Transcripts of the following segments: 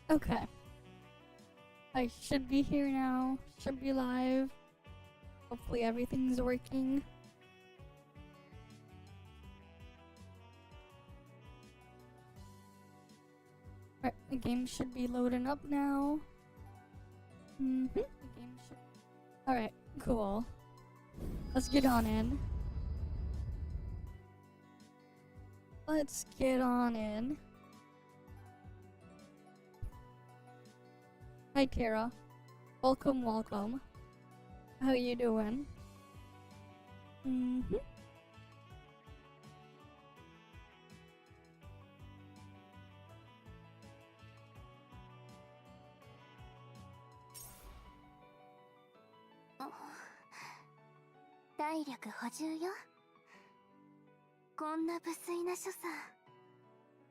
Okay. I should be here now. Should be live. Hopefully everything's working. Alright, the game should be loading up now. The game should... Alright, cool. Let's get on in. Let's get on in. Hi Tara. Welcome, welcome. How you doing? Oh. 体力補充よ。こんな無粋な所作、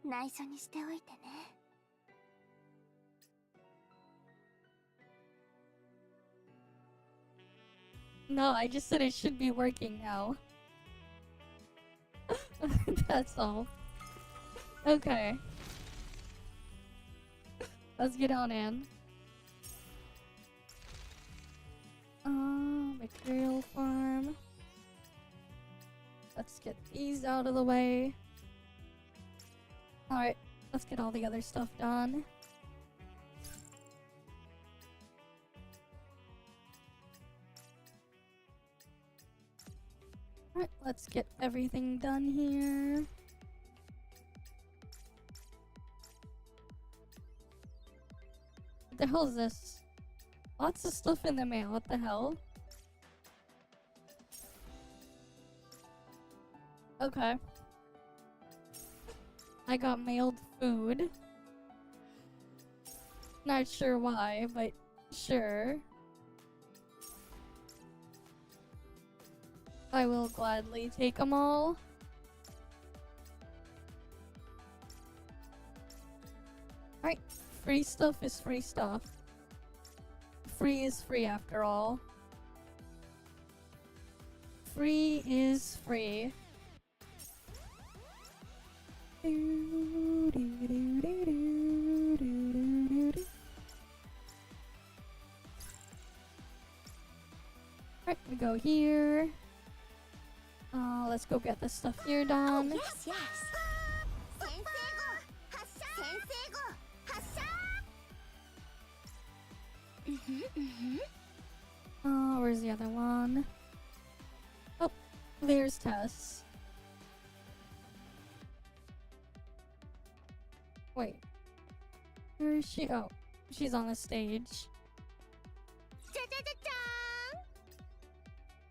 内緒にしておいてね。No, I just said it should be working now. That's all. Okay. Let's get on in. Material farm. Let's get these out of the way. Alright, let's get all the other stuff done. Alright, let's get everything done here. What the hell is this? Lots of stuff in the mail, what the hell? Okay. I got mailed food. Not sure why, but sure. I will gladly take them all. Alright, free stuff is free stuff. Free is free after all. Free is free. Alright, we go here. Let's go get this stuff here done. Oh, yes, yes. Where's the other one? Oh, there's Tess. Wait. Where is she? Oh, she's on the stage.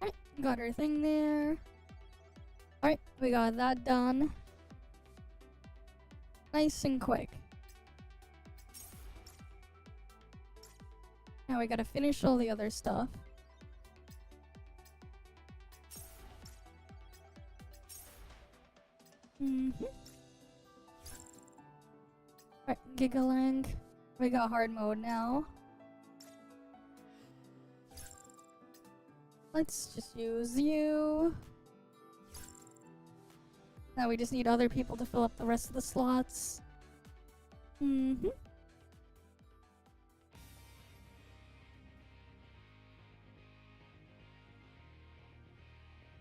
Alright, got her thing there. Alright, we got that done. Nice and quick. Now we gotta finish all the other stuff. Alright, giggling. We got hard mode now. Let's just use you. Now we just need other people to fill up the rest of the slots.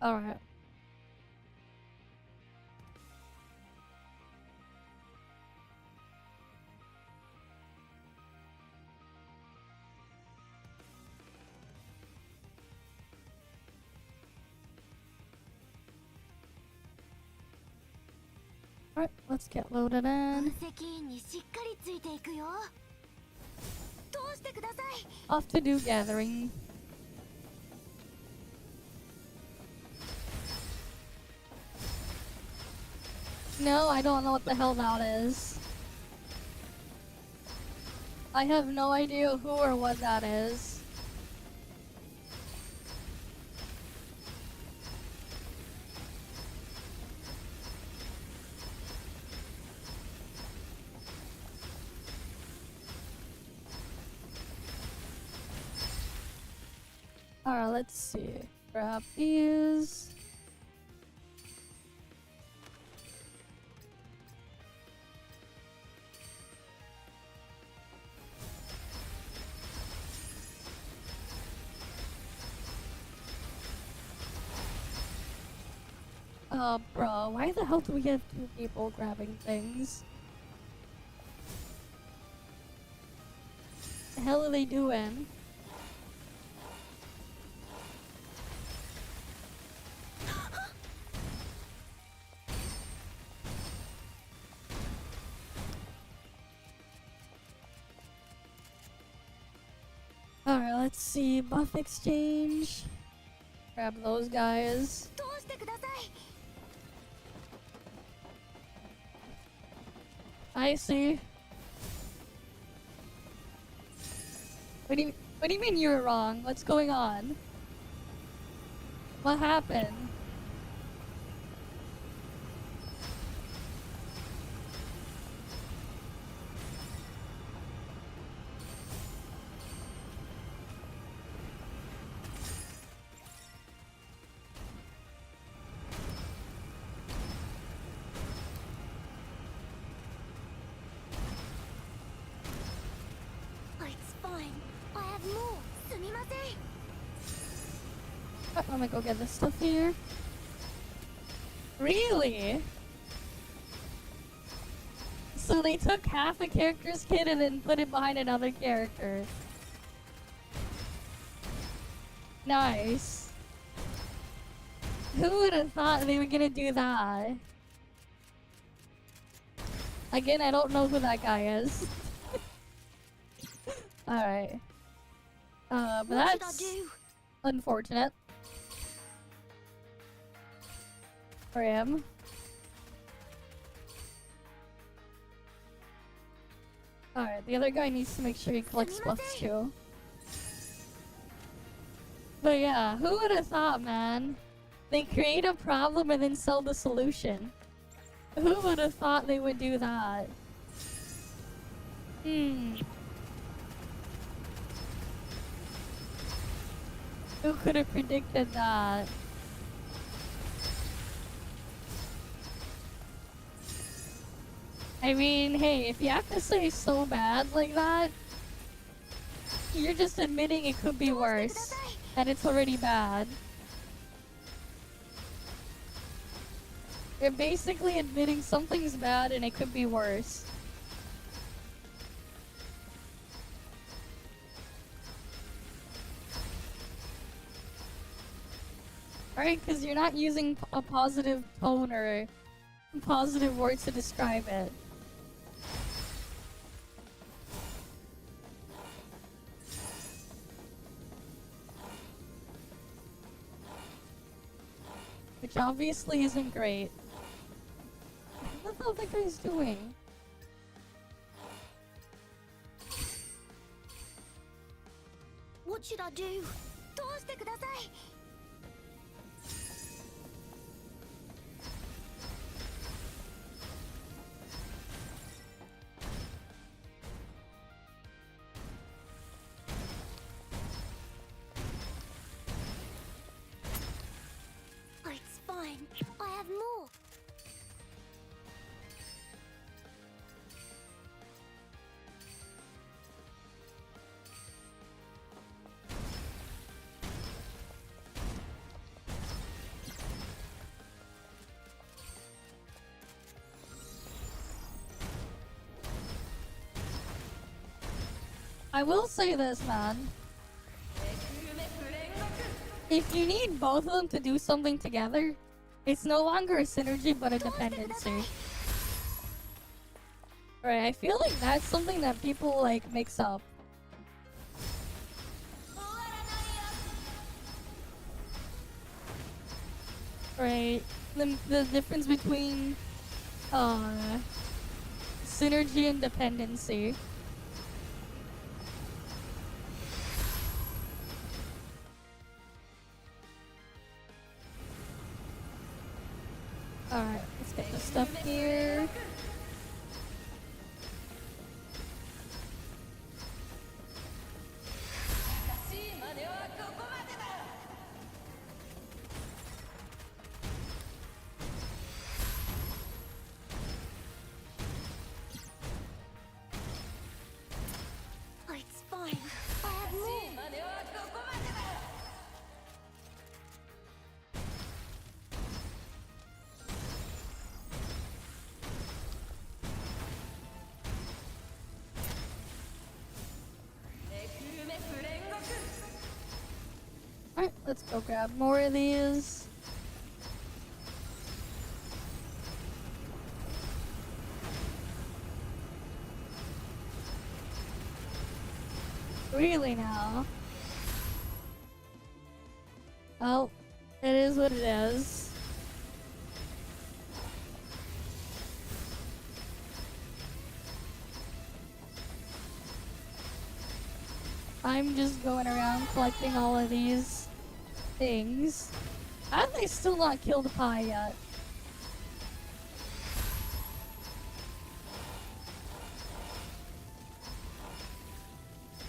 Alright. Alright, let's get loaded in. Off to do gathering. No, I don't know what the hell that is. I have no idea who or what that is. Alright, let's see. Grab these. Bro, why the hell do we have two people grabbing things? The hell are they doing? Alright, let's see. Buff exchange. Grab those guys. 通してください。 I see. What do you mean you were wrong? What's going on? What happened? It's fine. I have more. すみません。 I'm gonna go get this stuff here. Really? So they took half a character's kit and then put it behind another character. Nice. Who would have thought they were gonna do that? Again, I don't know who that guy is. Alright. But What should I that's do? unfortunate. For him. Alright, the other guy needs to make sure he collects buffs too. But yeah, who would have thought, man? They create a problem and then sell the solution. Who would have thought they would do that? Who could have predicted that? I mean, hey, if you have to say so bad like that, you're just admitting it could be worse. And it's already bad. You're basically admitting something's bad and it could be worse. Right? Because you're not using a positive tone or positive words to describe it. Which obviously isn't great. What the hell that guy's doing? What should I do? 通してください。 It's fine. I have more. I will say this, man. If you need both of them to do something together, it's no longer a synergy but a dependency. Right, I feel like that's something that people like mix up. Right, the difference between synergy and dependency. Alright, let's get the stuff here. It's fine. I have more. Let's go grab more of these. Really now? Well, it is what it is. I'm just going around collecting all of these things. How have they still not killed Pi yet?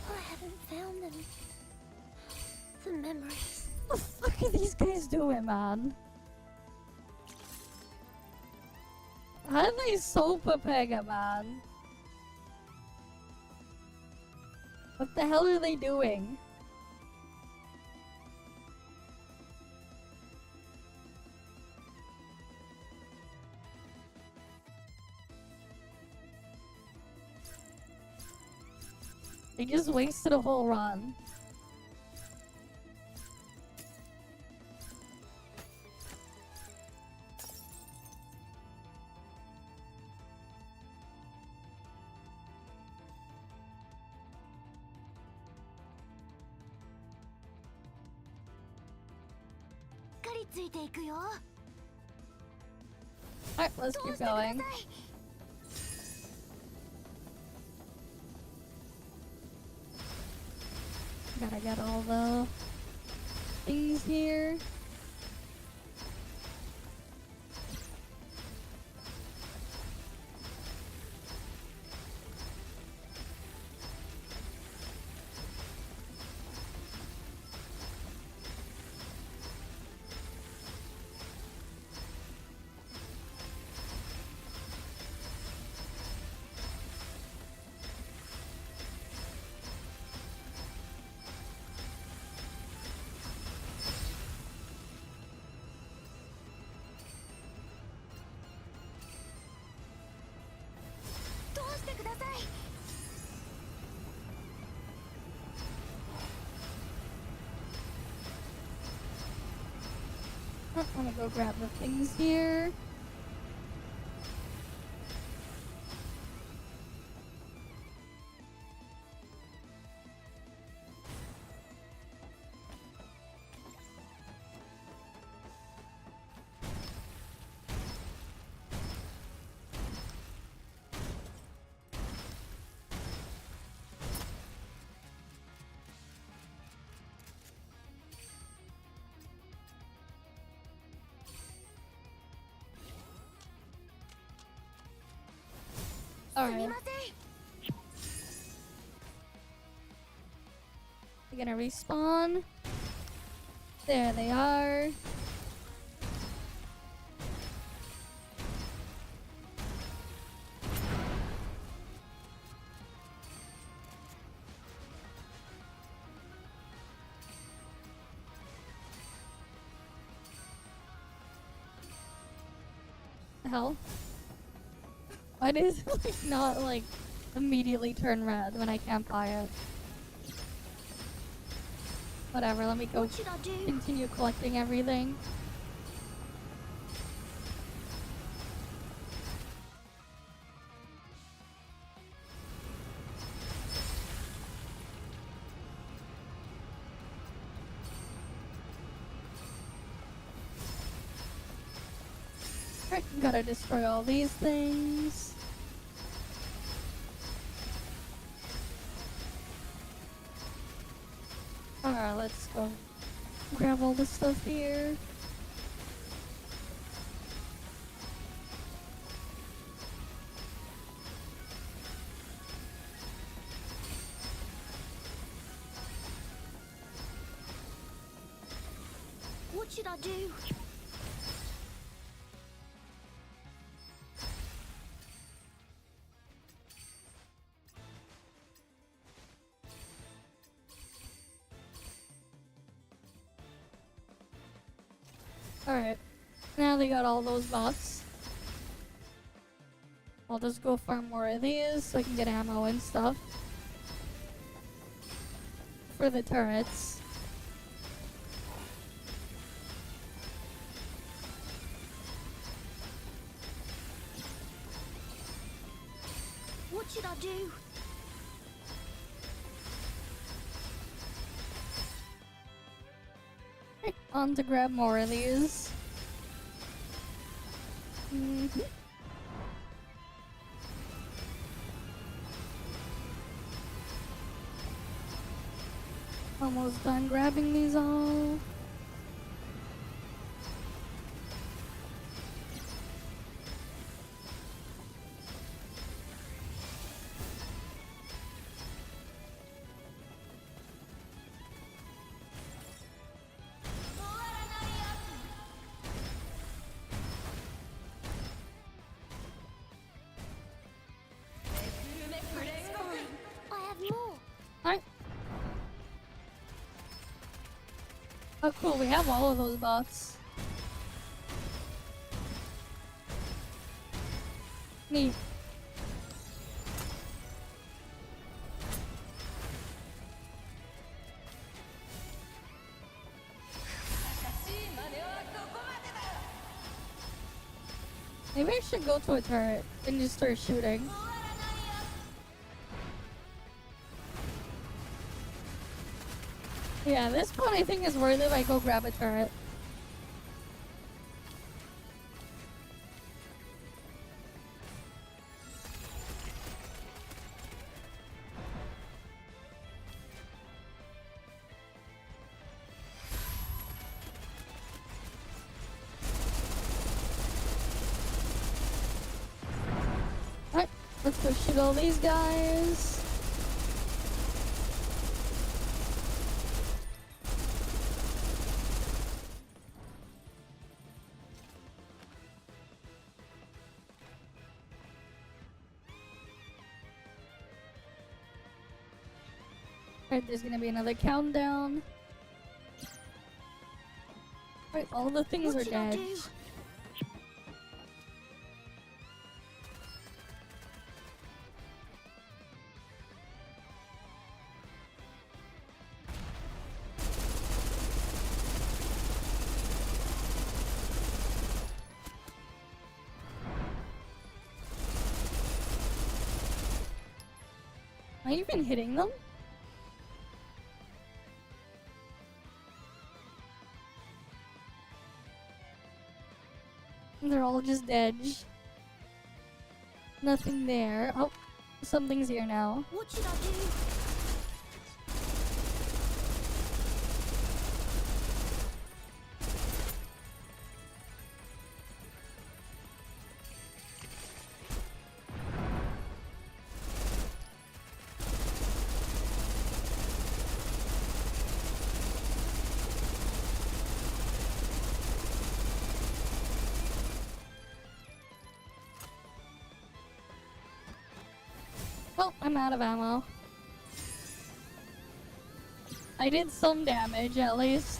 I haven't found them. The memories. What the fuck are these guys doing, man? How did they soap a Pega, man? What the hell are they doing? They just wasted a whole run. Alright, let's keep going. Gotta get all the things here. Let me go grab the things here. Alright. They're gonna respawn. There they are. The hell? Why does it like not like immediately turn red when I can't buy it? Whatever, let me go continue collecting everything. Alright, gotta destroy all these things. Alright, let's go grab all the stuff here. What should I do? Alright, now they got all those bots. I'll just go farm more of these so I can get ammo and stuff for the turrets. should I do? Right, on to grab more of these. Almost done grabbing these all. I have more. Alright. Oh cool, we have all of those bots. Neat. Maybe I should go to a turret and just start shooting. Yeah, this one I think is worth it if I go grab a turret. Alright, let's go shoot all these guys. Alright, there's gonna be another countdown. Alright, all the things What are should I dead. do? Am I even hitting them? They're all just dead. Nothing there. Oh, something's here now. What should I do? Well, I'm out of ammo. I did some damage at least.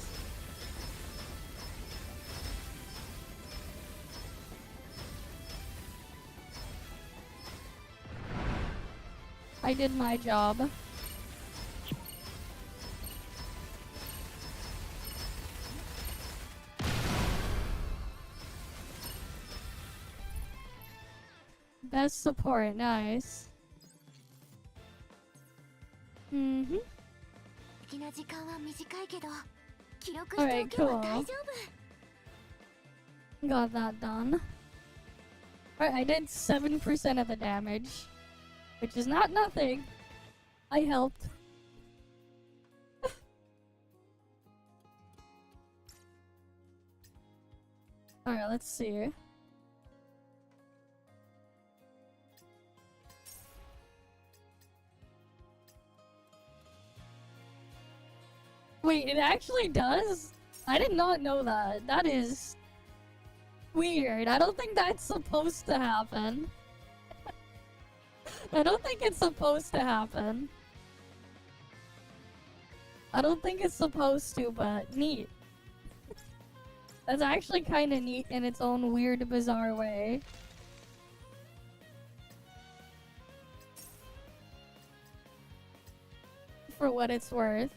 I did my job. Best support, nice. 的な時間は短いけど、記録 Alright, しておけば cool. 大丈夫。 Got that done. Alright, I did 7% of the damage, which is not nothing. I helped. Alright, let's see. Wait, it actually does? I did not know that. That is weird. I don't think that's supposed to happen. I don't think it's supposed to happen. I don't think it's supposed to, but neat. That's actually kind of neat in its own weird, bizarre way. For what it's worth.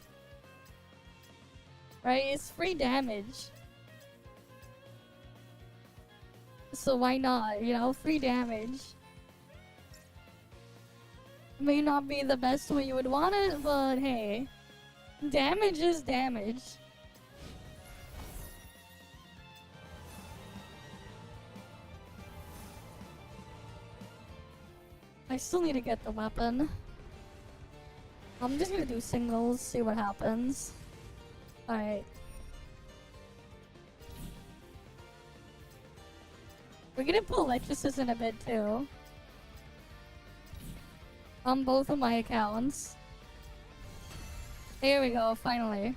Right? It's free damage. So why not? You know, free damage. May not be the best way you would want it, but hey. Damage is damage. I still need to get the weapon. I'm just gonna do singles, see what happens. Alright. We're gonna pull Lechesis in a bit too. On both of my accounts. Here we go, finally.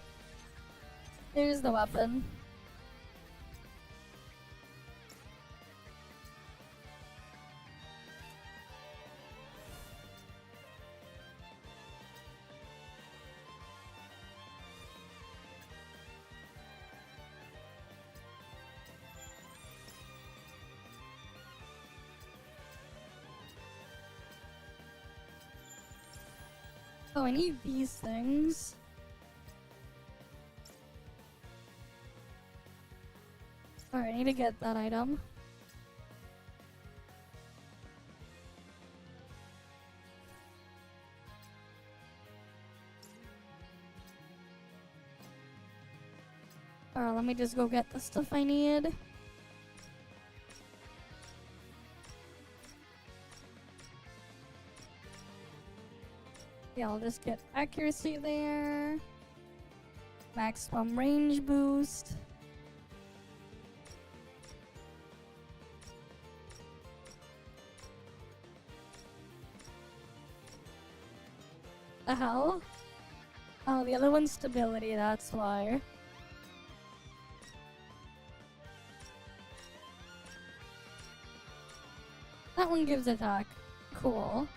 Here's the weapon. Oh, I need these things. Alright, I need to get that item. Alright, let me just go get the stuff I need. Yeah, I'll just get accuracy there. Maximum range boost. The hell? Oh, the other one's stability, that's why. That one gives attack. Cool.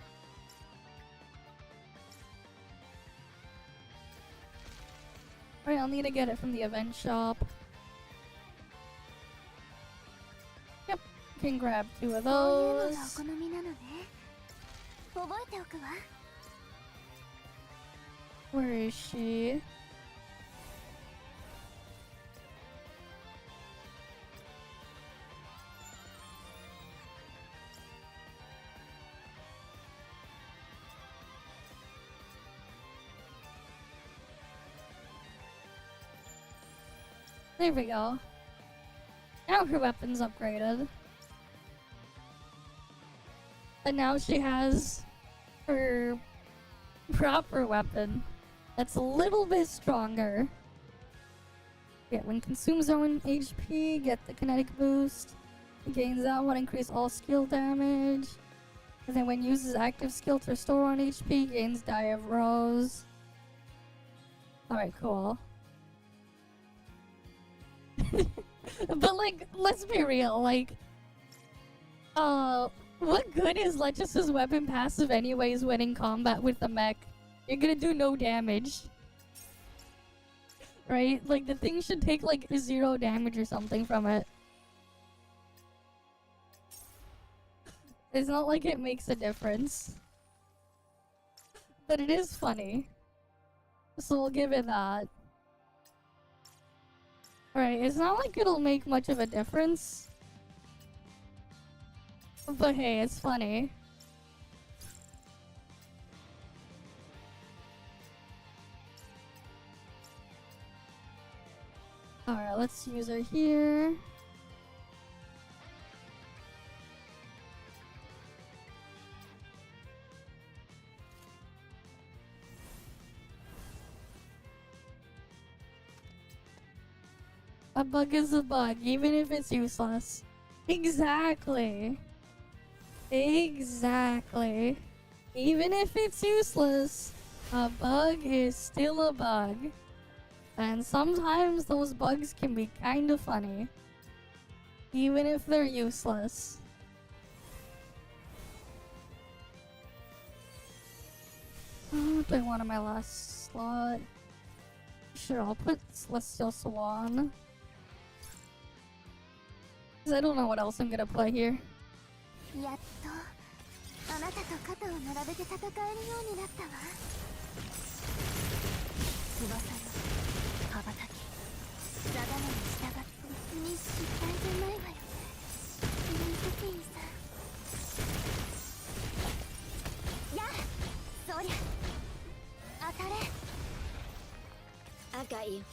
Alright, I'll need to get it from the event shop. Yep, can grab 2 of those. Where is she? There we go. Now her weapon's upgraded. And now she has her proper weapon that's a little bit stronger. Yeah, when consumes own HP, get the kinetic boost. Gains that one, increase all skill damage. And then when uses active skill to restore on HP, gains Die of Rose. Alright, cool. But like, let's be real, like, what good is Lechesis' weapon passive anyways when in combat with the mech? You're gonna do no damage. Right? Like, the thing should take like 0 damage or something from it. It's not like it makes a difference. But it is funny. So we'll give it that. Alright, it's not like it'll make much of a difference. But hey, it's funny. Alright, let's use her here. A bug is a bug, even if it's useless. Exactly. Exactly. Even if it's useless, a bug is still a bug. And sometimes those bugs can be kinda funny. Even if they're useless. What do I want on my last slot? Sure, I'll put Celestial Swan. Because I don't know what else I'm gonna play here. いよ。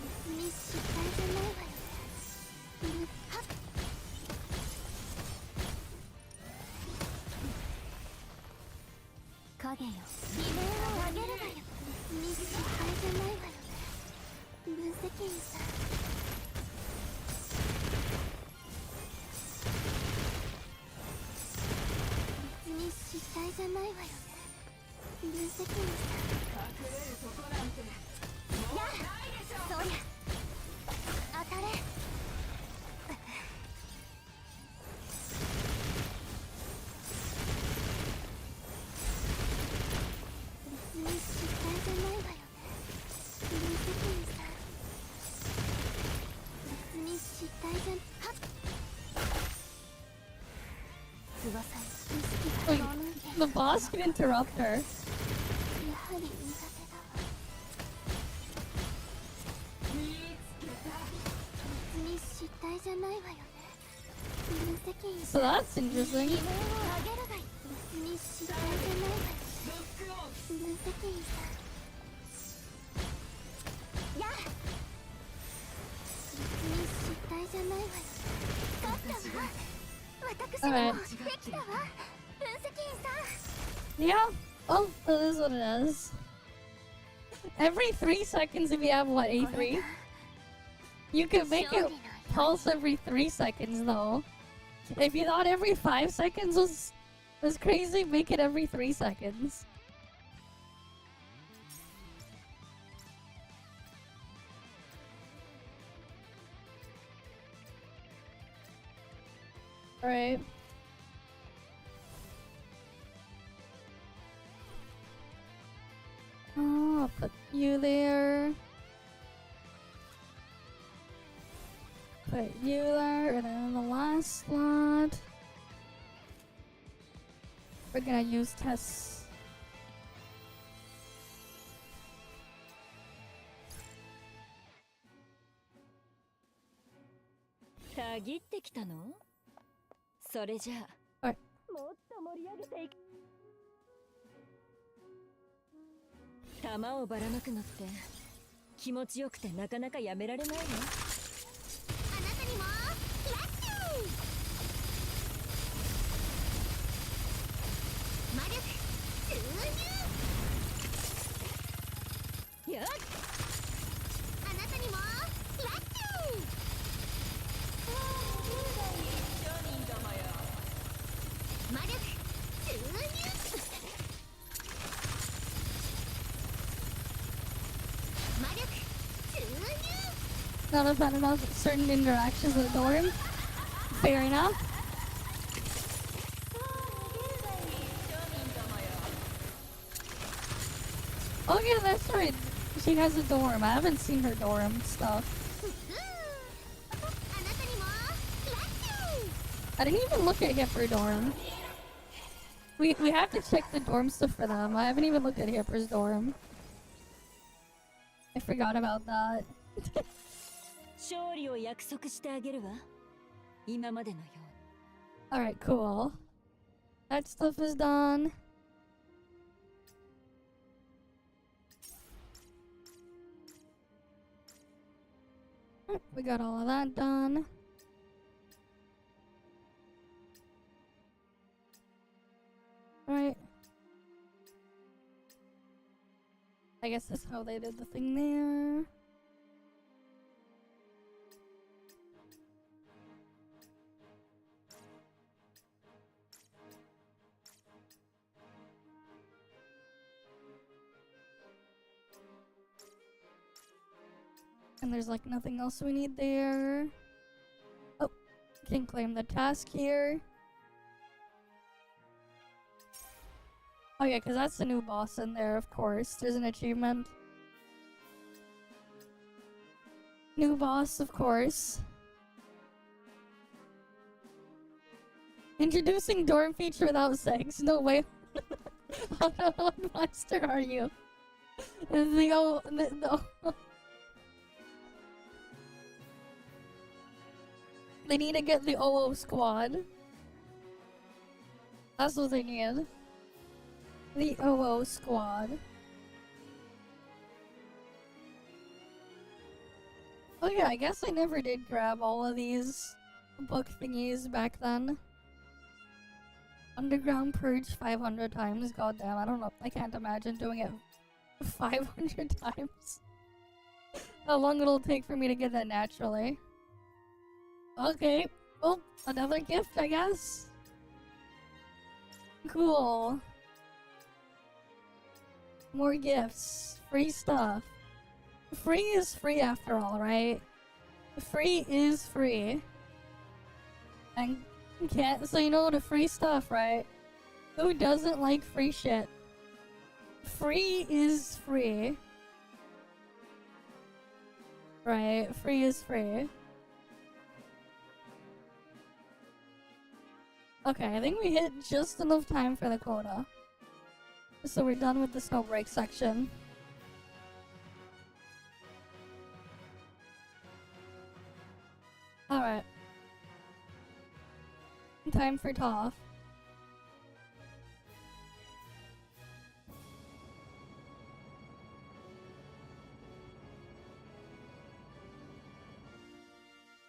別に失敗じゃないわよね。はっ。影よ。悲鳴をあげるわよ。別に失敗じゃないわよね。分析員さん。別に失態じゃないわよね。分析員さん。隠れるとこなんてもうないでしょ。そりゃ当たれ。別に失態じゃないわよね。分析員さん。別に失態じゃはっ。翼に意識が Wait, 飛んで the boss can interrupt her. やはり苦手だわ。別に失態じゃないわよね。分析員 So that's interesting. 悲鳴をあげるがいい。別に失態じゃないわよね。分析員さん。やあ。別に失態じゃないわよね。勝ったわ。私も Alright. できたわ。分析員さん。 Yeah. Oh, that is what it is. Every 3 seconds if you have, what, A3? You can make it pulse every 3 seconds, though. If you thought every 5 seconds was crazy, make it every 3 seconds. Alright. Oh, I'll put you there. Put you there, and then in the last slot, we're gonna use Tess. Alright. もっと盛り上げていく。玉をばらまくのって気持ちよくてなかなかやめられないわ。あなたにもラッシュ。魔力注入。やっ、あなたにもラッシュ。魔力注入。魔力注入。 Not a fan of certain interactions with Dorm. Fair enough. Oh yeah, that's right. She has a dorm. I haven't seen her dorm stuff. あなたにもラッシュ。 I didn't even look at Hipper dorm. We have to check the dorm stuff for them. I haven't even looked at Hipper's dorm. I forgot about that. 勝利を約束してあげるわ。今までのように。 Alright, cool. That stuff is done. We got all of that done. Right. I guess that's how they did the thing there. And there's like nothing else we need there. Oh, can claim the task here. Oh yeah, because that's the new boss in there, of course. There's an achievement. New boss, of course. Introducing dorm feature without sex. No way. What monster are you? They need to get the OO squad. That's what they need. The OO squad. Oh yeah, I guess I never did grab all of these book thingies back then. Underground Purge 500 times, goddamn, I don't know, I can't imagine doing it 500 times. How long it'll take for me to get that naturally. Okay, well, another gift, I guess? Cool. More gifts. Free stuff. Free is free after all, right? Free is free. And can't say no to free stuff, right? Who doesn't like free shit? Free is free. Right, free is free. Okay, I think we hit just enough time for the quota. So we're done with the Snowbreak section. Alright. Time for ToF.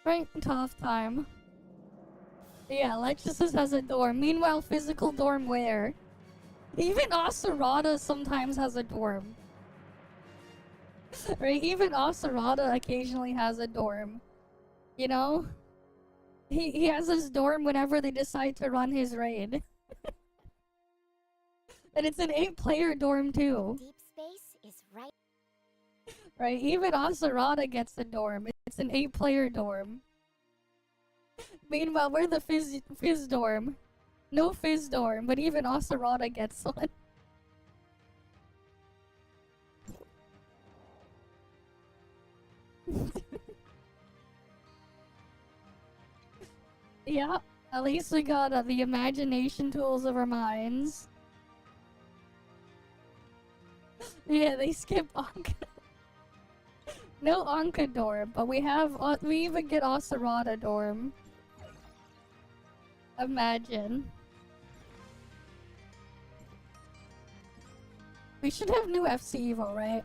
Right, ToF time. Yeah, Lechesis has a dorm. Meanwhile, physical dorm where? Even Asurada sometimes has a dorm. Right, even Asurada occasionally has a dorm. You know? He has his dorm whenever they decide to run his raid. And it's an 8-player dorm too. Deep space is right. Right, even Asurada gets a dorm. It's an 8-player dorm. Meanwhile, we're the Fizz dorm. No Fizz dorm, but even Asurada gets one. Yeah, at least we got the imagination tools of our minds. Yeah, they skip Anka. No Anka dorm, but we have, we even get Asurada dorm. Imagine. We should have new FC Evo, right?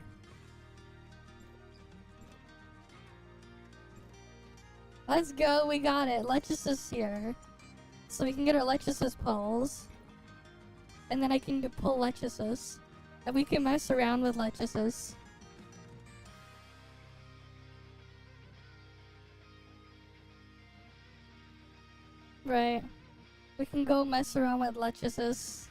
Let's go, we got it. Lechesis here. So we can get our Lechesis pulls. And then I can pull Lechesis. And we can mess around with Lechesis. Right. We can go mess around with Lechesis.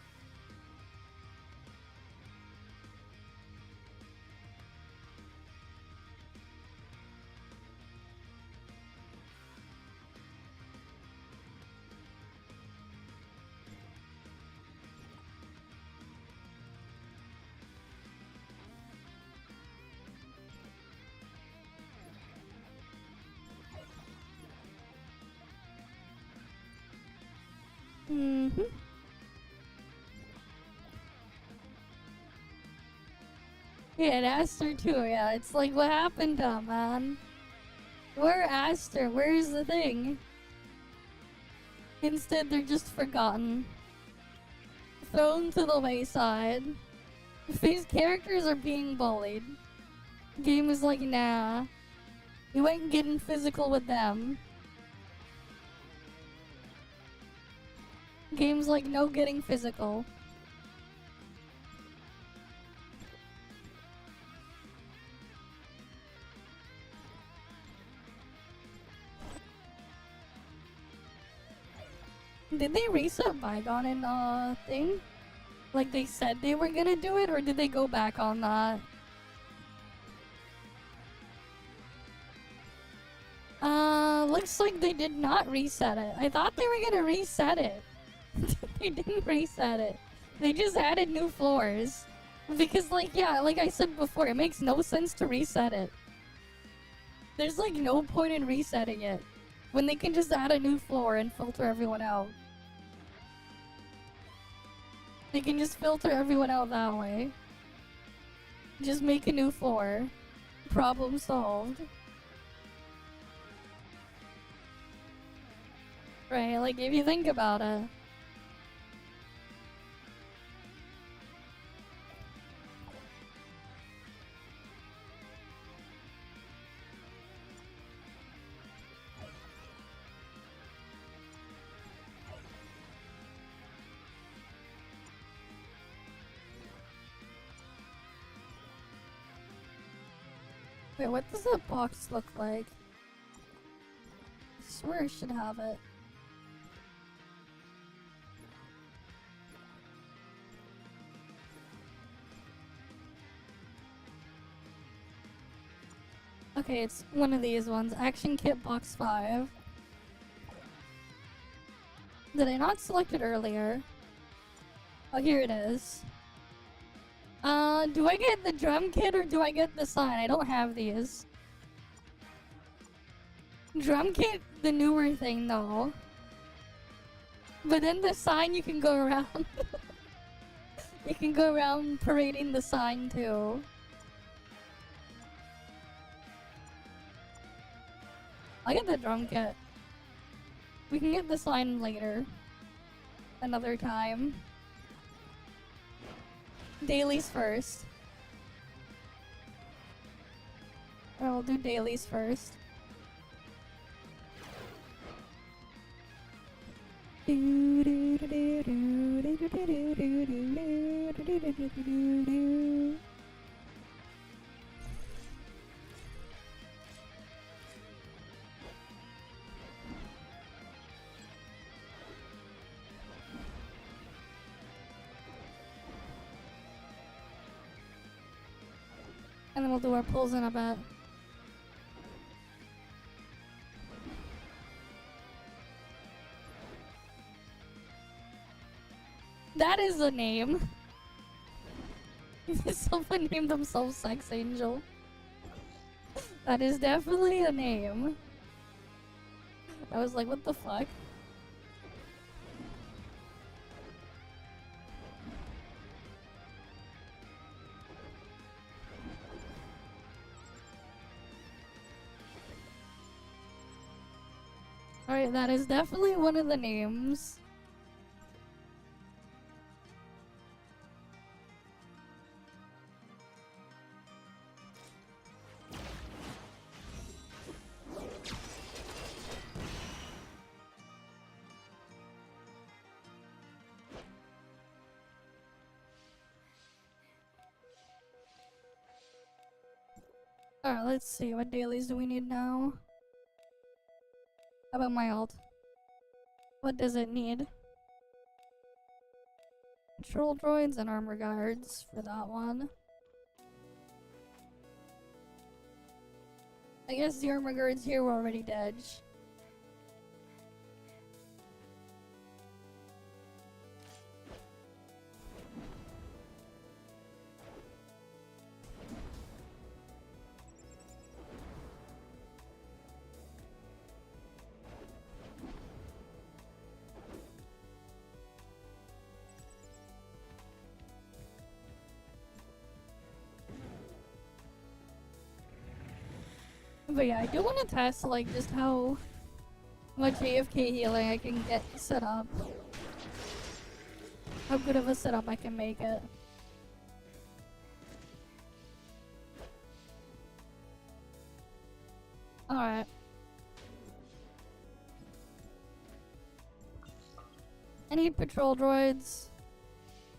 Mm-hmm. Yeah, and Aster too, yeah. It's like, what happened, man? Where Aster? Where's the thing? Instead, they're just forgotten. Thrown to the wayside. These characters are being bullied. Game is like, nah. You ain't getting physical with them. Game's like, no getting physical. Did they reset Bygone in thing? Like they said they were gonna do it, or did they go back on that? Looks like they did not reset it. I thought they were gonna reset it. They didn't reset it. They just added new floors. Because, like, yeah, like I said before, it makes no sense to reset it. There's, like, no point in resetting it when they can just add a new floor and filter everyone out. They can just filter everyone out that way. Just make a new floor. Problem solved. Right, like, if you think about it. Wait, what does that box look like? I swear I should have it. Okay, it's one of these ones. Action Kit Box 5. Did I not select it earlier? Oh, here it is. Do I get the drum kit or do I get the sign? I don't have these. Drum kit, the newer thing though. But then the sign you can go around. You can go around parading the sign too. I'll get the drum kit. We can get the sign later. Another time. Dailies first. I'll do dailies first. And then we'll do our pulls in a bit. That is a name. Someone named themselves Sex Angel. That is definitely a name. I was like, what the fuck? Alright, that is definitely one of the names. Alright, let's see. What dailies do we need now? How about my alt? What does it need? Control droids and armor guards for that one. I guess the armor guards here were already dead. But yeah, I do want to test like just how much AFK healing I can get set up. How good of a setup I can make it. Alright. I need patrol droids.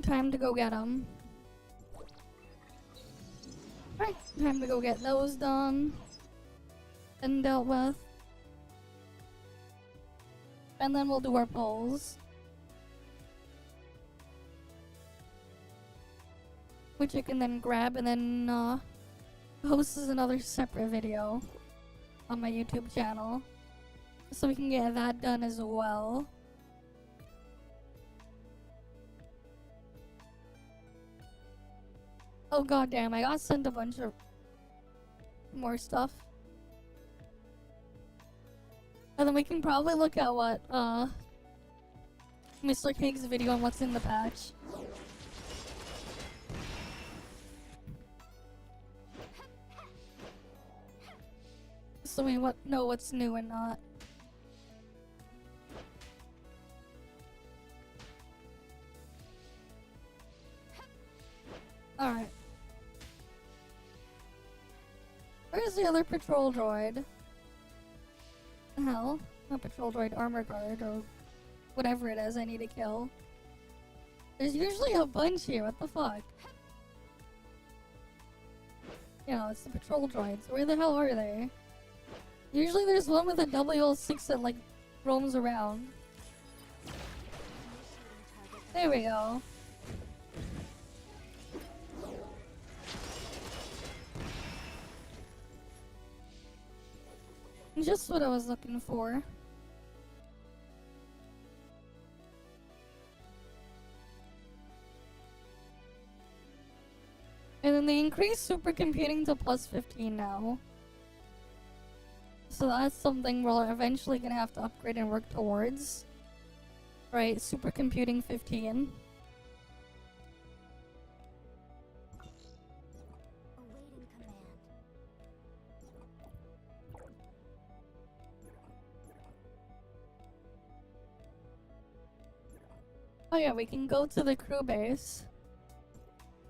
Time to go get them. Alright, time to go get those done. And dealt with. And then we'll do our polls. Which I can then grab and then post as another separate video on my YouTube channel. So we can get that done as well. Oh goddamn, I got sent a bunch of more stuff. And then we can probably look at what, Mr. Cake's video on what's in the patch. So we know what's new and not. Alright. Where's the other patrol droid? Hell, not patrol droid, armor guard, or whatever it is I need to kill. There's usually a bunch here, what the fuck? Yeah, it's the patrol droids. Where the hell are they? Usually there's one with a WL6 that like roams around. There we go. Just what I was looking for. And then they increased supercomputing to plus 15 now. So that's something we're eventually gonna have to upgrade and work towards. Right, supercomputing 15. Awaiting command. Oh yeah, we can go to the crew base.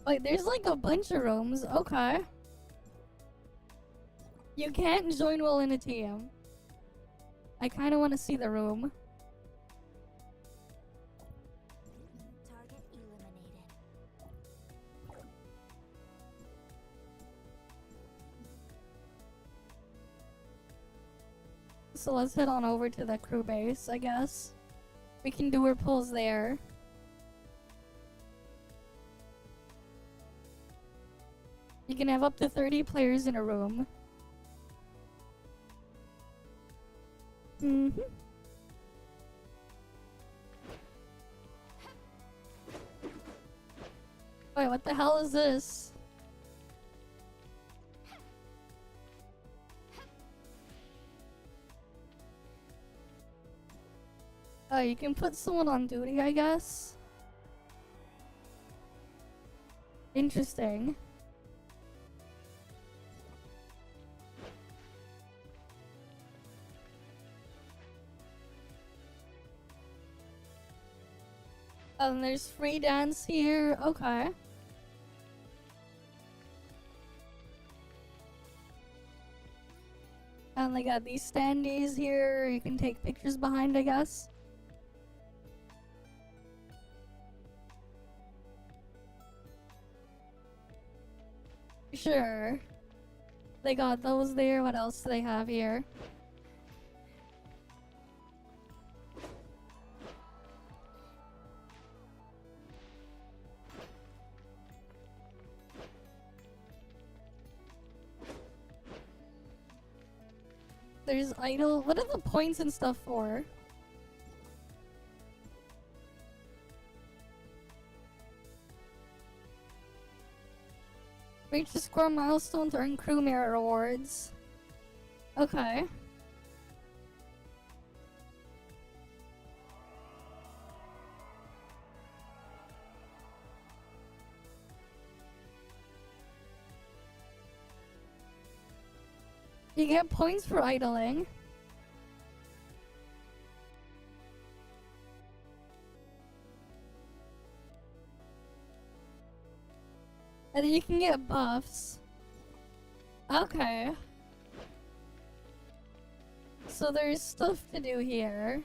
Wait, there's like a bunch of rooms. Okay. You can't join while in a team. I kind of want to see the room. Target eliminated. So let's head on over to the crew base, I guess. We can do our pulls there. You can have up to 30 players in a room. Mm-hmm. Wait, what the hell is this? Oh, you can put someone on duty, I guess. Interesting. And there's free dance here. Okay. And they got these standees here you can take pictures behind, I guess. Sure. They got those there. What else do they have here? There's idle. What are the points and stuff for? Reach the score milestone to earn crew merit rewards. Okay. You get points for idling. And then you can get buffs. Okay. So there's stuff to do here.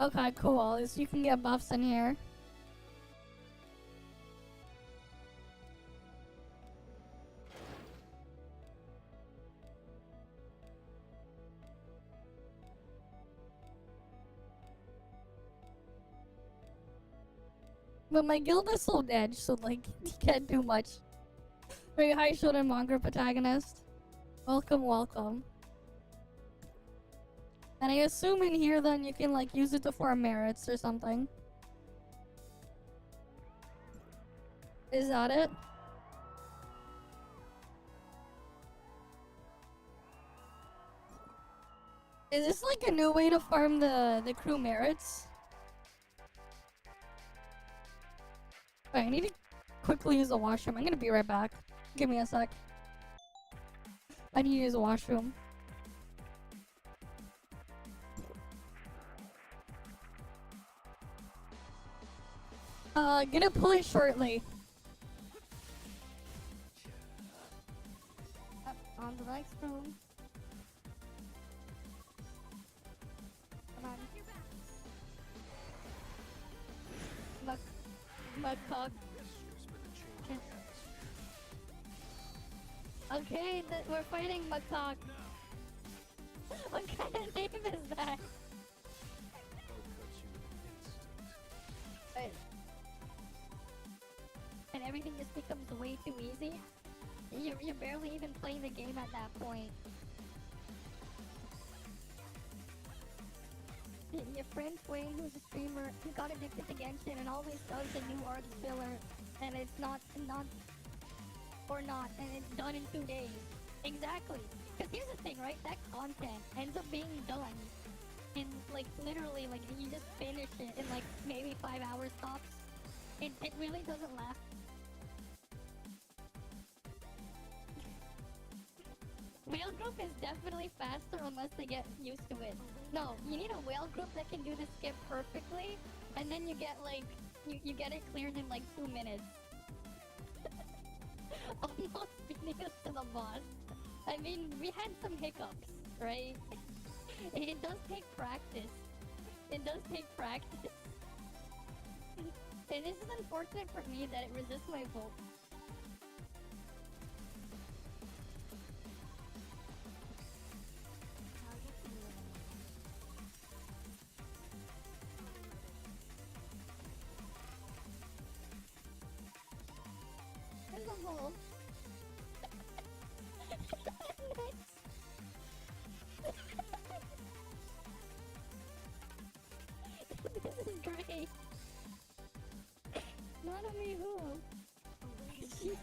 Okay, cool. So you can get buffs in here. But my guild is so dead, so like, you can't do much. Very high shonen manga protagonist. Welcome, welcome. And I assume in here then you can like use it to farm merits or something. Is that it? Is this like a new way to farm the crew merits? Wait, I need to quickly use the washroom. I'm gonna be right back. Give me a sec. I need to use the washroom. Gonna pull it shortly. On the next room. Mudcock. Okay, we're fighting Mudcock. What kind of name is that? Wait. And everything just becomes way too easy. You're barely even playing the game at that point. Your friend Wayne, who's a streamer, he got addicted to Genshin and always does the new art filler, and it's not, and it's done in 2 days. Exactly. Because here's the thing, right? That content ends up being done in, like, literally, like, you just finish it in, like, maybe 5 hours tops. It really doesn't last. Whale group is definitely faster unless they get used to it. No, you need a whale group that can do the skip perfectly, and then you get like, you get it cleared in like 2 minutes. Almost beating us to the boss. I mean, we had some hiccups, right? It does take practice. It does take practice. And this is unfortunate for me that it resists my volt. There's a hole. This is great. Not a me who. Jesus.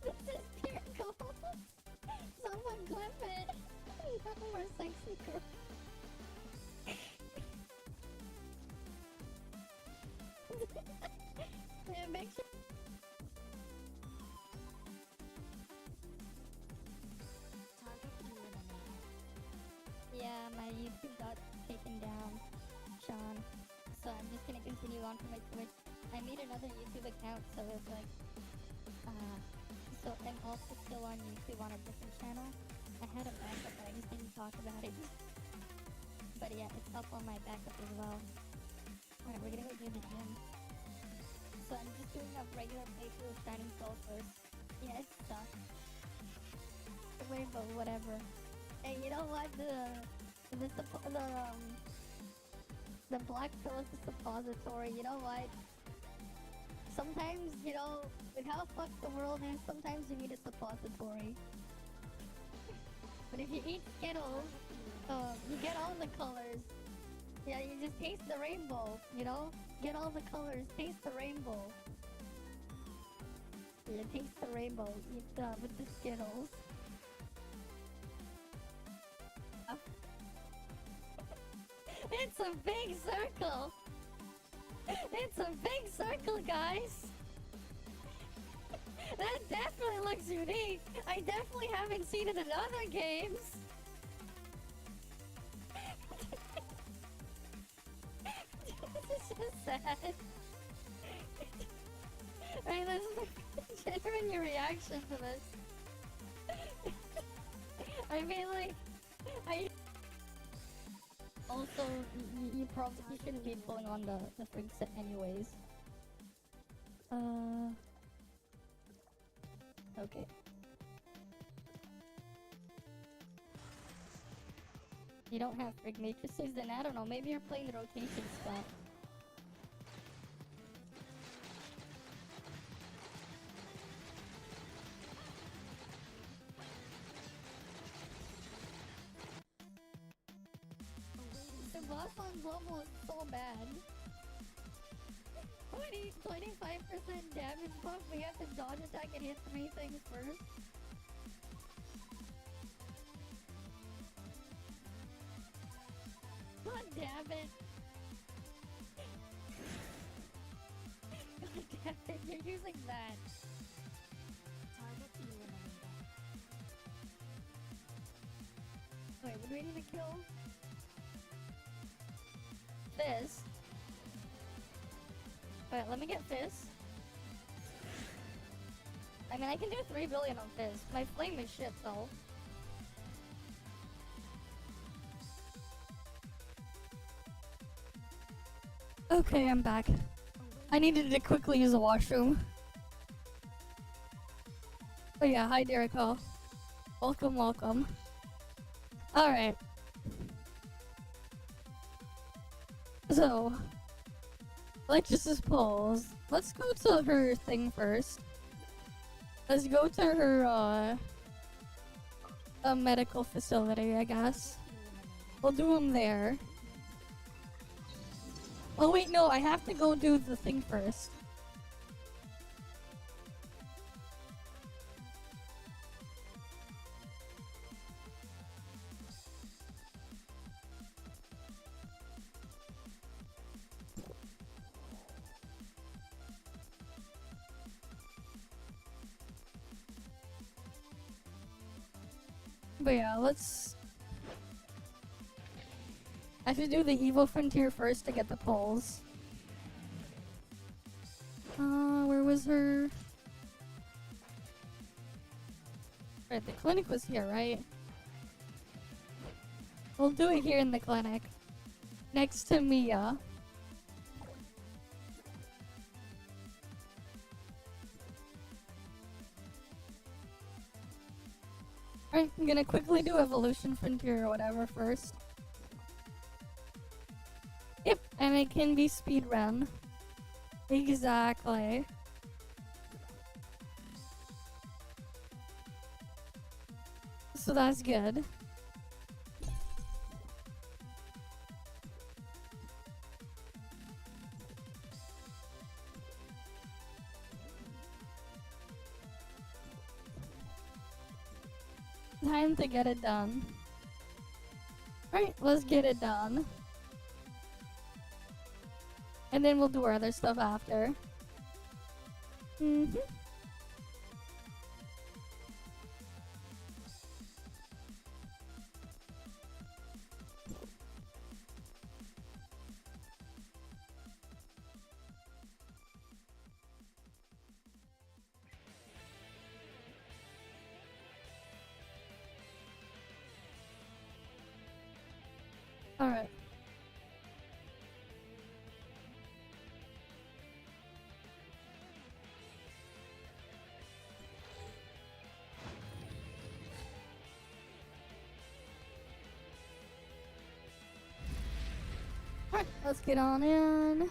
This is pure gold. Someone clip it. No more sexy girl. Yeah, make sure. Yeah, my YouTube got taken down, Sean. So I'm just gonna continue on from my Twitch. I made another YouTube account, so it's like, so I'm also still on YouTube on a different channel. I had a backup, but I just didn't talk about it. But yeah, it's up on my backup as well. Alright, we're gonna go do the gym. So I'm just doing a regular playthrough of Shining Soul first. Yeah, it sucks. Wait, but whatever. Hey, you know what? The black pill is a suppository. You know what? Sometimes, you know, with how fucked the world is, sometimes you need a suppository. But if you eat Skittles, you get all the colors. Yeah, you just taste the rainbow, you know? Get all the colors, taste the rainbow. Yeah, taste the rainbow, eat with the Skittles. It's a big circle! It's a big circle, guys! That definitely looks unique! I definitely haven't seen it in other games! This is just sad. Alright, this is genuine your reaction to this. I mean, like, also, you probably shouldn't be pulling on the frig set anyways. Okay. You don't have frig matrices, then I don't know, maybe you're playing the rotation stuff. The boss on global is so bad. 25% damage buff, we have to dodge attack and hit 3 things first. God damn it! God damn it, you're using that. Wait, what do we need to kill? This. Wait, let me get this. I mean, I can do 3 billion on this. My flame is shit, though. Okay, I'm back. I needed to quickly use the washroom. But yeah, hi Derico. Welcome, welcome. Alright. So, Lechesis pulls. Let's go to her thing first. Let's go to her, a medical facility, I guess. We'll do them there. Oh wait, no, I have to go do the thing first. But yeah, let's... I have to do the Evil Frontier first to get the pulls. Where was her? Right, the clinic was here, right? We'll do it here in the clinic. Next to Mia. Alright, I'm gonna quickly do Evolution Frontier or whatever first. Yep, and it can be speedrun. Exactly. So that's good. Time to get it done. Alright, let's get it done. And then we'll do our other stuff after. Alright. Alright, let's get on in.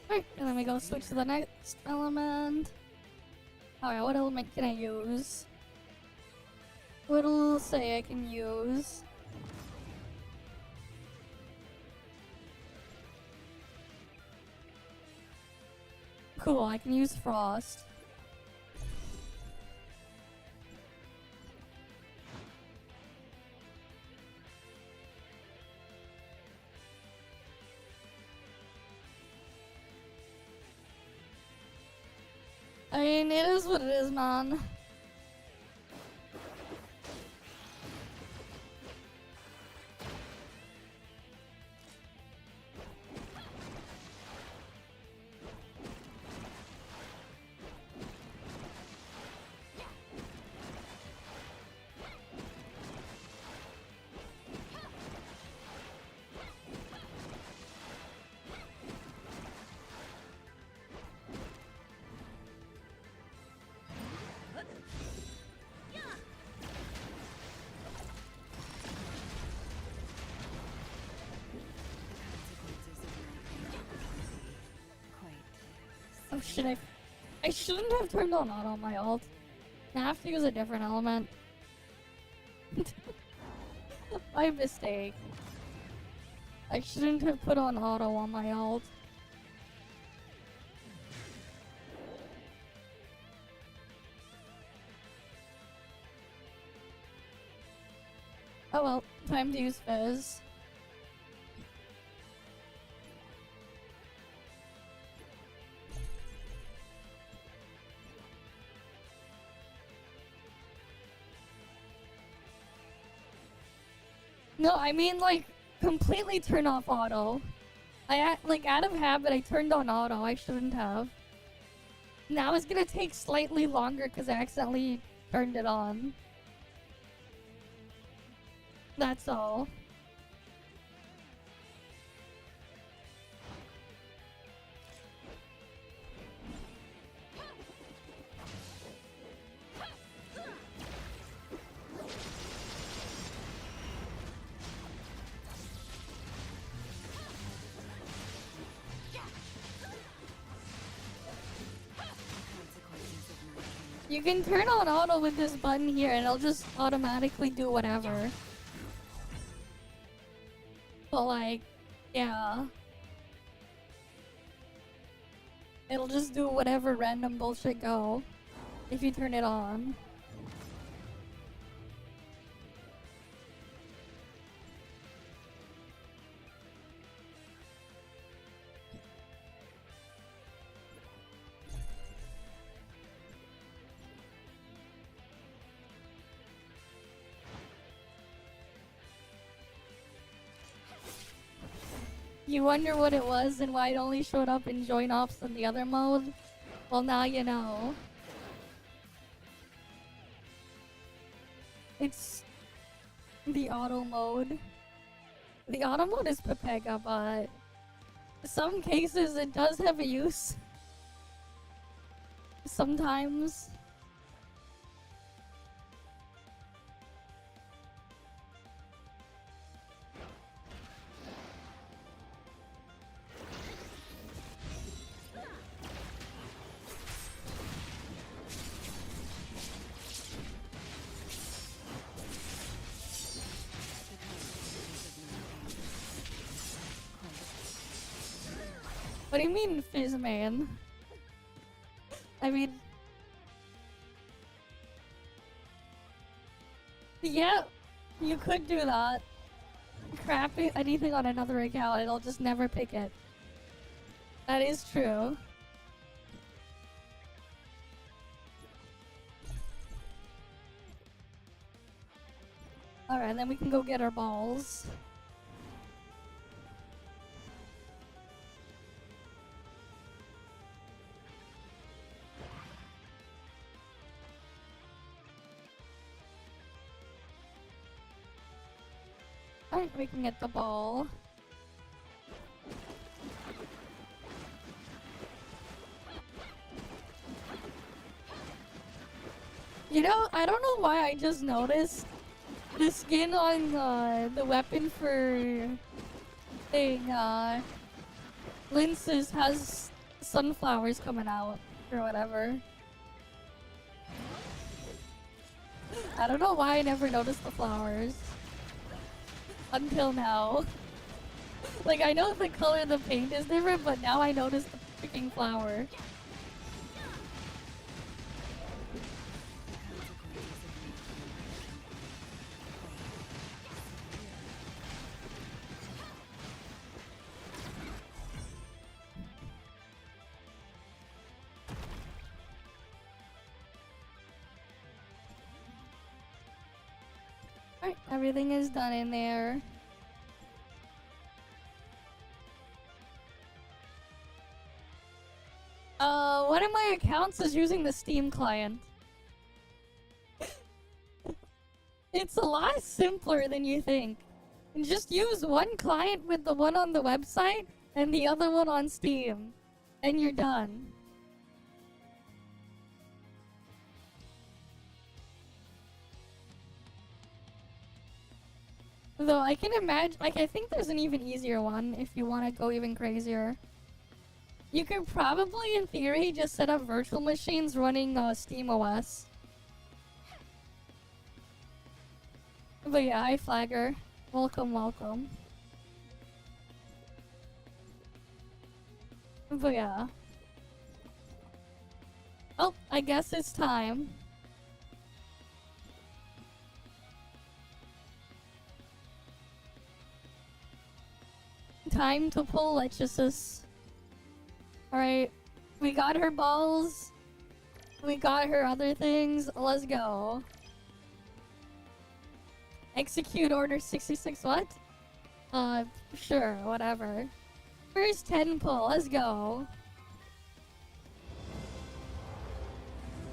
Alright, and then we go switch to the next element. Alright, what element can I use? What'll say I can use? Cool, I can use Frost. I mean, it is what it is, man. Oh shit, I shouldn't have turned on auto on my ult. I have to use a different element. My mistake. I shouldn't have put on auto on my ult. Oh well, time to use Fizz. No, I mean like completely turn off auto. Like out of habit, I turned on auto. I shouldn't have. Now it's gonna take slightly longer because I accidentally turned it on. That's all. You can turn on auto with this button here and it'll just automatically do whatever. But like, yeah. It'll just do whatever random bullshit go if you turn it on. You wonder what it was and why it only showed up in join ops in the other mode? Well, now you know. It's the auto mode. The auto mode is Pepega, but in some cases it does have a use. Sometimes. What do you mean, Fizzman? I mean... Yeah, you could do that. Crap anything on another account, it'll just never pick it. That is true. Alright, then we can go get our balls. Alright, we can get the ball. You know, I don't know why I just noticed the skin on the weapon for thing, Lince's has sunflowers coming out or whatever. I don't know why I never noticed the flowers. Until now. Like, I know the color of the paint is different, but now I notice the freaking flower. Alright, everything is done in there. One of my accounts is using the Steam client. It's a lot simpler than you think. And just use one client with the one on the website and the other one on Steam. And you're done. Though I can imagine, like, I think there's an even easier one if you want to go even crazier. You could probably, in theory, just set up virtual machines running Steam OS. But yeah, hi Flagger. Welcome, welcome. But yeah. Oh, I guess it's time. Time to pull Lechesis. Alright, we got her balls. We got her other things. Let's go. Execute order 66 what? Sure, whatever. First 10 pull, let's go.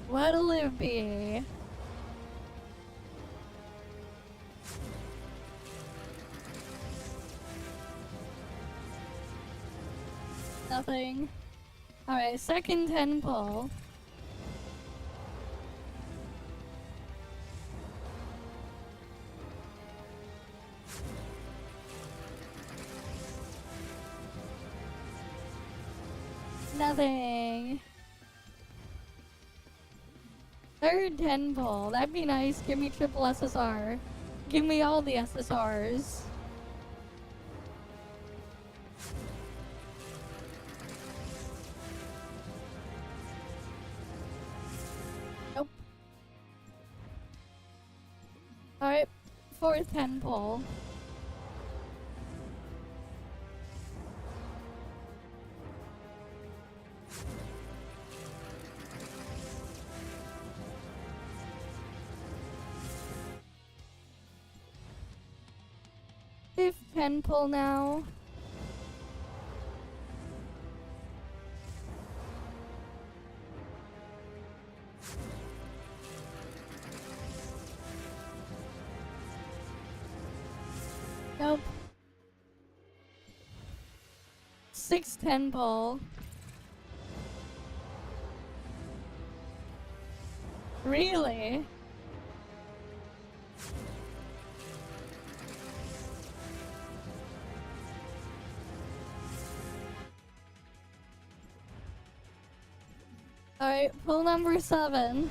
What'll it be? Nothing. Alright, second 10 pull. Nothing. Third 10 pull. That'd be nice. Give me triple SSR. Give me all the SSRs. Nope. Alright. Fourth 10 pull. Fifth 10 pull now. Nope. 6th 10 pull. Really? Alright, pull number 7.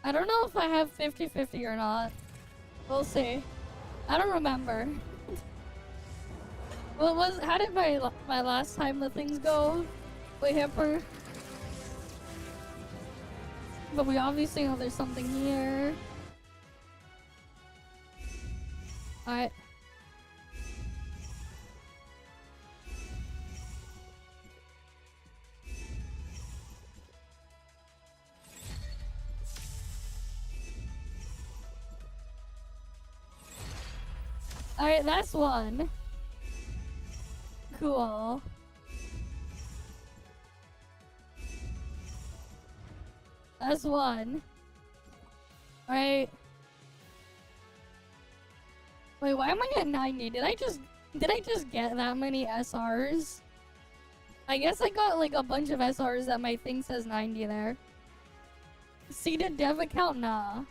I don't know if I have 50-50 or not. We'll see. I don't remember. How did my last time the things go? Way hipper. But we obviously know there's something here. Alright. Alright, that's one. Cool. That's one. Alright. Wait, why am I at 90? Did I just get that many SRs? I guess I got like a bunch of SRs that my thing says 90 there. Seeded dev account? Nah.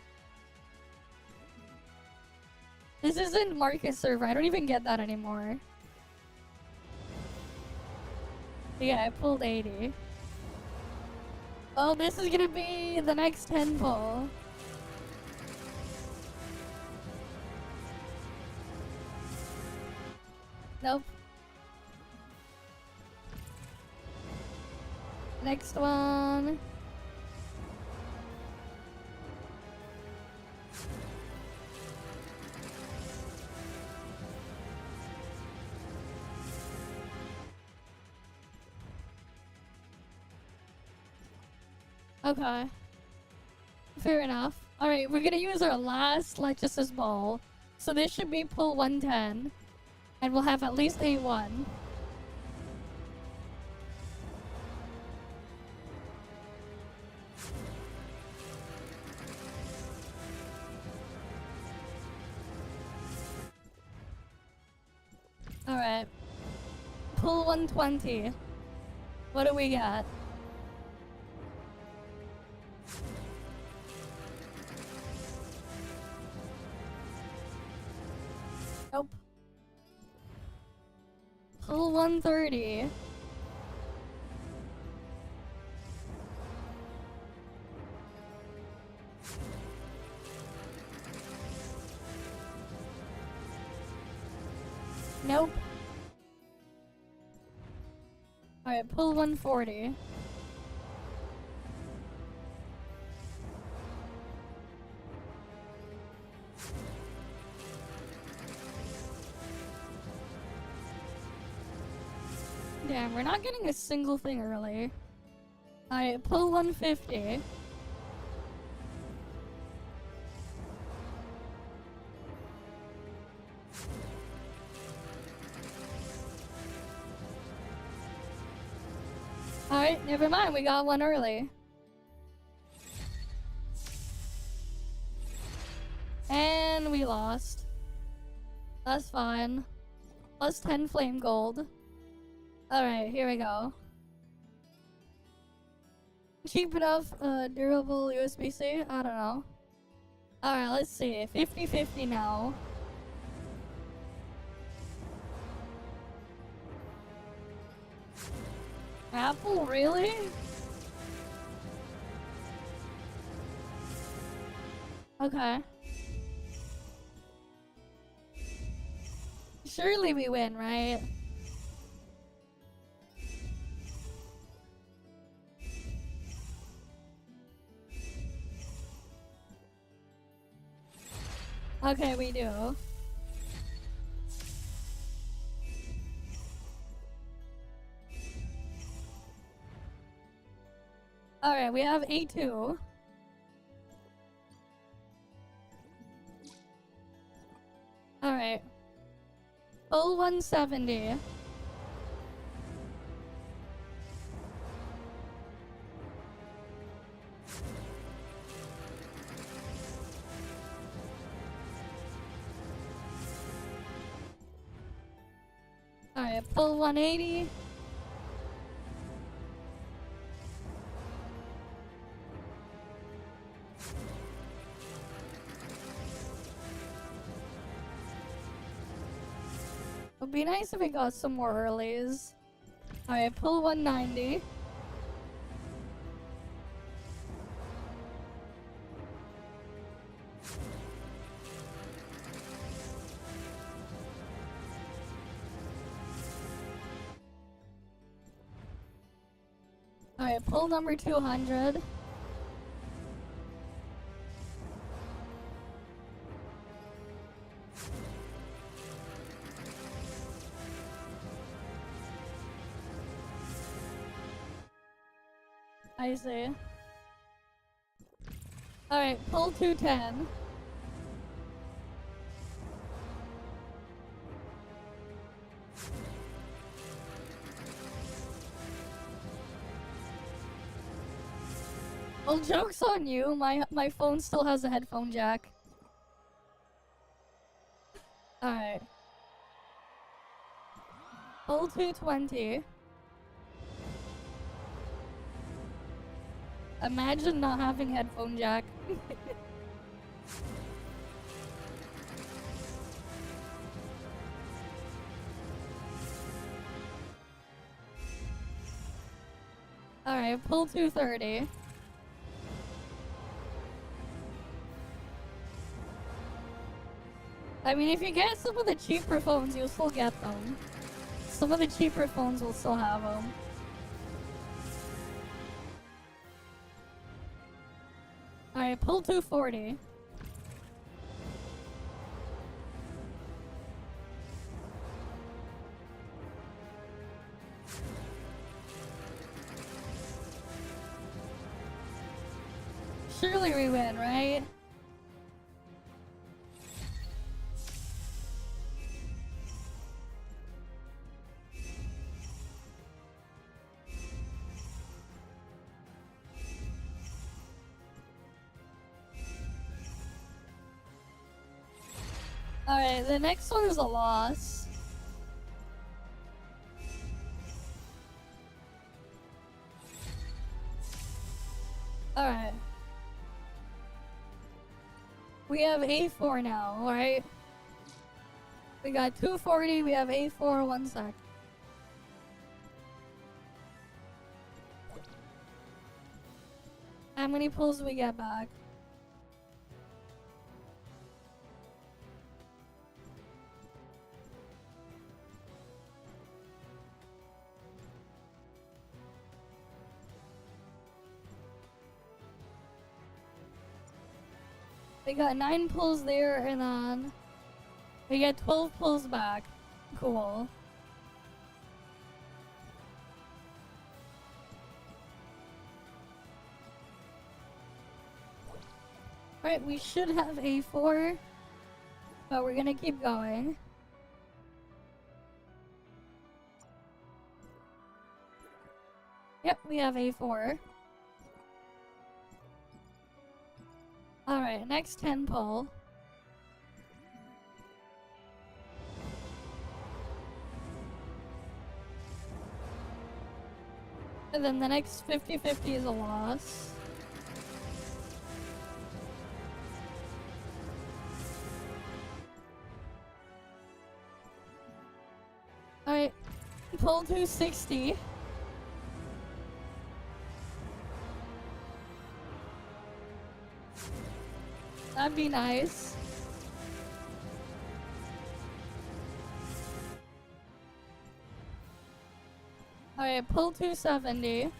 This isn't market server. I don't even get that anymore. Yeah, I pulled 80. Oh, this is gonna be the next 10 pull. Nope. Next one. Okay. Fair enough. Alright, we're gonna use our last Lechesis ball. So this should be pull 110. And we'll have at least A1. Alright. Pull 120. What do we got? Nope. Pull 130. Nope. Alright, pull 140. Damn, we're not getting a single thing early. Alright, pull 150. Alright, never mind, we got one early. And we lost. That's fine. Plus 10 flame gold. Alright, here we go. Cheap enough, durable USB-C? I don't know. Alright, let's see. 50-50 now. Apple, really? Okay. Surely we win, right? Okay, we do. Alright, we have A2. Alright. Full 170. Alright, full 180. It would be nice if we got some more earlies. Alright, pull 190. Alright, pull number 200. I see. Alright, pull 210. Well, joke's on you. My phone still has a headphone jack. Alright. Pull 220. Imagine not having headphone jack. Alright, pull 230. I mean, if you get some of the cheaper phones, you'll still get them. Some of the cheaper phones will still have them. Alright, pull 240. Surely we win, right? Alright, the next one is a loss. Alright. We have A4 now, right? We got 240, we have A4, 1 sec. How many pulls do we get back? We got 9 pulls there, and then we get 12 pulls back. Cool. Alright, we should have A4, but we're gonna keep going. Yep, we have A4. Alright, next 10 pull. And then the next 50-50 is a loss. Alright, pull 260. That'd be nice. Alright, pull 270.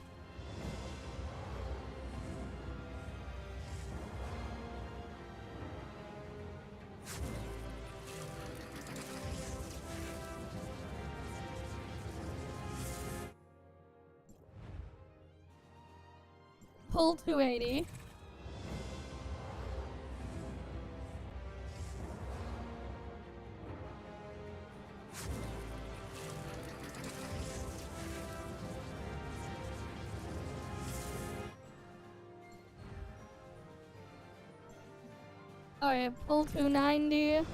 Pull 280. Alright, pull 290. It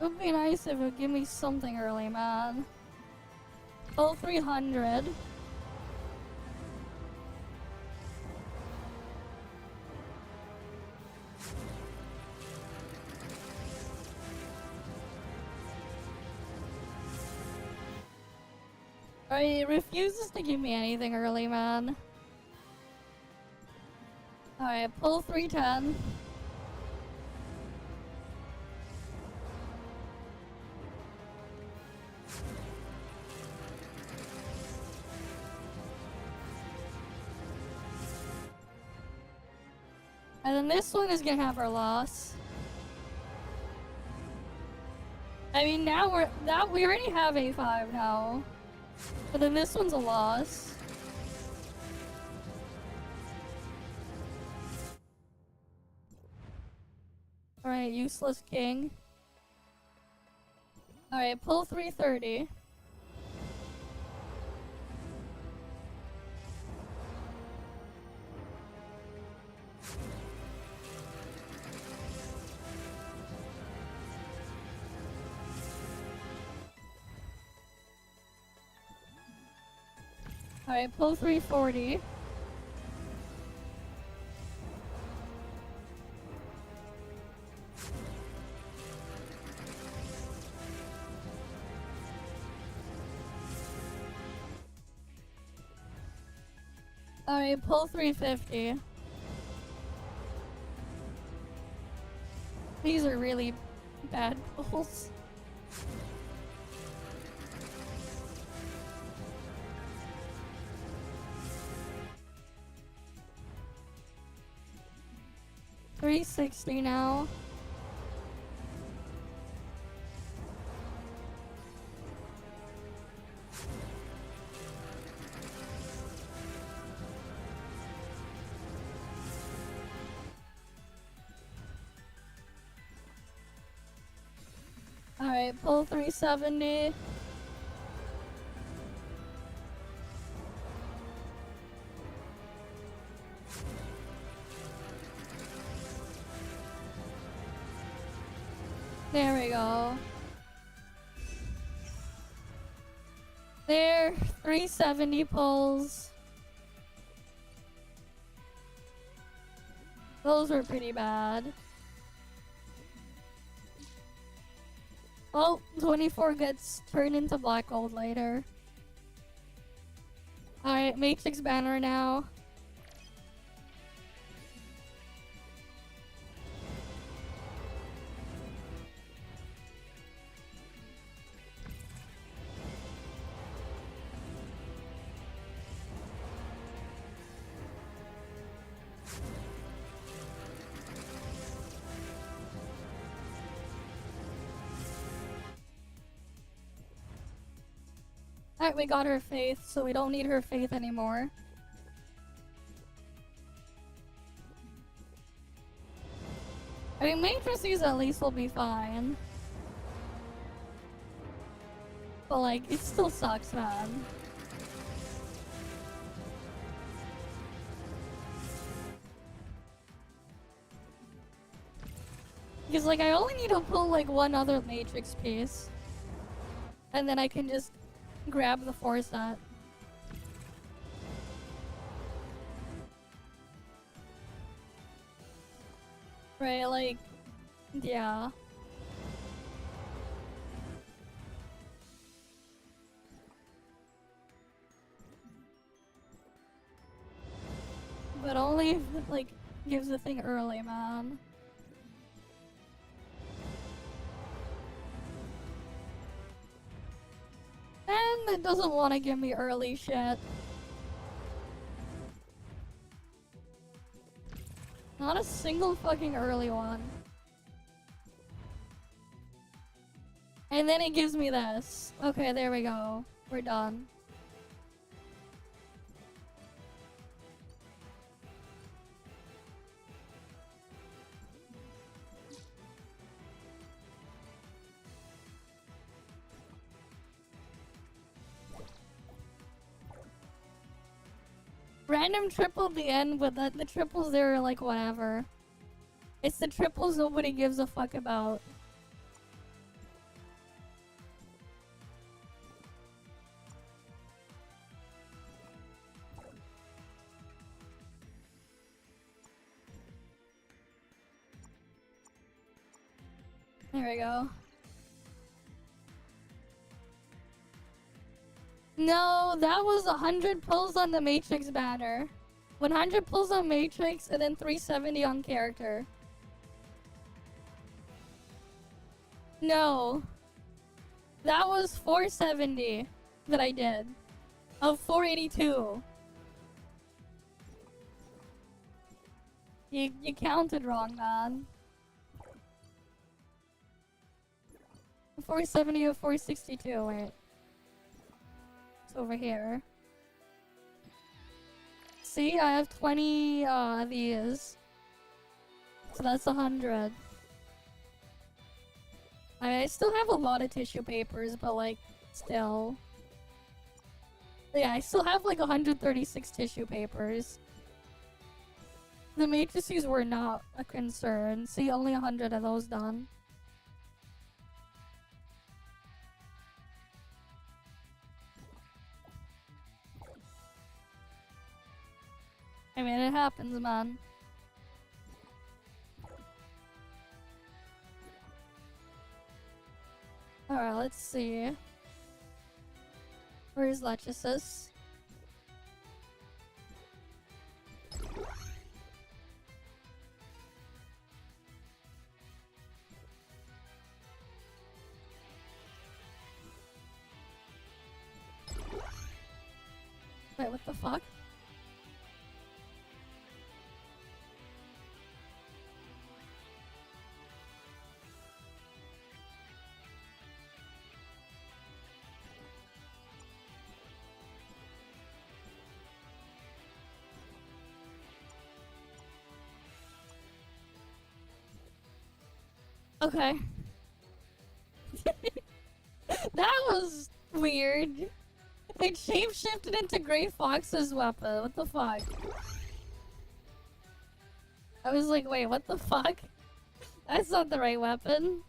would be nice if it would give me something early, man. Pull 300. Alright, it refuses to give me anything early, man. Alright, pull 310. And then this one is gonna have our loss. I mean, now we already have A5 now. But then this one's a loss. Alright, useless king. Alright, pull 330. Alright, pull 340. Alright, pull 350. These are really bad pulls. $360 now. Alright, pull 370. There we go. There, 370 pulls. Those were pretty bad. Well, 24 gets turned into black gold later. Alright, Matrix banner now. Alright, we got her faith, so we don't need her faith anymore. I mean, matrices at least will be fine. But like, it still sucks, man. Because like, I only need to pull like one other matrix piece. And then I can just grab the 4 set. Right, like, yeah. But only if it, like, gives the thing early, man. And it doesn't want to give me early shit. Not a single fucking early one. And then it gives me this. Okay, there we go. We're done. Random triple at the end, but the triples there are like whatever. It's the triples nobody gives a fuck about. There we go. No, that was 100 pulls on the Matrix banner. 100 pulls on Matrix and then 370 on character. No. That was 470 that I did. Of 482. You counted wrong, man. 470 of 462, wait. Over here. See, I have 20 these. So that's 100. I still have a lot of tissue papers, but like, still. Yeah, I still have like 136 tissue papers. The matrices were not a concern. See, only 100 of those done. I mean, it happens, man. Alright, let's see. Where's Lechesis? Wait, what the fuck? Okay. That was weird. It shapeshifted into Grey Fox's weapon. What the fuck? I was like, wait, what the fuck? That's not the right weapon.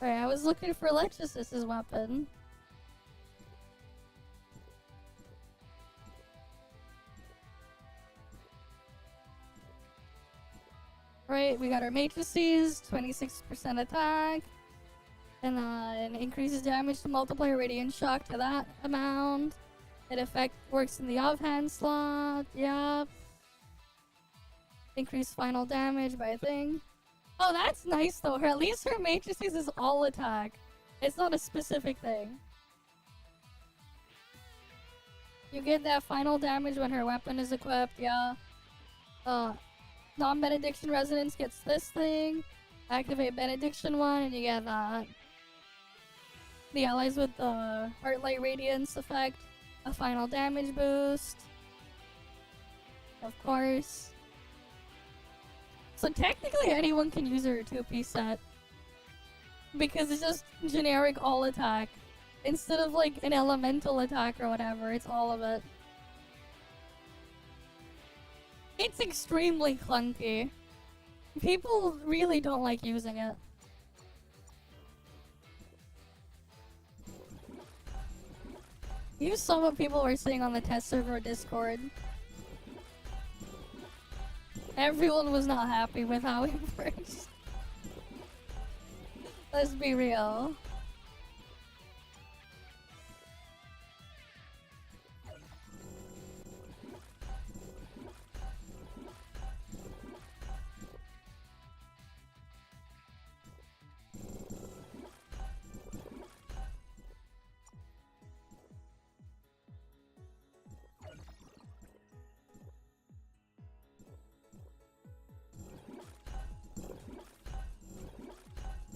Alright, I was looking for Lechesis' weapon. Right, we got our matrices, 26% attack, and then increases damage to multiplier radiant shock to that amount. It effect works in the offhand slot, yep. Increase final damage by a thing. Oh, that's nice though, at least her matrices is all attack. It's not a specific thing. You get that final damage when her weapon is equipped, yeah. Non-benediction resonance gets this thing. Activate benediction 1 and you get that. The allies with the Heartlight Radiance effect, a final damage boost, of course. So technically anyone can use her 2-piece set. Because it's just generic all attack. Instead of like an elemental attack or whatever, it's all of it. It's extremely clunky. People really don't like using it. You saw what people were saying on the test server Discord. Everyone was not happy with how it works. Let's be real.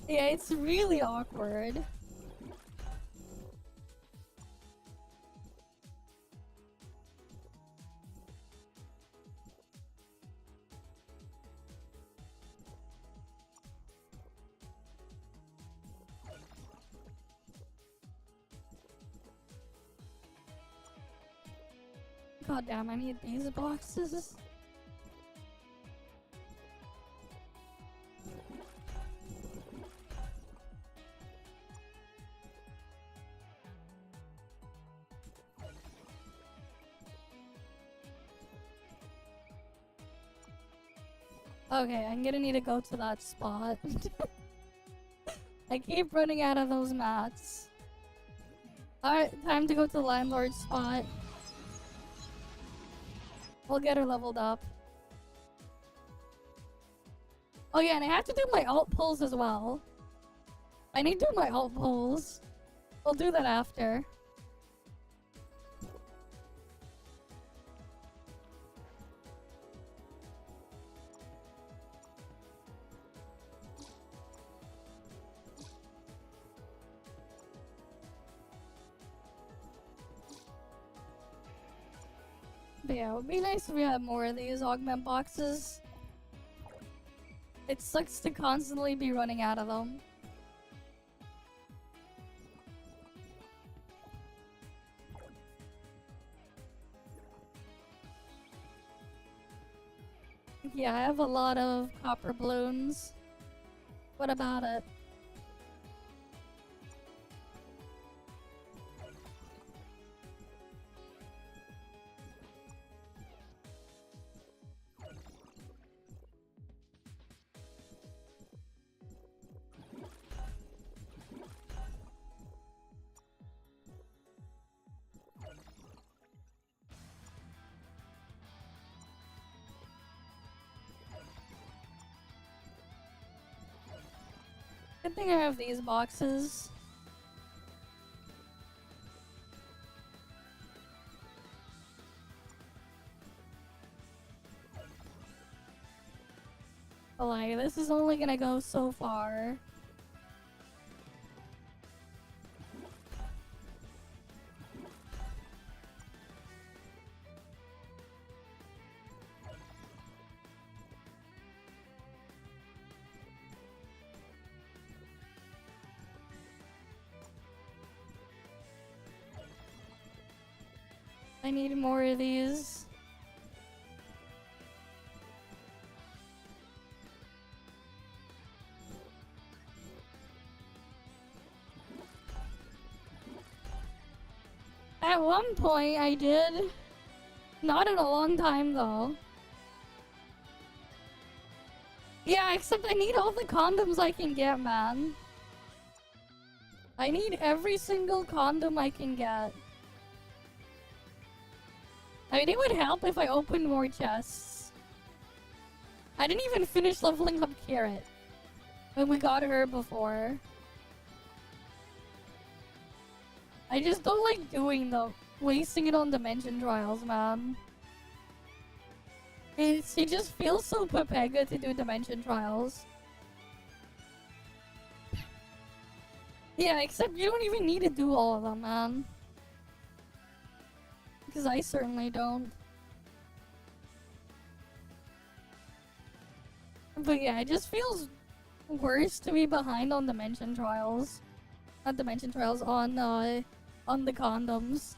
Yeah, it's really awkward. God damn, I need these boxes. Okay, I'm gonna need to go to that spot. I keep running out of those mats. Alright, time to go to the landlord's spot. We'll get her leveled up. Oh yeah, and I have to do my alt pulls as well. I need to do my alt pulls. We'll do that after. But yeah, it would be nice if we had more of these augment boxes. It sucks to constantly be running out of them. Yeah, I have a lot of copper balloons. What about it? Good thing I have these boxes. But like, this is only gonna go so far. I need more of these. At one point I did. Not in a long time though. Yeah, except I need all the condoms I can get, man. I need every single condom I can get. I mean, it would help if I opened more chests. I didn't even finish leveling up Carrot when we got her before. I just don't like doing wasting it on dimension trials, man. It just feels so Pepega to do dimension trials. Yeah, except you don't even need to do all of them, man. Because I certainly don't. But yeah, it just feels worse to be behind on Dimension Trials. Not Dimension Trials, on the condoms.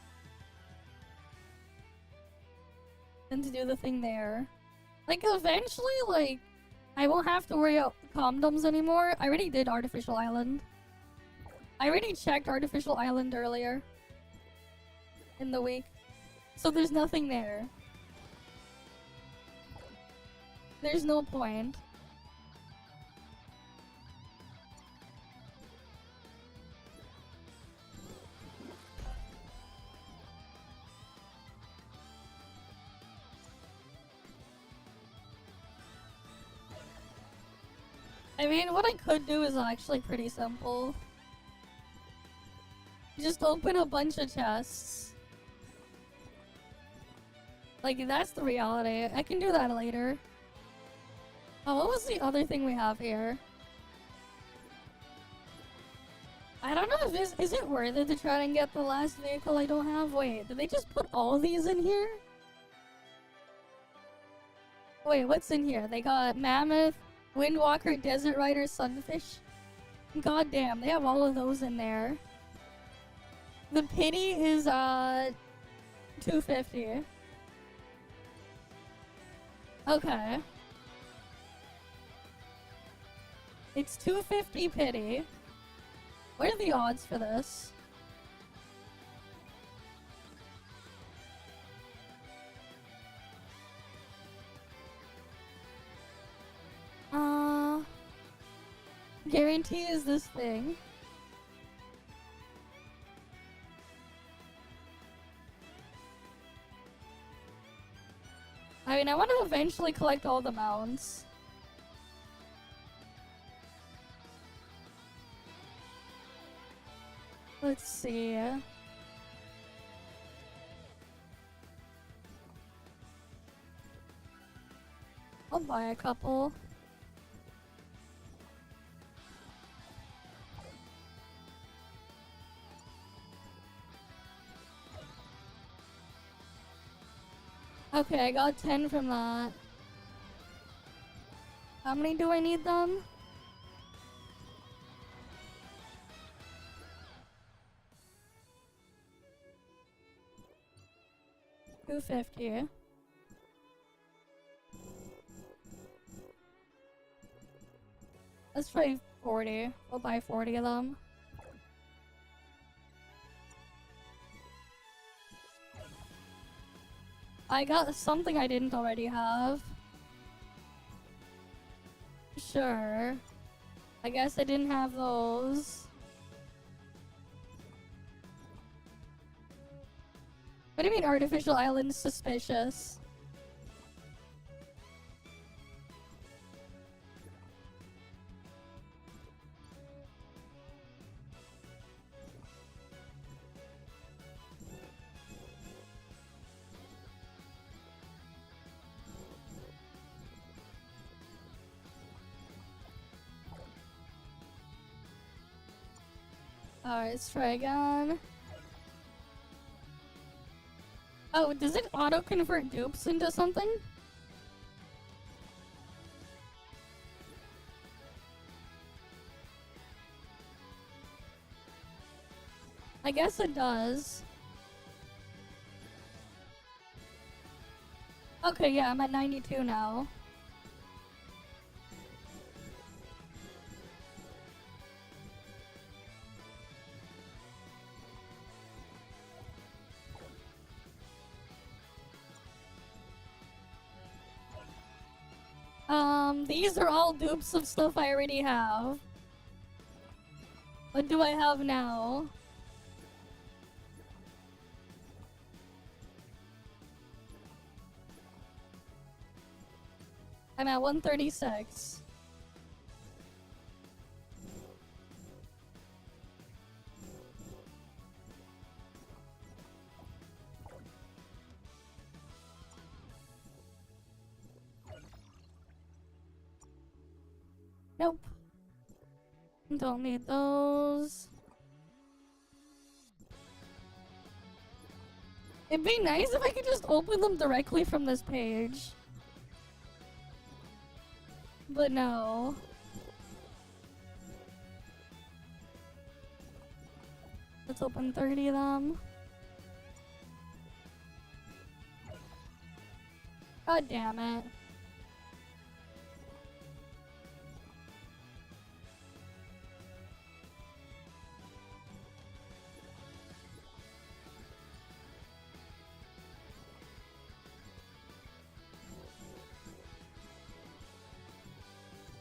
Than to do the thing there. Like, eventually, like, I won't have to worry about condoms anymore. I already did Artificial Island. I already checked Artificial Island earlier in the week. So there's nothing there. There's no point. I mean, what I could do is actually pretty simple. Just open a bunch of chests. Like, that's the reality. I can do that later. Oh, what was the other thing we have here? I don't know if is it worth it to try and get the last vehicle I don't have? Wait, did they just put all of these in here? Wait, what's in here? They got Mammoth, Windwalker, Desert Rider, Sunfish. God damn, they have all of those in there. The pity is $250. Okay. It's $250 pity. What are the odds for this? Guarantee is this thing. I mean, I want to eventually collect all the mounts. Let's see. I'll buy a couple. Okay, I got 10 from that. How many do I need then? $250. Let's try 40. We'll buy 40 of them. I got something I didn't already have. Sure. I guess I didn't have those. What do you mean Artificial Island's suspicious? Alright, let's try again. Oh, does it auto-convert dupes into something? I guess it does. Okay, yeah, I'm at 92 now. These are all dupes of stuff I already have. What do I have now? I'm at 136. Nope. Don't need those. It'd be nice if I could just open them directly from this page. But no. Let's open 30 of them. God damn it.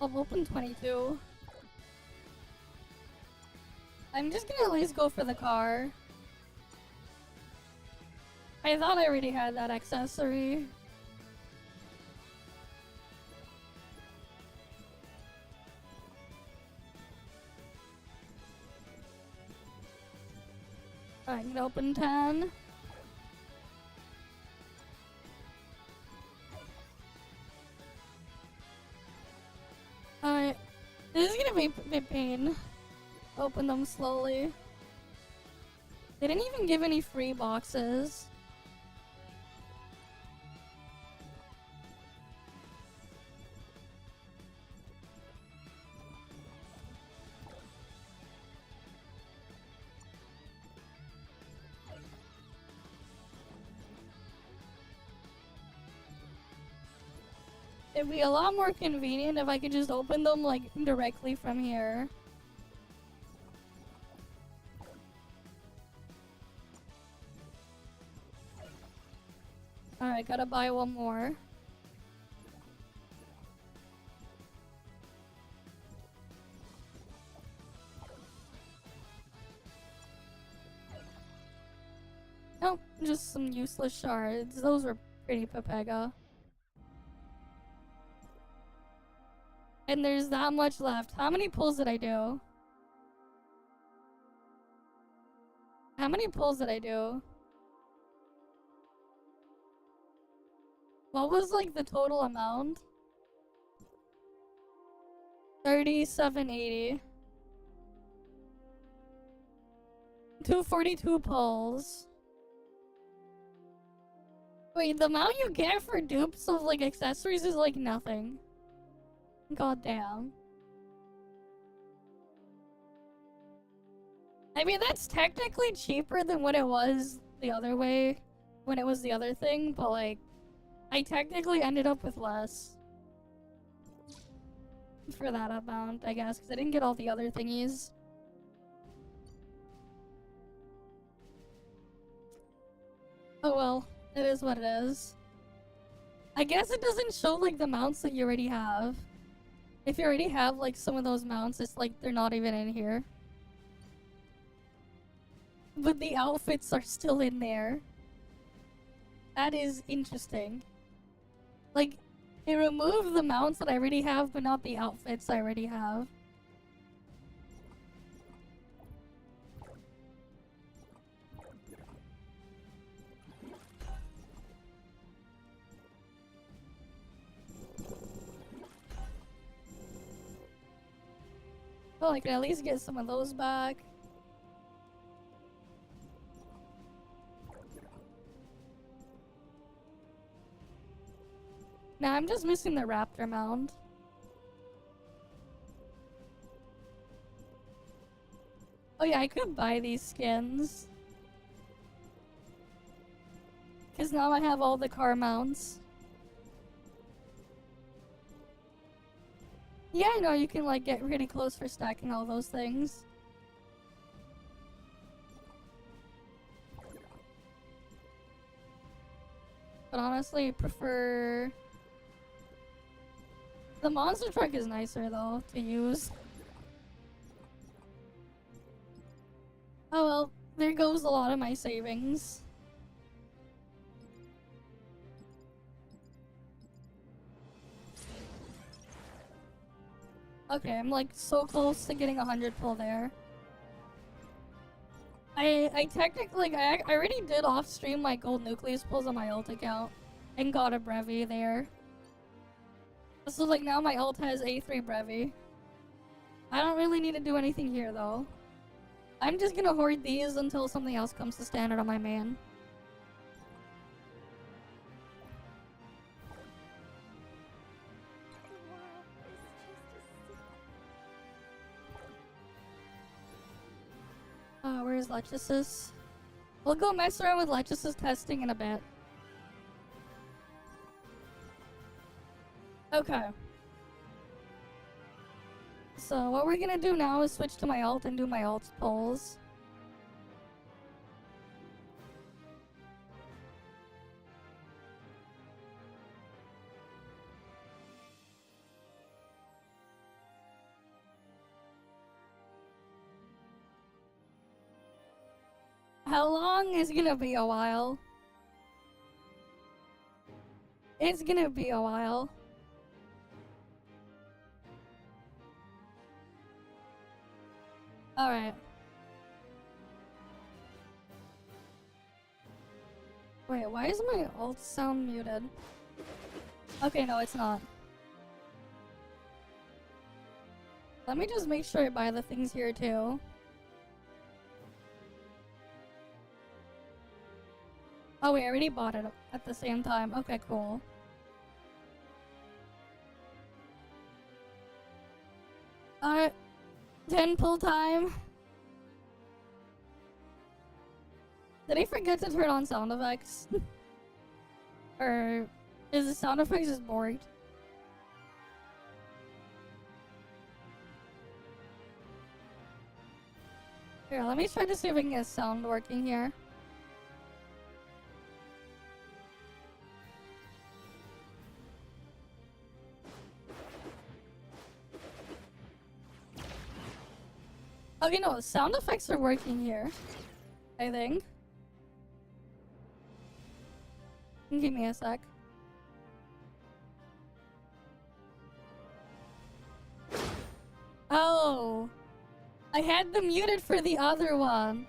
I've opened 22. I'm just gonna at least go for the car. I thought I already had that accessory. I can open 10. Alright. This is gonna be a pain. Open them slowly. They didn't even give any free boxes. It'd be a lot more convenient if I could just open them like directly from here. Alright, gotta buy one more. Nope, just some useless shards. Those were pretty Pepega. And there's that much left. How many pulls did I do? How many pulls did I do? What was like the total amount? 3780. 242 pulls. Wait, the amount you get for dupes of like accessories is like nothing. God damn. I mean, that's technically cheaper than what it was the other way when it was the other thing, but like, I technically ended up with less for that amount, I guess, because I didn't get all the other thingies. Oh well, it is what it is. I guess it doesn't show like the mounts that you already have. If you already have like some of those mounts, it's like they're not even in here. But the outfits are still in there. That is interesting. Like, it removed the mounts that I already have, but not the outfits I already have. Well, I can at least get some of those back. Now I'm just missing the raptor mount. Oh yeah, I could buy these skins. Because now I have all the car mounts. Yeah, I know you can like get really close for stacking all those things. But honestly, I prefer... The monster truck is nicer though to use. Oh well, there goes a lot of my savings. Okay, I'm like so close to getting 100 pull there. I technically, I already did off stream my gold nucleus pulls on my ult account and got a brevi there. So like now my ult has A3 brevi. I don't really need to do anything here though. I'm just gonna hoard these until something else comes to standard on my main. Where's Lechesis? We'll go mess around with Lechesis testing in a bit. Okay. So what we're gonna do now is switch to my ult and do my ult pulls. How long is gonna be a while? It's gonna be a while. Alright. Wait, why is my ult sound muted? Okay, no, it's not. Let me just make sure I buy the things here too. Oh wait, I already bought it at the same time. Okay, cool. Alright. 10 pull time. Did I forget to turn on sound effects? Or is the sound effects just bored? Here, let me try to see if I can get sound working here. Okay, no, sound effects are working here. I think. Give me a sec. Oh! I had them muted for the other one.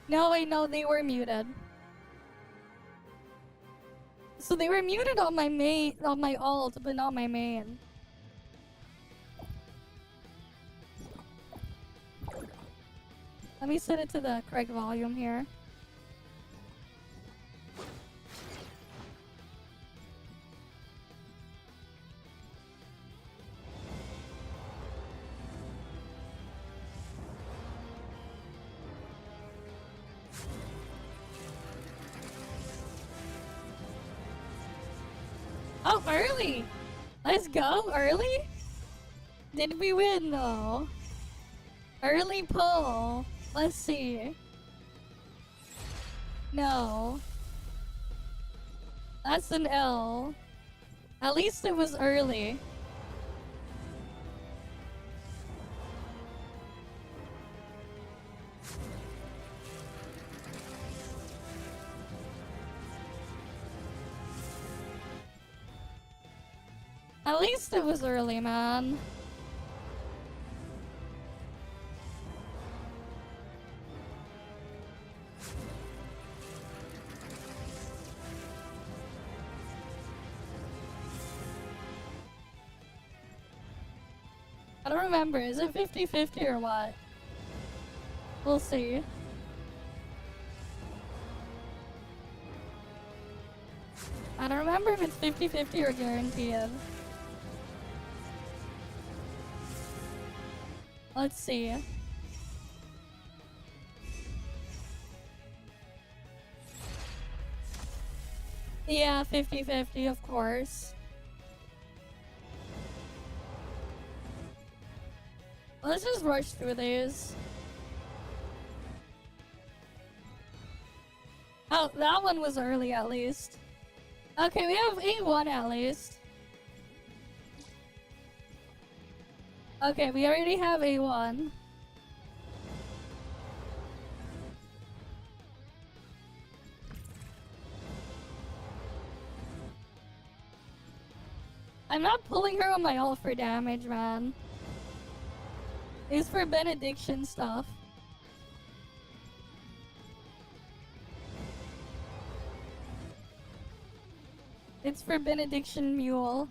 No, wait, no, they were muted. So they were muted on my main, on my ult, but not my main. Let me set it to the correct volume here. Oh, early! Let's go, early? Did we win though? Early pull. Let's see. No. That's an L. At least it was early. At least it was early, man. I don't remember. Is it 50-50 or what? We'll see. I don't remember if it's 50-50 or guaranteed. Let's see. Yeah, 50-50, of course. Let's just rush through these. Oh, that one was early at least. Okay, we have A1 at least. Okay, we already have A1. I'm not pulling her on my ult for damage, man. It's for benediction stuff. It's for benediction mule.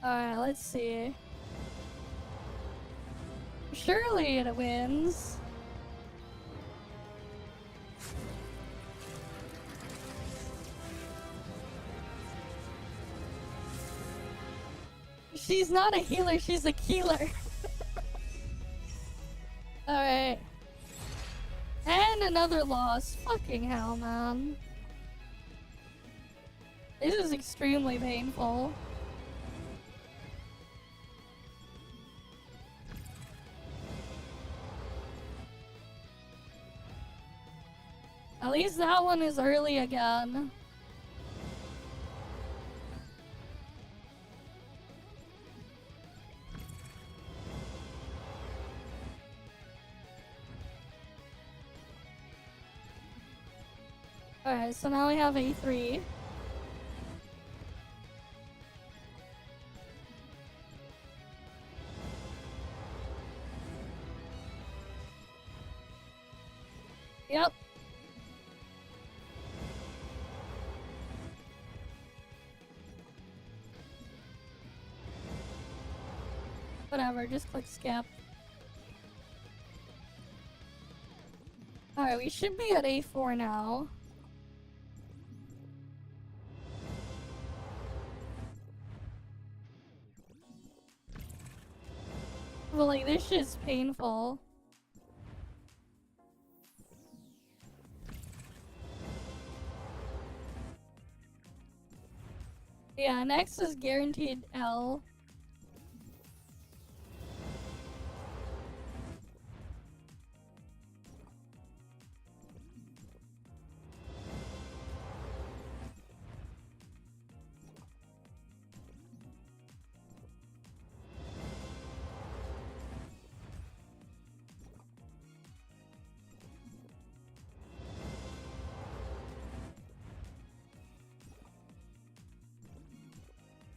Alright, let's see. Surely it wins. She's not a healer, she's a keeler. Alright. And another loss. Fucking hell, man. This is extremely painful. At least that one is early again. Alright, so now we have A3. Yep. Whatever, just click skip. Alright, we should be at A4 now. Well, like, this shit's painful. Yeah, next is guaranteed L.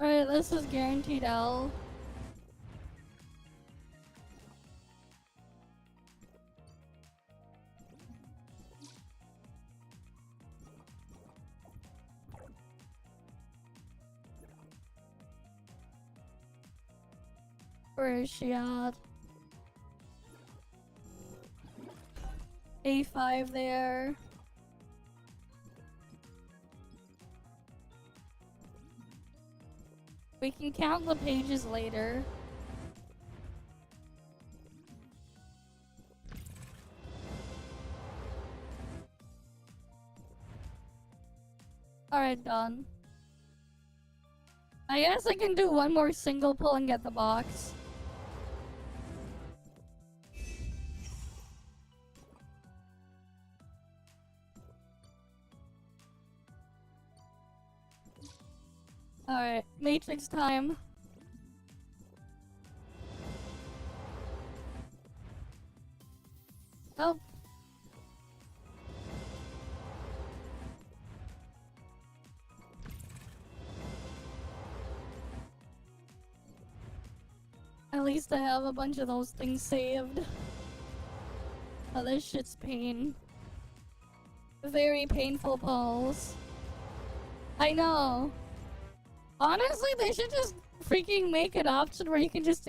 Alright, this is guaranteed L. Where is she at? A5 there. We can count the pages later. Alright, done. I guess I can do one more single pull and get the box. Alright, Matrix time. Oh. At least I have a bunch of those things saved. Oh, this shit's pain. Very painful pulls. I know. Honestly, they should just freaking make an option where you can just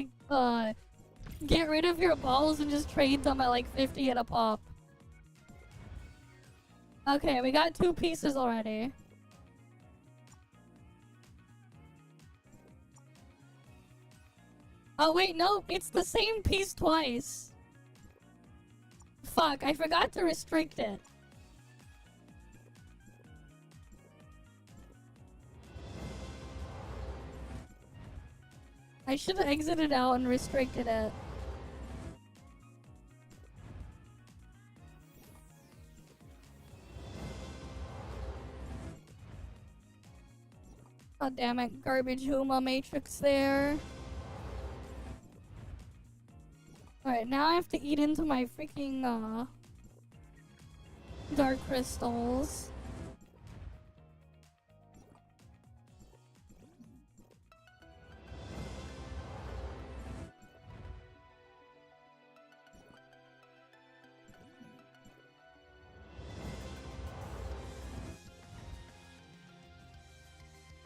get rid of your balls and just trade them at like 50 at a pop. Okay, we got 2 pieces already. Oh wait, no, it's the same piece twice. Fuck, I forgot to restrict it. I should have exited out and restricted it. God damn it, garbage Huma matrix there. Alright, now I have to eat into my freaking dark crystals.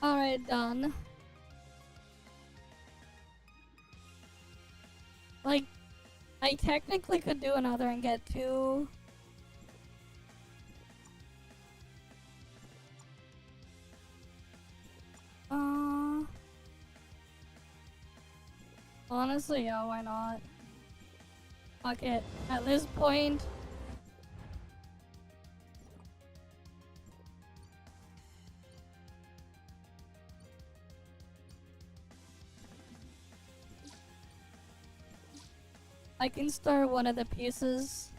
Alright, done. Like, I technically could do another and get 2. Honestly, yeah, why not? Fuck it. At this point. I can start one of the pieces.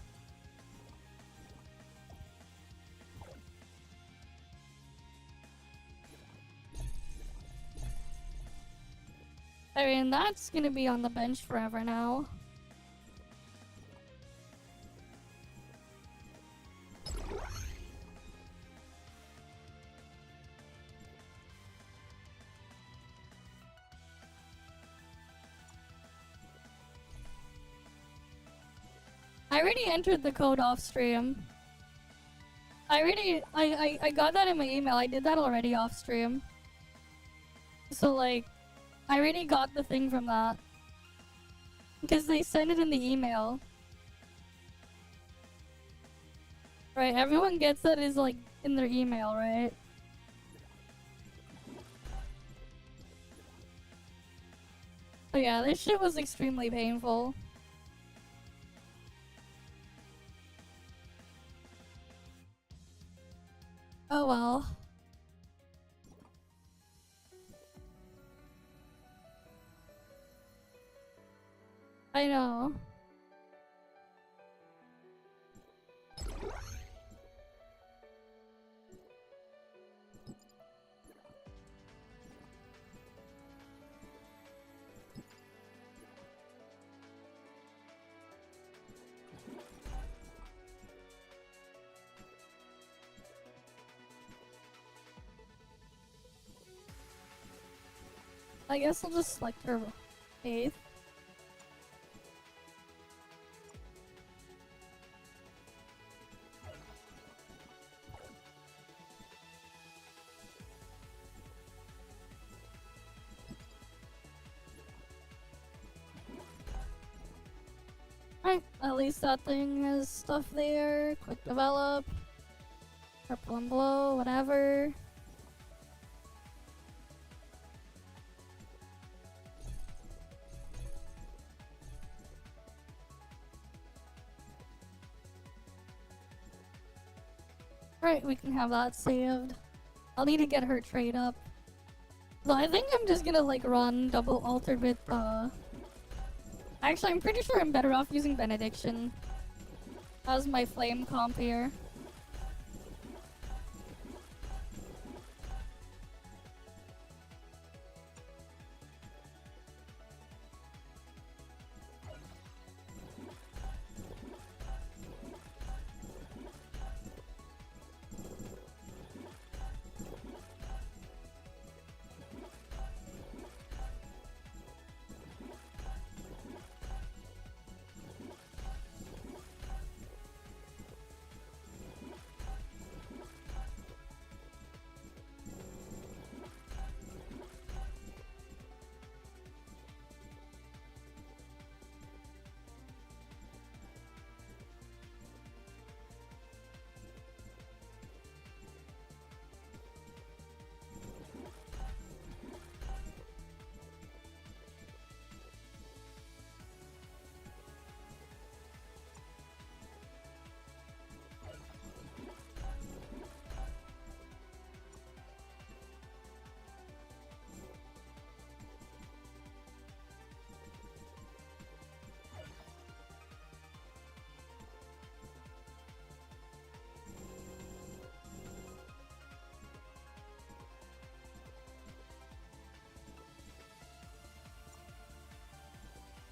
I mean, that's gonna be on the bench forever now. I already entered the code off stream. I got that in my email. I did that already off stream. So like, I already got the thing from that. Because they sent it in the email. Right, everyone gets that is like in their email, right? But yeah, this shit was extremely painful. Oh well. I know. I guess I'll just select her 8th. Right, at least that thing has stuff there. Quick develop. Purple and blow, whatever. Right, we can have that saved. I'll need to get her trade up. So I think I'm just gonna like run double altered with actually I'm pretty sure I'm better off using Benediction as my flame comp here.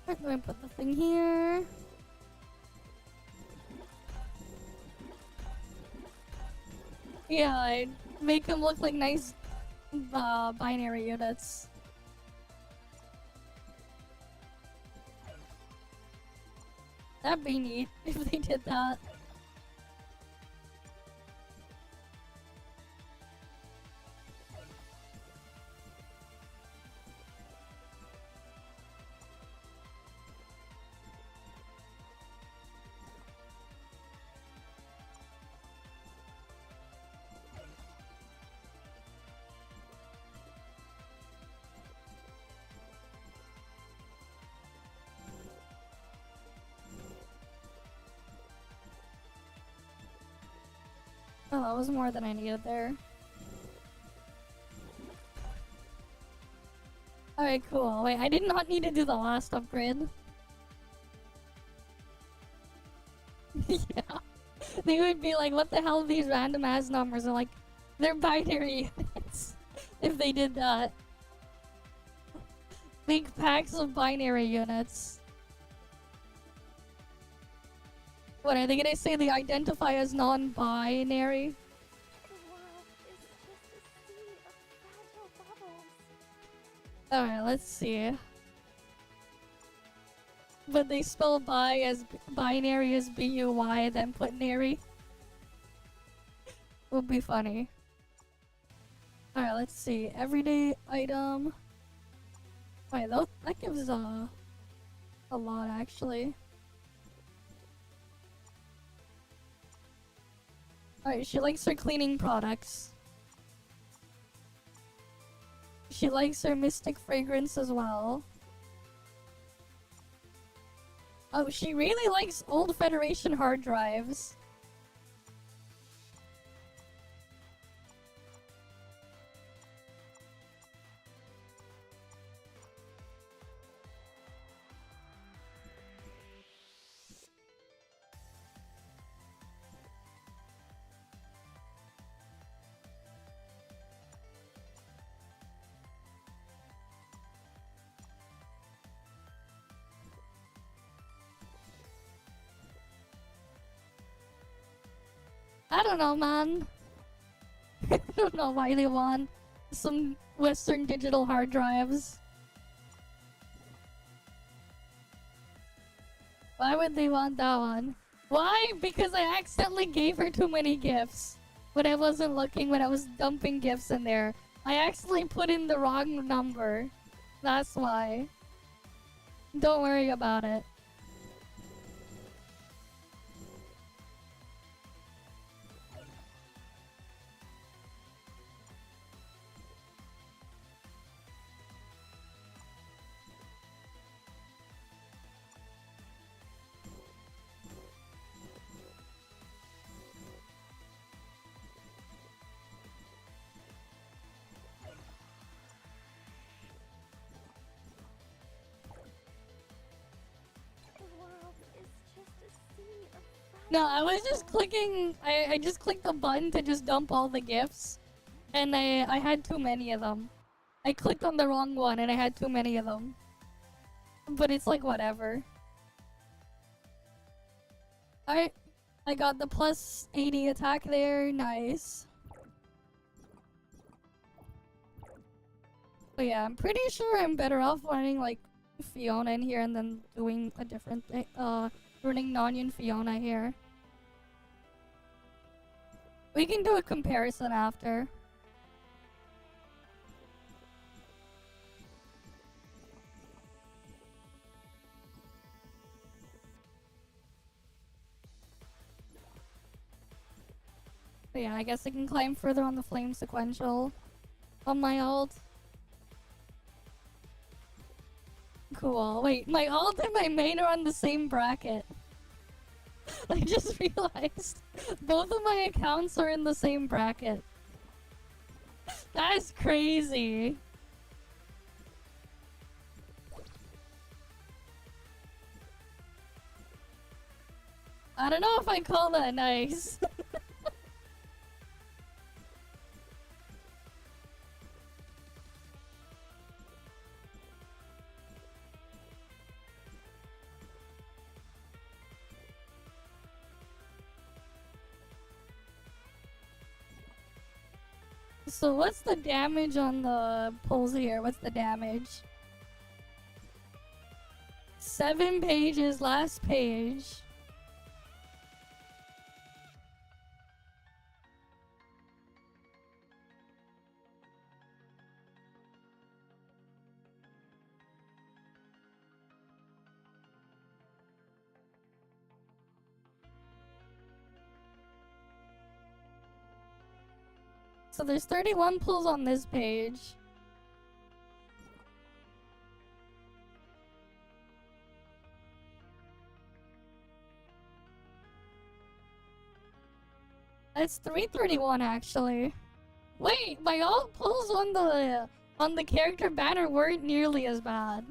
I'm going to put the thing here. Yeah, I'd make them look like nice binary units. That'd be neat if they did that. Oh, that was more than I needed there. Alright, cool. Wait, I did not need to do the last upgrade. Yeah. They would be like, what the hell are these random ass numbers? Are like, they're binary units. If they did that. Big packs of binary units. What, are they gonna say they identify as non-binary? The world is just a sea of fragile bubbles. Alright, let's see. But they spell bi as binary as B-U-Y, then put nary. Would be funny. Alright, let's see. Everyday item. Wait, that gives a lot actually. Alright, she likes her cleaning products. She likes her mystic fragrance as well. Oh, she really likes old Federation hard drives. I don't know, man. I don't know why they want some Western digital hard drives. Why would they want that one? Why? Because I accidentally gave her too many gifts. When I wasn't looking, when I was dumping gifts in there. I accidentally put in the wrong number. That's why. Don't worry about it. The world is just a sea of No, I was just clicking. I just clicked the button to just dump all the gifts, and I had too many of them. I clicked on the wrong one, and I had too many of them. But it's like whatever. I got the plus 80 attack there. Nice. But yeah, I'm pretty sure I'm better off running like Fiona in here and then doing a different thing. Running Nonyan Fiona here. We can do a comparison after. But yeah, I guess I can climb further on the flame sequential on my ult. Cool. Wait, my ult and my main are on the same bracket. I just realized both of my accounts are in the same bracket. That's crazy. I don't know if I call that nice. So what's the damage on the pulls here? What's the damage? 7 pages, last page. So there's 31 pulls on this page. That's 331 actually. Wait, my alt pulls on the character banner weren't nearly as bad.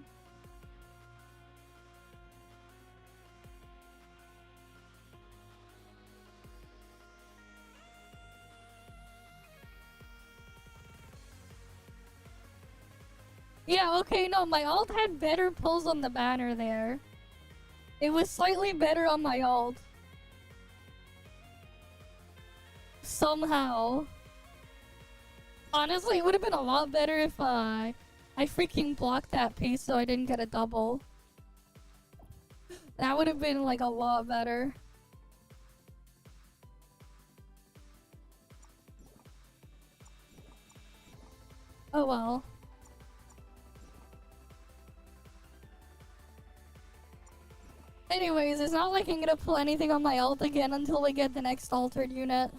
Yeah, okay, no, my alt had better pulls on the banner there. It was slightly better on my alt. Somehow. Honestly, it would have been a lot better if I freaking blocked that piece so I didn't get a double. That would have been like a lot better. Oh well. Anyways, it's not like I'm gonna pull anything on my alt again until we get the next altered unit.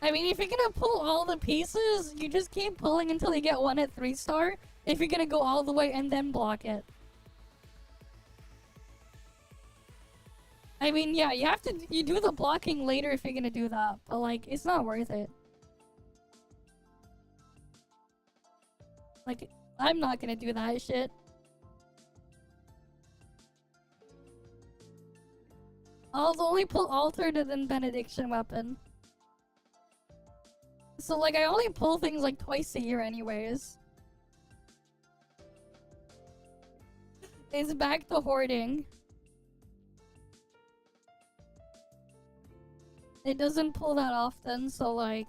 I mean, if you're gonna pull all the pieces, you just keep pulling until you get one at 3-star. If you're gonna go all the way and then block it. I mean, yeah, you do the blocking later if you're gonna do that, but like, it's not worth it. Like, I'm not gonna do that shit. I'll only pull altered and then benediction weapon. So like, I only pull things like twice a year anyways. It's back to hoarding. It doesn't pull that often, so like,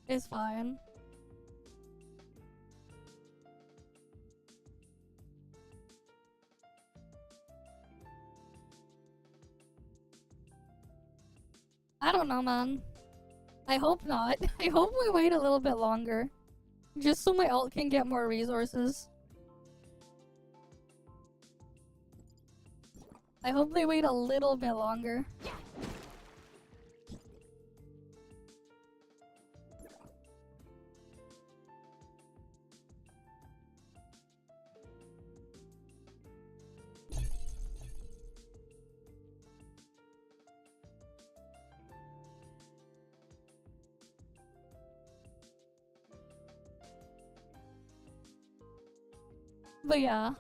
it's fine. I don't know, man. I hope not. I hope we wait a little bit longer. Just so my alt can get more resources. I hope they wait a little bit longer. But yeah.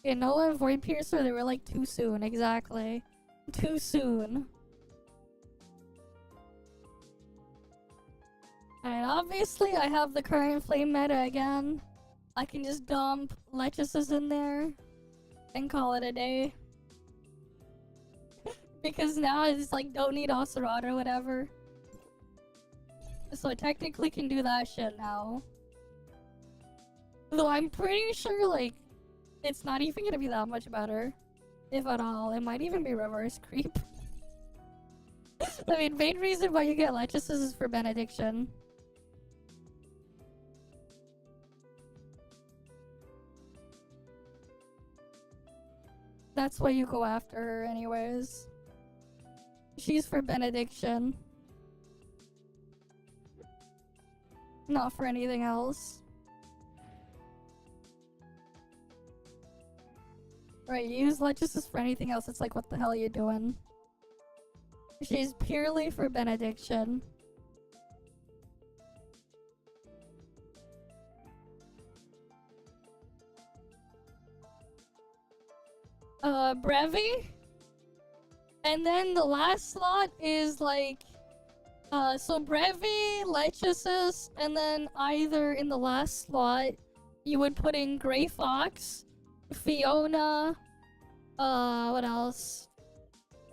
You know what, Void Piercer, they were like too soon, exactly. Too soon. And obviously I have the current flame meta again. I can just dump Lechesis in there and call it a day. Because now it's like don't need Ocelot or whatever. So I technically can do that shit now. Though I'm pretty sure like it's not even gonna be that much better. If at all. It might even be reverse creep. I mean, main reason why you get Lechesis is for benediction. That's why you go after her anyways. She's for benediction. Not for anything else. Right, you use Lechesis for anything else, it's like, what the hell are you doing? She's purely for benediction. Brevi? And then the last slot is like, so Brevi, Lechesis, and then either in the last slot, you would put in Grey Fox, Fiona, what else?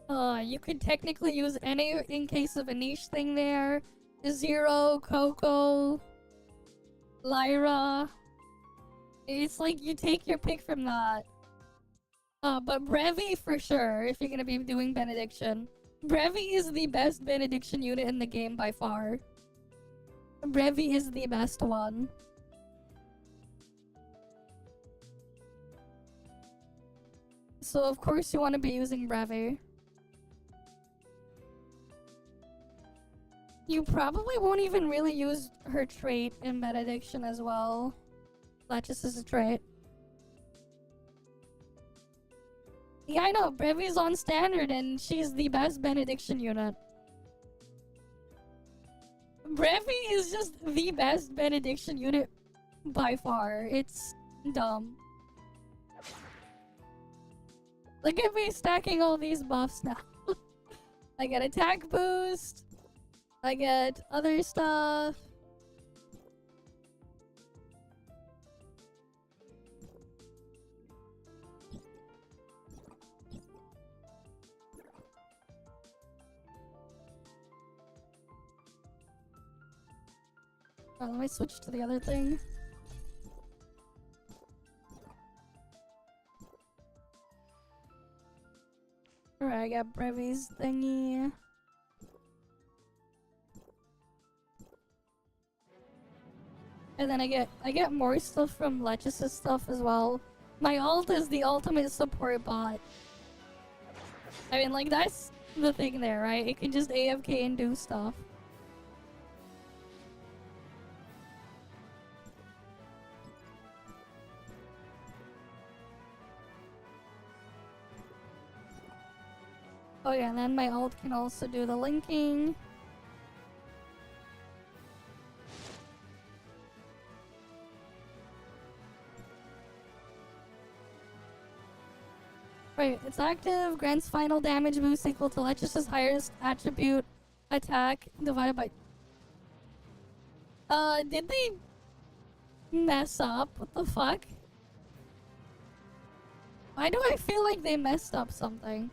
You could technically use any in case of a niche thing there. Zero, Coco, Lyra. It's like you take your pick from that. But Brevi for sure, if you're gonna be doing benediction. Brevi is the best benediction unit in the game by far. Brevi is the best one. so of course you want to be using Brevi. You probably won't even really use her trait in Benediction as well. Lechesis' trait. Yeah, I know, Brevi's on standard and she's the best Benediction unit. Brevi is just the best Benediction unit by far. It's dumb. Look at me stacking all these buffs now. I get attack boost. I get other stuff. Oh, let me switch to the other thing. Alright, I got Brevi's thingy. And then I get more stuff from Lechesis stuff as well. My ult is the ultimate support bot. I mean, like, that's the thing there, right? It can just AFK and do stuff. Oh yeah, and then my ult can also do the linking. Right, it's active, grants final damage boost equal to Lechesis' highest attribute attack divided by... did they mess up? What the fuck? Why do I feel like they messed up something?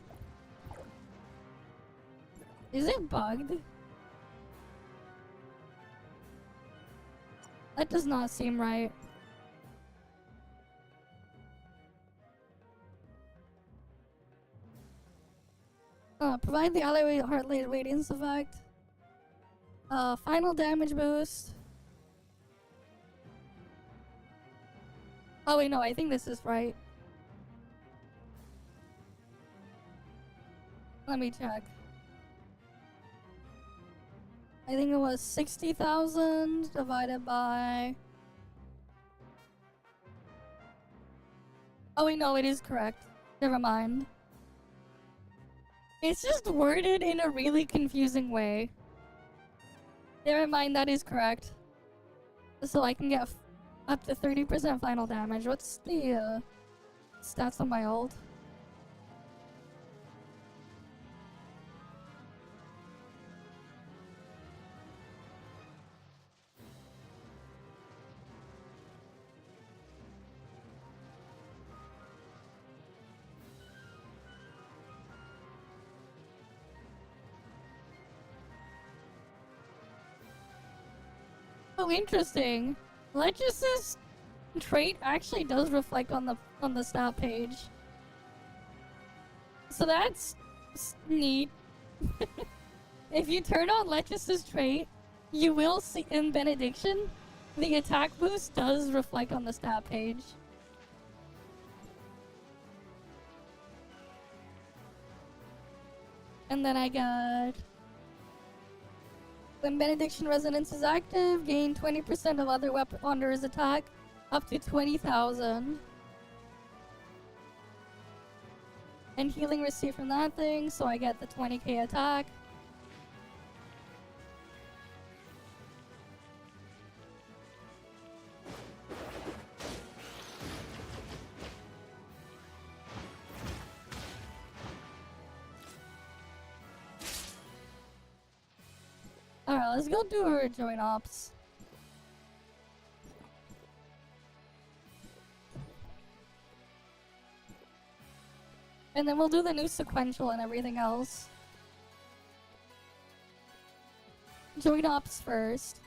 Is it bugged? That does not seem right. Provide the ally heart rate radiance effect. Final damage boost. Oh wait, no, I think this is right. Let me check. I think it was 60,000 divided by... Oh wait, no, it is correct. Never mind. It's just worded in a really confusing way. Never mind, that is correct. So I can get up to 30% final damage. What's the stats on my ult? Oh, interesting. Lechesis' trait actually does reflect on the stat page. So that's neat. If you turn on Lechesis' trait, you will see in Benediction, the attack boost does reflect on the stat page. And then I got... When Benediction Resonance is active, gain 20% of other weapon under his attack, up to 20,000. And healing received from that thing, so I get the 20k attack. Alright, let's go do our joint ops. And then we'll do the new sequential and everything else. Joint ops first.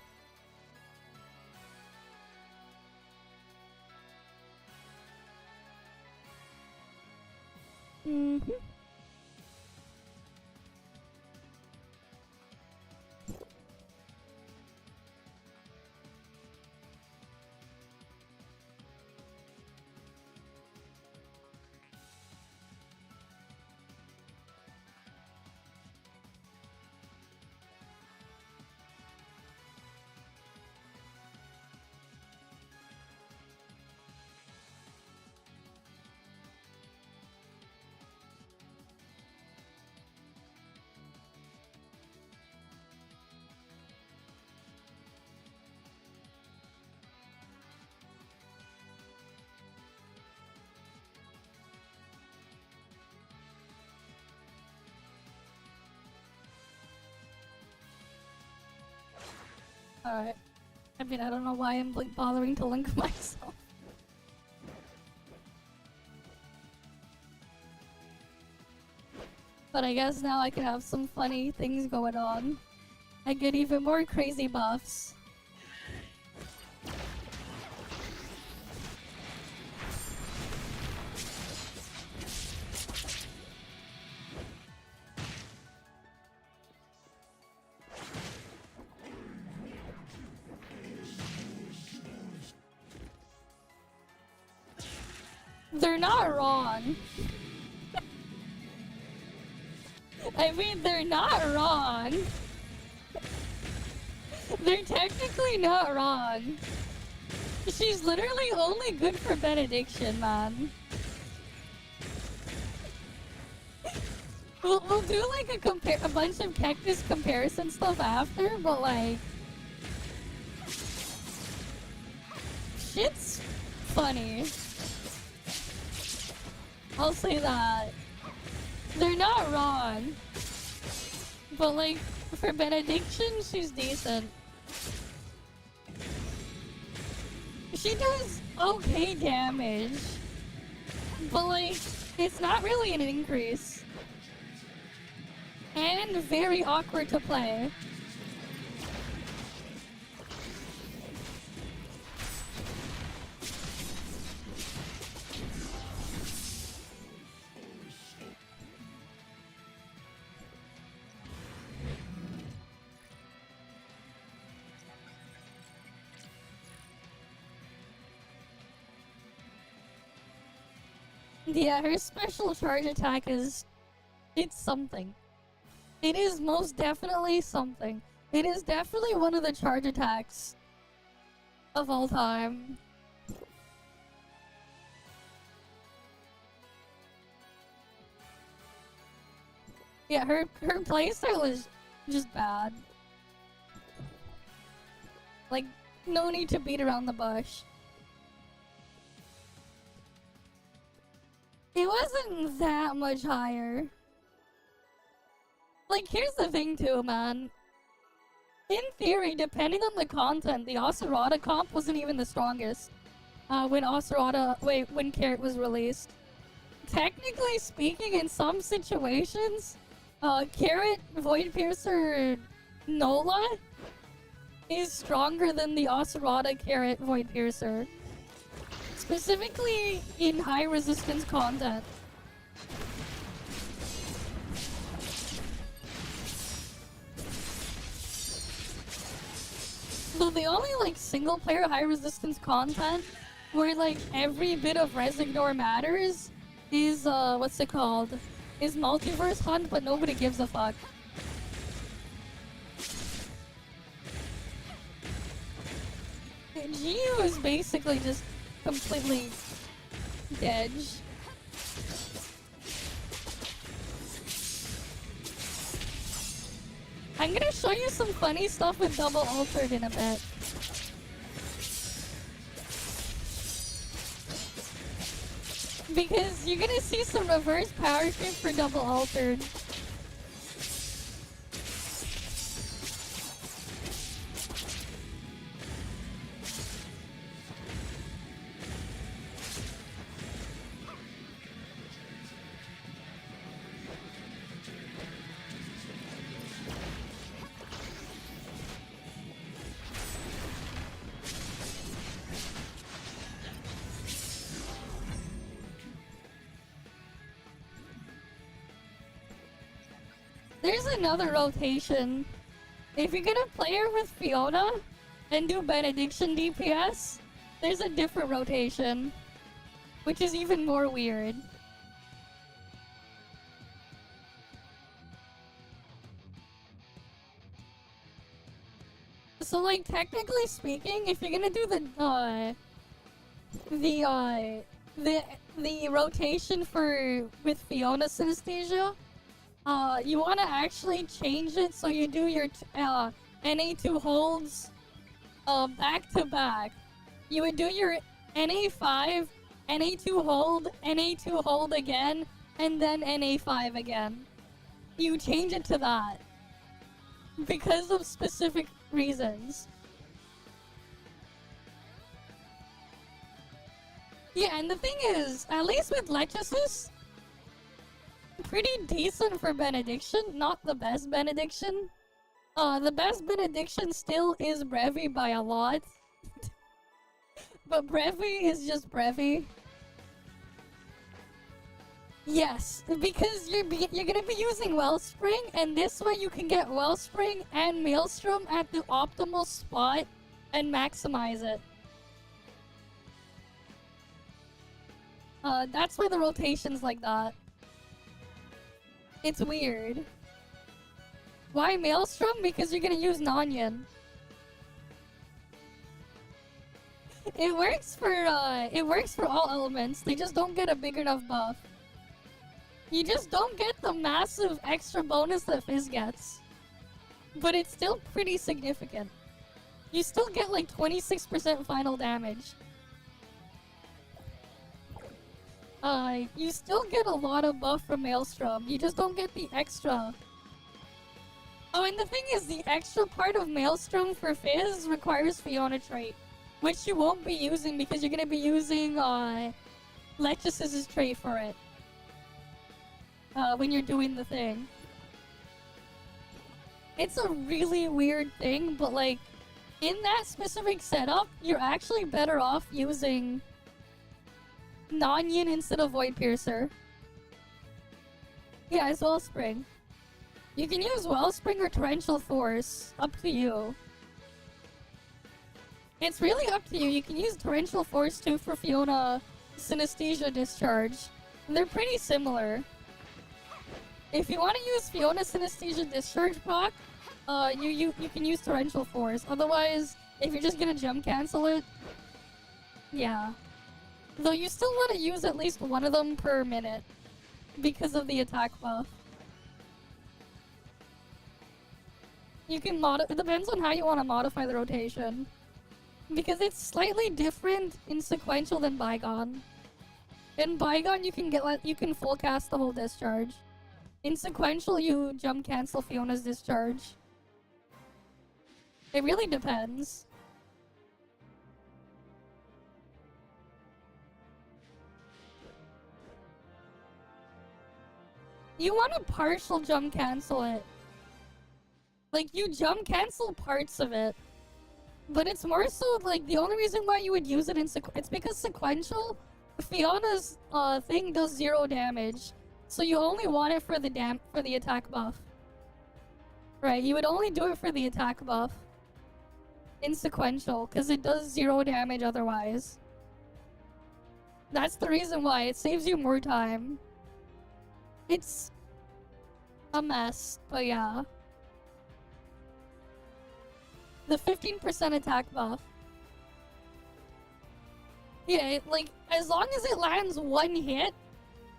Mm-hmm. Alright. I mean, I don't know why I'm like bothering to link myself. But I guess now I can have some funny things going on. I get even more crazy buffs. They're not wrong. I mean, they're not wrong. They're technically not wrong. She's literally only good for benediction, man. We'll do like a bunch of cactus comparison stuff after, but like, shit's funny. I'll say that. They're not wrong. But like, for benediction, she's decent. She does okay damage. But like, it's not really an increase. And very awkward to play. Yeah, her special charge attack is... it's something. It is most definitely something. It is definitely one of the charge attacks of all time. Yeah, her playstyle is just bad. Like, no need to beat around the bush. It wasn't that much higher. Like, here's the thing too, man. In theory, depending on the content, the Oserata comp wasn't even the strongest. When Carrot was released. Technically speaking, in some situations, Carrot, Void Piercer, Nola is stronger than the Oserata Carrot Void Piercer. Specifically in high resistance content. So the only like single player high resistance content where like every bit of Resignor matters is what's it called? Is Multiverse Hunt, but nobody gives a fuck. GU is basically just completely dead. I'm gonna show you some funny stuff with double altered in a bit. Because you're gonna see some reverse power creep for double altered. There's another rotation. If you're gonna play her with Fiona and do Benediction DPS, there's a different rotation, which is even more weird. So, like, technically speaking, if you're gonna do the rotation with Fiona Synesthesia, you want to actually change it so you do your NA2 holds back to back. You would do your NA5, NA2 hold again, and then NA5 again. You change it to that because of specific reasons. Yeah, and the thing is, at least with Lechesis, pretty decent for Benediction, not the best Benediction. The best Benediction still is Brevi by a lot. But Brevi is just Brevi. Yes, because you're gonna be using Wellspring, and this way you can get Wellspring and Maelstrom at the optimal spot and maximize it. That's why the rotation's like that. It's weird. Why Maelstrom? Because you're gonna use Nanyan. It works for all elements, they just don't get a big enough buff. You just don't get the massive extra bonus that Fizz gets. But it's still pretty significant. You still get like 26% final damage. You still get a lot of buff from Maelstrom, you just don't get the extra. Oh, and the thing is, the extra part of Maelstrom for Fizz requires Fiona trait, which you won't be using because you're gonna be using, Lechesis' trait for it. When you're doing the thing. It's a really weird thing, but like, in that specific setup, you're actually better off using Nanyan instead of Void Piercer. Yeah, it's Wellspring. You can use Wellspring or Torrential Force, up to you. It's really up to you. You can use Torrential Force too for Fiona Synesthesia Discharge. They're pretty similar. If you want to use Fiona Synesthesia Discharge proc, you can use Torrential Force. Otherwise, if you're just gonna jump cancel it, yeah. Though you still want to use at least one of them per minute because of the attack buff. You can it depends on how you want to modify the rotation. Because it's slightly different in sequential than Bygone. In Bygone, you can full cast the whole discharge. In sequential, you jump cancel Fiona's discharge. It really depends. You want to partial jump cancel it. Like, you jump cancel parts of it. But it's more so, like, the only reason why you would use it in it's because sequential, Fiona's thing does 0 damage. So you only want it for the attack buff. Right, you would only do it for the attack buff. In sequential, because it does 0 damage otherwise. That's the reason why, it saves you more time. It's a mess, but yeah. The 15% attack buff. Yeah, like, as long as it lands 1 hit,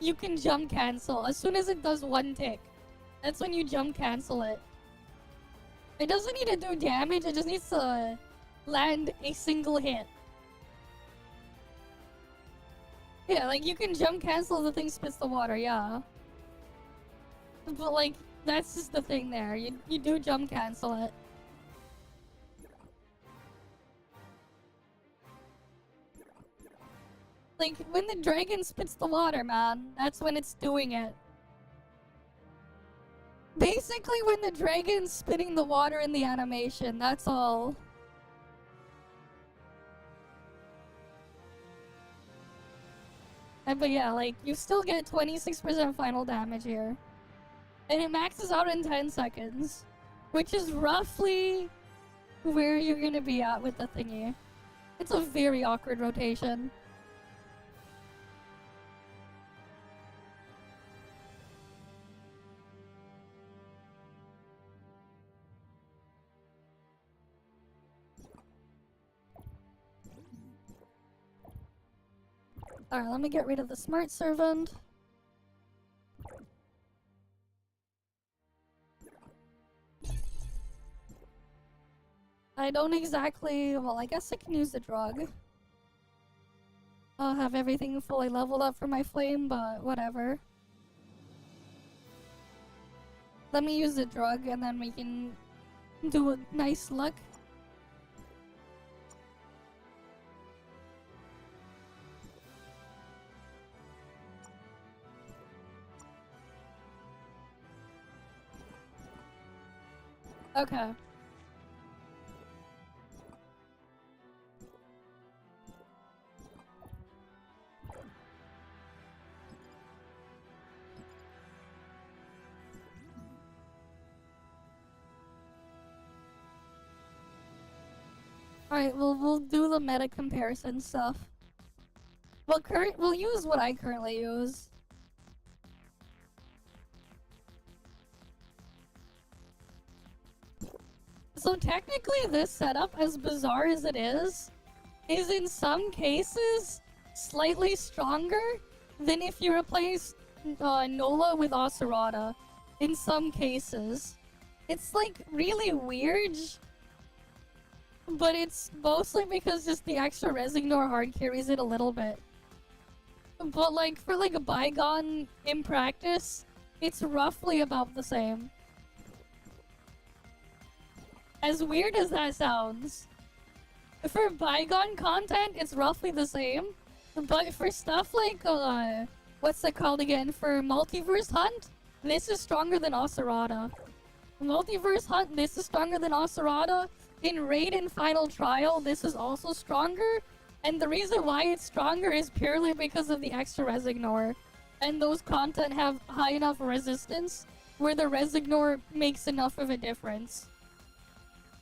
you can jump cancel. As soon as it does 1 tick, that's when you jump cancel it. It doesn't need to do damage, it just needs to land a single hit. Yeah, like, you can jump cancel the thing spits the water, yeah. But, like, that's just the thing there. You do jump cancel it. Like, when the dragon spits the water, man, that's when it's doing it. Basically, when the dragon's spitting the water in the animation, that's all. But yeah, like, you still get 26% final damage here. And it maxes out in 10 seconds. Which is roughly where you're gonna be at with the thingy. It's a very awkward rotation. Alright, let me get rid of the smart servant. I don't exactly... well, I guess I can use the drug. I'll have everything fully leveled up for my flame, but whatever. Let me use the drug and then we can do a nice look. Okay. Alright, well, we'll do the meta comparison stuff. We'll use what I currently use. So technically this setup, as bizarre as it is in some cases slightly stronger than if you replace Nola with Oserata. In some cases. It's like really weird. But it's mostly because just the extra Resignor hard carries it a little bit. But like for like a Bygone in practice, it's roughly about the same. As weird as that sounds. For Bygone content, it's roughly the same. But for stuff like, what's it called again? For Multiverse Hunt, this is stronger than Oserata. Multiverse Hunt, this is stronger than Oserata. In Raid and Final Trial, this is also stronger. And the reason why it's stronger is purely because of the extra Resignor. And those content have high enough resistance where the Resignor makes enough of a difference.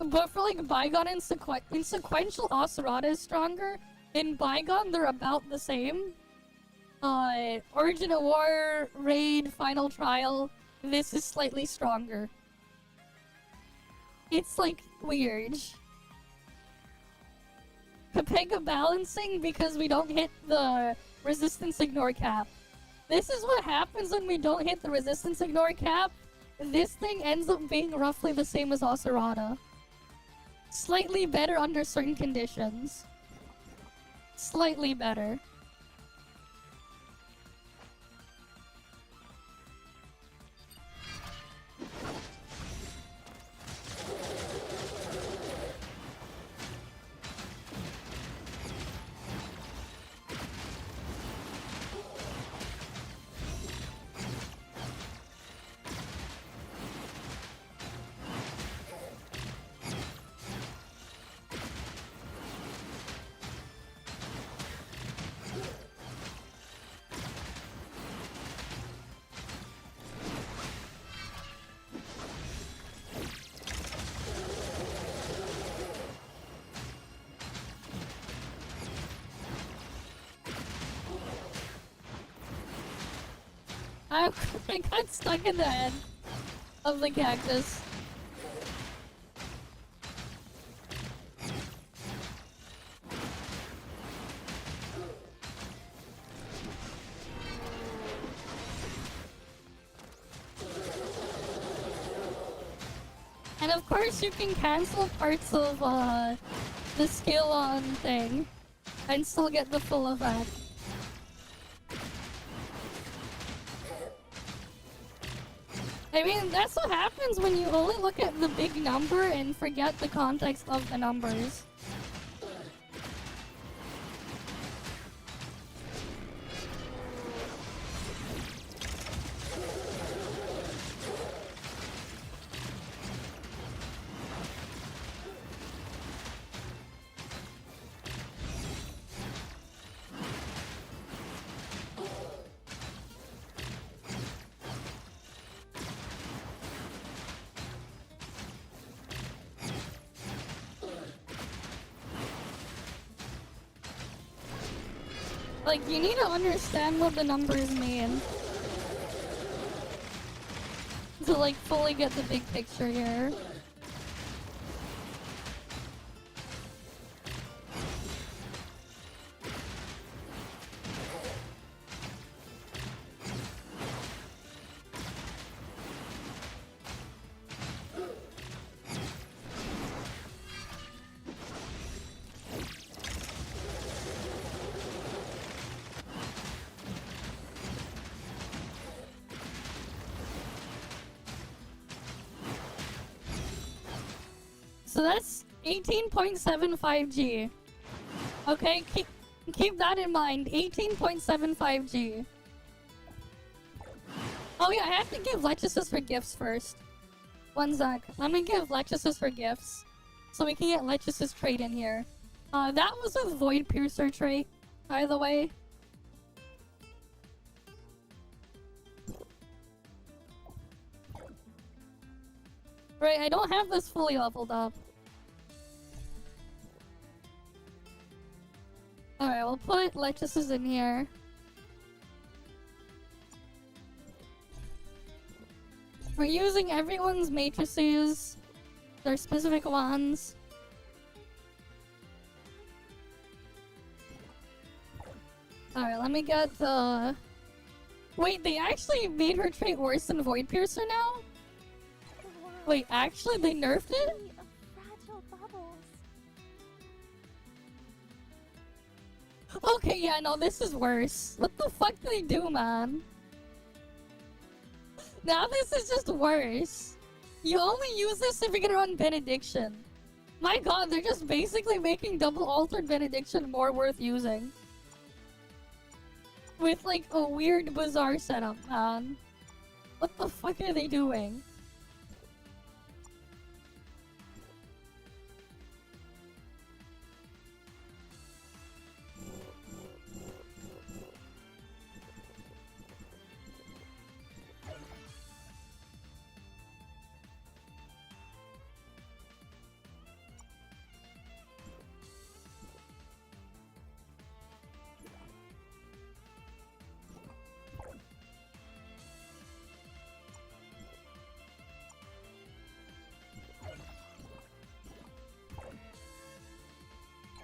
But for like Bygone and sequential, Oserata is stronger. In Bygone, they're about the same. Origin of War, Raid, Final Trial, this is slightly stronger. It's like weird. Kapega balancing because we don't hit the resistance ignore cap. This is what happens when we don't hit the resistance ignore cap. This thing ends up being roughly the same as Oserata. Slightly better under certain conditions. Slightly better. I got stuck in the head of the cactus. And of course you can cancel parts of the skill on thing and still get the full effect. I mean, that's what happens when you only look at the big number and forget the context of the numbers. Like, you need to understand what the numbers mean to, like, fully get the big picture here. So that's 18.75G. Okay, keep that in mind. 18.75G. Oh yeah, I have to give Lechesis for gifts first. One sec. Let me give Lechesis her gifts. So we can get Lechesis trait in here. That was a Void Piercer trait, by the way. Right, I don't have this fully leveled up. Alright, we'll put Lechesis in here. We're using everyone's matrices. Their specific ones. Alright, let me get the... Wait, they actually made her trait worse than Void Piercer now? Wait, actually they nerfed it? Fragile bubbles. Okay, yeah, no, this is worse. What the fuck do they do, man? Now this is just worse. You only use this if you're gonna run Benediction. My god, they're just basically making double altered Benediction more worth using. With like a weird bizarre setup, man. What the fuck are they doing?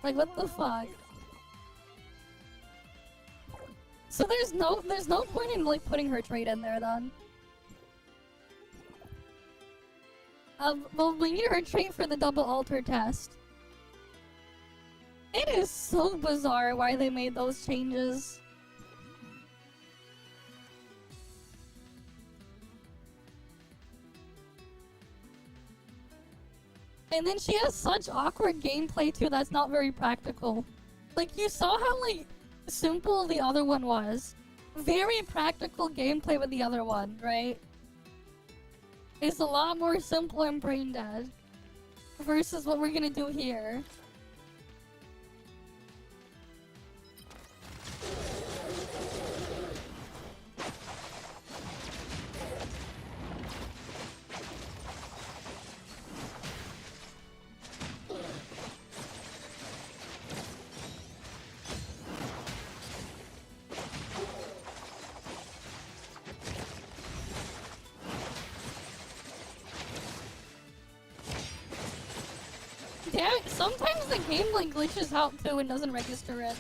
Like, what the fuck? So there's no point in like putting her trait in there then. Well, we need her trait for the double alter test. It is so bizarre why they made those changes. And then she has such awkward gameplay too that's not very practical. Like, you saw how, like, simple the other one was. Very practical gameplay with the other one, right? It's a lot more simple and brain dead. Versus what we're gonna do here. Damn it, sometimes the game like glitches out too and doesn't register it.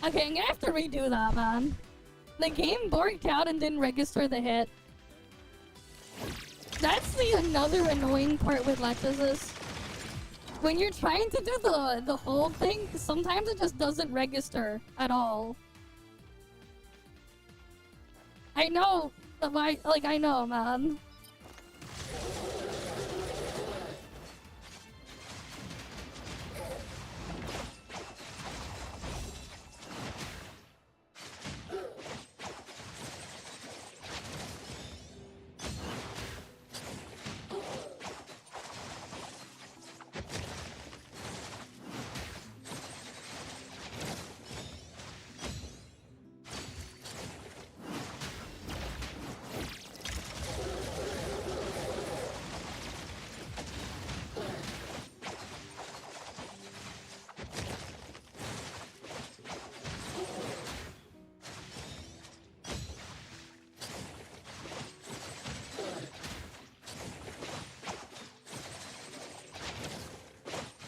Okay, I'm gonna have to redo that, man. The game borked out and didn't register the hit. That's the another annoying part with Lechesis. When you're trying to do the whole thing, sometimes it just doesn't register at all. I know, but I know, man.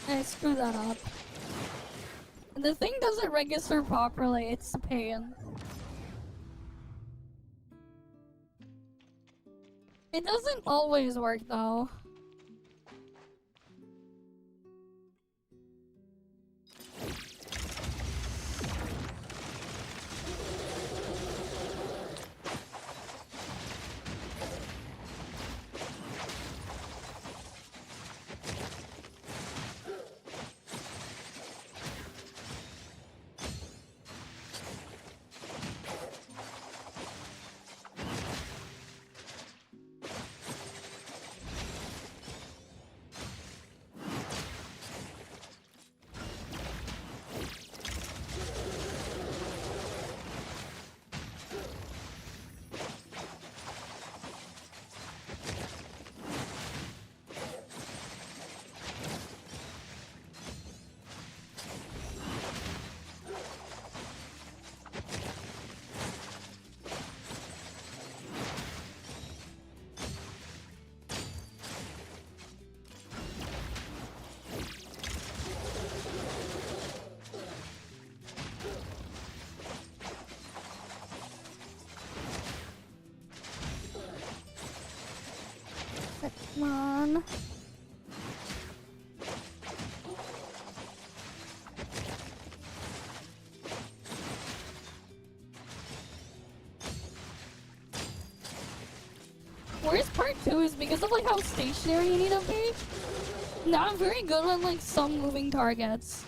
I screwed that up. The thing doesn't register properly, it's a pain. It doesn't always work though. Come on. Worst part too is because of like how stationary you need to be. Not very good on like some moving targets.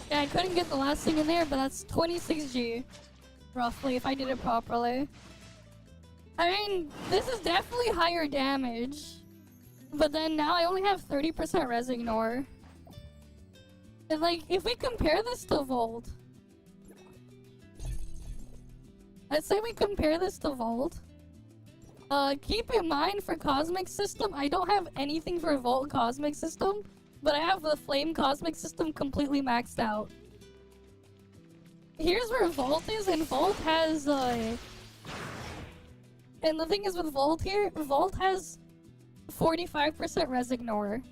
Yeah, I couldn't get the last thing in there, but that's 26G, roughly, if I did it properly. I mean, this is definitely higher damage, but then now I only have 30% res ignore. And like, if we compare this to Volt, let's say we compare this to Volt. Keep in mind for Cosmic System, I don't have anything for Volt Cosmic System, but I have the Flame Cosmic System completely maxed out. Here's where Volt is, and Volt has, and the thing is with Volt here, Volt has 45% res ignore.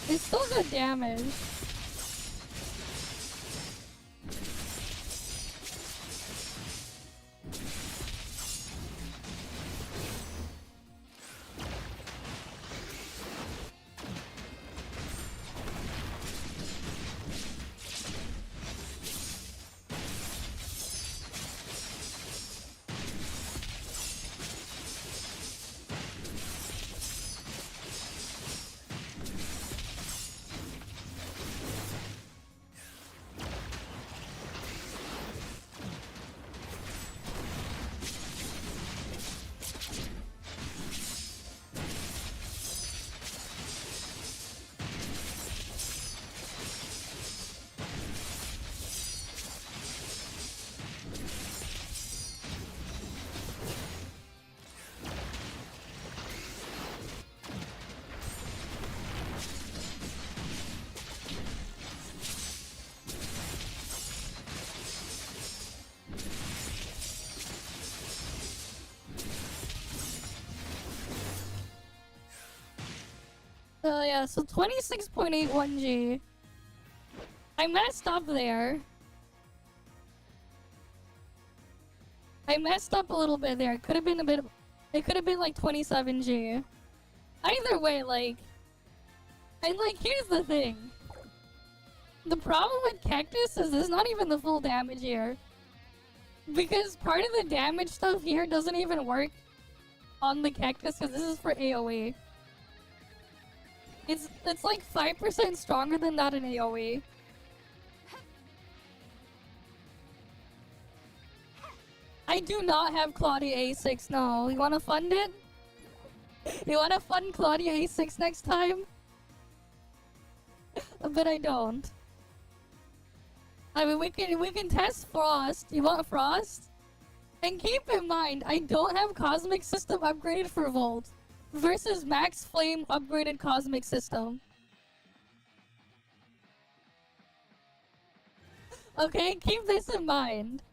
It's still good damage. Yeah, so 26.81G. I messed up there. I messed up a little bit there. It could have been a bit. It could have been like 27G. Either way, like, and like, here's the thing. The problem with Cactus is there's not even the full damage here. Because part of the damage stuff here doesn't even work on the Cactus because this is for AoE. It's like 5% stronger than that in AoE. I do not have Claudia A6, no. You wanna fund it? You wanna fund Claudia A6 next time? But I don't. I mean, we can test Frost. You want Frost? And keep in mind, I don't have Cosmic System upgraded for Volt versus Max Flame upgraded Cosmic System. Okay, keep this in mind.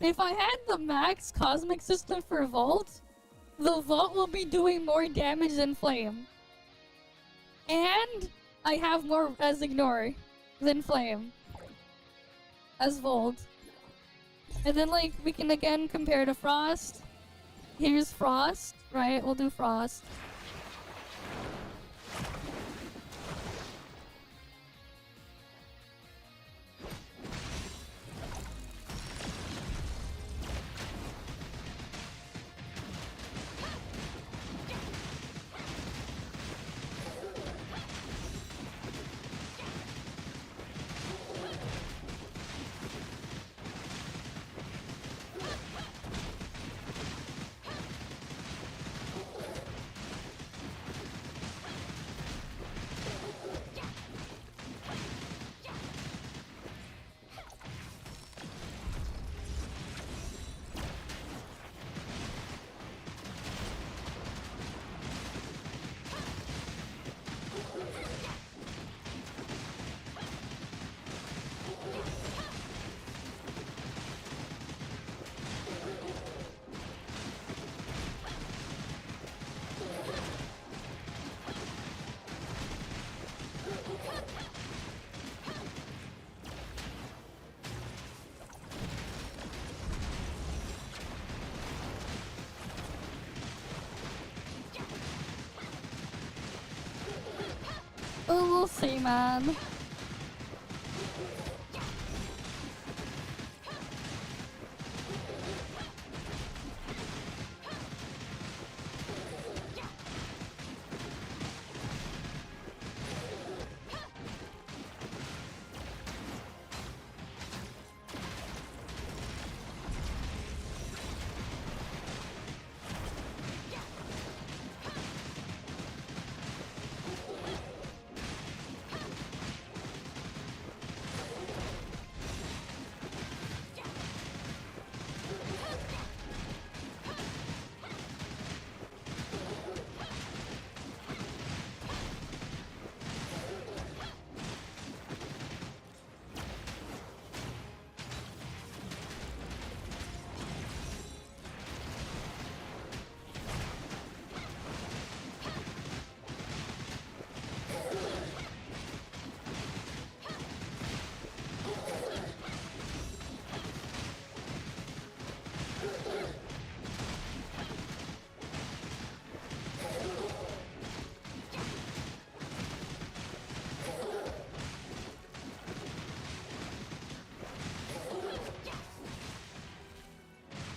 If I had the Max Cosmic System for Volt, the Volt will be doing more damage than Flame. And I have more as Ignore than Flame. As Volt. And then, like, we can again compare to Frost. Here's Frost, right? We'll do Frost. Oh, we'll see, man.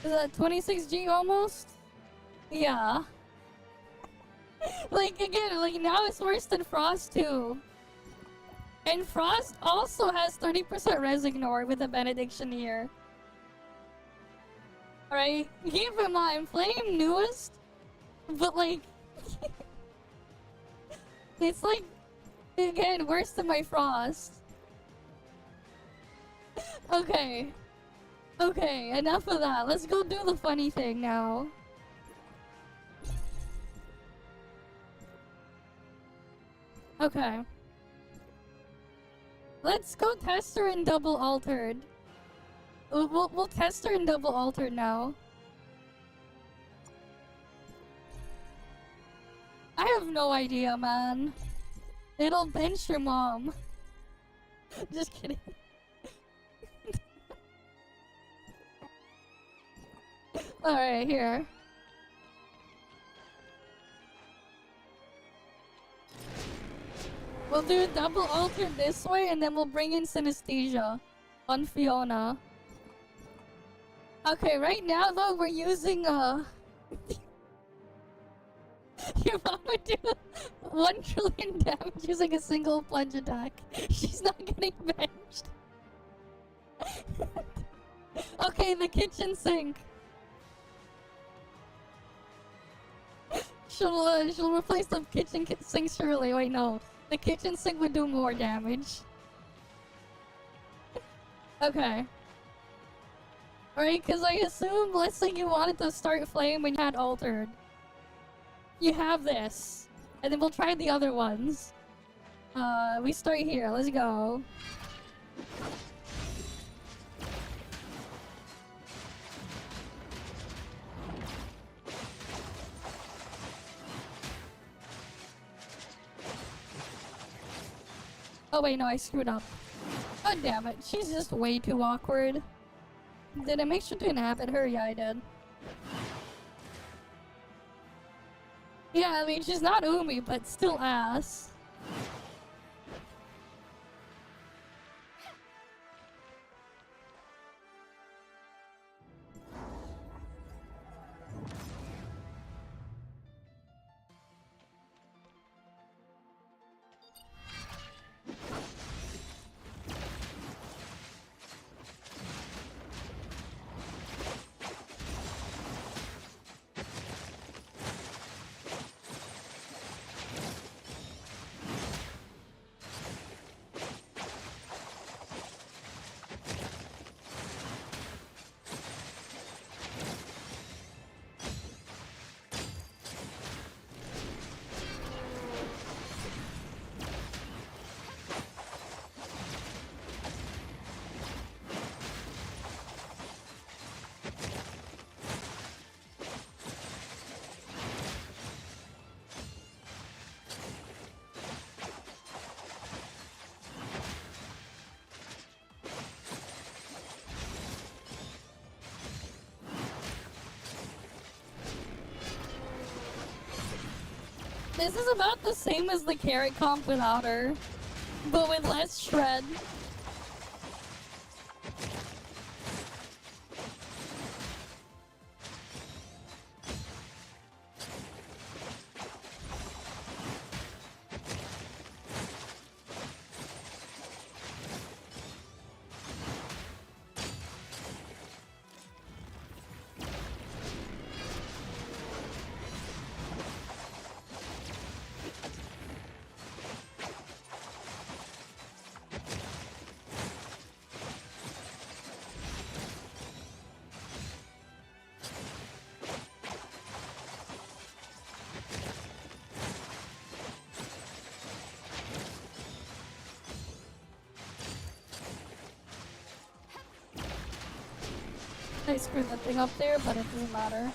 Is that 26G almost? Yeah. Like, again, like, now it's worse than Frost too. And Frost also has 30% res ignore with the Benediction here. Alright, keep in mind, Flame newest, but like... it's like, again, worse than my Frost. Okay. Okay, enough of that. Let's go do the funny thing now. Okay. Let's go test her in double altered. We'll test her in double altered now. I have no idea, man. It'll bench your mom. Just kidding. Alright, here. We'll do a double alter this way, and then we'll bring in Synesthesia on Fiona. Okay, right now though we're using your mom would do 1 trillion damage using a single plunge attack. She's not getting benched. Okay, the kitchen sink. She'll replace the kitchen sink surely. Wait, no. The kitchen sink would do more damage. Okay. Alright, because I assume, let's say you wanted to start flame when you had altered. You have this. And then we'll try the other ones. We start here. Let's go. Oh wait, no, I screwed up. God damn it, she's just way too awkward. Did I make sure to inhabit her? Yeah, I did. Yeah, I mean, she's not Umi, but still ass. This is about the same as the carrot comp without her, but with less shred. I screwed that thing up there, but it doesn't matter.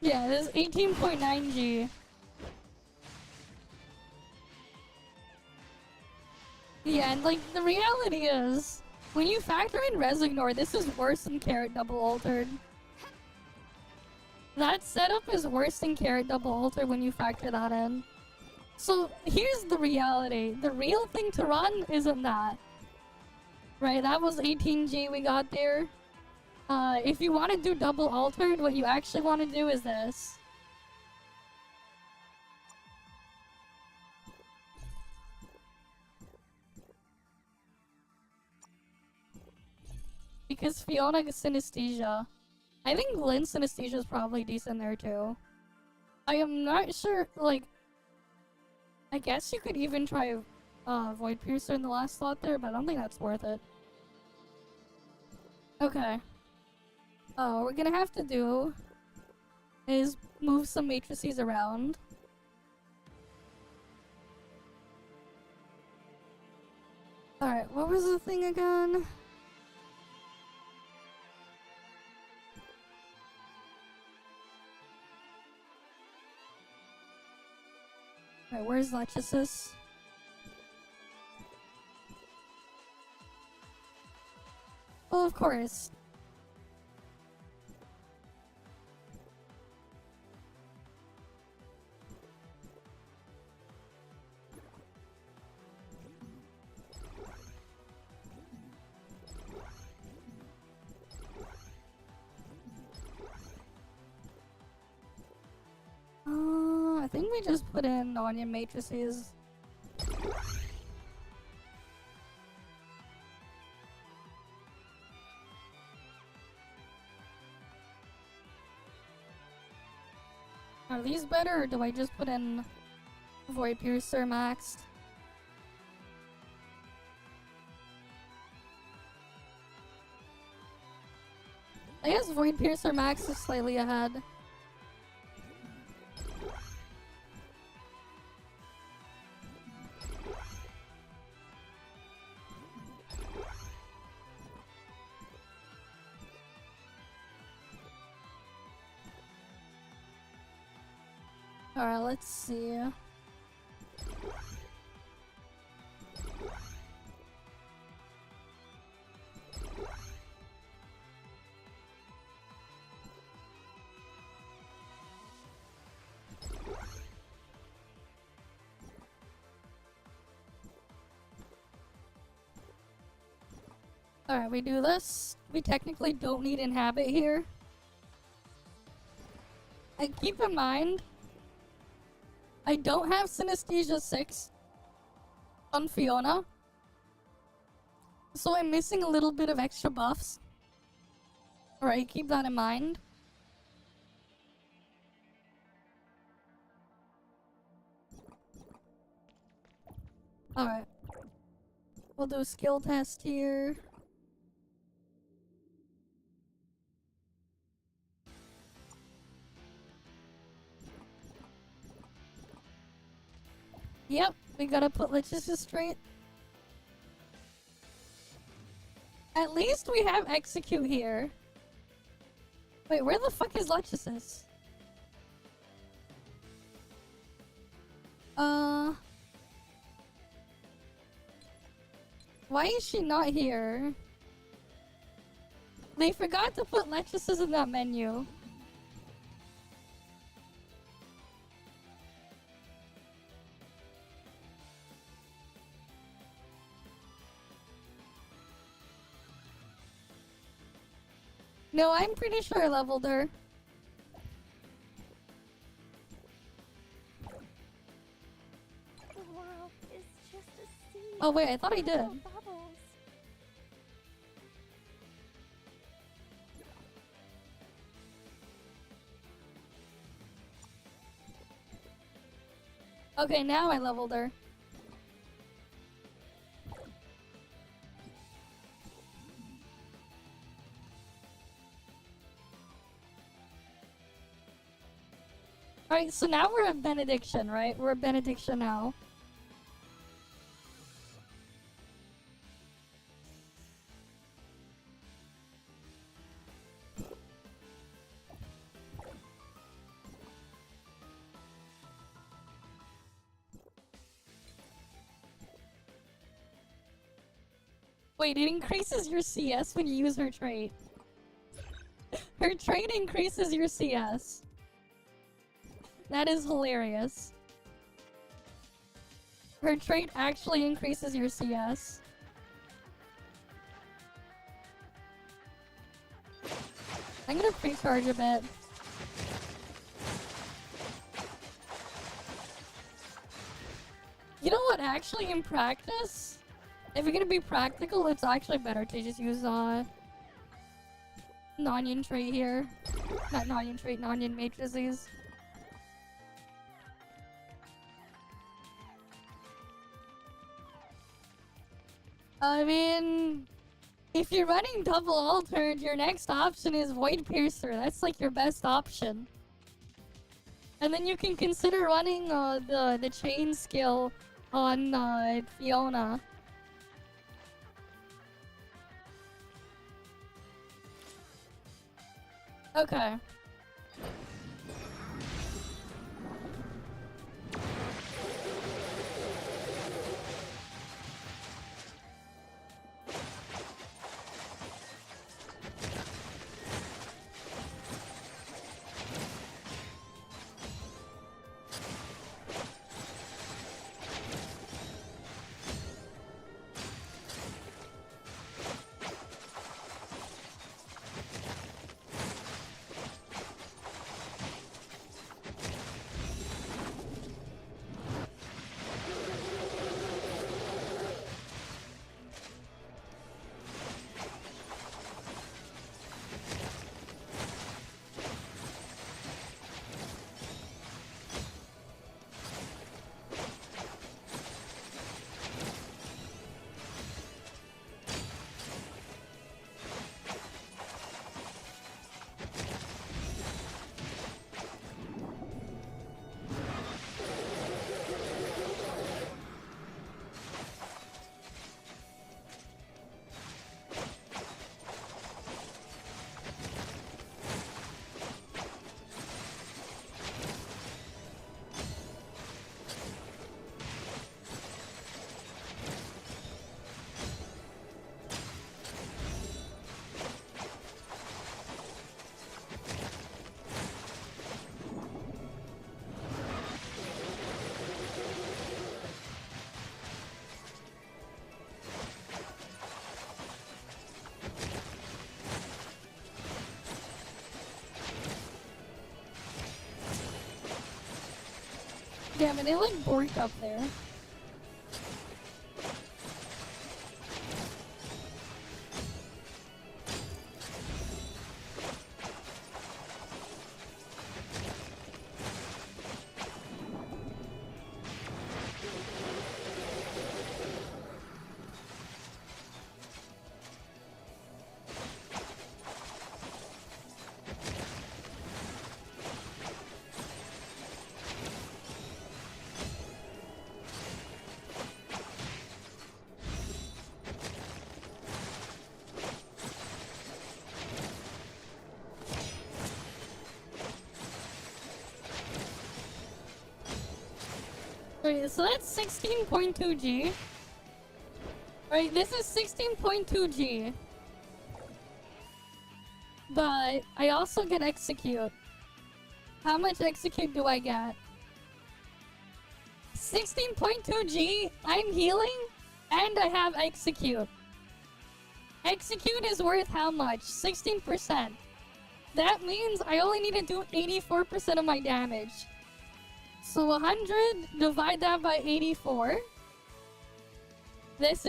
Yeah, it is 18.9G. Yeah, and like, the reality is, when you factor in Resignor, this is worse than Carrot Double Altered. That setup is worse than Carrot Double Altered when you factor that in. So, here's the reality. The real thing to run isn't that. Right, that was 18G we got there. If you want to do double altered, what you actually want to do is this. Because Fiona gets Synesthesia. I think Lynn's Synesthesia is probably decent there too. I am not sure, like... I guess you could even try Void Piercer in the last slot there, but I don't think that's worth it. Okay. Oh, what we're gonna have to do is move some matrices around. Alright, what was the thing again? Alright, where's Lechesis? Oh, of course. I think we just put in onion matrices. Are these better, or do I just put in Void Piercer maxed? I guess Void Piercer max is slightly ahead. Alright, let's see. Alright, we do this. We technically don't need inhabit here. And keep in mind, I don't have Synesthesia 6 on Fiona, so I'm missing a little bit of extra buffs. Alright, keep that in mind. Alright. We'll do a skill test here. Yep, we gotta put Lechesis straight. At least we have execute here. Wait, where the fuck is Lechesis? Why is she not here? They forgot to put Lechesis in that menu. No, I'm pretty sure I leveled her. The world is just a sea. Oh wait, I thought I did. of bubbles. Okay, now I leveled her. Alright, so now we're at Benediction, right? We're at Benediction now. Wait, it increases your CS when you use her trait. Her trait increases your CS. That is hilarious. Her trait actually increases your CS. I'm gonna pre-charge a bit. You know what, actually in practice, if you're gonna be practical, it's actually better to just use Nonian trait here. Not Nonian trait, Nonian matrices. I mean, If you're running double altered, your next option is Void Piercer. That's like your best option. And then you can consider running the chain skill on Fiona. Okay. Yeah, but they like borked up there. Okay, so that's 16.2G. Right, this is 16.2G. But I also get execute. How much execute do I get? 16.2G, I'm healing, and I have execute. Execute is worth how much? 16%. That means I only need to do 84% of my damage. So 100, divide that by 84. That's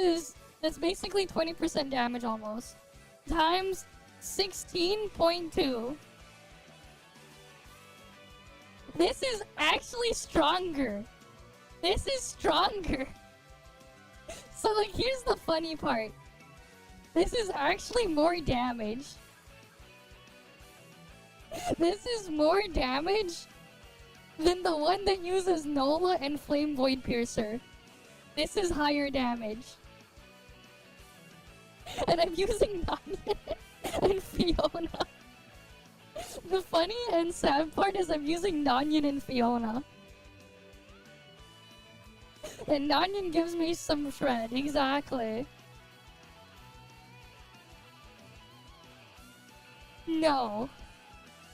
basically 20% damage almost. Times 16.2. This is actually stronger. This is stronger. So like, here's the funny part. This is actually more damage. This is more damage than the one that uses Nola and Flame Void Piercer. This is higher damage. And I'm using Nanya and Fiona. The funny and sad part is I'm using Nanya and Fiona. And Nanya gives me some shred, exactly. No.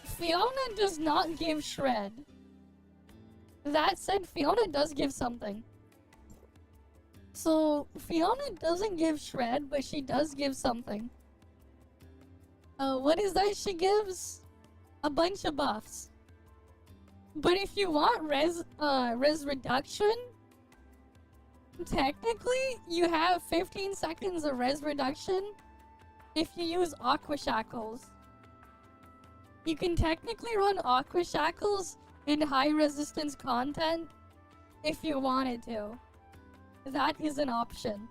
Fiona does not give shred. That said, Fiona does give something. So, Fiona doesn't give shred, but she does give something. What is that she gives? A bunch of buffs. But if you want res reduction, technically, you have 15 seconds of res reduction if you use Aqua Shackles. You can technically run Aqua Shackles in high resistance content if you wanted to. That is an option.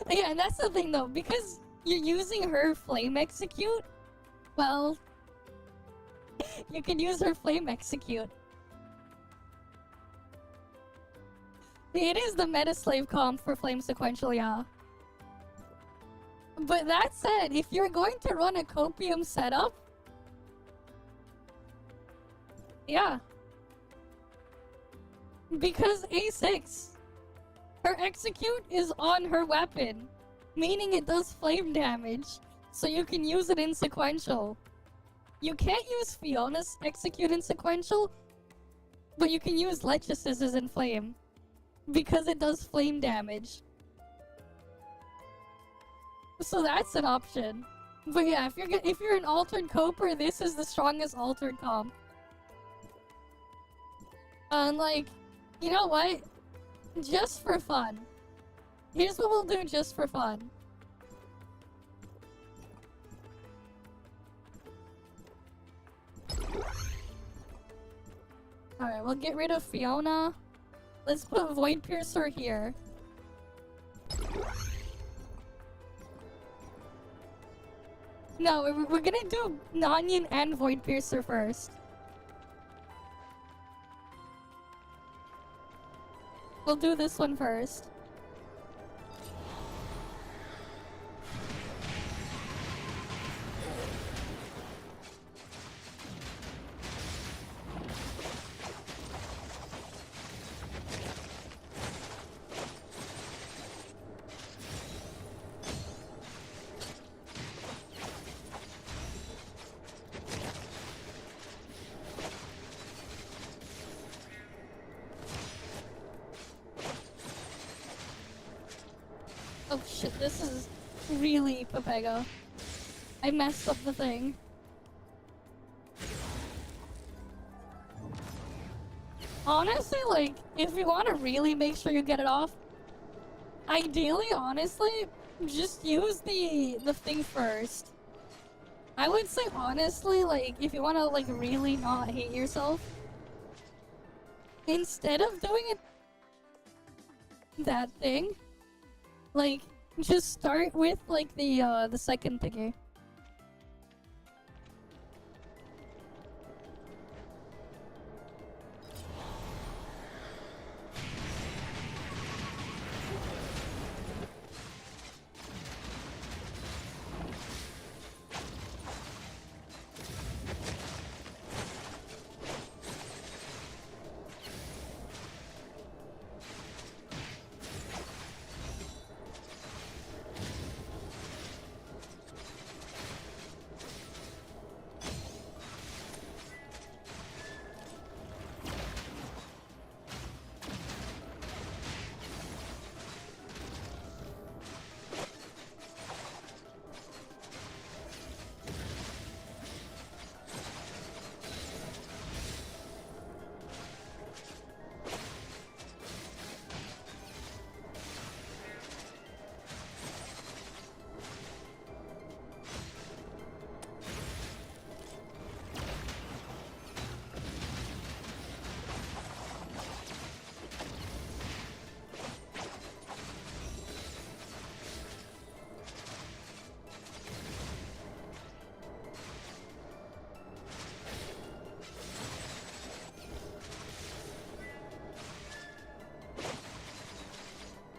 Yeah, and that's the thing though, because you're using her flame execute, well, you can use her flame execute. It is the meta slave comp for flame sequential, yeah. But that said, if you're going to run a copium setup, yeah. Because A6, her execute is on her weapon, meaning it does flame damage, so you can use it in sequential. You can't use Fiona's execute in sequential, but you can use Lechesis in flame, because it does flame damage. So that's an option. But yeah, if you're an altered Coper, this is the strongest altered comp. And like, you know what? Just for fun. Here's what we'll do just for fun. Alright, we'll get rid of Fiona. Let's put Void Piercer here. No, we're gonna do Nonyan and Void Piercer first. We'll do this one first. Oh shit, this is really Pepega. I messed up the thing. Honestly, like, if you want to really make sure you get it off, ideally, honestly, just use the thing first. I would say, honestly, like, if you want to, like, really not hate yourself, instead of doing it that thing, like, just start with, like, the second thingy.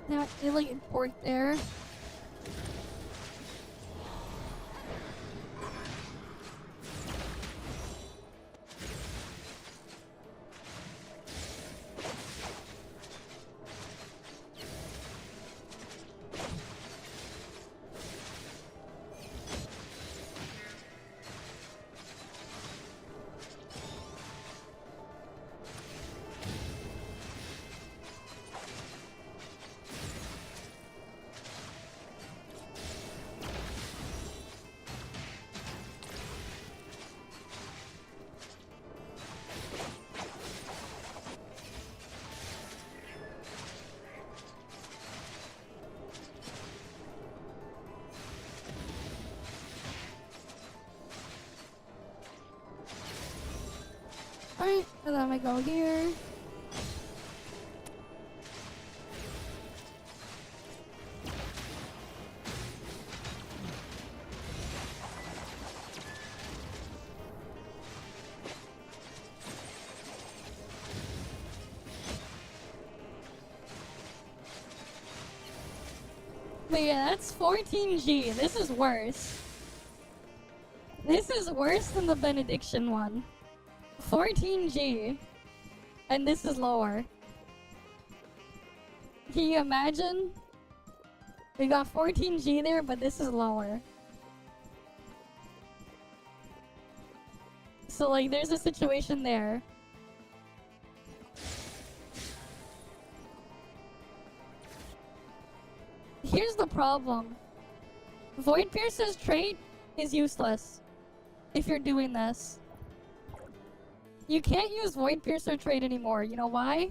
Now, it like import there. Alright, and then I go here. But yeah, that's 14G. This is worse. This is worse than the Benediction one. 14G. And this is lower. Can you imagine? We got 14G there, but this is lower. So like, there's a situation there. Here's the problem. Void Piercer's trait is useless if you're doing this. You can't use Void Piercer trait anymore. You know why?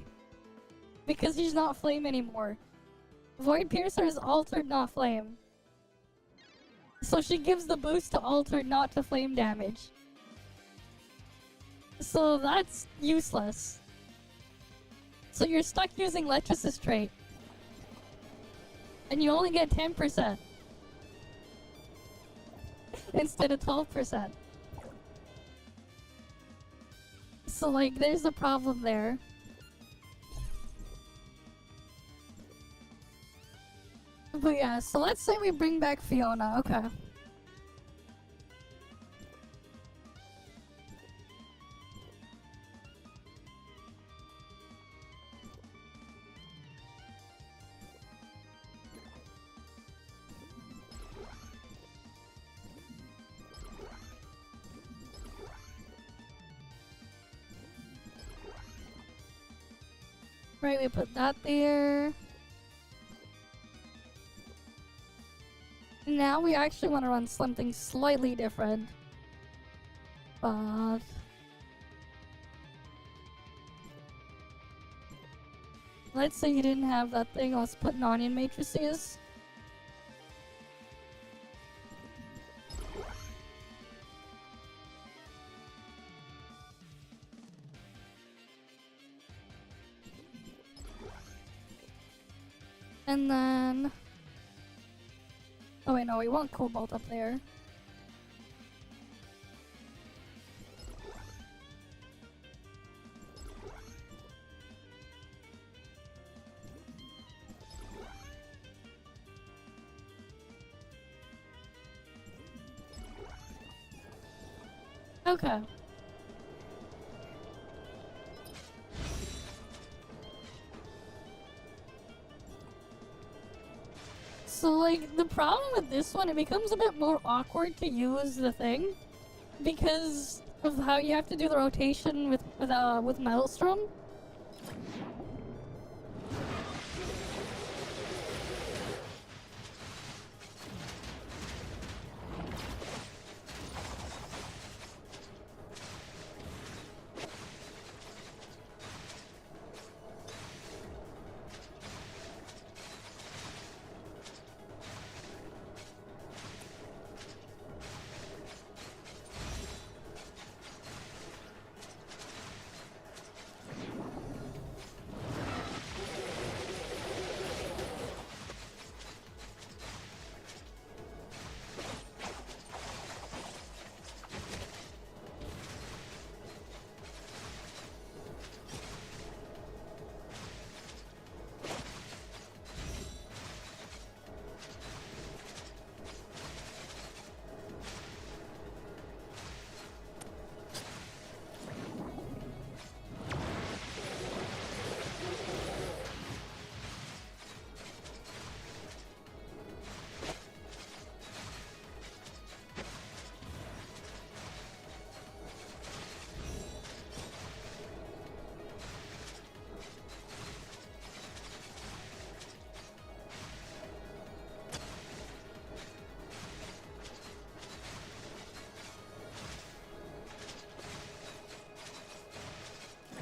Because he's not flame anymore. Void Piercer is altered, not flame. So she gives the boost to altered, not to flame damage. So that's useless. So you're stuck using Lechesis trait. And you only get 10% instead of 12%. So like, there's a problem there. But yeah, so let's say we bring back Fiona, okay. Right, we put that there. Now we actually want to run something slightly different. But... let's say you didn't have that thing, let's put non-in matrices. And then... oh wait, no, we want Cobalt up there. Okay. So like, the problem with this one, it becomes a bit more awkward to use the thing because of how you have to do the rotation with Maelstrom.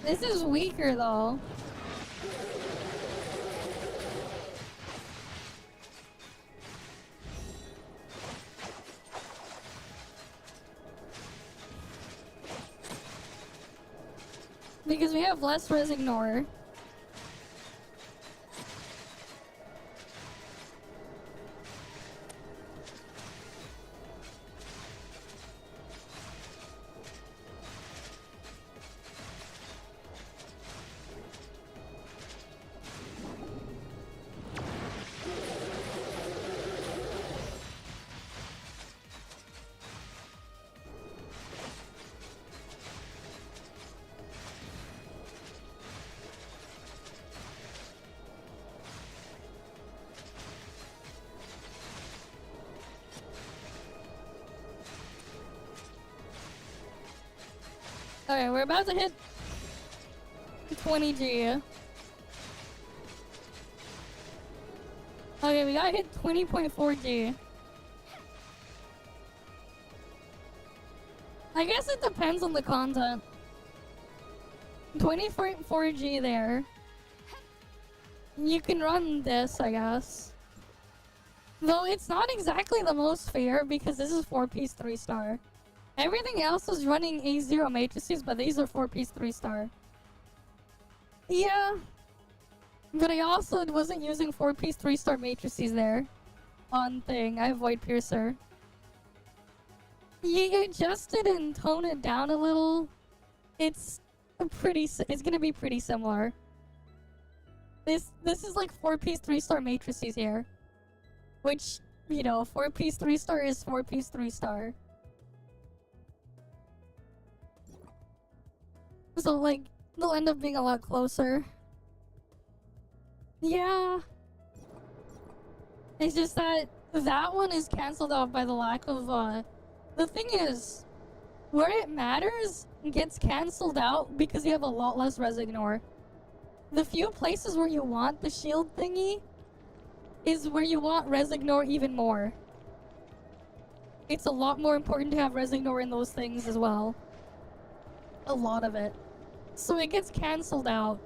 This is weaker though. Because we have less Resignor. Alright, we're about to hit 20G. Okay, we gotta hit 20.4G. I guess it depends on the content. 20.4G there. You can run this, I guess. Though it's not exactly the most fair because this is 4-piece 3-star. Everything else is running A0 matrices, but these are 4-piece 3-star. Yeah. But I also wasn't using 4-piece 3-star matrices there. On thing, I have Void Piercer. You adjust it and tone it down a little. It's gonna be pretty similar. This is like 4-piece 3-star matrices here. Which, you know, 4-piece 3-star is 4-piece 3-star. So like, they'll end up being a lot closer. Yeah. It's just that one is cancelled out by the lack of, the thing is, where it matters gets cancelled out because you have a lot less Resignor. The few places where you want the shield thingy is where you want Resignor even more. It's a lot more important to have Resignor in those things as well. A lot of it. So it gets cancelled out.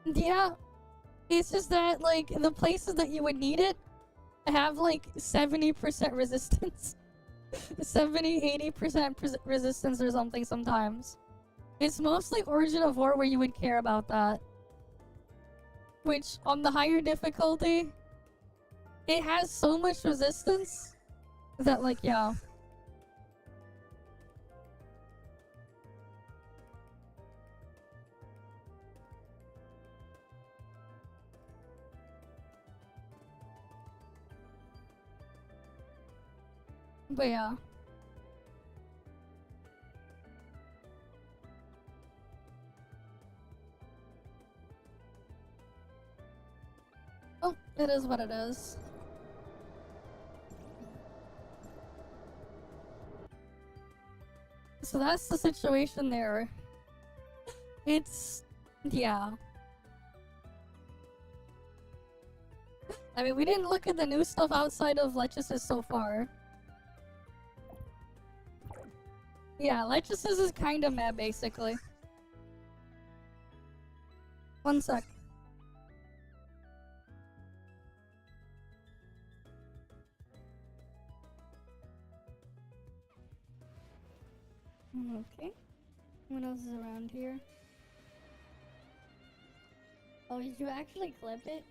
Yeah. It's just that, like, the places that you would need it have, like, 70% resistance. 70-80% resistance or something sometimes. It's mostly Origin of War where you would care about that. Which, on the higher difficulty, it has so much resistance that, like, yeah. But yeah. Oh, it is what it is. So that's the situation there. It's... yeah. I mean, we didn't look at the new stuff outside of Lechesis so far. Yeah, Lechesis is kinda meh, basically. One sec. Okay. What else is around here? Oh, did you actually clip it?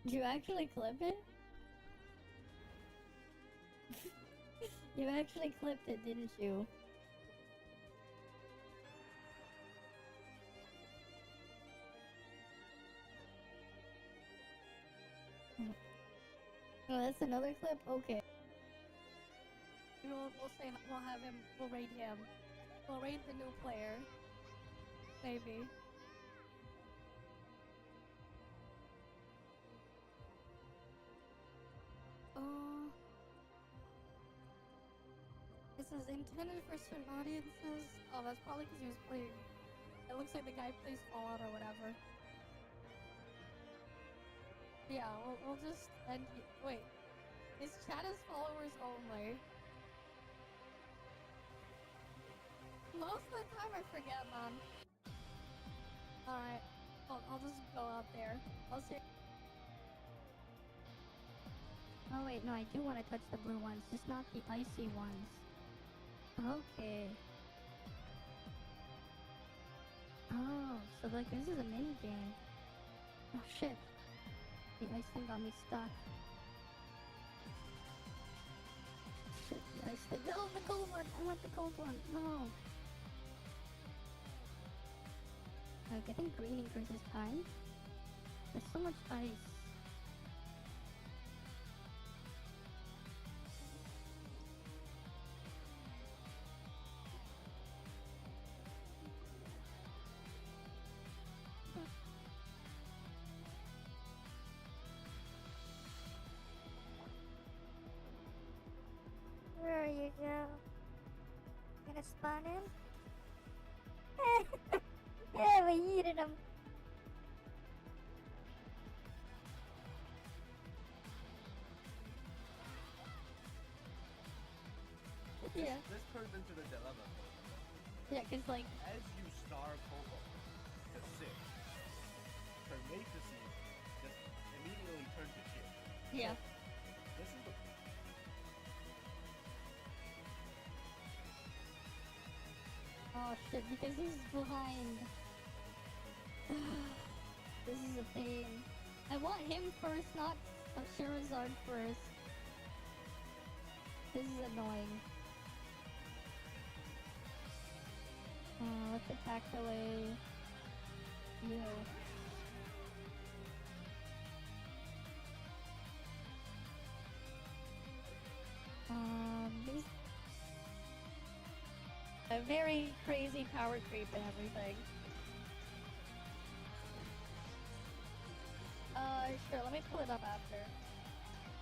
Did you actually clip it? You actually clipped it, didn't you? Oh, that's another clip? Okay. We'll say, we'll have him, we'll rate him. We'll rate the new player. Maybe. This is intended for certain audiences. Oh, that's probably because he was playing. It looks like the guy plays Fallout or whatever. Yeah, we'll just end. Wait, his chat is followers only. Most of the time I forget, man. Alright, I'll just go out there. I'll see. Oh wait, no, I do want to touch the blue ones, just not the icy ones. Okay. Oh, so like this is a mini game. Oh shit. The ice thing got me stuck. Shit, the ice thing. No, the gold one! I want the gold one! No! I'm getting green increases time. There's so much ice. you go. Gonna spawn him? Yeah, we yeeted him. Yeah. This turns into the dilemma. Yeah, cause like... As you star Kobo to 6, her Lechesis just immediately turns to shit. Yeah. This is the... Oh shit, because he's behind. This is a pain. I want him first, not a Charizard first. This is annoying. Let's attack away. You. These... A very crazy power creep and everything. Sure, let me pull it up after.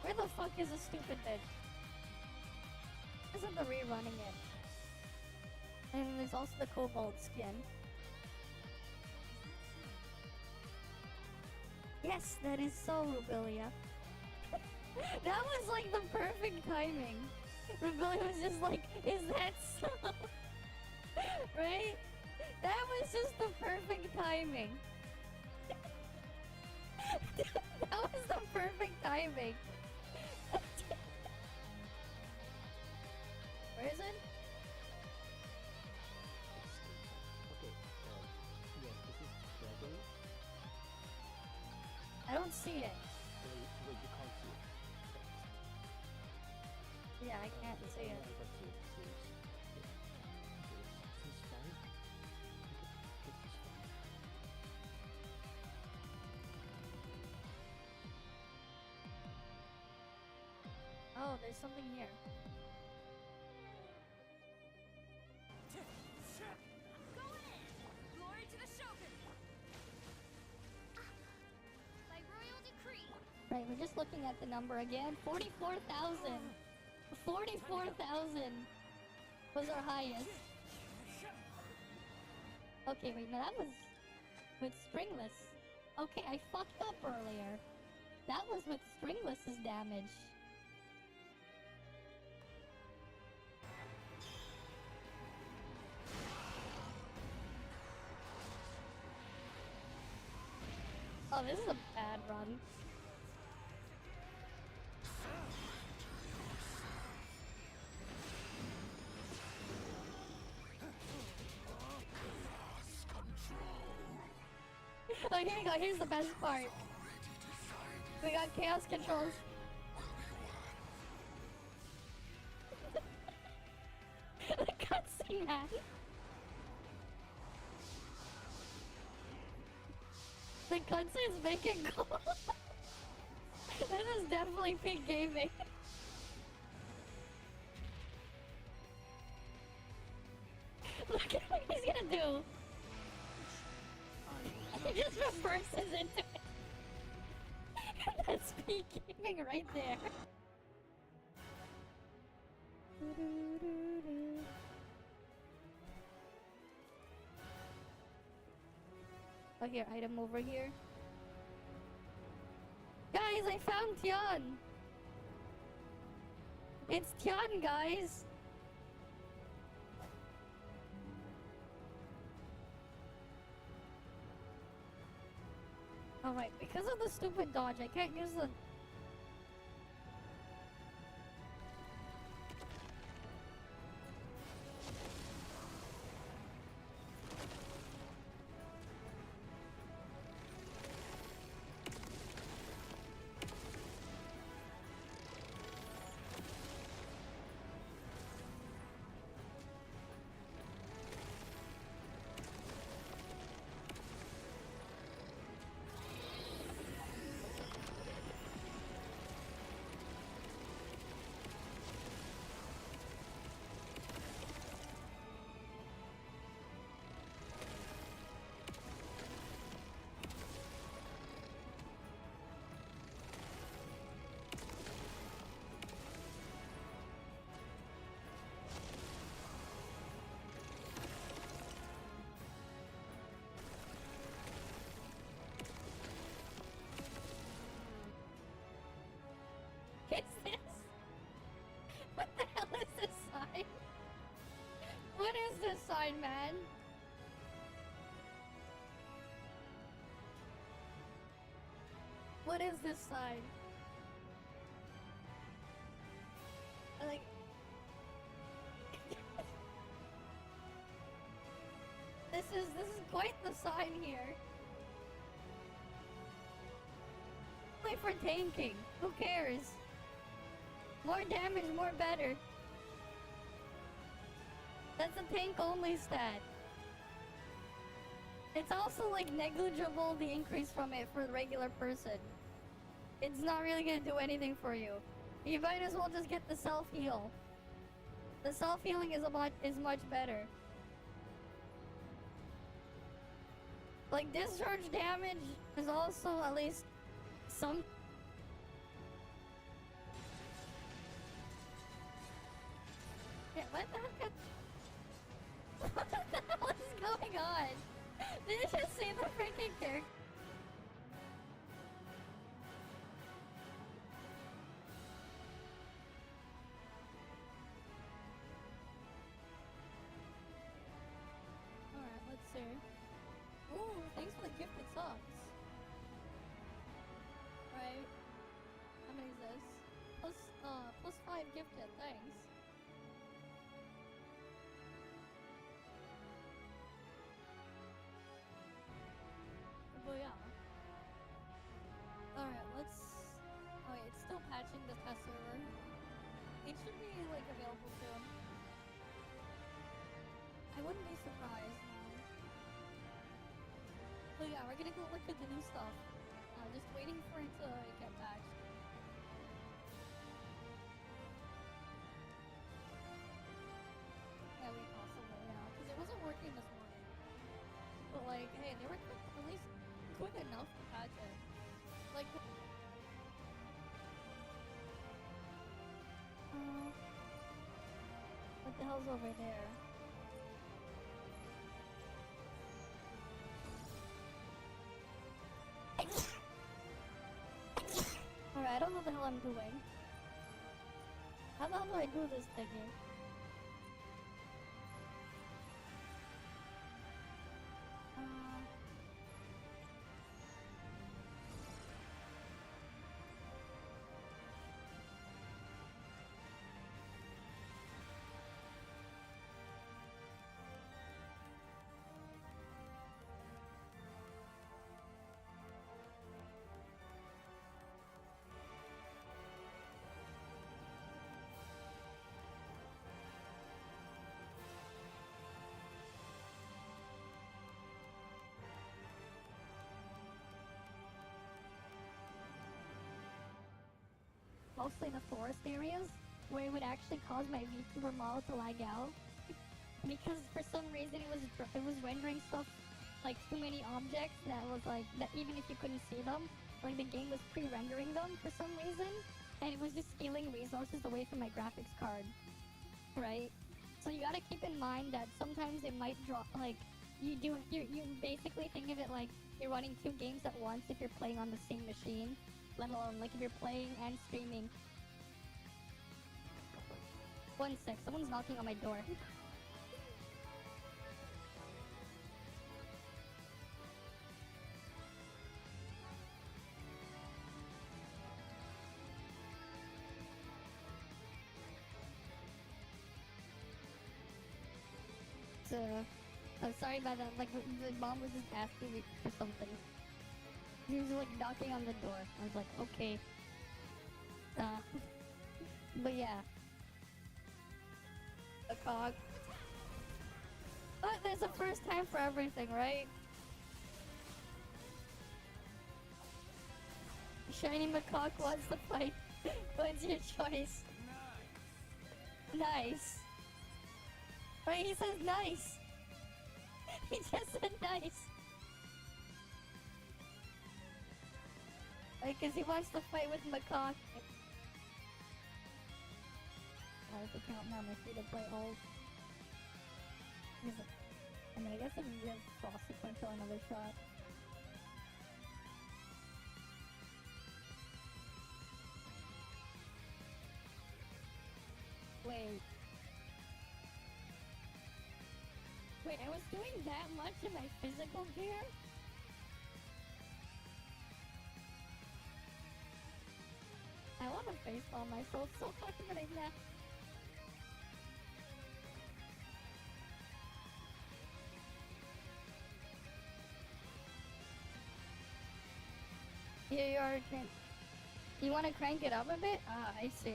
Where the fuck is this stupid bitch? Isn't the rerunning it? And there's also the Cobalt skin. Yes, that is so Rubilia. That was like the perfect timing. Rubilia was just like, is that so? Right? That was just the perfect timing. That was the perfect timing. Where is it? Okay, yes, this is dragon. I don't see it. Wait, you can't see it. Yeah, I can't see it. I can see it. This is fine. This is fine. Oh, there's something here. Go in! Glory to the Shogun! By royal decree! Right, we're just looking at the number again. 44,000! 44,000 was our highest. Okay, wait, no, that was with stringless. Okay, I fucked up earlier. That was with stringless's damage. Oh, this is a bad run. Oh, here you go. Here's the best part. We got chaos controls. The cutscene hat. The cutscene's making cool. This is definitely peak gaming. Look at what he's gonna do. He just reverses into it. That's peak gaming right there. Oh, here, item over here. Guys, I found Tian! It's Tian, guys! Alright, because of the stupid dodge, I can't use the... is this? What the hell is this sign? What is this sign, man? What is this sign? Like... This is quite the sign here. Play for tanking. Who cares? More damage, more better. That's a tank only stat. It's also like negligible the increase from it for the regular person. It's not really gonna do anything for you. You might as well just get the self heal. The self healing is much better. Like discharge damage is also at least some. Yeah, what the heck? What the hell is going on? Did you just see the freaking character? Alright, let's see. Ooh, thanks for the gifted subs. Right. How many is this? Plus 5 gifted, thanks. But yeah. Alright, let's... Oh wait, it's still patching the test server. It should be, like, available soon. I wouldn't be surprised, no. But yeah, we're gonna go look at the new stuff. Just waiting for it to get patched. Yeah, we possibly, yeah. Because it wasn't working this morning. But like, hey, they were at least quick enough to patch it. Like, what the hell's over there? Alright, I don't know what the hell I'm doing. How the hell do I do this thingy? Mostly in the forest areas, where it would actually cause my Vtuber model to lag out. Because for some reason it was rendering stuff, like too many objects that was like, that even if you couldn't see them, like the game was pre-rendering them for some reason, and it was just stealing resources away from my graphics card, right? So you gotta keep in mind that sometimes it might drop, like, you basically think of it like you're running 2 games at once if you're playing on the same machine. Let alone, like, if you're playing and streaming. 1 sec, someone's knocking on my door. So, I'm sorry about that, like, the mom was just asking me for something. He was like knocking on the door. I was like, okay. But yeah. A cog. But there's a first time for everything, right? Shiny Macaque wants to fight. What's your choice? Nice. Right, he says nice. He just said nice. Because he wants to fight with Macaque. I have to count now my free to play ult. I mean, I guess I can give Frost Sequential another shot. Wait. Wait, I was doing that much in my physical gear? I want to facepalm myself so hard right now. You are you want to crank it up a bit? Ah, I see.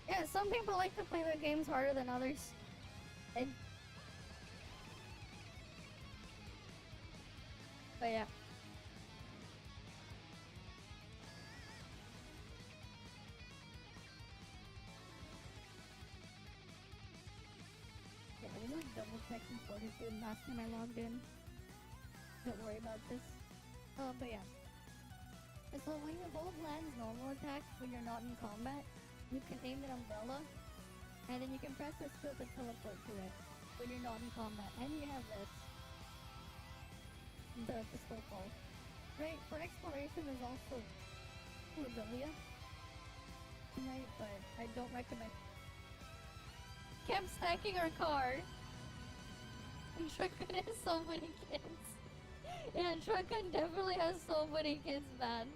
Yeah, some people like to play their games harder than others. And but yeah. Yeah, I was like double checking fortitude last time I logged in. Don't worry about this. But yeah. So when your bolt lands normal attack when you're not in combat, you can aim an umbrella, and then you can press the skill to teleport to it when you're not in combat. And you have this. The pistol fall. Right, for exploration there's also Rebellia. Right, but I don't recommend. Kept stacking our car. And Truckun has so many kids. Yeah, Truckun definitely has so many kids, man.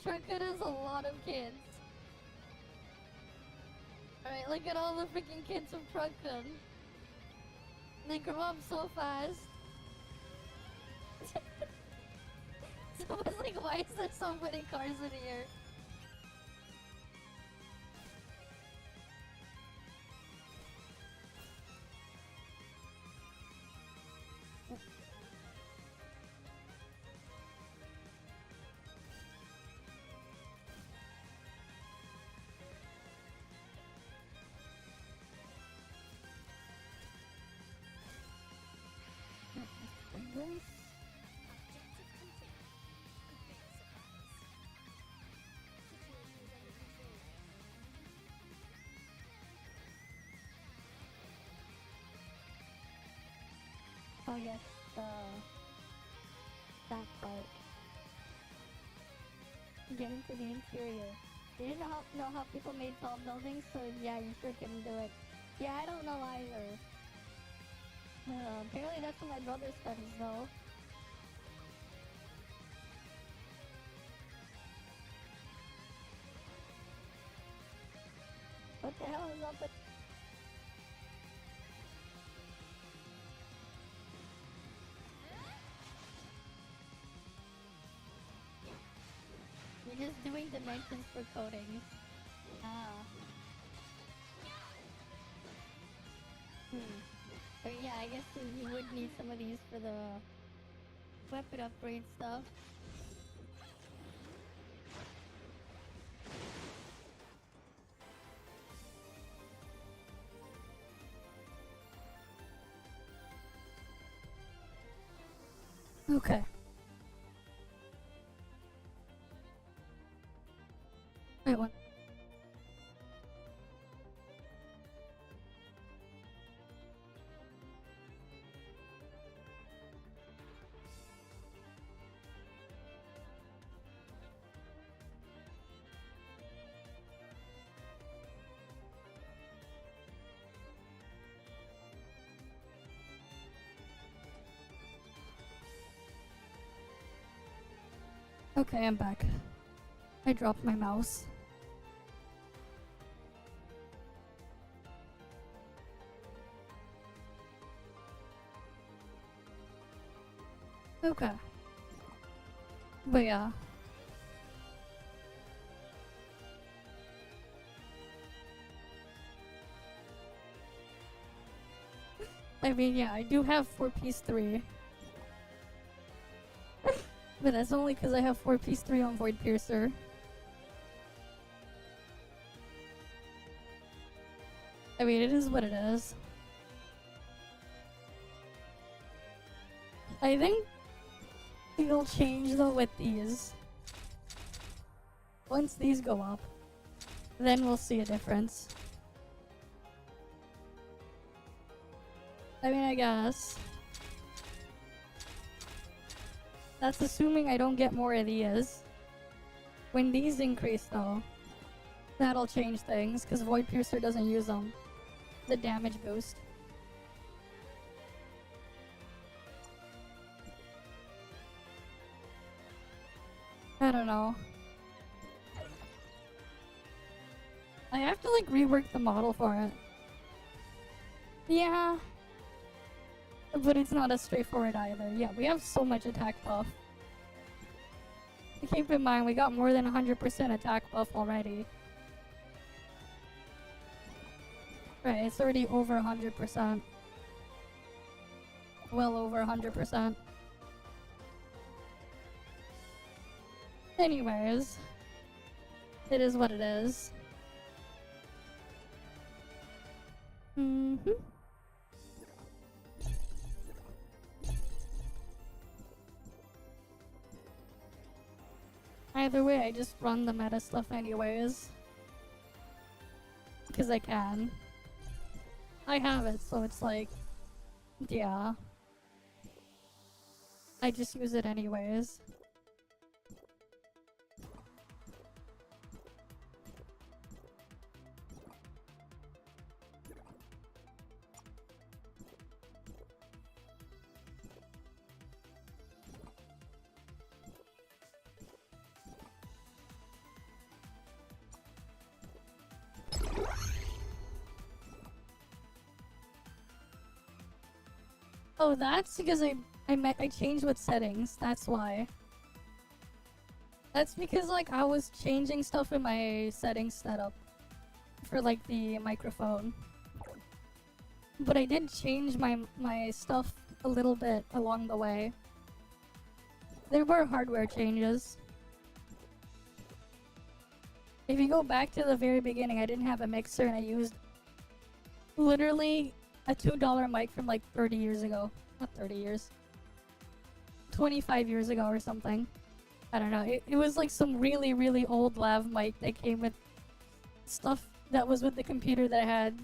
Truckun has a lot of kids. Alright, look at all the freaking kids from Truckun. They grow up so fast. So I was like, why is there so many cars in here? Oh yes, that part. Get into the interior. You didn't know how people made tall buildings, so yeah, you sure can do it. Yeah, I don't know either. Apparently that's what my brother studies though. What the hell is up with... You're just doing dimensions for coding. Ah. But yeah, I guess you would need some of these for the weapon upgrade stuff. Okay. Wait, what? Okay, I'm back. I dropped my mouse. Okay. But yeah. I mean, yeah, I do have 4-piece 3. But that's only because I have 4-piece 3 on Void Piercer. I mean, it is what it is. I think it'll change though with these. Once these go up, then we'll see a difference. I mean, I guess. That's assuming I don't get more of these. When these increase though, That'll change things, because Void Piercer doesn't use the damage boost. I don't know. I have to like rework the model for it. Yeah. But it's not as straightforward either. Yeah, we have so much attack buff. Keep in mind, we got more than 100% attack buff already. Right, it's already over 100%. Well over 100%. Anyways, it is what it is. Either way, I just run the meta stuff anyways. Because I can. I have it, so it's like, yeah. I just use it anyways. Oh, that's because I changed with settings. That's why. That's because like I was changing stuff in my settings setup for like the microphone. But I did change my stuff a little bit along the way. There were hardware changes. If you go back to the very beginning, I didn't have a mixer and I used literally a $2 mic from like 30 years ago. Not 30 years. 25 years ago or something. I don't know. It was like some really, really old lav mic that came with stuff that was with the computer that I had.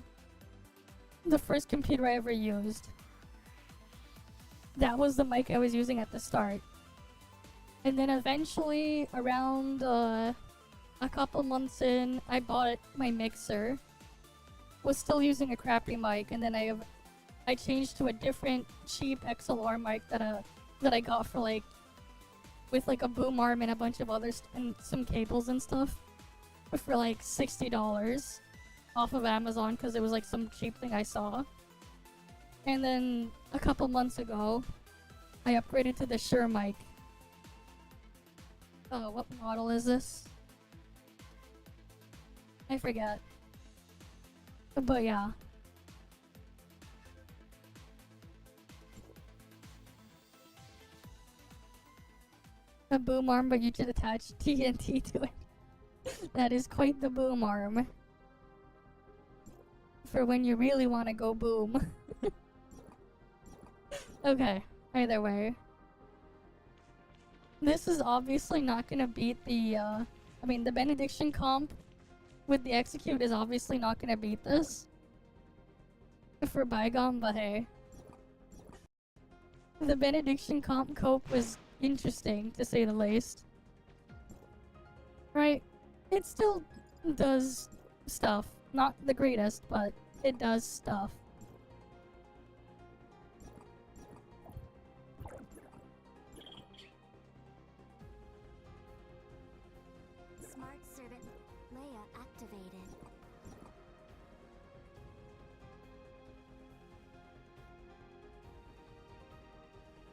The first computer I ever used. That was the mic I was using at the start. And then eventually, around a couple months in, I bought my mixer. Was still using a crappy mic, and then I changed to a different cheap XLR mic that I got for like with like a boom arm and a bunch of others and some cables and stuff for like $60 off of Amazon because it was like some cheap thing I saw. And then a couple months ago, I upgraded to the Shure mic. Oh, what model is this? I forget. But yeah. A boom arm, but you should attach TNT to it. That is quite the boom arm. For when you really want to go boom. Okay, either way. This is obviously not gonna beat the, I mean, the Benediction comp with the execute is obviously not gonna beat this. For Bygone, but hey. The Benediction comp cope was interesting, to say the least. Right? It still does stuff. Not the greatest, but it does stuff. Smart servant Leia activated.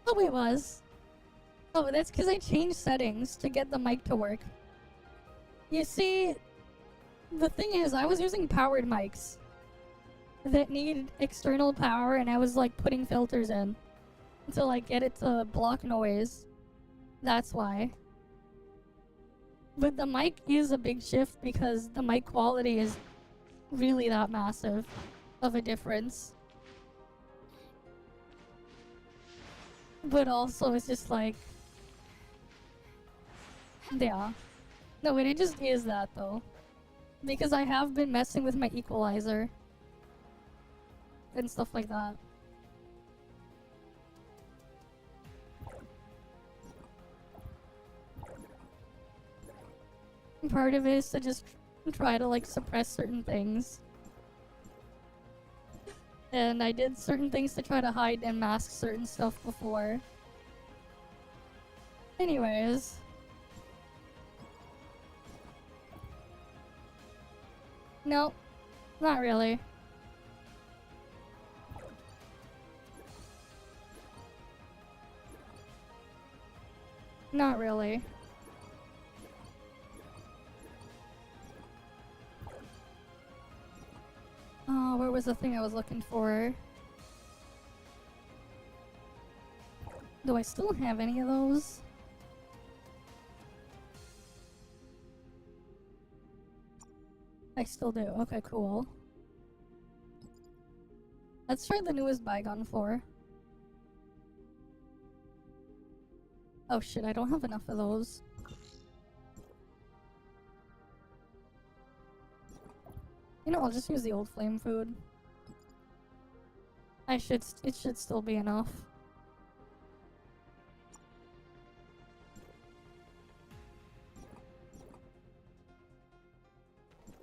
Oh, it was. Oh, that's because I changed settings to get the mic to work. You see, the thing is, I was using powered mics that need external power, and I was like putting filters in to like get it to block noise. That's why. But the mic is a big shift because the mic quality is really that massive of a difference. But also, it's just like, yeah. No, but it just is that though. Because I have been messing with my equalizer. And stuff like that. Part of it is to just try to like suppress certain things. And I did certain things to try to hide and mask certain stuff before. Anyways. Nope. Not really. Not really. Oh, where was the thing I was looking for? Do I still have any of those? I still do. Okay, cool. Let's try the newest bygone floor. Oh shit, I don't have enough of those. You know, I'll just use the old flame food. It should still be enough.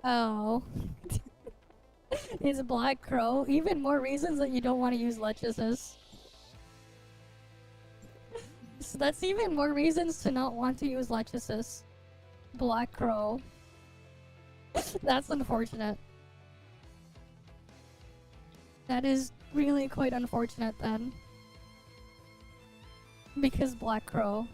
Oh. Is Black Crow? Even more reasons that you don't want to use Lechesis. So that's even more reasons to not want to use Lechesis. Black Crow. That's unfortunate. That is really quite unfortunate then. Because Black Crow.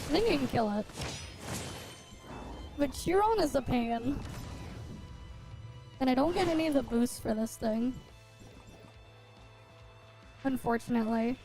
I think I can kill it. But Chiron is a pain. And I don't get any of the boosts for this thing. Unfortunately.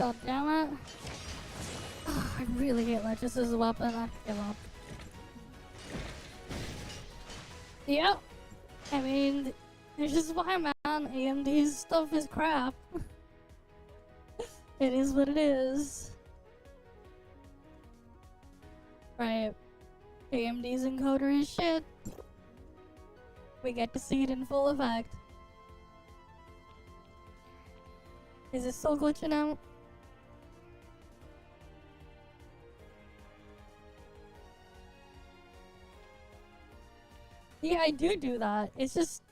God damn it. I really hate Lechesis' weapon. I give up. Yep. I mean, it's just why, man. AMD's stuff is crap. It is what it is. Right. AMD's encoder is shit. We get to see it in full effect. Is it still glitching out? Yeah, I do that. It's just...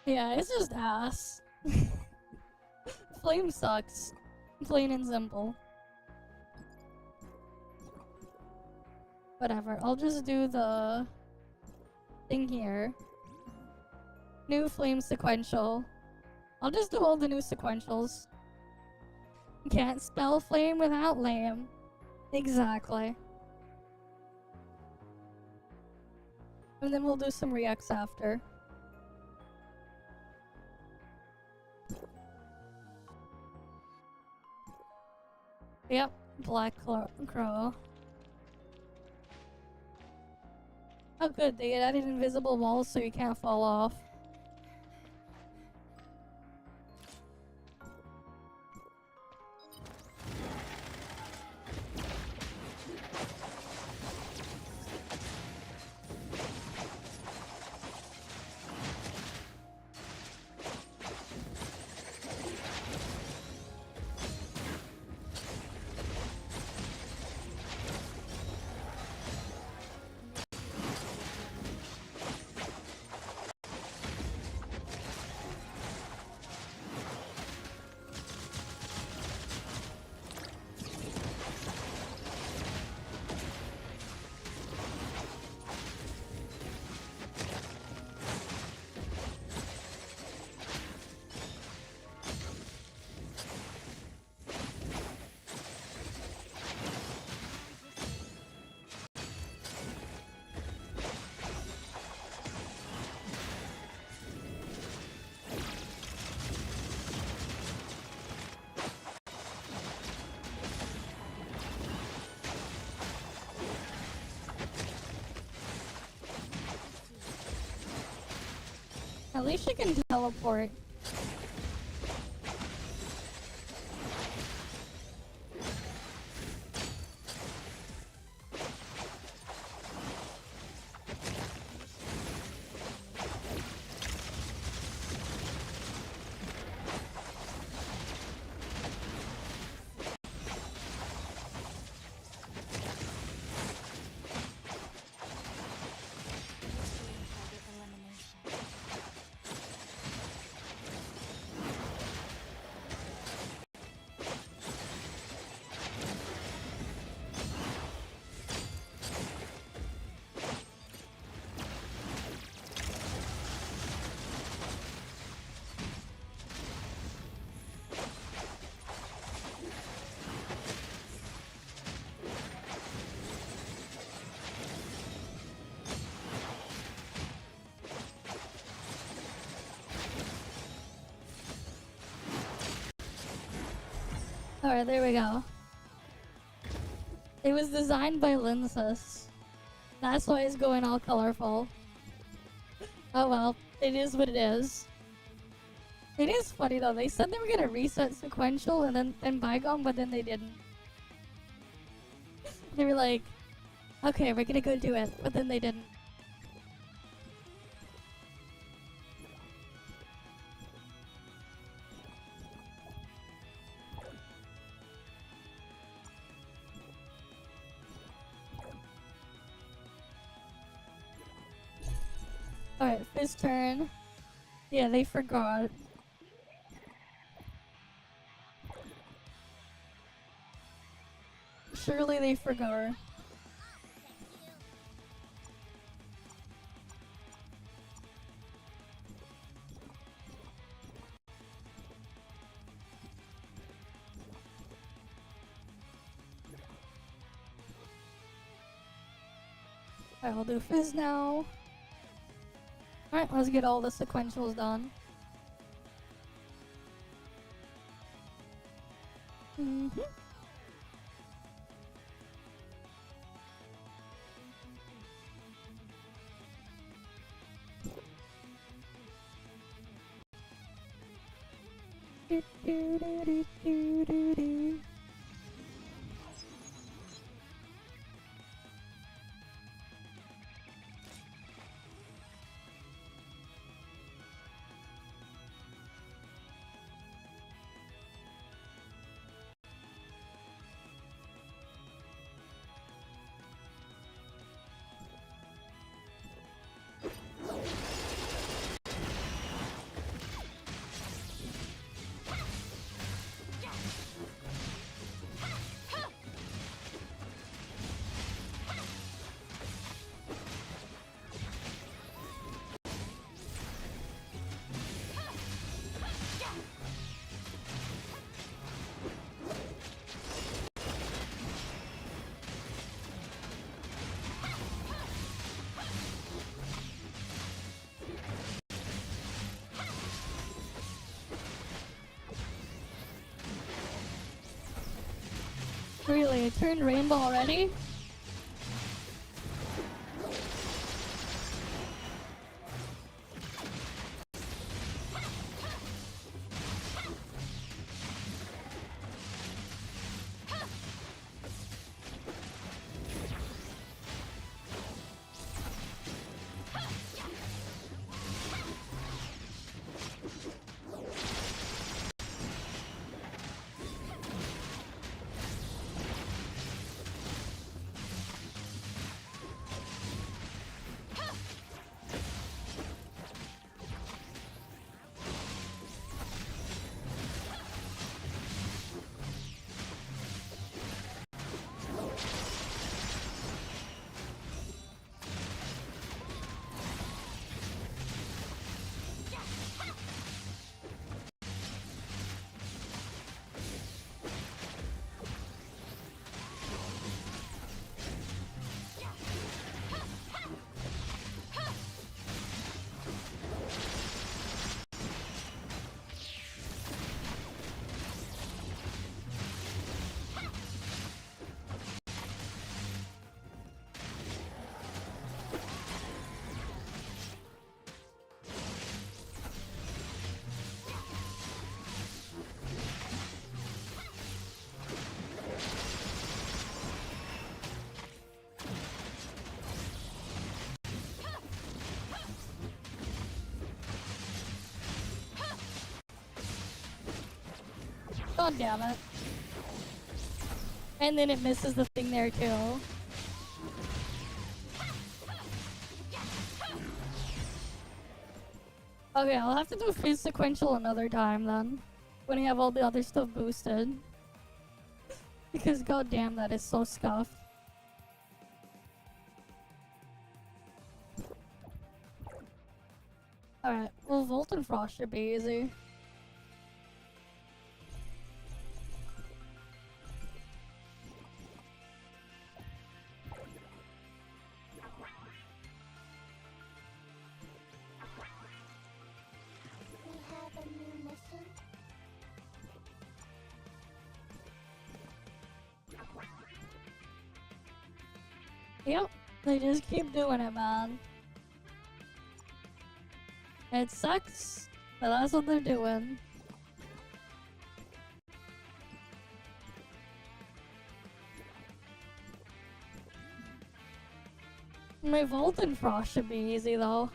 Yeah, it's just ass. Flame sucks. Plain and simple. Whatever, I'll just do the thing here. New flame sequential. I'll just do all the new sequentials. Can't spell flame without lame. Exactly. And then we'll do some Reinx after. Yep, Black Crow. Oh good, they added invisible walls so you can't fall off. At least you can teleport. Alright, there we go. It was designed by Lechesis. That's why it's going all colorful. Oh well, it is what it is. It is funny though, they said they were gonna reset sequential and then Bygone, but then they didn't. They were like, okay, we're gonna go do it, but then they didn't. Alright, Fizz turn. Yeah, they forgot. Surely they forgot. Alright, we'll do Fizz now. Alright, let's get all the sequentials done. Mm-hmm. Do, do, do, do, do, do. Really, it turned rainbow already? God damn it. And then it misses the thing there too. Okay, I'll have to do Fizz sequential another time then. When I have all the other stuff boosted. Because goddamn, that is so scuffed. Alright, well Volt and Frost should be easy. We have a new mission. Yep, they just keep doing it, man. It sucks, but that's what they're doing. My Volt and Frost should be easy though.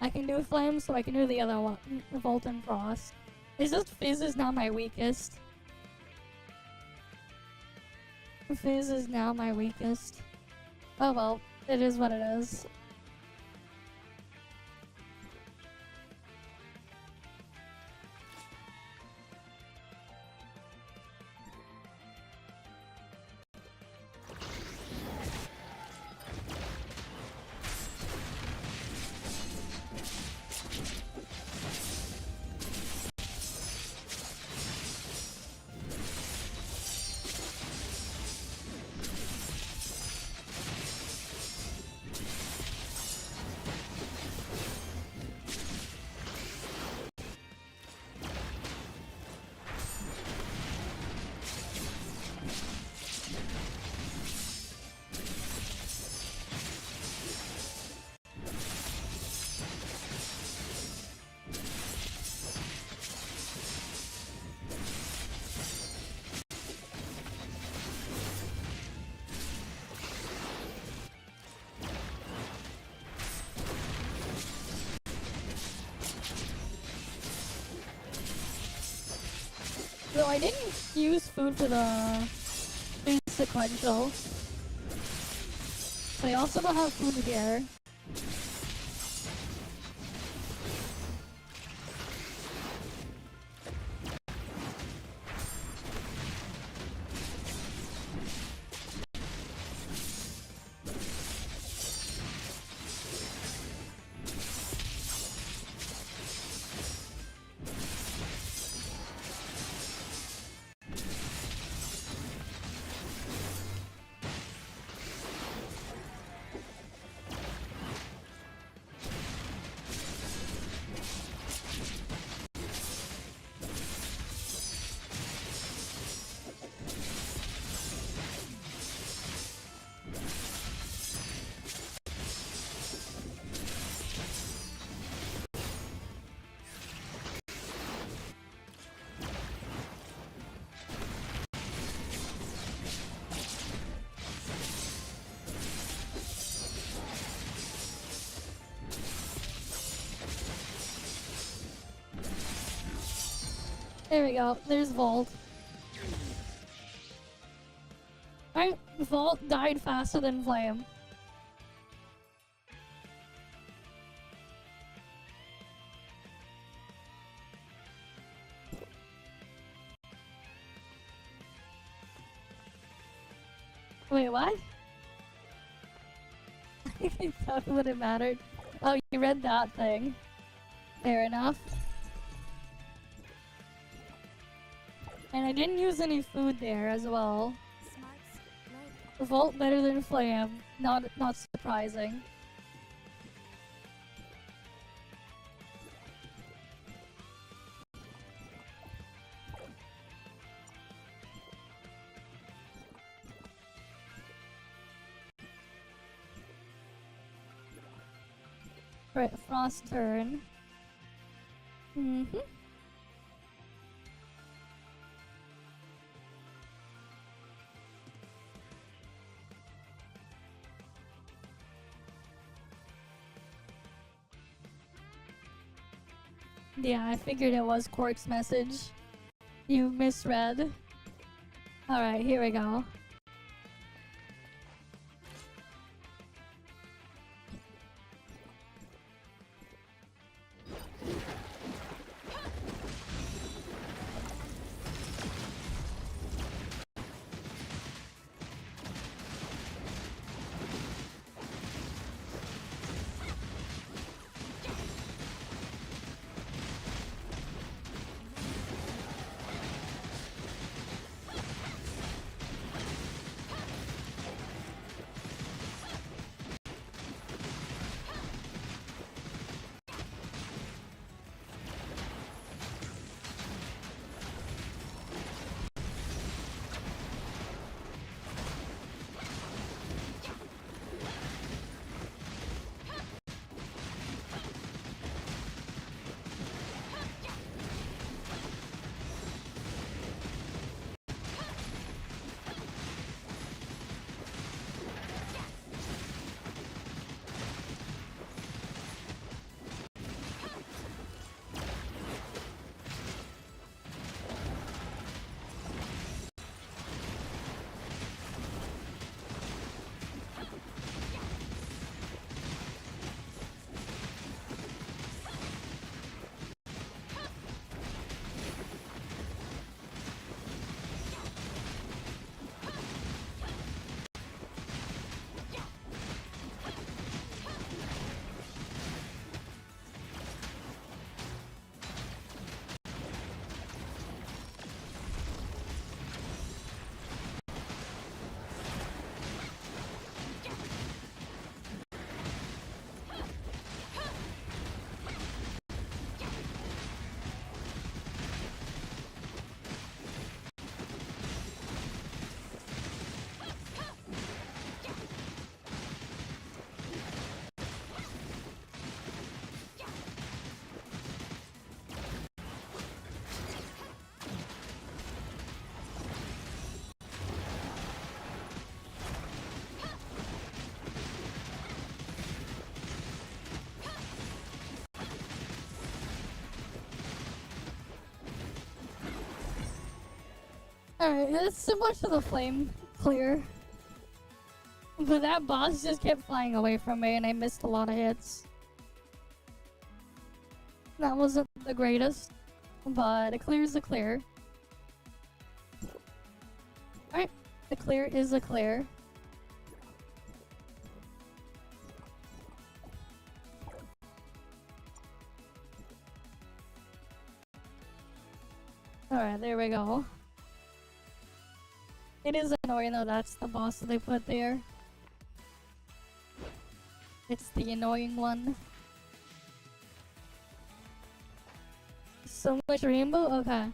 I can do Flame, so I can do the other one, Volt and Frost. It's just Fizz is not my weakest. Fizz is now my weakest. Oh well, it is what it is. I didn't use food for the sequential. But I also don't have food here. There we go. There's Volt. Right, Volt died faster than Flame. Wait, what? I thought it would have mattered. Oh, you read that thing. Fair enough. And I didn't use any food there as well. Volt better than Flame. Not surprising. Right, Frost turn. Mm-hmm. Yeah, I figured it was Quark's message. You misread. Alright, here we go. Alright, that's similar to the flame clear. But that boss just kept flying away from me and I missed a lot of hits. That wasn't the greatest, but a clear is a clear. Alright, the clear is a clear. Alright, there we go. It is annoying though, that's the boss that they put there. It's the annoying one. So much rainbow? Okay.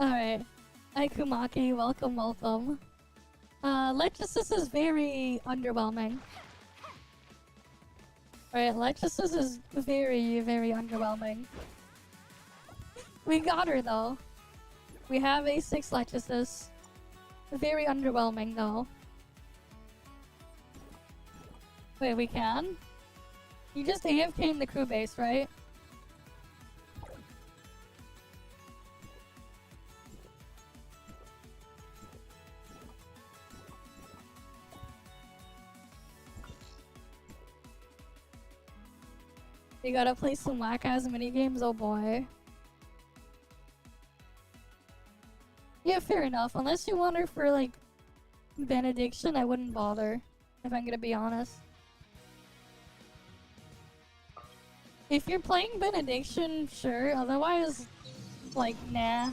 Alright. Hi Kumaki, welcome, welcome. Lechesis is very underwhelming. Alright, Lechesis is very, very underwhelming. We got her though. We have a 6 Lechesis. Very underwhelming though. Wait, we can? You just AFK in the crew base, right? You gotta play some whack-ass minigames, oh boy. Yeah, fair enough. Unless you want her for, like, Benediction, I wouldn't bother. If I'm gonna be honest. If you're playing Benediction, sure. Otherwise, like, nah.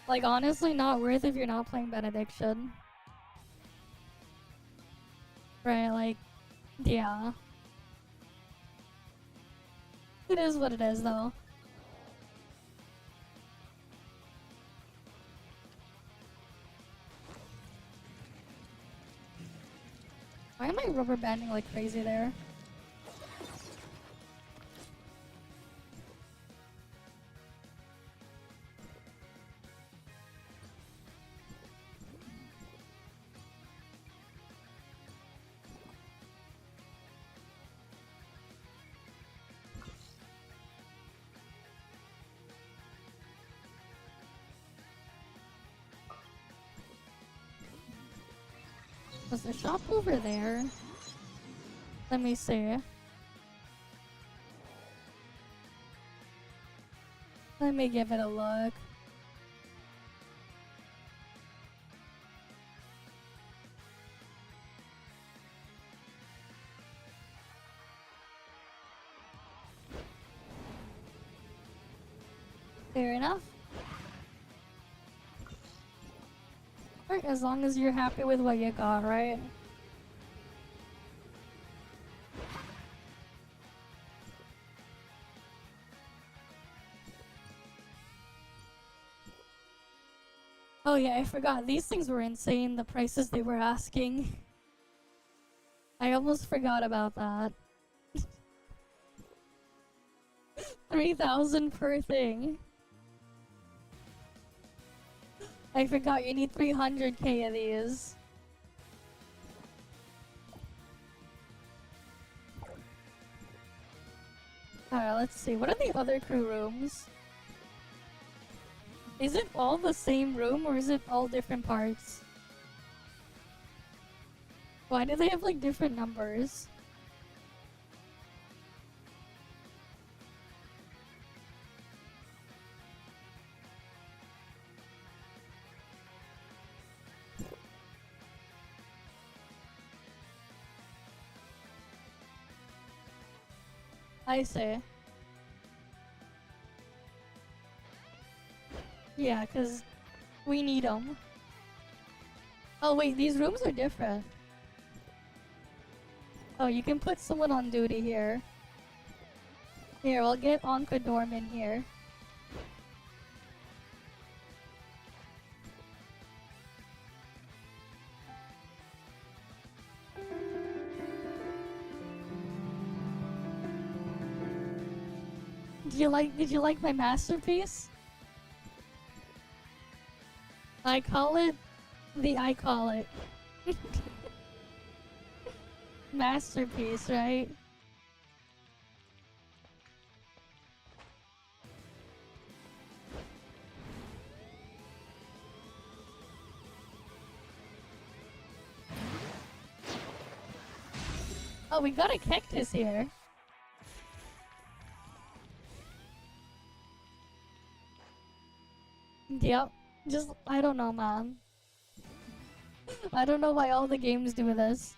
Like, honestly, not worth if you're not playing Benediction. Right, like, yeah. It is what it is, though. Why am I rubber banding like crazy there? Was the shop over there? Let me see. Let me give it a look. Fair enough. Right, as long as you're happy with what you got, right? Oh yeah, I forgot. These things were insane, the prices they were asking. I almost forgot about that. 3,000 per thing. I forgot you need 300k of these. Alright, let's see. What are the other crew rooms? Is it all the same room or is it all different parts? Why do they have like different numbers? I see. Yeah, because we need them. Oh wait, these rooms are different. Oh, you can put someone on duty here. Here, we'll get Onkadorm in here. Did you like my masterpiece? I call it I call it. Masterpiece, right? Oh, we got a cactus here. Yep. Just, I don't know, man. I don't know why all the games do this.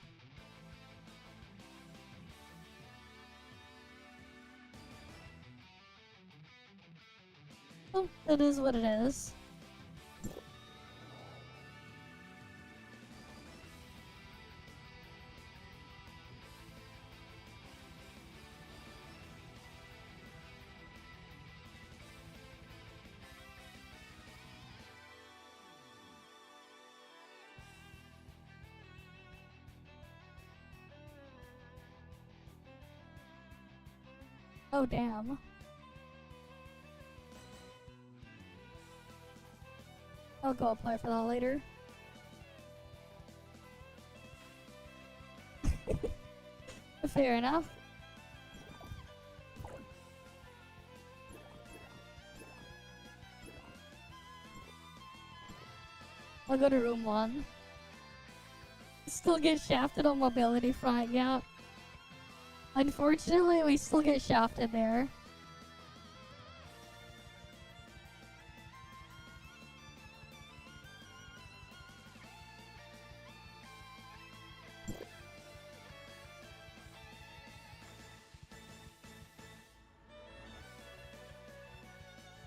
Oh, it is what it is. Oh, damn. I'll go apply for that later. Fair enough. I'll go to room 1. Still get shafted on mobility front, yeah. Unfortunately, we still get shafted there.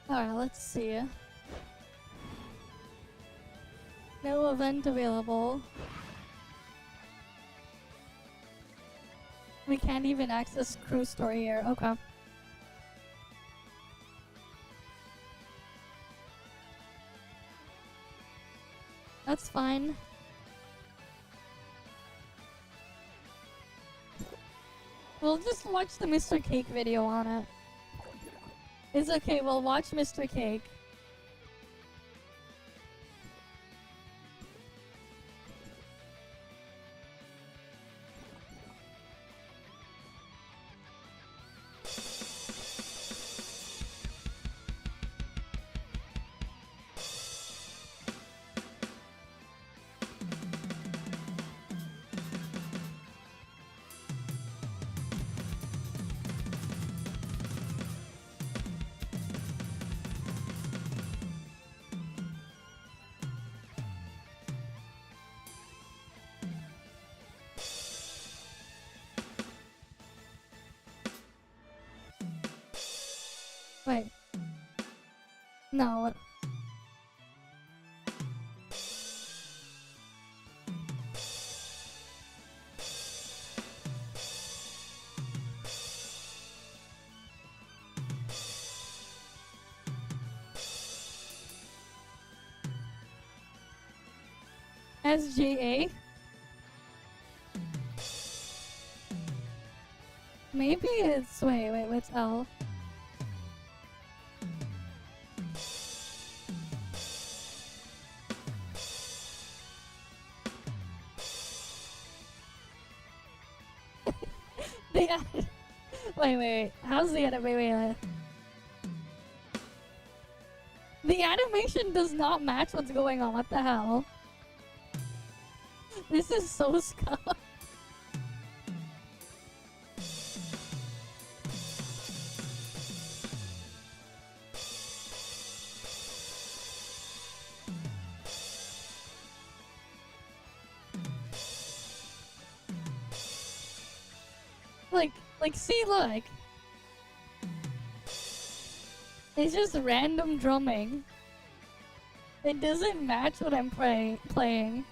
Alright, let's see. No event available. We can't even access crew story here. Okay. That's fine. We'll just watch the Mr. Cake video on it. It's okay, we'll watch Mr. Cake. Wait. No. What? SGA? Maybe it's... Wait, what's L? They added... Wait. How's the edit? Wait. The animation does not match what's going on. What the hell? This is so scum. Like, see, look. It's just random drumming. It doesn't match what I'm playing.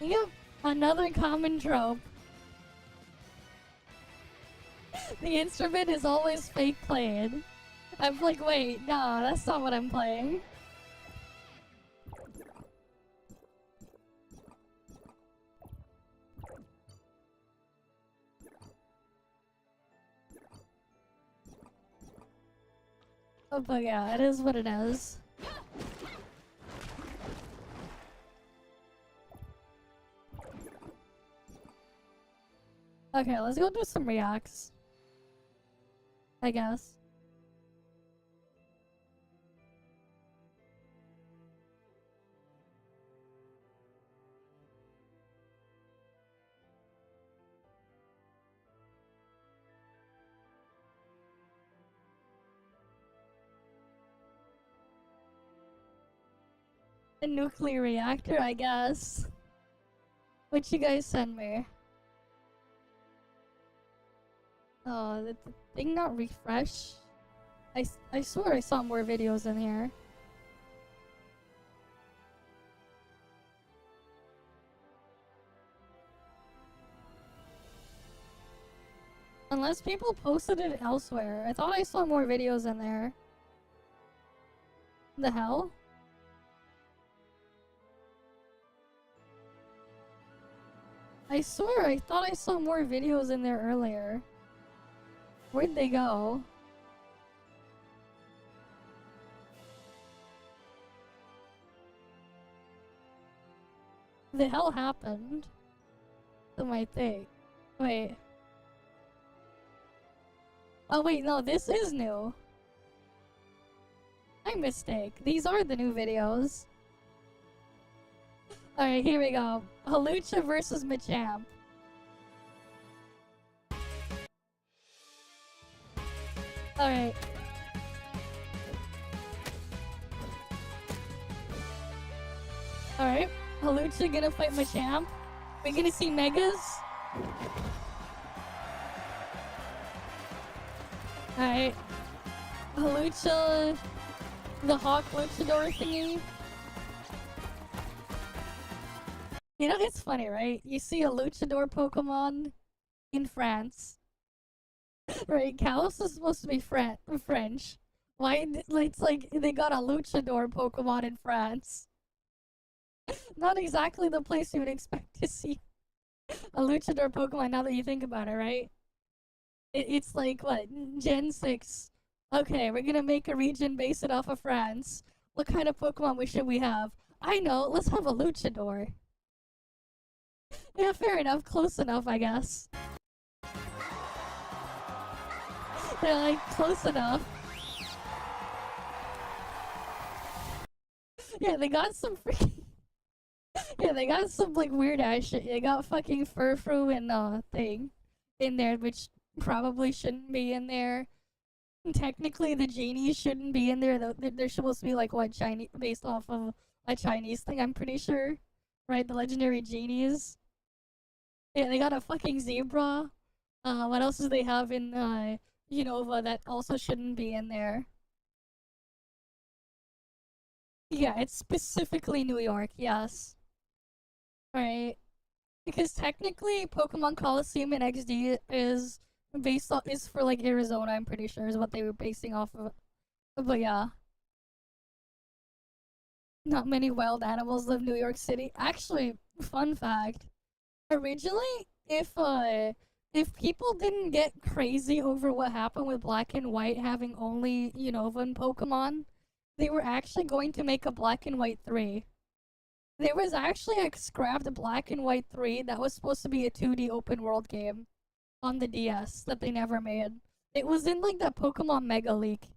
Yep, another common trope. The instrument is always fake played. I'm like, wait, no, that's not what I'm playing. Oh, but yeah, it is what it is. Okay, let's go do some reacts. I guess. A nuclear reactor, I guess. What you guys send me? Oh, the thing not refresh? I swear I saw more videos in here. Unless people posted it elsewhere. I thought I saw more videos in there. The hell? I swear I thought I saw more videos in there earlier. Where'd they go? The hell happened to my thing? Wait. Oh wait, no, this is new. My mistake. These are the new videos. Alright, here we go. Halucha versus Machamp. Alright. Alright. Halucha gonna fight Machamp. We're gonna see Megas. Alright. Halucha. The Hawk Luchador thingy. You know, it's funny, right? You see a Luchador Pokemon in France. Right? Kalos is supposed to be French. Why? It's like they got a Luchador Pokemon in France. Not exactly the place you would expect to see a Luchador Pokemon now that you think about it, right? It's like, what? Gen 6. Okay, we're gonna make a region based it off of France. What kind of Pokemon should we have? I know, let's have a Luchador. Yeah, fair enough. Close enough, I guess. They're like, close enough. Yeah, they got some freaking... Yeah, they got some, like, weird ass shit. They got fucking Furfrou and, thing in there, which probably shouldn't be in there. Technically, the genies shouldn't be in there, though. They're supposed to be, like, what, Chinese... based off of a Chinese thing, I'm pretty sure. Right? The legendary genies. Yeah, they got a fucking zebra. What else do they have in, Unova that also shouldn't be in there? Yeah, it's specifically New York, yes. Right. Because technically, Pokemon Coliseum in XD is is for, like, Arizona, I'm pretty sure, is what they were basing off of. But yeah. Not many wild animals live in New York City. Actually, fun fact. Originally, if people didn't get crazy over what happened with Black and White having only Unovan Pokemon, they were actually going to make a Black and White 3. There was actually a scrapped Black and White 3 that was supposed to be a 2D open world game on the DS that they never made. It was in like that Pokemon Mega Leak.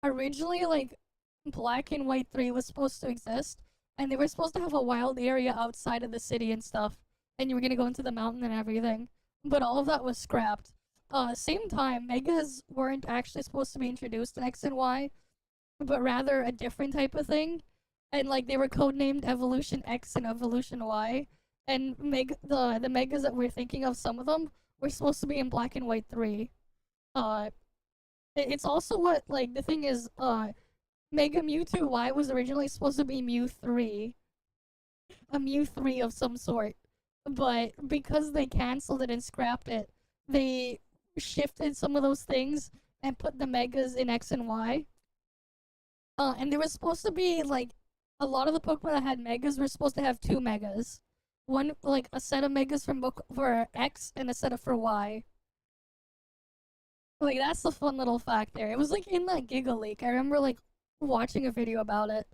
Originally, like, Black and White 3 was supposed to exist, and they were supposed to have a wild area outside of the city and stuff. And you were gonna go into the mountain and everything. But all of that was scrapped. Same time, Megas weren't actually supposed to be introduced in X and Y, but rather a different type of thing. And like they were codenamed Evolution X and Evolution Y. And the Megas that we're thinking of, some of them, were supposed to be in Black and White 3. It's also what, like, the thing is, Mega Mewtwo Y was originally supposed to be Mew 3. a Mew 3 of some sort. But because they canceled it and scrapped it, they shifted some of those things and put the megas in X and Y. And there was supposed to be like a lot of the Pokemon that had megas were supposed to have 2 megas. One, like a set of megas for X and a set of for Y. Like, that's the fun little fact there. It was like in that Giga Leak. I remember like watching a video about it.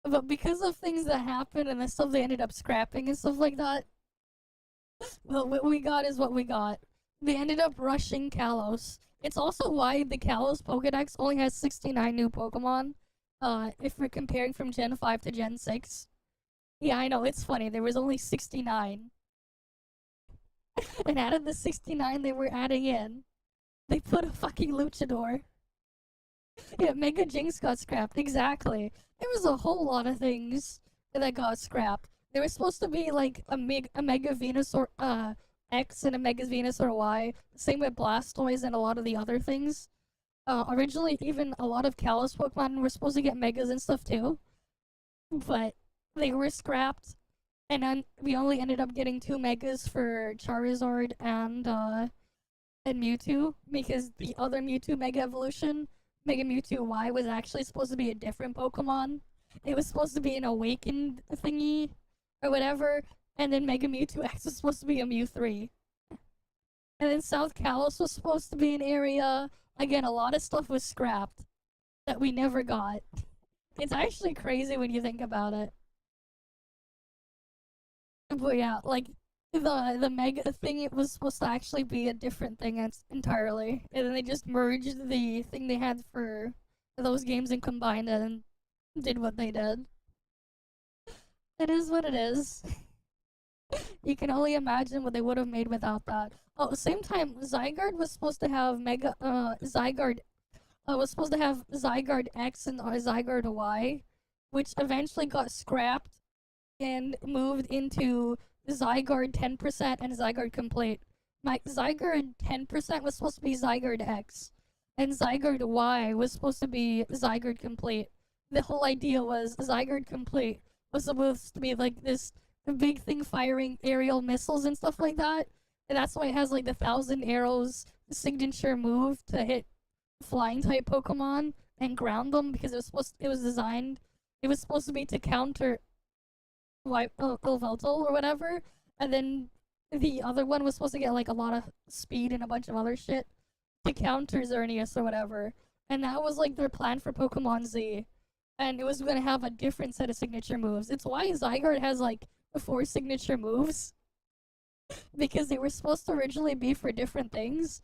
But because of things that happened and the stuff they ended up scrapping and stuff like that, well, what we got is what we got. They ended up rushing Kalos. It's also why the Kalos Pokedex only has 69 new Pokemon. If we're comparing from Gen 5 to Gen 6. Yeah, I know, it's funny. There was only 69. And out of the 69 they were adding in, they put a fucking Luchador. Yeah, Mega Jinx got scrapped. Exactly. There was a whole lot of things that got scrapped. There was supposed to be like a Mega Venusaur X and a Mega Venusaur Y. Same with Blastoise and a lot of the other things. Originally, even a lot of Kalos Pokemon were supposed to get Megas and stuff too. But they were scrapped. And then we only ended up getting 2 Megas for Charizard and Mewtwo. Because the other Mewtwo Mega Evolution, Mega Mewtwo Y, was actually supposed to be a different Pokemon. It was supposed to be an awakened thingy or whatever, and then Mega Mewtwo X was supposed to be a Mew 3. And then South Kalos was supposed to be an area. Again, a lot of stuff was scrapped that we never got. It's actually crazy when you think about it. But yeah, like, the Mega thing, it was supposed to actually be a different thing entirely. And then they just merged the thing they had for those games and combined it and did what they did. It is what it is. You can only imagine what they would have made without that. Oh, at the same time, Zygarde was supposed to have Zygarde was supposed to have Zygarde X and Zygarde Y, which eventually got scrapped and moved into Zygarde 10% and Zygarde Complete. My Zygarde 10% was supposed to be Zygarde X, and Zygarde Y was supposed to be Zygarde Complete. The whole idea was Zygarde Complete was supposed to be like this big thing firing aerial missiles and stuff like that. And that's why it has like the 1,000 arrows signature move to hit flying type Pokemon and ground them, because it was supposed to be to counter Yveltal or whatever. And then the other one was supposed to get like a lot of speed and a bunch of other shit to counter Xerneas or whatever. And that was like their plan for Pokemon Z. And it was going to have a different set of signature moves. It's why Zygarde has like 4 signature moves. Because they were supposed to originally be for different things.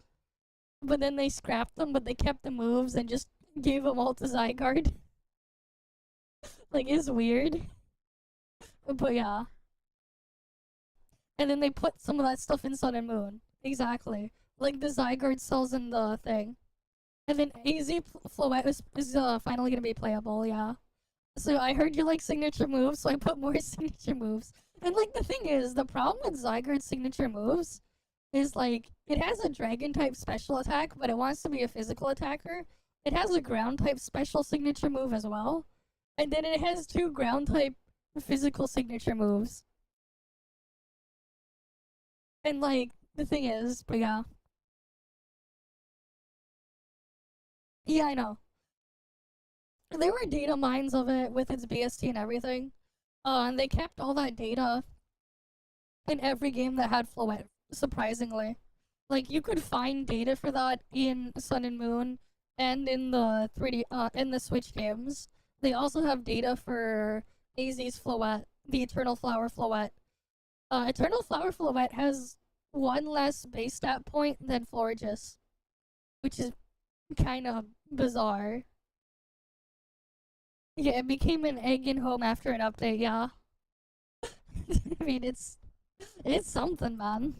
But then they scrapped them, but they kept the moves and just gave them all to Zygarde. Like, it's weird. But yeah. And then they put some of that stuff in Sun and Moon. Exactly. Like the Zygarde cells in the thing. And then AZ Floette is finally gonna be playable, yeah. So I heard you like signature moves, so I put more signature moves. And like the thing is, the problem with Zygarde's signature moves is like, it has a dragon type special attack, but it wants to be a physical attacker. It has a ground type special signature move as well. And then it has 2 ground type physical signature moves. And like, the thing is, but yeah. Yeah, I know. There were data mines of it with its BST and everything. And they kept all that data in every game that had Floette, surprisingly. Like, you could find data for that in Sun and Moon and in the 3D, in the Switch games. They also have data for AZ's Floette, the Eternal Flower Floette. Eternal Flower Floette has 1 less base stat point than Florges, which is kind of bizarre. Yeah, it became an egg in home after an update, yeah. I mean, it's something, man.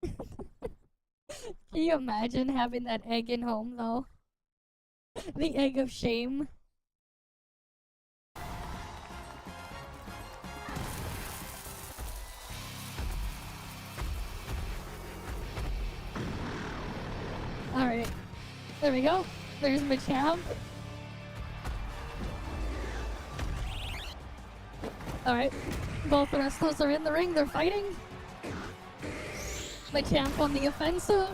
Can you imagine having that egg in home, though? The egg of shame. Alright. There we go. There's Machamp. Alright. Both wrestlers are in the ring, they're fighting. Machamp on the offensive.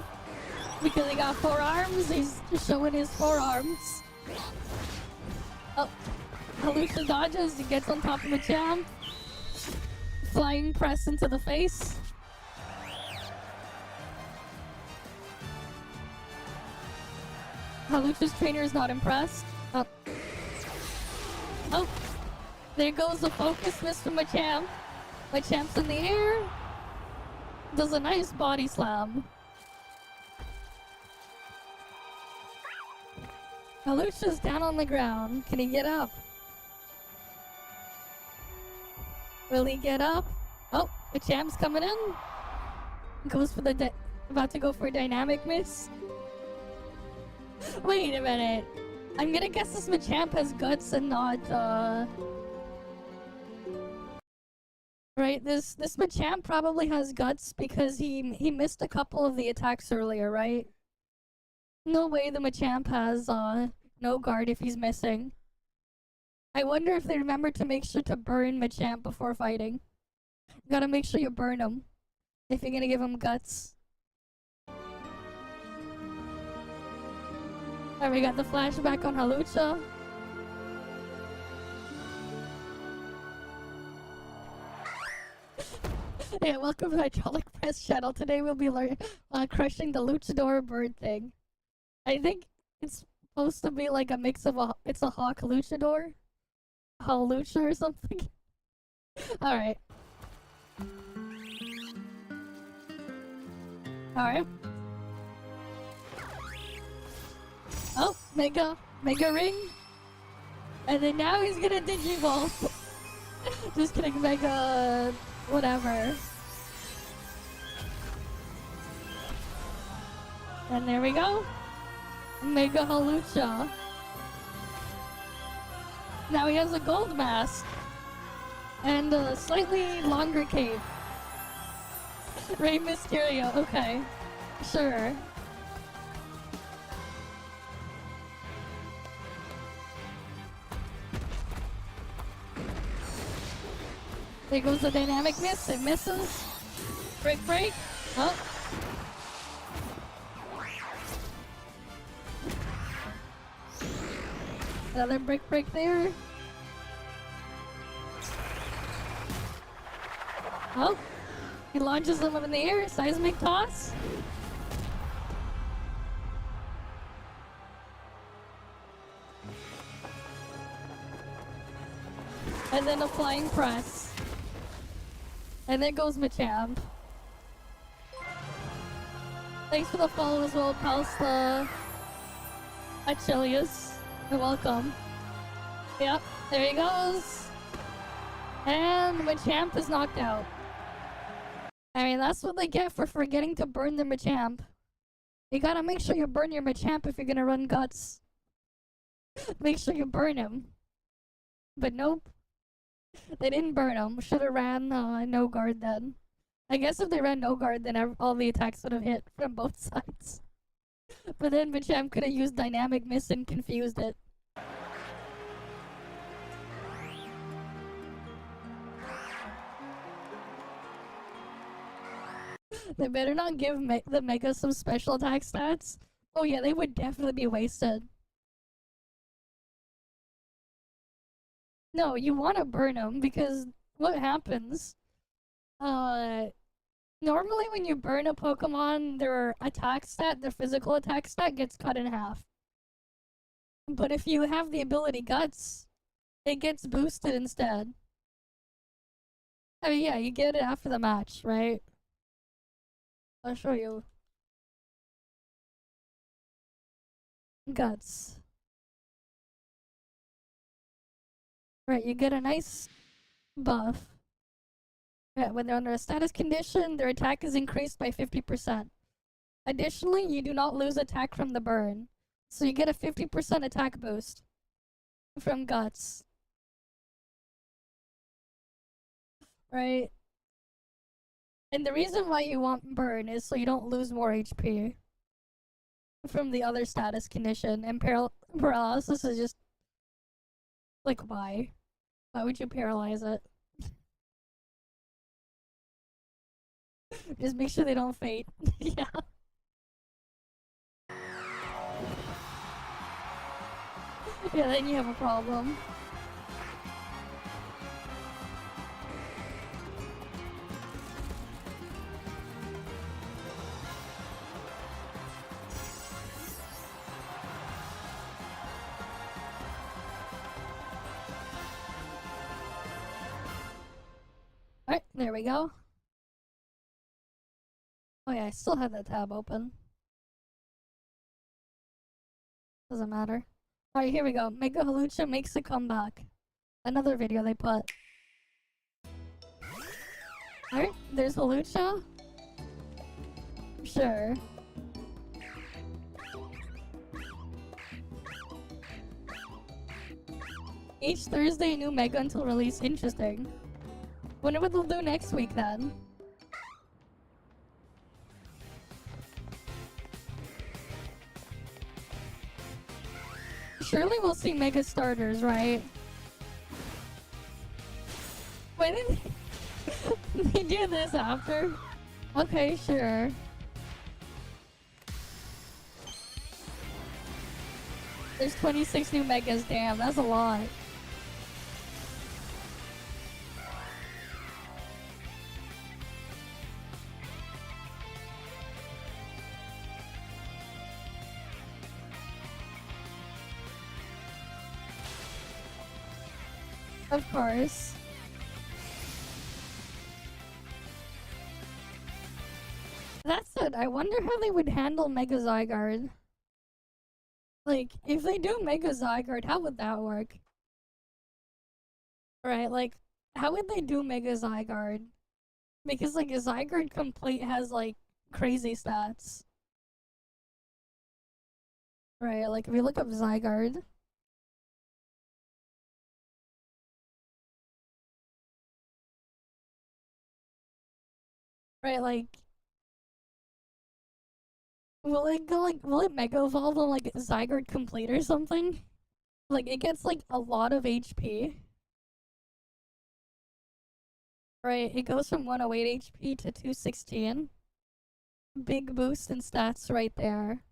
Because he got 4 arms, he's showing his 4 arms. Oh, Halucha dodges, he gets on top of Machamp. Flying press into the face. Halucha's trainer is not impressed. Oh. Oh. There goes the focus miss from Machamp. Machamp's in the air. Does a nice body slam. Halucha's down on the ground. Can he get up? Will he get up? Oh, Machamp's coming in. Goes for the about to go for a dynamic miss. Wait a minute. I'm gonna guess this Machamp has guts and not right, this Machamp probably has guts because he missed a couple of the attacks earlier, right? No way the Machamp has no guard if he's missing. I wonder if they remember to make sure to burn Machamp before fighting. You gotta make sure you burn him if you're gonna give him guts. Alright, we got the flashback on Halucha. Yeah, welcome to the Hydraulic Press channel. Today we'll be crushing the luchador bird thing. I think it's supposed to be like a mix of it's a hawk luchador? Halucha or something? Alright. Alright. Oh, Mega Ring. And then now he's gonna Digivolve. Just kidding, Mega whatever. And there we go. Mega Halucha. Now he has a gold mask. And a slightly longer cape. Rey Mysterio, okay. Sure. There goes the dynamic miss, it misses. Break. Oh. Another break there. Oh. He launches them up in the air, seismic toss. And then a flying press. And there goes Machamp. Thanks for the follow as well, Palsta Achilles. You're welcome. Yep, there he goes. And Machamp is knocked out. I mean, that's what they get for forgetting to burn their Machamp. You gotta make sure you burn your Machamp if you're gonna run guts. Make sure you burn him. But nope. They didn't burn him. Should have ran no guard then. I guess if they ran no guard, then all the attacks would have hit from both sides. But then Machamp could have used dynamic miss and confused it. They better not give the Mega some special attack stats. Oh yeah, they would definitely be wasted. No, you want to burn them because what happens? Normally when you burn a Pokemon, their attack stat, their physical attack stat gets cut in half. But if you have the ability Guts, it gets boosted instead. I mean, yeah, you get it after the match, right? I'll show you. Guts. Right, you get a nice buff. Yeah, when they're under a status condition, their attack is increased by 50%. Additionally, you do not lose attack from the burn. So you get a 50% attack boost from Guts. Right? And the reason why you want burn is so you don't lose more HP from the other status condition. And paralysis is just like, why? Why would you paralyze it? Just make sure they don't fade. Yeah. Yeah, then you have a problem. Alright, there we go. Oh yeah, I still have that tab open. Doesn't matter. Alright, here we go. Mega Halucha makes a comeback. Another video they put. Alright, there's Halucha. Sure. Each Thursday, a new Mega until release. Interesting. Wonder what they'll do next week then. Surely we'll see Mega starters, right? Why did they do this after? Okay, sure. There's 26 new Megas, damn, that's a lot. Of course. That's it. I wonder how they would handle Mega Zygarde. Like, if they do Mega Zygarde, how would that work? Right, like, how would they do Mega Zygarde? Because, like, a Zygarde Complete has, like, crazy stats. Right, like, if you look up Zygarde... Right, like... Will it go, like, will it Mega Evolve on, like, Zygarde Complete or something? Like, it gets, like, a lot of HP. Right, it goes from 108 HP to 216. Big boost in stats right there.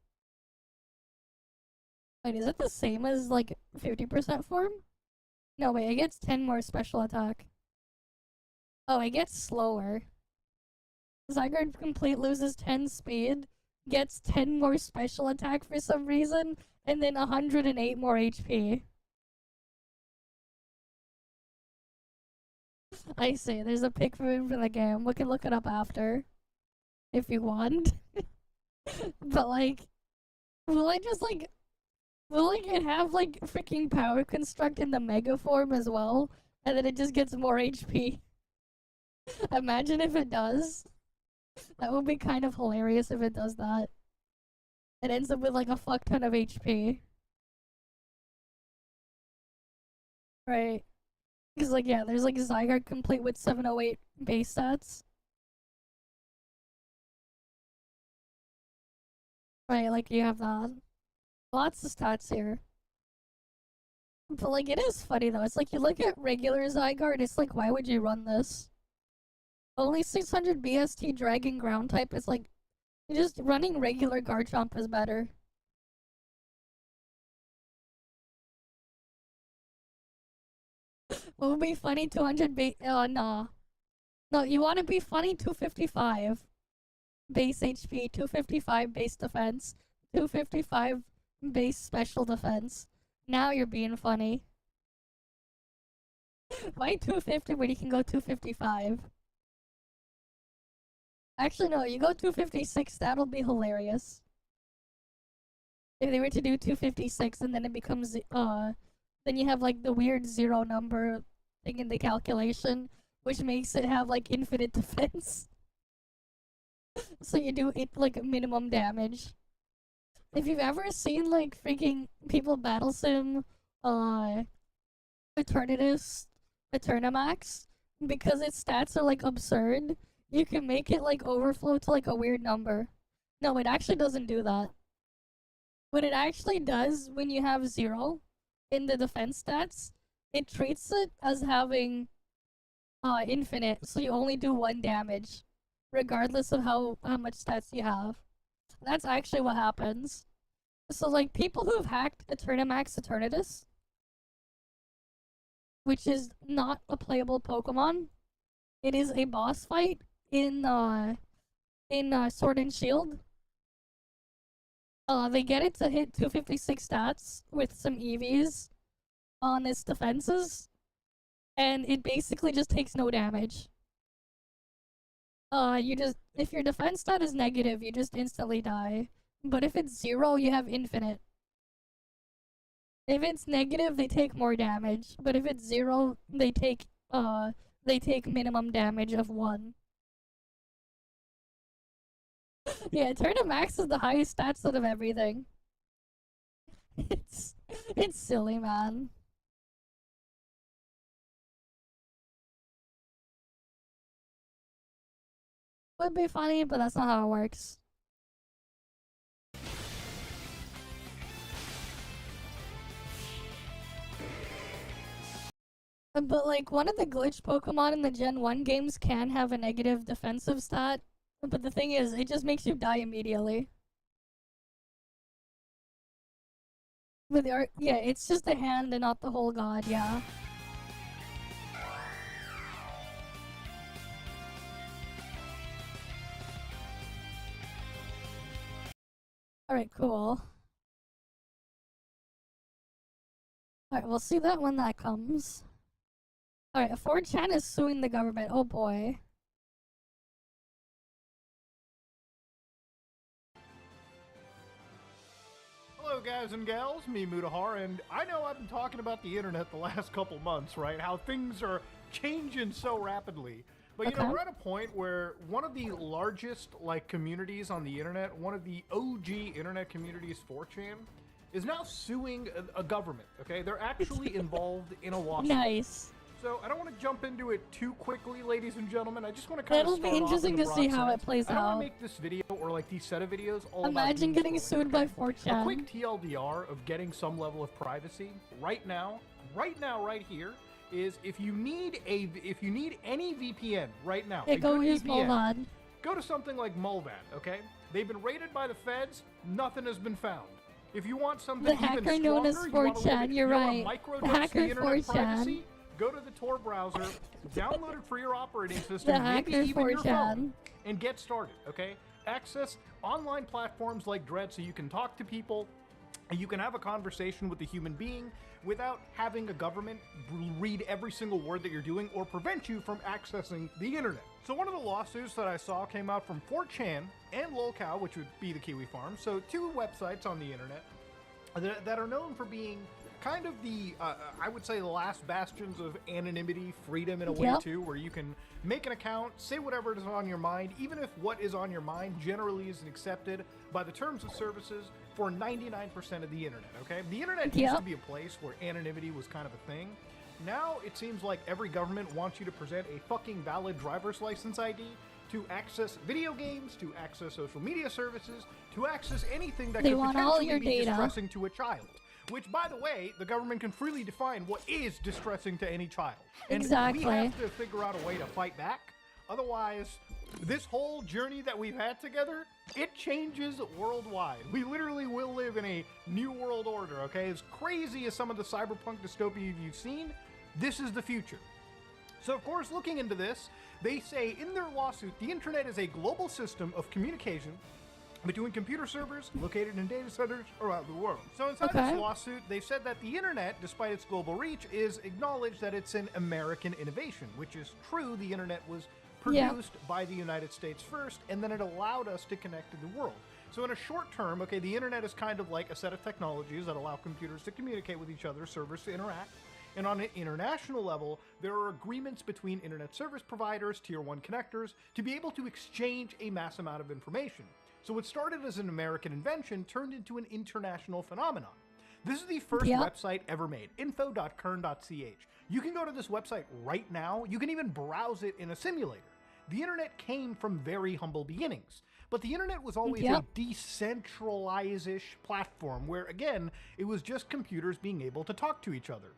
Wait, is it the same as, like, 50% form? No, wait, it gets 10 more special attack. Oh, it gets slower. Zygarde Complete loses 10 speed, gets 10 more special attack for some reason, and then 108 more HP. I see, there's a pic for the game. We can look it up after. If you want. But, like, will I just, like... Will it have, like, freaking Power Construct in the Mega form as well? And then it just gets more HP? Imagine if it does. That would be kind of hilarious if it does that. It ends up with, like, a fuck ton of HP. Right. Because, like, yeah, there's, like, Zygarde Complete with 708 base stats. Right, like, you have that. Lots of stats here. But, like, it is funny, though. It's like, you look at regular Zygarde, it's like, why would you run this? Only 600 BST Dragon Ground type, it's like, just running regular Garchomp is better. What would be funny? 200 nah. No, you want to be funny? 255 base HP, 255 base defense, 255 base special defense. Now you're being funny. Why 250 when you can go 255? Actually, no, you go 256, that'll be hilarious. If they were to do 256 and then it becomes, then you have, like, the weird zero number thing in the calculation, which makes it have, like, infinite defense. So you do it, like, minimum damage. If you've ever seen, like, freaking people battle sim, Eternamax, because its stats are, like, absurd, you can make it, like, overflow to, like, a weird number. No, it actually doesn't do that. What it actually does when you have 0 in the defense stats, it treats it as having infinite, so you only do 1 damage. regardless of how much stats you have. That's actually what happens. So, like, people who have hacked Eternamax Eternatus, which is not a playable Pokemon, it is a boss fight in Sword and Shield. They get it to hit 256 stats with some EVs on its defenses, and it basically just takes no damage. If your defense stat is negative, you just instantly die. But if it's 0, you have infinite. If it's negative, they take more damage. But if it's 0, they take minimum damage of 1. Yeah, Eternamax is the highest stats out of everything. It's silly, man. Would be funny, but that's not how it works. But, like, one of the glitch Pokemon in the Gen 1 games can have a negative defensive stat, but the thing is, it just makes you die immediately. But yeah, it's just the hand and not the whole god, yeah. Alright, cool. Alright, we'll see that when that comes. Alright, 4chan is suing the government. Oh boy. Hello guys and gals, me Mutahar, and I know I've been talking about the internet the last couple months, right? How things are changing so rapidly. But you know, we're at a point where one of the largest communities on the internet, one of the OG internet communities, 4chan, is now suing a government, okay? They're actually involved in a lawsuit. Nice. So I don't want to jump into it too quickly, ladies and gentlemen. I just want to kind of It'll be interesting to see how it plays I don't want out. to make this video or these set of videos all Imagine about getting sued by 4chan. A quick TLDR of getting some level of privacy right now, right here, is if you need any VPN right now, go use Mulvad. Go to something like Mulvad, okay? They've been raided by the feds, nothing has been found. If you want something even stronger, the hacker known as 4chan, you're right. The hacker 4chan. Go to the Tor browser, download it for your operating system, The maybe hacker even your 4chan. phone, and get started, okay? Access online platforms like Dread so you can talk to people, and you can have a conversation with a human being without having a government read every single word that you're doing or prevent you from accessing the internet. So one of the lawsuits that I saw came out from 4chan and Lolcow, which would be the Kiwi Farm, so two websites on the internet that are known for being kind of the, I would say, the last bastions of anonymity, freedom in a way too, where you can make an account, say whatever is on your mind, even if what is on your mind generally isn't accepted by the terms of services for 99% of the internet, okay? The internet used to be a place where anonymity was kind of a thing. Now it seems like every government wants you to present a fucking valid driver's license ID to access video games, to access social media services, to access anything that could potentially be distressing to a child. Which, by the way, the government can freely define what is distressing to any child. And we have to figure out a way to fight back. Otherwise, this whole journey that we've had together, it changes worldwide. We literally will live in a new world order, okay? As crazy as some of the cyberpunk dystopia you've seen, this is the future. So, of course, looking into this, they say in their lawsuit, the internet is a global system of communication between computer servers located in data centers around the world. So inside this lawsuit, they said that the internet, despite its global reach, is acknowledged that it's an American innovation, which is true. The internet was produced by the United States first, and then it allowed us to connect to the world. So in a short term, okay, the internet is kind of like a set of technologies that allow computers to communicate with each other, servers to interact. And on an international level, there are agreements between internet service providers, tier 1 connectors, to be able to exchange a mass amount of information. So what started as an American invention turned into an international phenomenon. This is the first website ever made, info.kern.ch. You can go to this website right now. You can even browse it in a simulator. The internet came from very humble beginnings, but the internet was always a decentralized-ish platform where, again, it was just computers being able to talk to each other.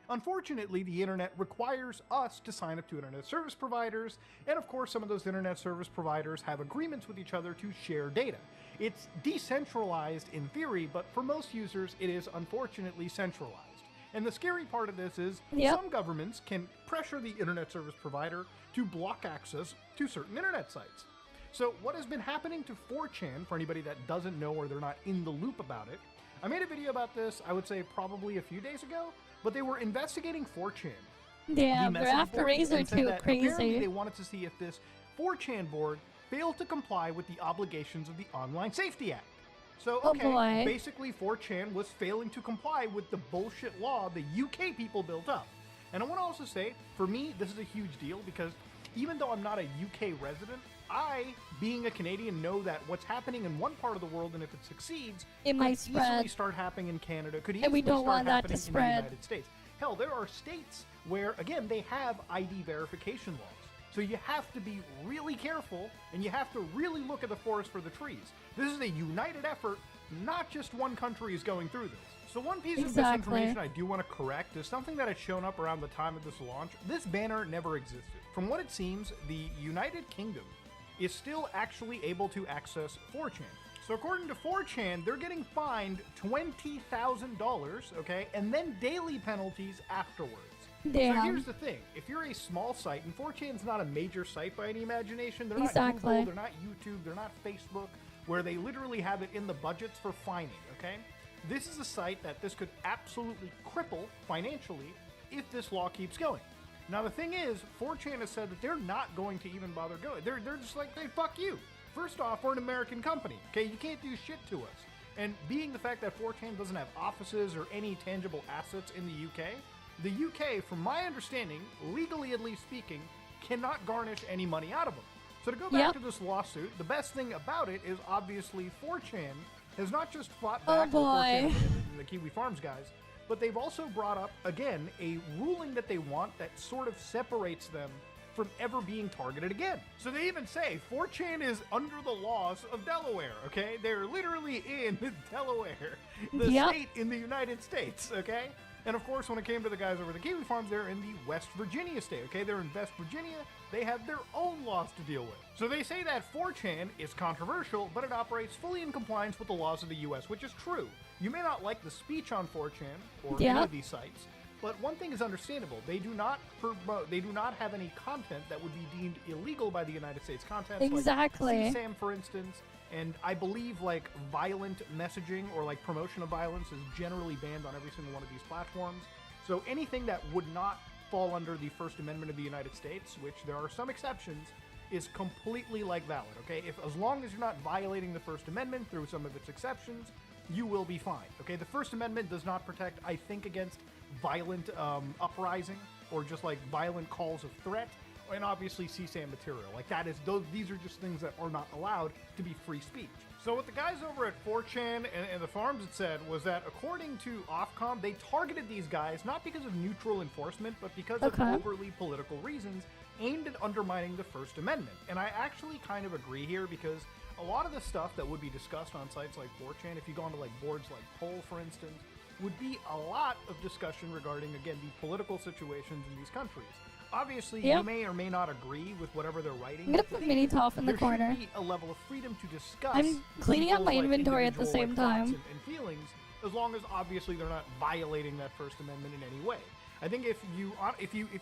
Unfortunately, the internet requires us to sign up to internet service providers, and of course some of those internet service providers have agreements with each other to share data. It's decentralized in theory, but for most users it is unfortunately centralized. And the scary part of this is some governments can pressure the internet service provider to block access to certain internet sites. So what has been happening to 4chan, for anybody that doesn't know or they're not in the loop about it, I made a video about this, I would say probably a few days ago, but they were investigating 4chan. Yeah, they're after Razor too, crazy. Apparently they wanted to see if this 4chan board failed to comply with the obligations of the Online Safety Act. So, okay, basically 4chan was failing to comply with the bullshit law the UK people built up. And I want to also say, for me, this is a huge deal because even though I'm not a UK resident, I, being a Canadian, know that what's happening in one part of the world, and if it succeeds, it might easily start happening in Canada, could easily and we don't start want that happening to in the spread. United States. Hell, there are states where, again, they have ID verification laws. So you have to be really careful, and you have to really look at the forest for the trees. This is a united effort, not just one country is going through this. So one piece of misinformation I do want to correct is something that had shown up around the time of this launch. This banner never existed. From what it seems, the United Kingdom is still actually able to access 4chan. So according to 4chan, they're getting fined $20,000, okay, and then daily penalties afterwards. Damn. So here's the thing, if you're a small site, and 4chan's not a major site by any imagination, they're not Google, they're not YouTube, they're not Facebook, where they literally have it in the budgets for fining, okay? This is a site that this could absolutely cripple financially if this law keeps going. Now the thing is, 4chan has said that they're not going to even bother going. They're just like, hey, fuck you. First off, we're an American company, okay? You can't do shit to us. And being the fact that 4chan doesn't have offices or any tangible assets in the UK, from my understanding, legally at least speaking, cannot garnish any money out of them. So to go back to this lawsuit, the best thing about it is obviously 4chan has not just fought back with 4chan and the Kiwi Farms guys, but they've also brought up, again, a ruling that they want that sort of separates them from ever being targeted again. So they even say 4chan is under the laws of Delaware, okay? They're literally in Delaware, the state in the United States, okay? And of course, when it came to the guys over the Kiwi Farms, they're in the West Virginia state, okay? They're in West Virginia. They have their own laws to deal with. So they say that 4chan is controversial, but it operates fully in compliance with the laws of the US, which is true. You may not like the speech on 4chan or any of these sites, but one thing is understandable. They do not have any content that would be deemed illegal by the United States. Content like CSAM, for instance, and I believe like violent messaging or like promotion of violence is generally banned on every single one of these platforms. So anything that would not fall under the First Amendment of the United States, which there are some exceptions, is completely like valid, okay? As long as you're not violating the First Amendment through some of its exceptions, you will be fine, okay? The First Amendment does not protect, I think, against violent uprising or just like violent calls of threat, and obviously CSAM material. Like that is, these are just things that are not allowed to be free speech. So what the guys over at 4chan and the farms had said was that according to Ofcom, they targeted these guys not because of neutral enforcement, but because of overtly political reasons aimed at undermining the First Amendment. And I actually kind of agree here because a lot of the stuff that would be discussed on sites like 4chan, if you go onto like boards like Poll, for instance, would be a lot of discussion regarding, again, the political situations in these countries. Obviously, you may or may not agree with whatever they're writing. I'm gonna put mini ToF in the corner. There should be a level of freedom to discuss. I'm cleaning up my inventory at the same time. And feelings, as long as obviously they're not violating that First Amendment in any way. I think if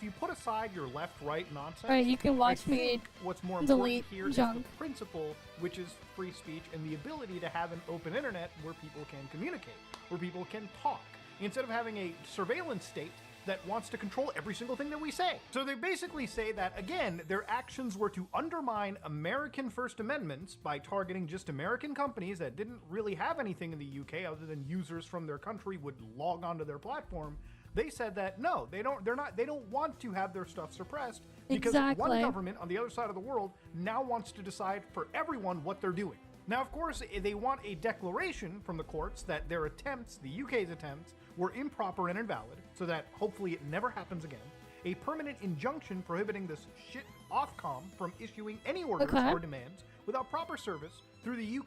you put aside your left-right nonsense, you can watch me what's more important here junk. is the principle, which is free speech and the ability to have an open internet where people can communicate, where people can talk, instead of having a surveillance state that wants to control every single thing that we say. So they basically say that, again, their actions were to undermine American First Amendments by targeting just American companies that didn't really have anything in the UK other than users from their country would log onto their platform. They said that no, they don't want to have their stuff suppressed because one government on the other side of the world now wants to decide for everyone what they're doing. Now, of course, they want a declaration from the courts that their attempts, the UK's attempts, were improper and invalid, so that hopefully it never happens again. A permanent injunction prohibiting this shit Ofcom from issuing any orders or demands without proper service through the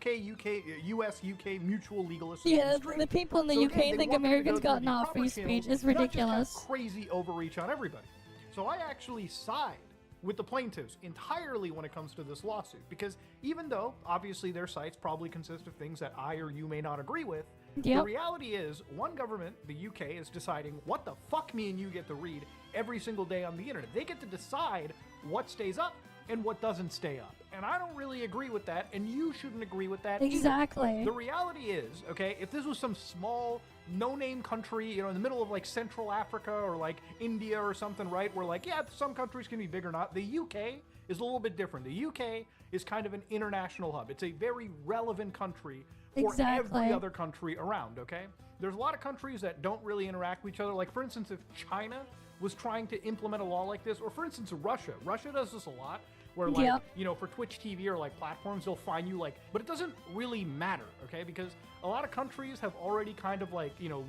US, UK mutual legal Yeah, assistance. the people in the So UK again, they think want them to Americans go through got the off proper free channels, speech. It's not just have ridiculous. crazy overreach on everybody. So I actually side with the plaintiffs entirely when it comes to this lawsuit, because even though obviously their sites probably consist of things that I or you may not agree with, the Yep. reality is one government, the UK, is deciding what the fuck me and you get to read every single day on the internet. They get to decide what stays up and what doesn't stay up. And I don't really agree with that, and you shouldn't agree with that either. Exactly. The reality is, okay, if this was some small, no-name country, you know, in the middle of like Central Africa or like India or something, right, where like, yeah, some countries can be big or not. The UK is a little bit different. The UK is kind of an international hub. It's a very relevant country for Exactly. every other country around, okay? There's a lot of countries that don't really interact with each other. Like, for instance, if China was trying to implement a law like this, or for instance, Russia. Russia does this a lot, where like, Yep. you know, for Twitch TV or like platforms, they'll fine you like, but it doesn't really matter, okay? Because a lot of countries have already kind of like, you know,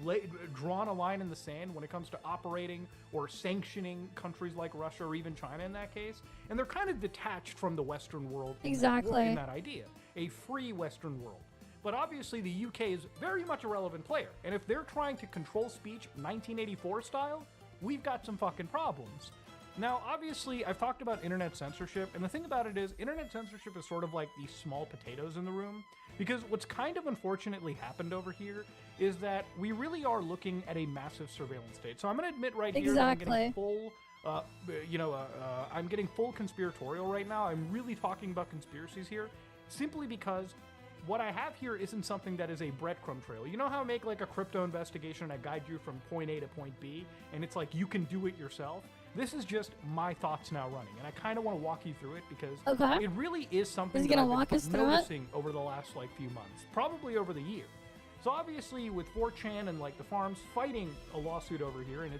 drawn a line in the sand when it comes to operating or sanctioning countries like Russia or even China in that case. And they're kind of detached from the Western world Exactly. in that idea, a free Western world. But obviously the UK is very much a relevant player. And if they're trying to control speech 1984 style, we've got some fucking problems. Now, obviously, I've talked about internet censorship, and the thing about it is, internet censorship is sort of like the small potatoes in the room, because what's kind of unfortunately happened over here is that we really are looking at a massive surveillance state. So I'm going to admit right here that I'm getting Exactly. full, I'm getting full conspiratorial right now. I'm really talking about conspiracies here, simply because what I have here isn't something that is a breadcrumb trail. You know how I make like a crypto investigation and I guide you from point A to point B, and it's like you can do it yourself? This is just my thoughts now running, and I kind of want to walk you through it because Okay. it really is something Is he that gonna I've walk been us through it? noticing over the last like few months, probably over the year. So obviously with 4chan and like the farms fighting a lawsuit over here, and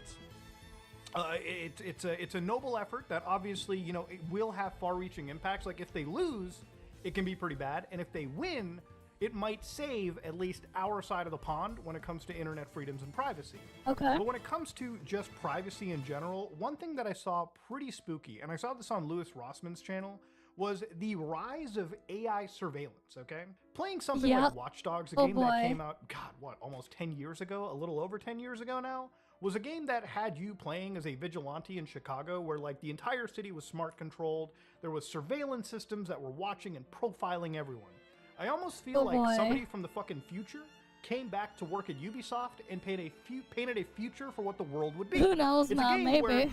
it's a noble effort that obviously, you know, it will have far-reaching impacts. Like if they lose, it can be pretty bad, and if they win, it might save at least our side of the pond when it comes to internet freedoms and privacy. Okay. But when it comes to just privacy in general, one thing that I saw pretty spooky, and I saw this on Louis Rossman's channel, was the rise of AI surveillance, okay? Playing something Yep. like Watch Dogs, a Oh game that boy. came out, God, what, almost 10 years ago? A little over 10 years ago now? Was a game that had you playing as a vigilante in Chicago, where like the entire city was smart controlled. There was surveillance systems that were watching and profiling everyone. I almost feel Oh like boy. somebody from the fucking future came back to work at Ubisoft and painted a future for what the world would be. Who knows, It's a man? game where Maybe.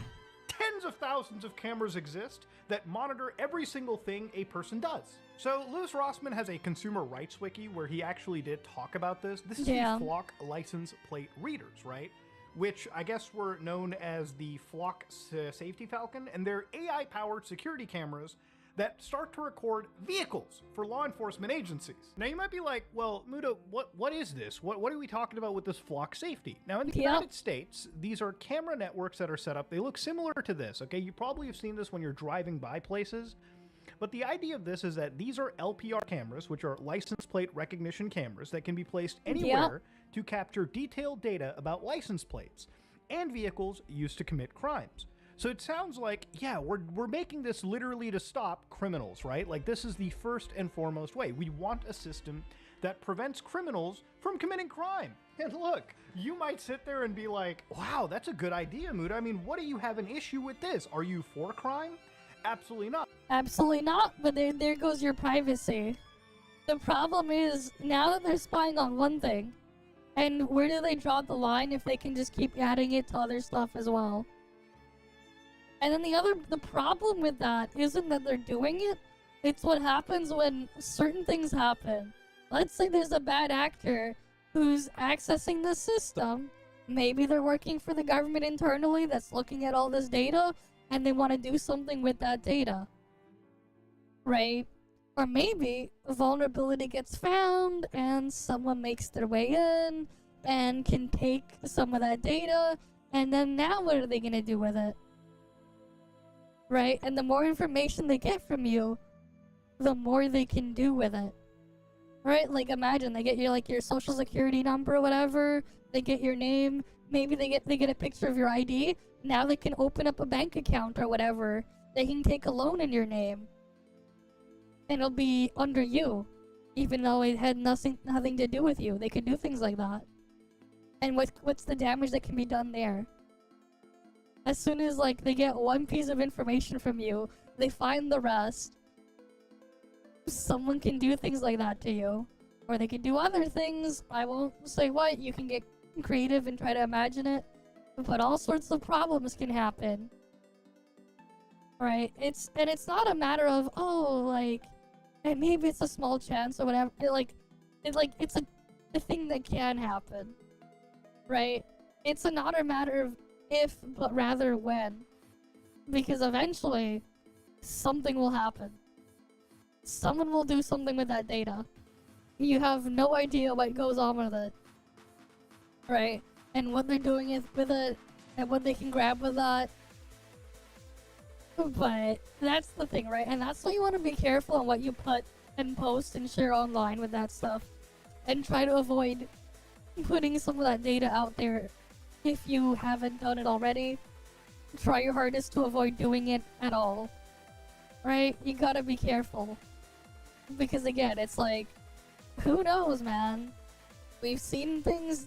tens of thousands of cameras exist that monitor every single thing a person does. So Louis Rossman has a consumer rights wiki where he actually did talk about this. This is Yeah. the Flock license plate readers, right? Which I guess were known as the Flock Safety Falcon, and they're AI-powered security cameras that start to record vehicles for law enforcement agencies. Now you might be like, well, Muda, what is this? What are we talking about with this Flock Safety? Now in the Yep. United States, these are camera networks that are set up. They look similar to this, okay? You probably have seen this when you're driving by places. But the idea of this is that these are LPR cameras, which are license plate recognition cameras that can be placed anywhere to capture detailed data about license plates and vehicles used to commit crimes. So it sounds like, yeah, we're making this literally to stop criminals, right? Like this is the first and foremost way. We want a system that prevents criminals from committing crime. And look, you might sit there and be like, wow, that's a good idea, Muda. I mean, what do you have an issue with this? Are you for crime? Absolutely not. Absolutely not, but there goes your privacy. The problem is, now that they're spying on one thing, and where do they draw the line if they can just keep adding it to other stuff as well? And then the problem with that isn't that they're doing it, it's what happens when certain things happen. Let's say there's a bad actor who's accessing the system. Maybe they're working for the government internally that's looking at all this data, and they want to do something with that data. Right? Or maybe a vulnerability gets found, and someone makes their way in, and can take some of that data, and then now what are they going to do with it? Right? And the more information they get from you, the more they can do with it. Right? Like imagine they get your social security number or whatever, they get your name, maybe they get a picture of your ID. Now they can open up a bank account or whatever. They can take a loan in your name. And it'll be under you. even though it had nothing to do with you. They could do things like that. And what's the damage that can be done there? As soon as like they get one piece of information from you, they find the rest. Someone can do things like that to you. Or they can do other things. I won't say what. You can get creative and try to imagine it. But all sorts of problems can happen. Right? It's not a matter of, oh, like, and maybe it's a small chance or whatever. It's a thing that can happen. Right? It's not a matter of if, but rather when. Because eventually, something will happen. Someone will do something with that data. You have no idea what goes on with it. Right? And what they're doing with it, and what they can grab with that. But that's the thing, right? And that's why you want to be careful on what you put and post and share online with that stuff. And try to avoid putting some of that data out there if you haven't done it already. Try your hardest to avoid doing it at all. Right? You gotta be careful. Because again, it's like, who knows, man? We've seen things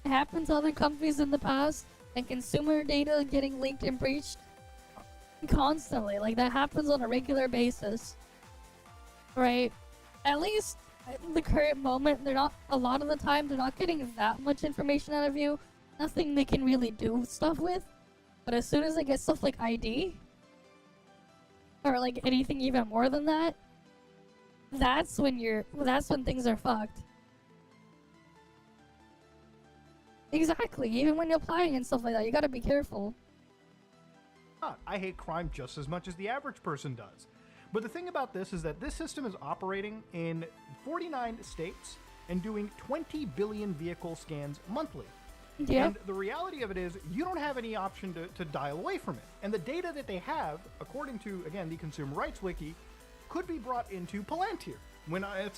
happen to other companies in the past, and consumer data getting leaked and breached constantly. Like, that happens on a regular basis. Right? At least at the current moment, they're not, a lot of the time, they're not getting that much information out of you. Nothing they can really do stuff with. But as soon as they get stuff like ID, or like anything even more than that, that's when things are fucked. Exactly, even when you're applying and stuff like that, you gotta be careful. I hate crime just as much as the average person does. But the thing about this is that this system is operating in 49 states and doing 20 billion vehicle scans monthly. Yeah. And the reality of it is, you don't have any option to dial away from it. And the data that they have, according to, again, the Consumer Rights Wiki, could be brought into Palantir.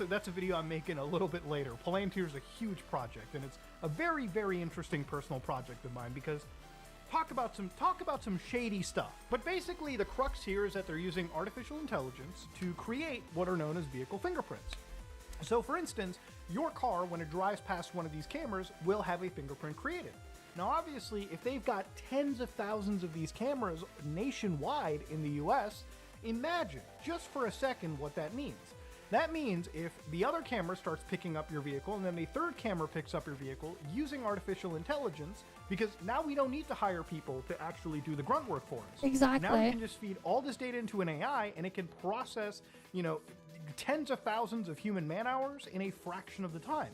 That's a video I'm making a little bit later. Palantir is a huge project, and it's a very, very interesting personal project of mine because talk about some shady stuff. But basically, the crux here is that they're using artificial intelligence to create what are known as vehicle fingerprints. So, for instance, your car, when it drives past one of these cameras, will have a fingerprint created. Now, obviously, if they've got tens of thousands of these cameras nationwide in the US, imagine, just for a second, what that means. That means if the other camera starts picking up your vehicle and then the third camera picks up your vehicle using artificial intelligence, because now we don't need to hire people to actually do the grunt work for us. Exactly. Now we can just feed all this data into an AI and it can process, tens of thousands of human man hours in a fraction of the time.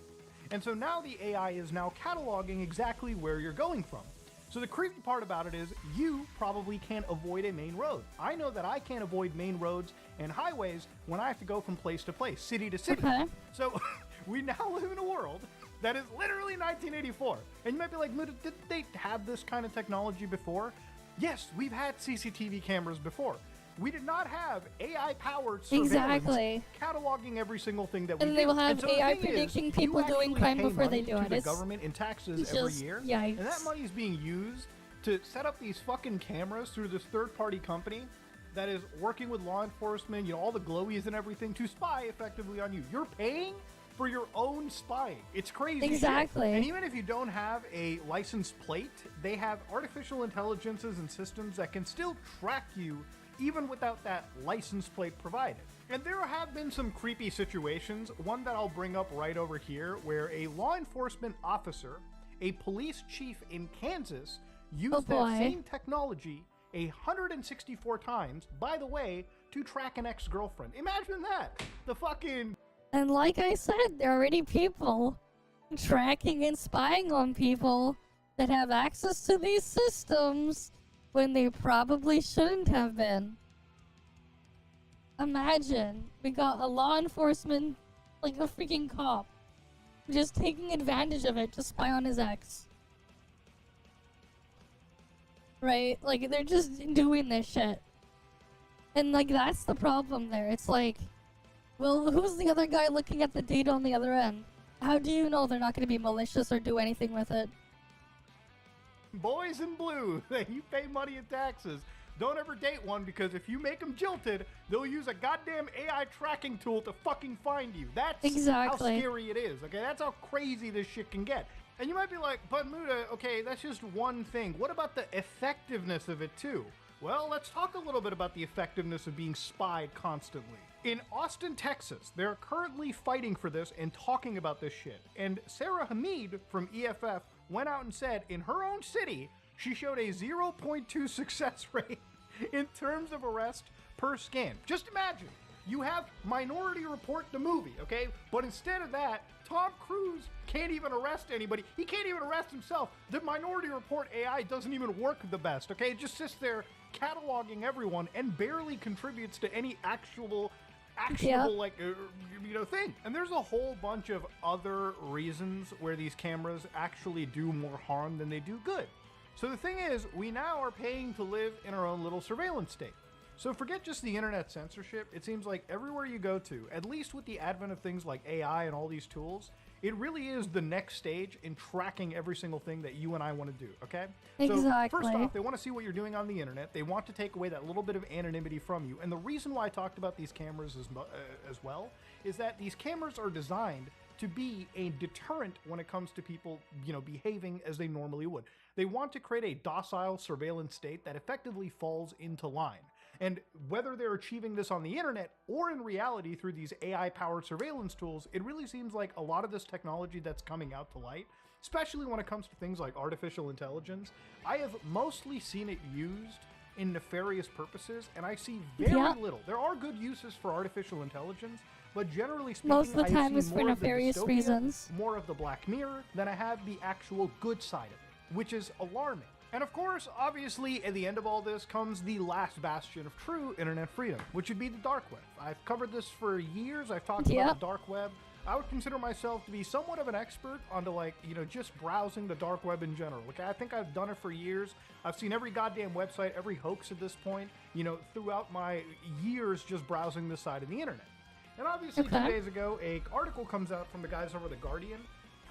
And so now the AI is now cataloging exactly where you're going from. So the creepy part about it is you probably can't avoid a main road. I know that I can't avoid main roads and highways when I have to go from place to place, city to city. Okay. So we now live in a world that is literally 1984. And you might be like, did they have this kind of technology before? Yes, we've had CCTV cameras before. We did not have AI-powered surveillance cataloging every single thing that we do. And they will have so AI predicting people doing crime before they do it. The government in taxes every year, yikes. and that money is being used to set up these fucking cameras through this third-party company that is working with law enforcement, all the glowies and everything, to spy effectively on you. You're paying for your own spying. It's crazy. Exactly. Shit. And even if you don't have a license plate, they have artificial intelligences and systems that can still track you even without that license plate provided. And there have been some creepy situations, one that I'll bring up right over here, where a law enforcement officer, a police chief in Kansas, used that same technology 164 times, by the way, to track an ex-girlfriend. Imagine that! The fucking... And like I said, there are already people tracking and spying on people that have access to these systems when they probably shouldn't have been. Imagine, we got a law enforcement, like a freaking cop, just taking advantage of it to spy on his ex. Right? Like, they're just doing this shit. And, like, that's the problem there. It's like, well, who's the other guy looking at the data on the other end? How do you know they're not going to be malicious or do anything with it? Boys in blue, you pay money in taxes. don't ever date one, because if you make them jilted, they'll use a goddamn AI tracking tool to fucking find you. That's Exactly. how scary it is, okay? That's how crazy this shit can get. And you might be like, but Muda, okay, that's just one thing. What about the effectiveness of it too? Well, let's talk a little bit about the effectiveness of being spied constantly. In Austin, Texas, they're currently fighting for this and talking about this shit. And Sarah Hamid from EFF went out and said in her own city, she showed a 0.2 success rate in terms of arrest per scan. Just imagine, you have Minority Report the movie, okay? But instead of that, Tom Cruise can't even arrest anybody. He can't even arrest himself. The Minority Report AI doesn't even work the best, okay? It just sits there cataloging everyone and barely contributes to any actionable like thing. And there's a whole bunch of other reasons where these cameras actually do more harm than they do good. So the thing is, we now are paying to live in our own little surveillance state. So forget just the internet censorship. It seems like everywhere you go to, at least with the advent of things like AI and all these tools, it really is the next stage in tracking every single thing that you and I want to do, okay? Exactly. So first off, they want to see what you're doing on the internet. They want to take away that little bit of anonymity from you. And the reason why I talked about these cameras as well is that these cameras are designed to be a deterrent when it comes to people, behaving as they normally would. They want to create a docile surveillance state that effectively falls into line. And whether they're achieving this on the internet or in reality through these AI-powered surveillance tools, it really seems like a lot of this technology that's coming out to light, especially when it comes to things like artificial intelligence, I have mostly seen it used in nefarious purposes, and I see very little. There are good uses for artificial intelligence, but generally speaking, Most of the time I've it's seen for more of the nefarious dystopia, reasons. more of the Black Mirror, than I have the actual good side of it, which is alarming. And of course, obviously, at the end of all this comes the last bastion of true internet freedom, which would be the dark web. I've covered this for years. I've talked about the dark web. I would consider myself to be somewhat of an expert onto just browsing the dark web in general. Like, I think I've done it for years. I've seen every goddamn website, every hoax at this point, throughout my years just browsing this side of the internet. And obviously 2 days ago, an article comes out from the guys over at The Guardian.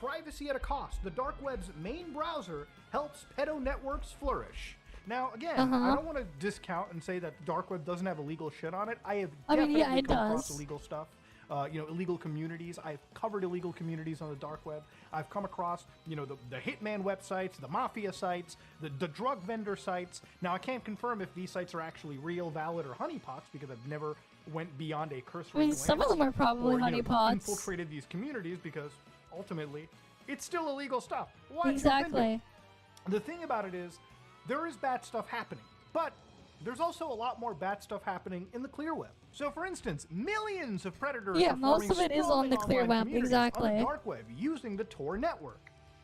Privacy at a cost. The dark web's main browser helps pedo networks flourish. Now, again, I don't want to discount and say that the dark web doesn't have illegal shit on it. I have definitely come across illegal stuff. Illegal communities. I've covered illegal communities on the dark web. I've come across, the hitman websites, the mafia sites, the drug vendor sites. Now, I can't confirm if these sites are actually real, valid, or honeypots because I've never went beyond a cursory glance. Some of them are probably honeypots. Infiltrated these communities because ultimately it's still illegal stuff. Why exactly. The thing about it is there is bad stuff happening, but there's also a lot more bad stuff happening in the clear web. So for instance, millions of predators are most of it is on the clear web, exactly. On the dark web using the Tor network.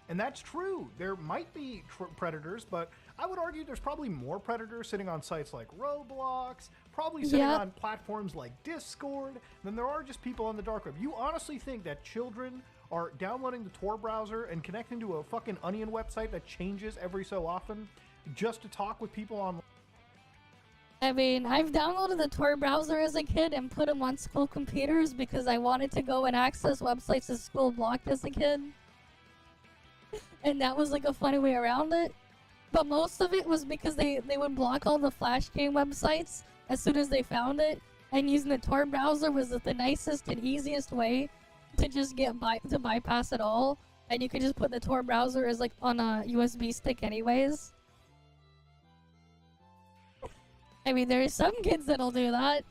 And that's true. There might be predators, but I would argue there's probably more predators sitting on sites like Roblox, probably sitting on platforms like Discord, than there are just people on the dark web. You honestly think that children are downloading the Tor browser and connecting to a fucking Onion website that changes every so often just to talk with people online? I mean, I've downloaded the Tor browser as a kid and put them on school computers because I wanted to go and access websites that school blocked as a kid. And that was like a funny way around it. But most of it was because they would block all the Flash game websites as soon as they found it. And using the Tor browser was the nicest and easiest way to just to bypass it all. And you could just put the Tor browser as like on a USB stick anyways. I mean, there are some kids that'll do that.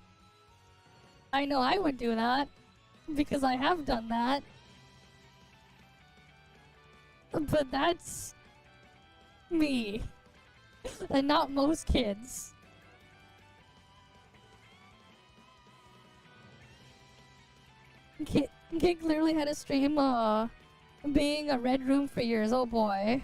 I know I would do that because I have done that. But that's me, and not most kids. Kid clearly had a stream being a red room for years, oh boy.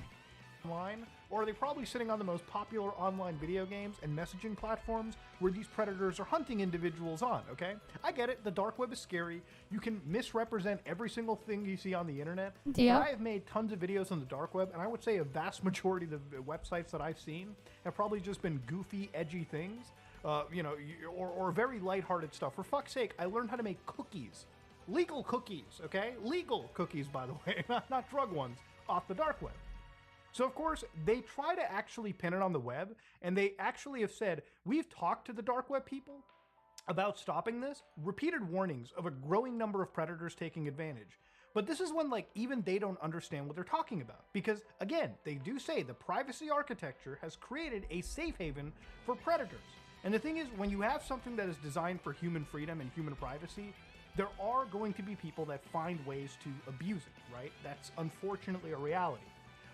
Online, or are they probably sitting on the most popular online video games and messaging platforms where these predators are hunting individuals on, okay? I get it, the dark web is scary. You can misrepresent every single thing you see on the internet. Yeah. But I have made tons of videos on the dark web, and I would say a vast majority of the websites that I've seen have probably just been goofy, edgy things, or very lighthearted stuff. For fuck's sake, I learned how to make cookies. Legal cookies, okay? Legal cookies, by the way, not drug ones, off the dark web. So of course, they try to actually pin it on the web, and they actually have said, we've talked to the dark web people about stopping this, repeated warnings of a growing number of predators taking advantage. But this is when, like, even they don't understand what they're talking about. Because, again, they do say the privacy architecture has created a safe haven for predators. And the thing is, when you have something that is designed for human freedom and human privacy, there are going to be people that find ways to abuse it, right? That's unfortunately a reality.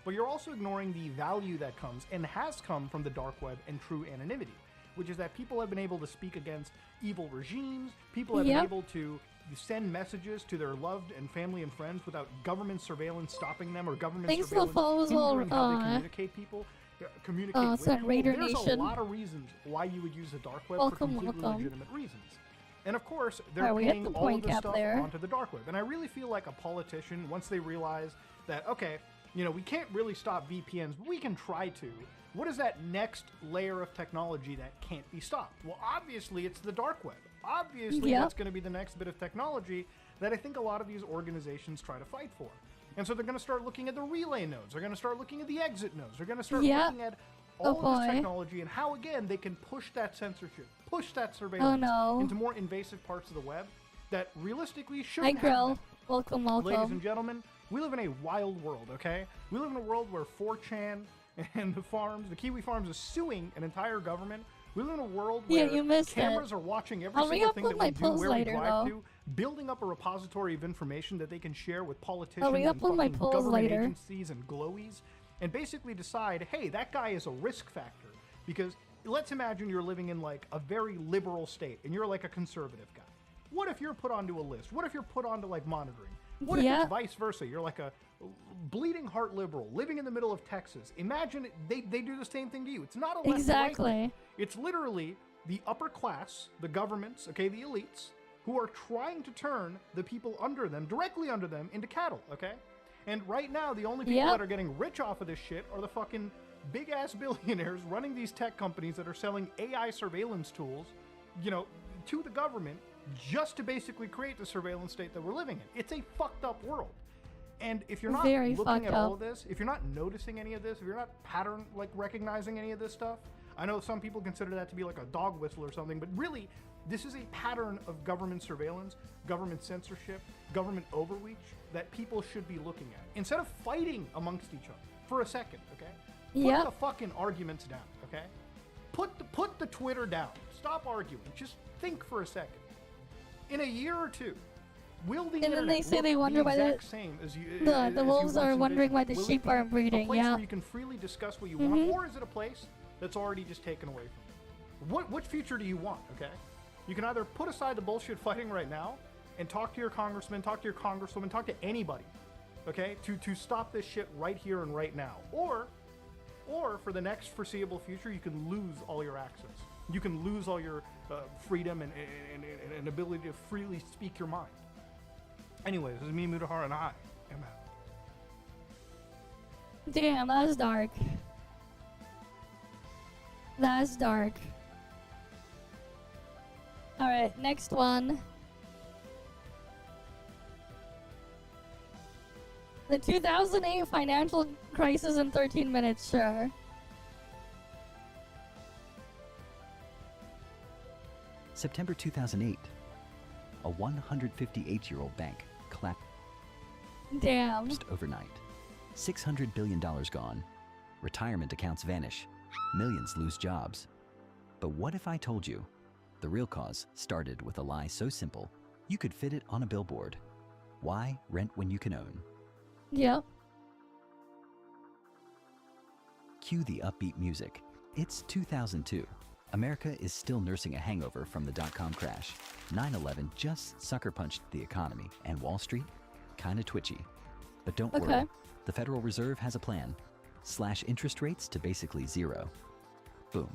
But you're also ignoring the value that comes and has come from the dark web and true anonymity, which is that people have been able to speak against evil regimes, people have been able to send messages to their loved and family and friends without government surveillance stopping them or government surveillance hindering how they communicate with people. Raider There's Nation. a lot of reasons why you would use the dark web for completely legitimate reasons. And of course, they're pinning all of this stuff onto the dark web. And I really feel like a politician, once they realize that, okay, you know, we can't really stop VPNs, but we can try to. What is that next layer of technology that can't be stopped? Well, obviously, it's the dark web. Obviously, that's going to be the next bit of technology that I think a lot of these organizations try to fight for. And so they're going to start looking at the relay nodes. They're going to start looking at the exit nodes. They're going to start looking at all of this technology and how, again, they can push that censorship, push that surveillance into more invasive parts of the web that realistically shouldn't happen. Welcome. Ladies and gentlemen, we live in a wild world, okay? We live in a world where 4chan and the Kiwi Farms is suing an entire government. We live in a world where cameras are watching every single thing that we do, where we drive to, building up a repository of information that they can share with politicians and fucking government agencies and glowies, and basically decide, hey, that guy is a risk factor. Because let's imagine you're living in like a very liberal state and you're like a conservative guy. What if you're put onto a list? What if you're put onto like monitoring? What if it's vice versa? You're like a bleeding heart liberal living in the middle of Texas. Imagine they do the same thing to you. It's not a left and right. It's literally the upper class, the governments, okay, the elites, who are trying to turn the people under them, directly under them, into cattle, okay? And right now, the only people that are getting rich off of this shit are the fucking big-ass billionaires running these tech companies that are selling AI surveillance tools, you know, to the government just to basically create the surveillance state that we're living in. It's a fucked up world. And if you're not looking at all of this, if you're not noticing any of this, if you're not recognizing any of this stuff, I know some people consider that to be like a dog whistle or something, but really, this is a pattern of government surveillance, government censorship, government overreach that people should be looking at. Instead of fighting amongst each other for a second, okay? Put the fucking arguments down, okay? Put the Twitter down. Stop arguing. Just think for a second. In a year or two, will the internet then they say they wonder why the wolves are wondering why the sheep aren't breeding. A place where you can freely discuss what you want, or is it a place that's already just taken away from you? What future do you want? Okay, you can either put aside the bullshit fighting right now and talk to your congressman, talk to your congresswoman, talk to anybody, okay, to stop this shit right here and right now, or for the next foreseeable future, you can lose all your access. You can lose all your freedom and ability to freely speak your mind. Anyway, this is me, Mutahar, and I am out. Damn, that was dark. That's dark. Alright, next one. The 2008 financial crisis in 13 minutes, sure. September 2008. A 158-year-old bank collapsed overnight. $600 billion gone. Retirement accounts vanish. Millions lose jobs. But what if I told you the real cause started with a lie so simple you could fit it on a billboard? Why rent when you can own? Yep. Cue the upbeat music. It's 2002. America is still nursing a hangover from the dot-com crash. 9/11 just sucker punched the economy, and Wall Street, kinda twitchy. But don't worry, the Federal Reserve has a plan. Slash interest rates to basically zero. Boom.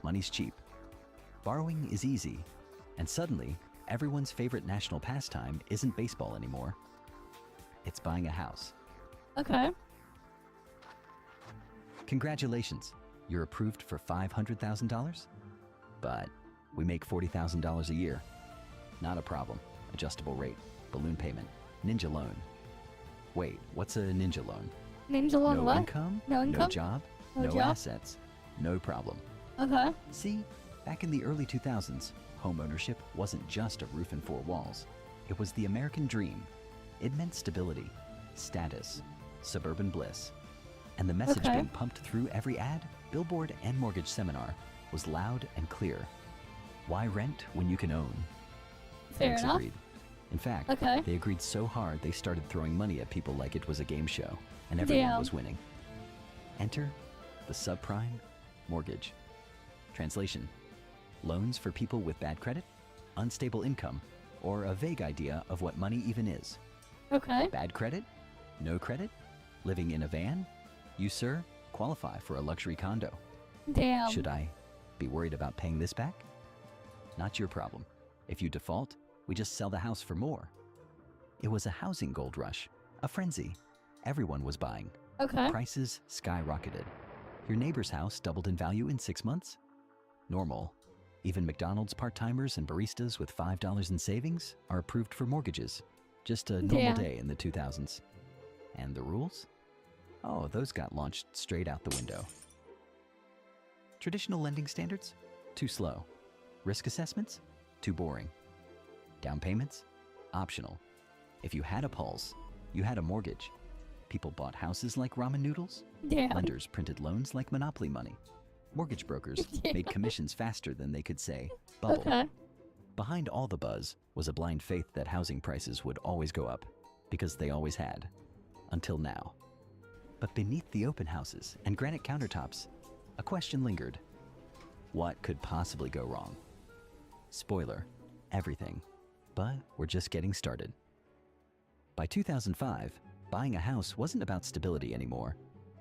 Money's cheap. Borrowing is easy. And suddenly, everyone's favorite national pastime isn't baseball anymore. It's buying a house. Okay. Congratulations. You're approved for $500,000? But we make $40,000 a year. Not a problem. Adjustable rate, balloon payment, ninja loan. Wait, what's a ninja loan? An angel on No what? income, No no income? job, No no job? assets, no problem. Okay. See, back in the early 2000s, home ownership wasn't just a roof and four walls. It was the American dream. It meant stability, status, suburban bliss. And the message Okay. being pumped through every ad, billboard, and mortgage seminar was loud and clear. Why rent when you can own? Fair Banks enough. agreed. In fact, Okay. they agreed so hard they started throwing money at people like it was a game show, and everyone Damn. was winning. Enter the subprime mortgage. Translation: loans for people with bad credit, unstable income, or a vague idea of what money even is. Okay. Bad credit? No credit? Living in a van? You, sir, qualify for a luxury condo. Damn. Should I be worried about paying this back? Not your problem. If you default, we just sell the house for more. It was a housing gold rush, a frenzy. Everyone was buying. Okay. Prices skyrocketed. Your neighbor's house doubled in value in 6 months? Normal. Even McDonald's part-timers and baristas with $5 in savings are approved for mortgages. Just a normal Yeah. day in the 2000s. And the rules? Oh, those got launched straight out the window. Traditional lending standards? Too slow. Risk assessments? Too boring. Down payments? Optional. If you had a pulse, you had a mortgage. People bought houses like ramen noodles. Damn. Lenders printed loans like monopoly money. Mortgage brokers made commissions faster than they could say bubble. Okay. Behind all the buzz was a blind faith that housing prices would always go up, because they always had. Until now. But beneath the open houses and granite countertops, a question lingered. What could possibly go wrong? Spoiler, everything. But we're just getting started. By 2005, buying a house wasn't about stability anymore.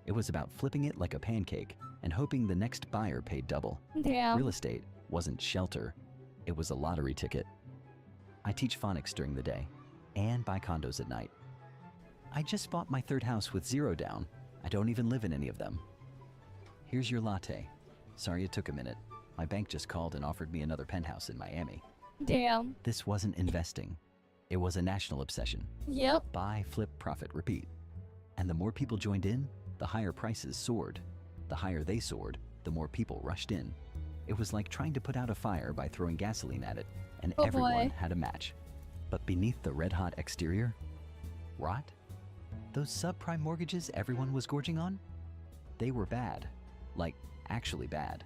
It was about flipping it like a pancake and hoping the next buyer paid double. Damn. Real estate wasn't shelter, it was a lottery ticket. I teach phonics during the day and buy condos at night. I just bought my third house with 0 down. I don't even live in any of them. Here's your latte. Sorry it took a minute. My bank just called and offered me another penthouse in Miami. Damn. This wasn't investing. It was a national obsession. Yep. Buy, flip, profit, repeat. And the more people joined in, the higher prices soared. The higher they soared, the more people rushed in. It was like trying to put out a fire by throwing gasoline at it, and Oh, everyone boy. had a match. But beneath the red-hot exterior, rot? Those subprime mortgages everyone was gorging on? They were bad. Like, actually bad.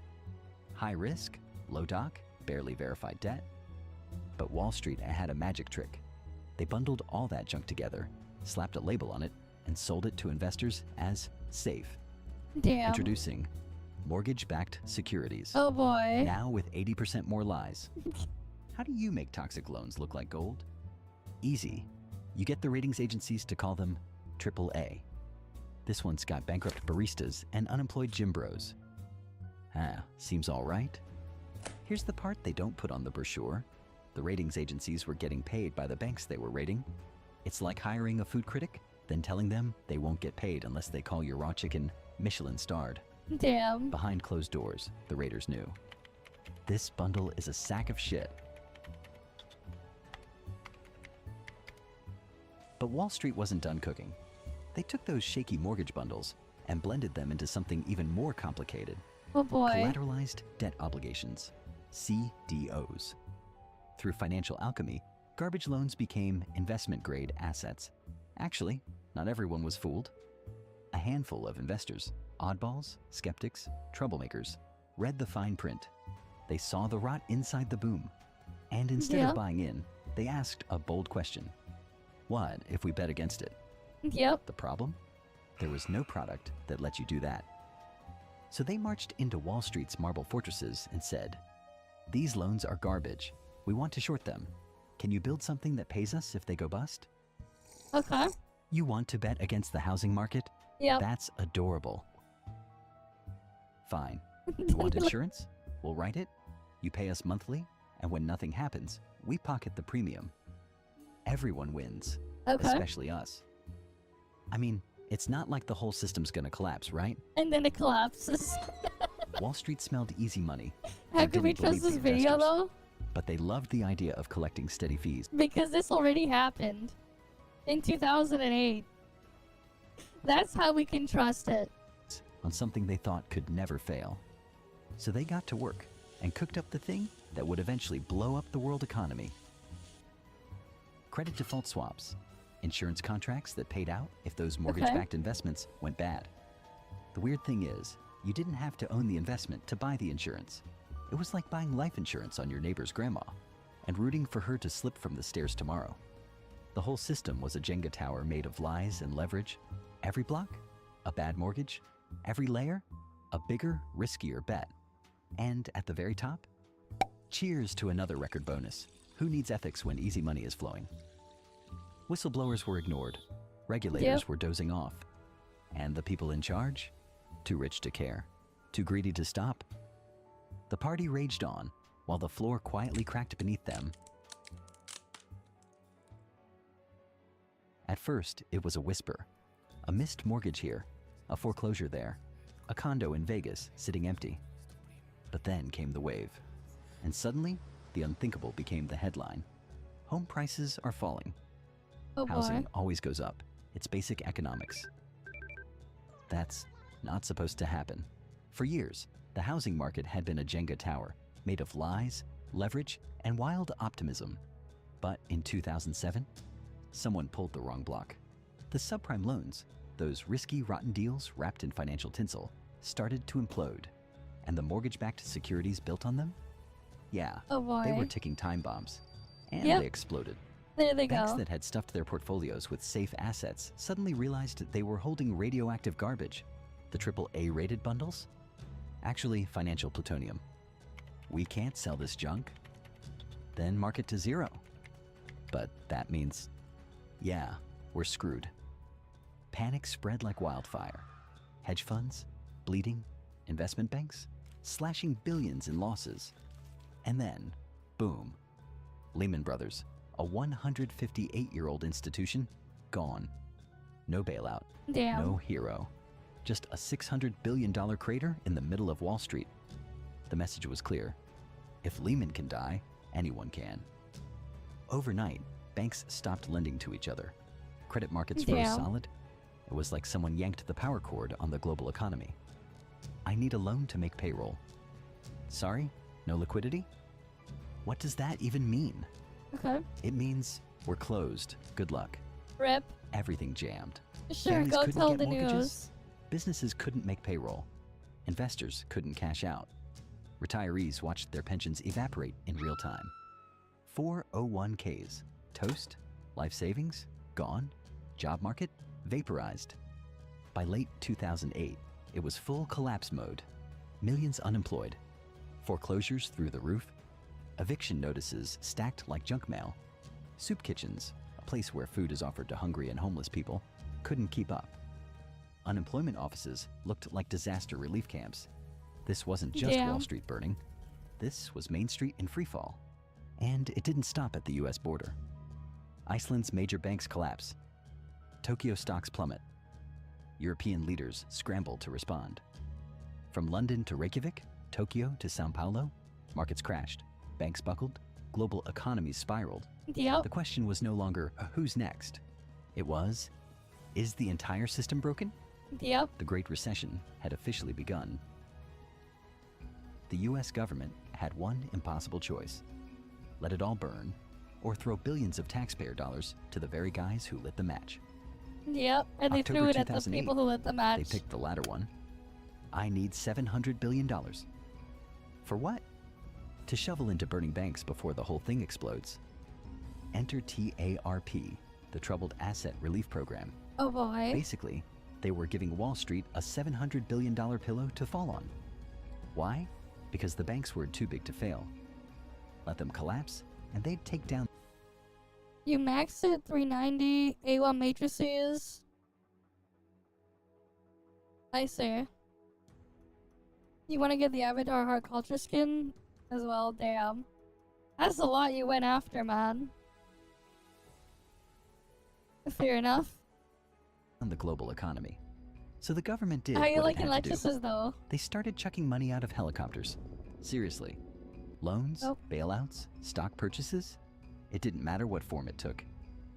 High risk, low doc, barely verified debt. But Wall Street had a magic trick. They bundled all that junk together, slapped a label on it, and sold it to investors as safe. Damn. Introducing mortgage-backed securities. Oh boy. Now with 80% more lies. How do you make toxic loans look like gold? Easy. You get the ratings agencies to call them AAA. This one's got bankrupt baristas and unemployed gym bros. Seems all right. Here's the part they don't put on the brochure. The ratings agencies were getting paid by the banks they were rating. It's like hiring a food critic, then telling them they won't get paid unless they call your raw chicken Michelin-starred. Damn. Behind closed doors, the raters knew. This bundle is a sack of shit. But Wall Street wasn't done cooking. They took those shaky mortgage bundles and blended them into something even more complicated. Oh boy. Collateralized debt obligations, CDOs. Through financial alchemy, garbage loans became investment-grade assets. Actually, not everyone was fooled. A handful of investors, oddballs, skeptics, troublemakers, read the fine print. They saw the rot inside the boom. And instead Yeah. of buying in, they asked a bold question. What if we bet against it? Yep. The problem? There was no product that let you do that. So they marched into Wall Street's marble fortresses and said, "These loans are garbage. We want to short them. Can you build something that pays us if they go bust? Okay. You want to bet against the housing market? Yep. That's adorable. Fine. You want insurance? We'll write it. You pay us monthly, and when nothing happens, we pocket the premium. Everyone wins, Okay. especially us. I mean, it's not like the whole system's gonna collapse, right? And then it collapses. Wall Street smelled easy money. How and can we didn't believe trust the this video investors. though? But they loved the idea of collecting steady fees. Because this already happened in 2008. That's how we can trust it. on something they thought could never fail. So they got to work and cooked up the thing that would eventually blow up the world economy. Credit default swaps, insurance contracts that paid out if those mortgage-backed investments went bad. The weird thing is, you didn't have to own the investment to buy the insurance. It was like buying life insurance on your neighbor's grandma and rooting for her to slip from the stairs tomorrow. The whole system was a Jenga tower made of lies and leverage. Every block, a bad mortgage. Every layer, a bigger, riskier bet. And at the very top, cheers to another record bonus. Who needs ethics when easy money is flowing? Whistleblowers were ignored. Regulators were dozing off. And the people in charge? Too rich to care. Too greedy to stop. The party raged on, while the floor quietly cracked beneath them. At first, it was a whisper. A missed mortgage here, a foreclosure there, a condo in Vegas sitting empty. But then came the wave. And suddenly, the unthinkable became the headline. Home prices are falling. Oh boy. Housing always goes up. It's basic economics. That's not supposed to happen. For years, the housing market had been a Jenga tower, made of lies, leverage, and wild optimism. But in 2007, someone pulled the wrong block. The subprime loans, those risky, rotten deals wrapped in financial tinsel, started to implode. And the mortgage-backed securities built on them? Yeah, Oh boy. they were ticking time bombs. And Yep. they exploded. There they Banks go. that had stuffed their portfolios with safe assets suddenly realized they were holding radioactive garbage. The AAA rated bundles? Actually, financial plutonium. We can't sell this junk. Then mark it to zero. But that means, yeah, we're screwed. Panic spread like wildfire. Hedge funds, bleeding, investment banks, slashing billions in losses. And then, boom, Lehman Brothers, a 158-year-old institution, gone. No bailout, Damn. no hero. Just a $600 billion crater in the middle of Wall Street. The message was clear. If Lehman can die, anyone can. Overnight, banks stopped lending to each other. Credit markets froze Damn. solid. It was like someone yanked the power cord on the global economy. I need a loan to make payroll. Sorry, no liquidity? What does that even mean? Okay. It means we're closed. Good luck. Rip. Everything jammed. Sure, Families go couldn't tell get the mortgages. news. Businesses couldn't make payroll. Investors couldn't cash out. Retirees watched their pensions evaporate in real time. 401ks, toast, life savings, gone, job market, vaporized. By late 2008, it was full collapse mode. Millions unemployed. Foreclosures through the roof. Eviction notices stacked like junk mail. Soup kitchens, a place where food is offered to hungry and homeless people, couldn't keep up. Unemployment offices looked like disaster relief camps. This wasn't just Damn. Wall Street burning. This was Main Street in freefall. And it didn't stop at the US border. Iceland's major banks collapse. Tokyo stocks plummet. European leaders scrambled to respond. From London to Reykjavik, Tokyo to Sao Paulo, markets crashed, banks buckled, global economies spiraled. Yep. The question was no longer, who's next? It was, is the entire system broken? Yep. The Great Recession had officially begun. The US government had one impossible choice. Let it all burn, or throw billions of taxpayer dollars to the very guys who lit the match. Yep. And they October threw it at the 2008, people who lit the match. They picked the latter one. I need $700 billion. For what? To shovel into burning banks before the whole thing explodes. Enter TARP, the Troubled Asset Relief Program. Oh boy. Basically, they were giving Wall Street a $700 billion pillow to fall on. Why? Because the banks were too big to fail. Let them collapse, and they'd take down. You maxed it 390 A1 matrices. I see. You want to get the Avatar Heart Culture skin as well? Damn. That's a lot you went after, man. Fair enough. the global economy. So the government did How you what it liking had to do. Lechesis though? They started chucking money out of helicopters. Seriously. Loans, Oh. bailouts, stock purchases. It didn't matter what form it took.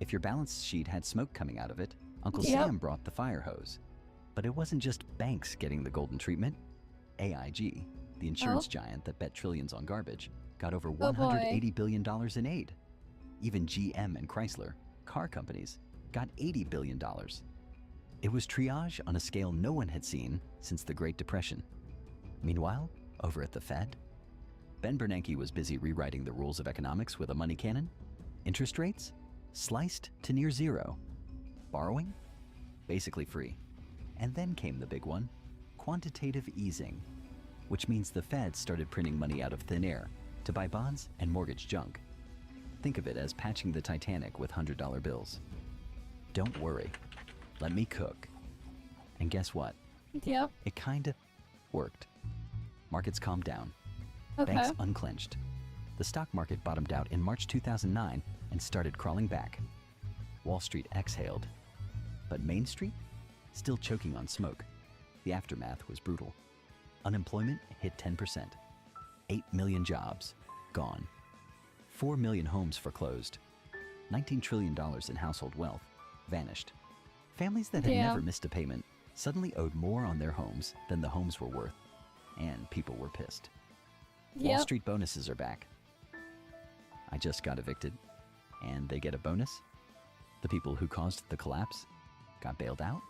If your balance sheet had smoke coming out of it, Uncle Yep. Sam brought the fire hose. But it wasn't just banks getting the golden treatment. AIG, the insurance giant that bet trillions on garbage, got over Oh, boy. $180 billion in aid. Even GM and Chrysler, car companies, got $80 billion. It was triage on a scale no one had seen since the Great Depression. Meanwhile, over at the Fed, Ben Bernanke was busy rewriting the rules of economics with a money cannon. Interest rates sliced to near zero. Borrowing basically free. And then came the big one, quantitative easing, which means the Fed started printing money out of thin air to buy bonds and mortgage junk. Think of it as patching the Titanic with $100 bills. Don't worry, let me cook. And guess what? Yep. It kinda worked. Markets calmed down. Okay. Banks unclenched. The stock market bottomed out in March 2009 and started crawling back. Wall Street exhaled. But Main Street? Still choking on smoke. The aftermath was brutal. Unemployment hit 10%. 8 million jobs gone. 4 million homes foreclosed. $19 trillion in household wealth vanished. Families that had Yeah. never missed a payment suddenly owed more on their homes than the homes were worth. And people were pissed. Wall Yep. Street bonuses are back. I just got evicted, and they get a bonus. The people who caused the collapse got bailed out.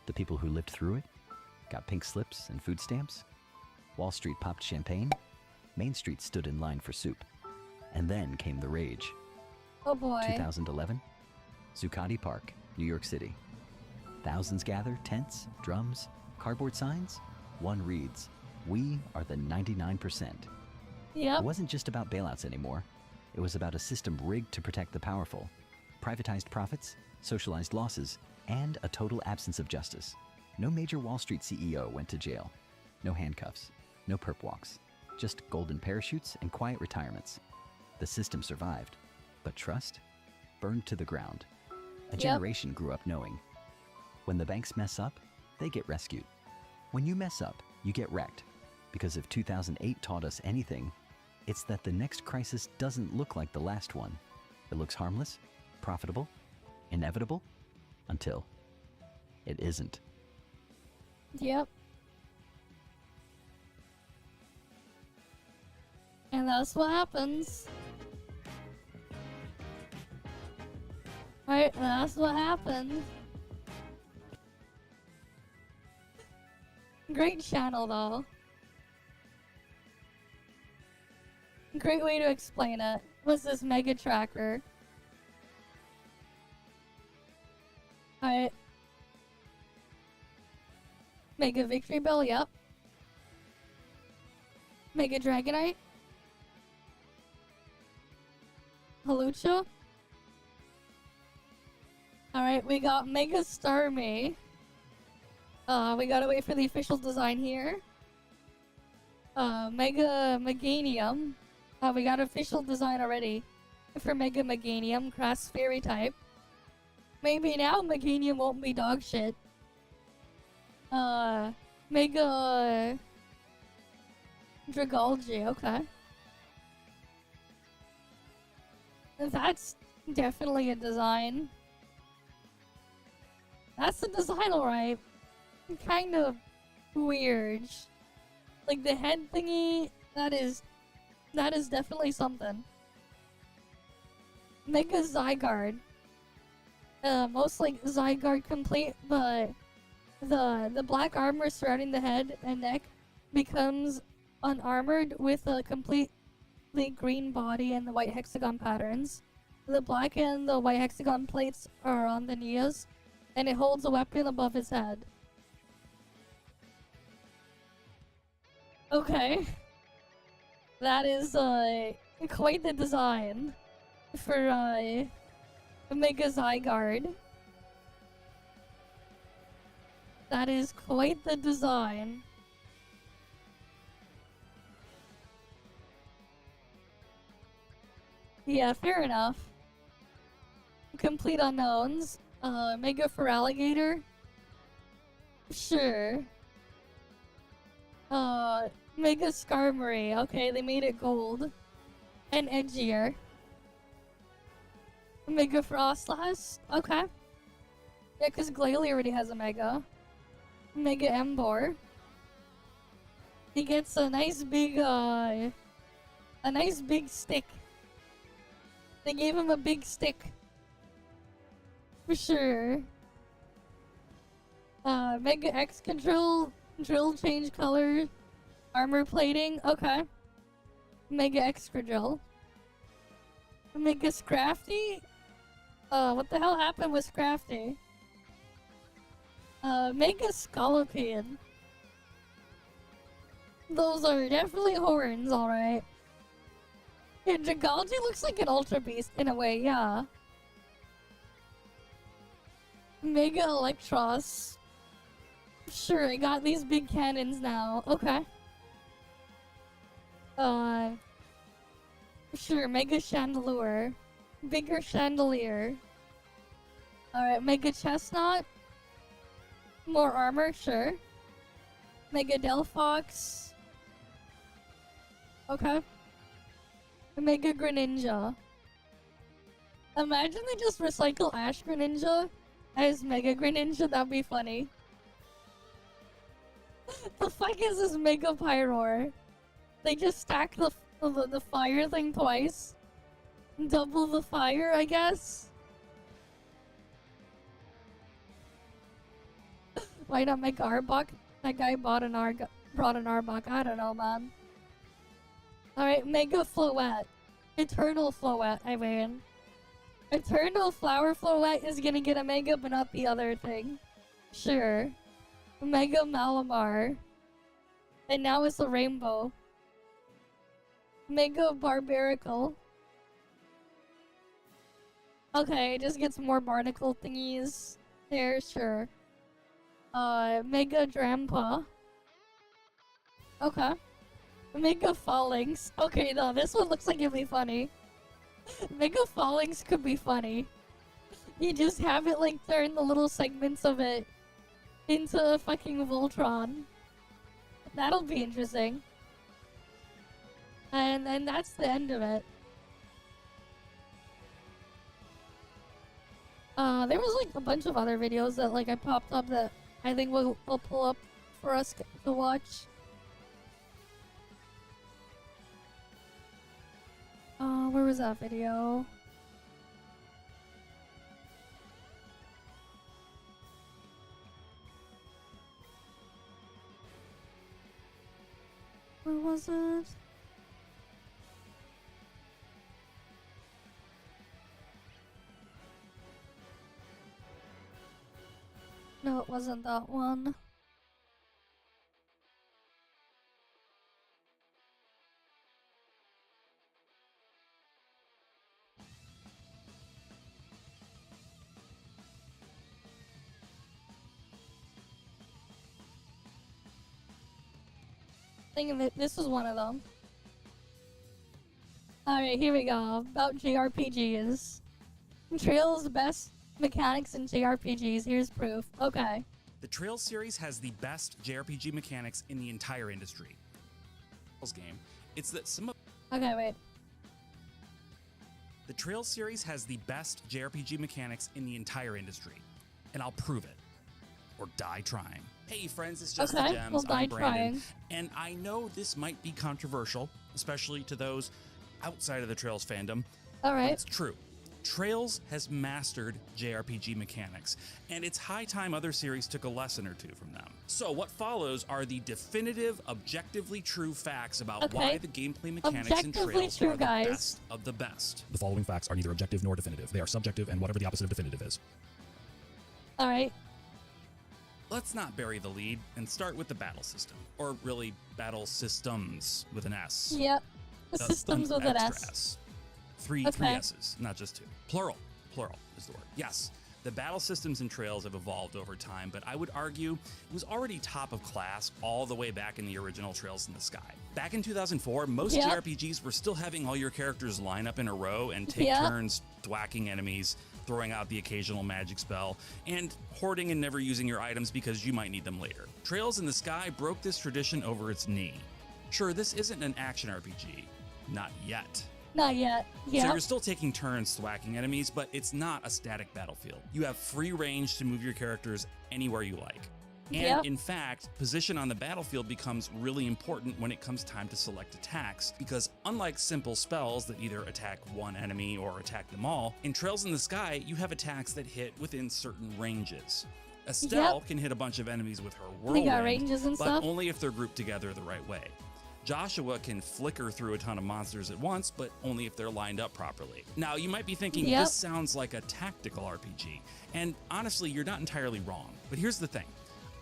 The people who lived through it got pink slips and food stamps. Wall Street popped champagne. Main Street stood in line for soup. And then came the rage. Oh boy. 2011, Zuccotti Park, New York City. Thousands gather, tents, drums, cardboard signs. One reads, "We are the 99%. Yep. It wasn't just about bailouts anymore. It was about a system rigged to protect the powerful, privatized profits, socialized losses, and a total absence of justice. No major Wall Street CEO went to jail. No handcuffs, no perp walks, just golden parachutes and quiet retirements. The system survived, but trust burned to the ground. A Yep. generation grew up knowing, when the banks mess up, they get rescued. When you mess up, you get wrecked. Because if 2008 taught us anything, it's that the next crisis doesn't look like the last one. It looks harmless, profitable, inevitable, until it isn't. Yep. And that's what happens. Right, that's what happened. Great channel though. Great way to explain it. Was this mega tracker? Alright. Mega Victory Bell, yep. Mega Dragonite. Halucha. Alright, we got Mega Starmie. We gotta wait for the official design here. Mega Meganium. We got official design already for Mega Meganium, Grass Fairy type. Maybe now Meganium won't be dog shit. Mega Dragalge, okay. That's definitely a design. That's the design, alright. Kind of weird. Like the head thingy, that is definitely something. Mega Zygarde. Most like Zygarde complete, but the black armor surrounding the head and neck becomes unarmored with a completely green body and the white hexagon patterns. The black and the white hexagon plates are on the knees, and it holds a weapon above his head. Okay. That is quite the design for Mega Zygarde. That is quite the design. Yeah, fair enough. Complete unknowns. Mega Feraligator. Sure. Mega Skarmory. Okay, they made it gold. And edgier. Mega Frostlass. Okay. Yeah, because Glalie already has a Mega. Mega Embor. He gets a nice big stick. They gave him a big stick. For sure. Mega X control, drill change color, armor plating, okay. Mega Extra drill. Mega Scrafty? What the hell happened with Scrafty? Mega Scolopin. Those are definitely horns, alright. Yeah, Dragalge looks like an Ultra Beast in a way, yeah. Mega Electros. Sure, I got these big cannons now. Okay. Sure, Mega Chandelier. Bigger Chandelier. Alright, Mega Chestnut. More armor, sure. Mega Delphox. Okay. Mega Greninja. Imagine they just recycle Ash Greninja as Mega Greninja, that'd be funny. The fuck is this Mega Pyroar? They just stack the fire thing twice. Double the fire, I guess? Why not make Arbok? That guy brought an Arbok. I don't know, man. Alright, Mega Floette. Eternal Floette, I mean. Eternal Flower Floette is gonna get a Mega, but not the other thing. Sure. Mega Malamar. And now it's a rainbow. Mega Barbarical. Okay, it just gets more barnacle thingies. There, sure. Mega Drampa. Okay. Mega Phalanx. Okay, no, this one looks like it'd be funny. Mega Phalanx could be funny. You just have it like turn the little segments of it into a fucking Voltron. That'll be interesting. And then that's the end of it. There was like a bunch of other videos that like I popped up that I think we'll pull up for us to watch. Where was that video? Where was it? No, it wasn't that one. I think this was one of them. Alright, here we go. About JRPGs. Trail's best mechanics in JRPGs. Here's proof. Okay. The Trails series has the best JRPG mechanics in the entire industry. Game. It's that some of Okay, wait. The Trails series has the best JRPG mechanics in the entire industry, and I'll prove it. Or die trying. Hey friends, it's Just the Gems. We'll die I'm Brandon, trying. and I know this might be controversial, especially to those outside of the Trails fandom. All But right. it's true. Trails has mastered JRPG mechanics, and it's high time other series took a lesson or two from them. So what follows are the definitive, objectively true facts about why the gameplay mechanics in Objectively Trails true, are the guys. best of the best. The following facts are neither objective nor definitive. They are subjective and whatever the opposite of definitive is. All right. Let's not bury the lead and start with the battle system, or really battle systems with an S. Yep. The systems with an extra S. Three Okay. S's, not just two. Plural is the word. Yes, the battle systems in Trails have evolved over time, but I would argue it was already top of class all the way back in the original Trails in the Sky. Back in 2004, most Yep. JRPGs were still having all your characters line up in a row and take Yep. turns thwacking enemies, throwing out the occasional magic spell, and hoarding and never using your items because you might need them later. Trails in the Sky broke this tradition over its knee. Sure, this isn't an action RPG. Not yet. Not yet. So Yeah. you're still taking turns thwacking enemies, but it's not a static battlefield. You have free range to move your characters anywhere you like. And Yep. in fact, position on the battlefield becomes really important when it comes time to select attacks, because unlike simple spells that either attack one enemy or attack them all, in Trails in the Sky, you have attacks that hit within certain ranges. Estelle can hit a bunch of enemies with her They got whirlwind, ranges and but stuff. only if they're grouped together the right way. Joshua can flicker through a ton of monsters at once, but only if they're lined up properly. Now, you might be thinking, Yep. this sounds like a tactical RPG, and honestly, you're not entirely wrong. But here's the thing.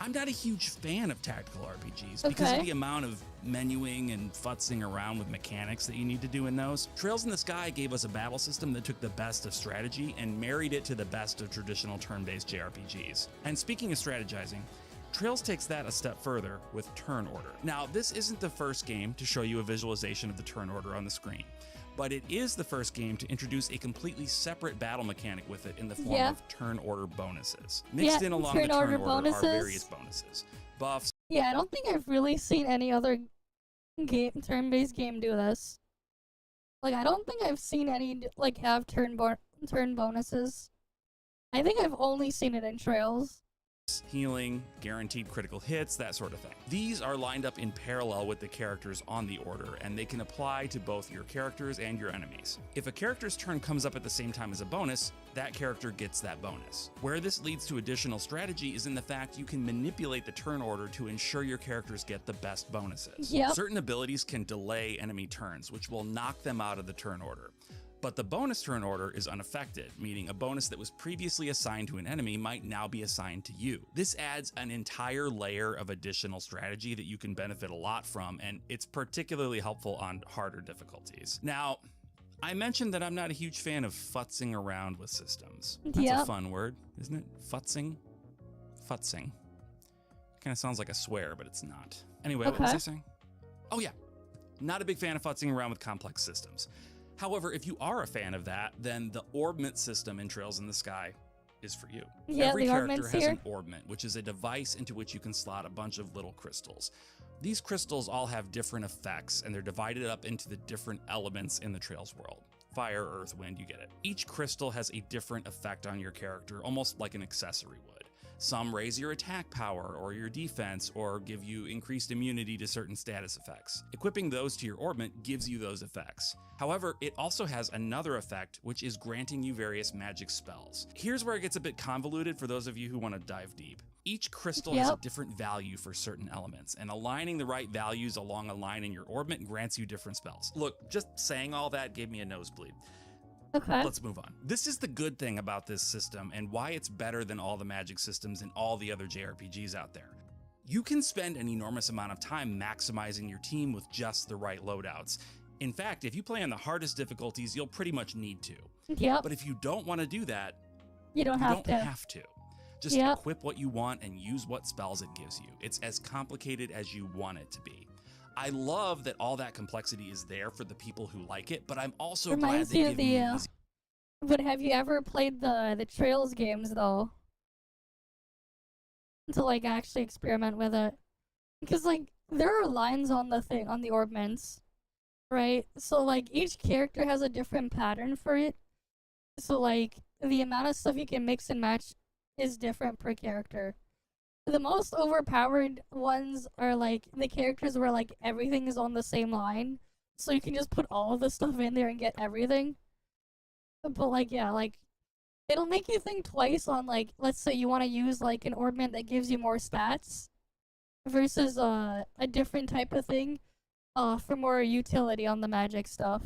I'm not a huge fan of tactical RPGs because of Okay. the amount of menuing and futzing around with mechanics that you need to do in those. Trails in the Sky gave us a battle system that took the best of strategy and married it to the best of traditional turn-based JRPGs. And speaking of strategizing, Trails takes that a step further with turn order. Now, this isn't the first game to show you a visualization of the turn order on the screen, but it is the first game to introduce a completely separate battle mechanic with it in the form of turn order bonuses. Mixed in along the turn order are various bonuses. Buffs. Yeah, I don't think I've really seen any other turn-based game do this. Like, I don't think I've seen any like have turn bonuses. I think I've only seen it in Trails. Healing, guaranteed critical hits, that sort of thing. These are lined up in parallel with the characters on the order, and they can apply to both your characters and your enemies. If a character's turn comes up at the same time as a bonus, that character gets that bonus. Where this leads to additional strategy is in the fact you can manipulate the turn order to ensure your characters get the best bonuses. Yep. Certain abilities can delay enemy turns, which will knock them out of the turn order. But the bonus turn order is unaffected, meaning a bonus that was previously assigned to an enemy might now be assigned to you. This adds an entire layer of additional strategy that you can benefit a lot from, and it's particularly helpful on harder difficulties. Now, I mentioned that I'm not a huge fan of futzing around with systems. That's a fun word, isn't it? Futzing? Futzing. Kind of sounds like a swear, but it's not. Anyway, what was I saying? Oh yeah, not a big fan of futzing around with complex systems. However, if you are a fan of that, then the orbment system in Trails in the Sky is for you. Yeah, Every the character orbment's has here. an orbment, which is a device into which you can slot a bunch of little crystals. These crystals all have different effects, and they're divided up into the different elements in the Trails world. Fire, earth, wind, you get it. Each crystal has a different effect on your character, almost like an accessory would. Some raise your attack power or your defense, or give you increased immunity to certain status effects. Equipping those to your orbment gives you those effects. However, it also has another effect, which is granting you various magic spells. Here's where it gets a bit convoluted for those of you who want to dive deep. Each crystal has a different value for certain elements, and aligning the right values along a line in your orbment grants you different spells. Look, just saying all that gave me a nosebleed. Okay. Let's move on. This is the good thing about this system and why it's better than all the magic systems and all the other JRPGs out there. You can spend an enormous amount of time maximizing your team with just the right loadouts. In fact, if you play on the hardest difficulties, you'll pretty much need to. Yep. But if you don't want to do that, You don't have to. Just equip what you want and use what spells it gives you. It's as complicated as you want it to be. I love that all that complexity is there for the people who like it, but I'm also glad they give me easy. But have you ever played the Trails games though? To like actually experiment with it, because like there are lines on the thing on the orbments, right? So like each character has a different pattern for it. So like the amount of stuff you can mix and match is different per character. The most overpowered ones are like the characters where like everything is on the same line, so you can just put all of the stuff in there and get everything. But like yeah, like it'll make you think twice on like, let's say you want to use like an orbment that gives you more stats versus a different type of thing for more utility on the magic stuff.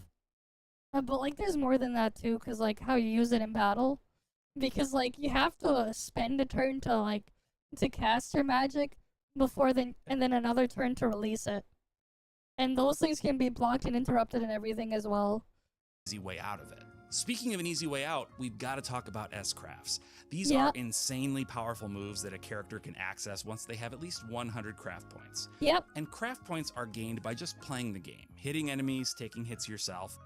But like there's more than that too, cuz like how you use it in battle, because like you have to spend a turn to cast your magic before then, and then another turn to release it. And those things can be blocked and interrupted and everything as well. Easy way out of it. Speaking of an easy way out, we've got to talk about S-crafts. These are insanely powerful moves that a character can access once they have at least 100 craft points. Yep. And craft points are gained by just playing the game, hitting enemies, taking hits yourself.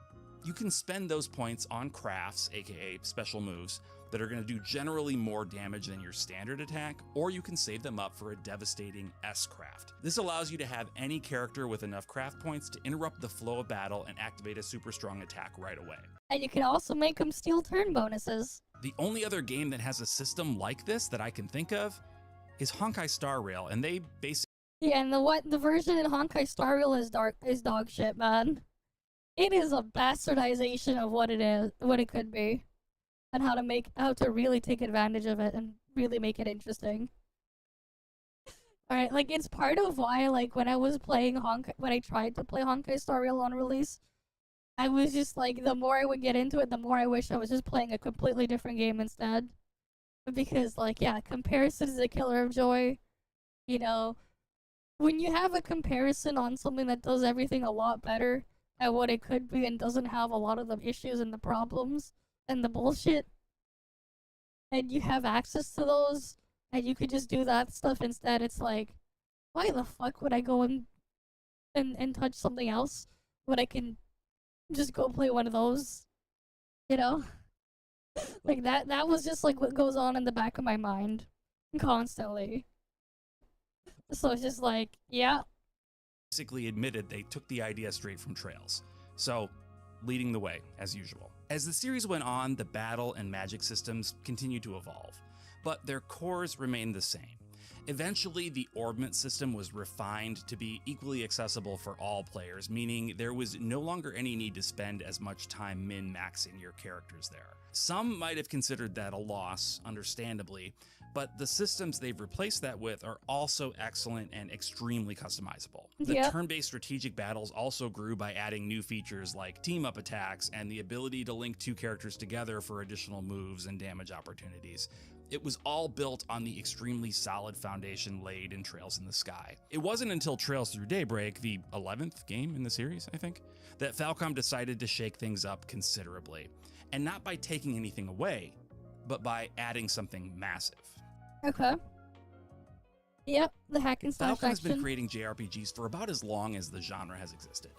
You can spend those points on crafts, aka special moves, that are going to do generally more damage than your standard attack, or you can save them up for a devastating S-craft. This allows you to have any character with enough craft points to interrupt the flow of battle and activate a super strong attack right away. And you can also make them steal turn bonuses. The only other game that has a system like this that I can think of is Honkai Star Rail, and they basically... Yeah, and the version in Honkai Star Rail is dog shit, man. It is a bastardization of what it could be. And how to really take advantage of it and really make it interesting. Alright, like, it's part of why, like, when I tried to play Honkai Star Rail on release, I was just like, the more I would get into it, the more I wish I was just playing a completely different game instead. Because, like, yeah, comparison is a killer of joy. You know, when you have a comparison on something that does everything a lot better at what it could be and doesn't have a lot of the issues and the problems and the bullshit, and you have access to those, and you could just do that stuff instead, it's like, why the fuck would I go and touch something else when I can just go play one of those, you know? Like, that was just like what goes on in the back of my mind constantly. So it's just like, yeah. Basically admitted they took the idea straight from Trails. So, leading the way, as usual. As the series went on, the battle and magic systems continued to evolve, but their cores remained the same. Eventually, the orbment system was refined to be equally accessible for all players, meaning there was no longer any need to spend as much time min-maxing your characters there. Some might have considered that a loss, understandably, but the systems they've replaced that with are also excellent and extremely customizable. The turn-based strategic battles also grew by adding new features like team-up attacks and the ability to link two characters together for additional moves and damage opportunities. It was all built on the extremely solid foundation laid in Trails in the Sky. It wasn't until Trails Through Daybreak, the 11th game in the series, I think, that Falcom decided to shake things up considerably. And not by taking anything away, but by adding something massive. Okay. Yep, the hack and slash Falcom has been action. creating JRPGs for about as long as the genre has existed.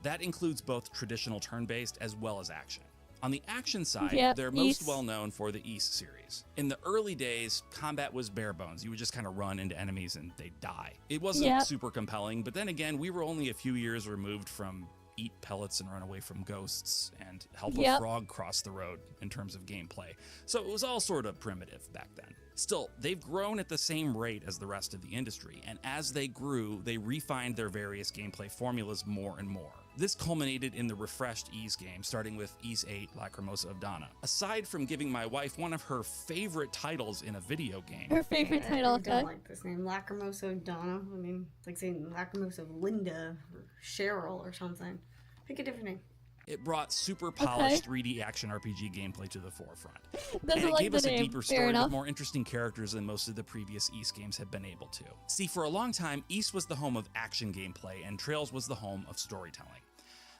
That includes both traditional turn-based as well as action. On the action side, they're most well known for the Ys series. In the early days, combat was bare bones. You would just kind of run into enemies and they'd die. It wasn't super compelling, but then again, we were only a few years removed from eat pellets and run away from ghosts and help a frog cross the road in terms of gameplay. So it was all sort of primitive back then. Still, they've grown at the same rate as the rest of the industry, and as they grew, they refined their various gameplay formulas more and more. This culminated in the refreshed Ys game, starting with Ys 8 Lacrimosa of Dana. Aside from giving my wife one of her favorite titles in a video game. Her favorite title, I don't like this name, Lacrimosa of Dana. I mean, it's like saying Lacrimosa of Linda or Cheryl or something. Pick a different name. It brought super polished 3D action RPG gameplay to the forefront. And it gave us a deeper story with more interesting characters than most of the previous Ys games have been able to. See, for a long time, Ys was the home of action gameplay, and Trails was the home of storytelling.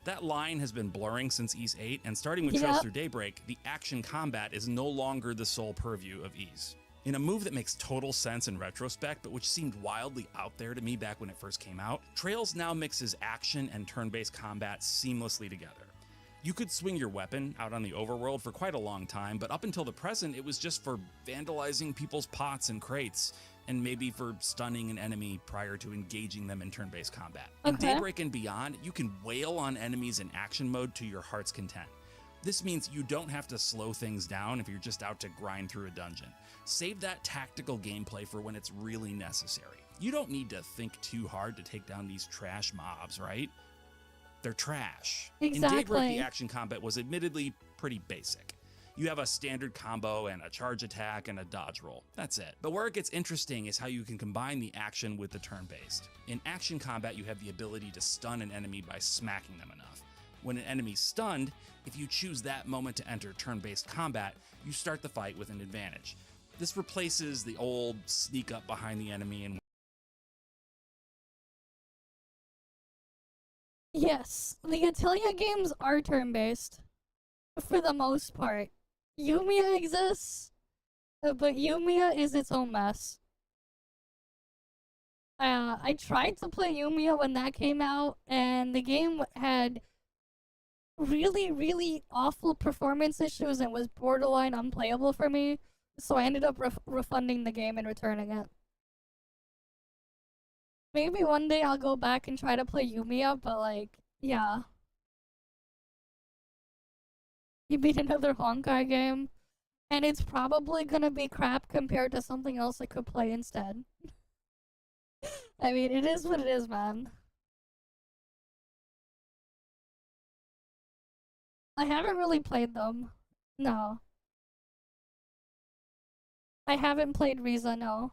That line has been blurring since Ys 8, and starting with Trails Through Daybreak, the action combat is no longer the sole purview of Ys. In a move that makes total sense in retrospect, but which seemed wildly out there to me back when it first came out, Trails now mixes action and turn-based combat seamlessly together. You could swing your weapon out on the overworld for quite a long time, but up until the present, it was just for vandalizing people's pots and crates, and maybe for stunning an enemy prior to engaging them in turn-based combat. In Daybreak and beyond, you can wail on enemies in action mode to your heart's content. This means you don't have to slow things down if you're just out to grind through a dungeon. Save that tactical gameplay for when it's really necessary. You don't need to think too hard to take down these trash mobs, right? They're trash. Exactly. In Daybreak, the action combat was admittedly pretty basic. You have a standard combo and a charge attack and a dodge roll. That's it. But where it gets interesting is how you can combine the action with the turn-based. In action combat, you have the ability to stun an enemy by smacking them enough. When an enemy's stunned, if you choose that moment to enter turn-based combat, you start the fight with an advantage. This replaces the old sneak up behind the enemy and Yes, the Atelier games are turn-based, for the most part. Yumiya exists, but Yumiya is its own mess. I tried to play Yumiya when that came out, and the game had really, really awful performance issues and was borderline unplayable for me. So I ended up refunding the game and returning it. Maybe one day I'll go back and try to play Yumiya, but like, yeah. You beat another Honkai game, and it's probably gonna be crap compared to something else I could play instead. I mean, it is what it is, man. I haven't really played them. No. I haven't played Riza, no.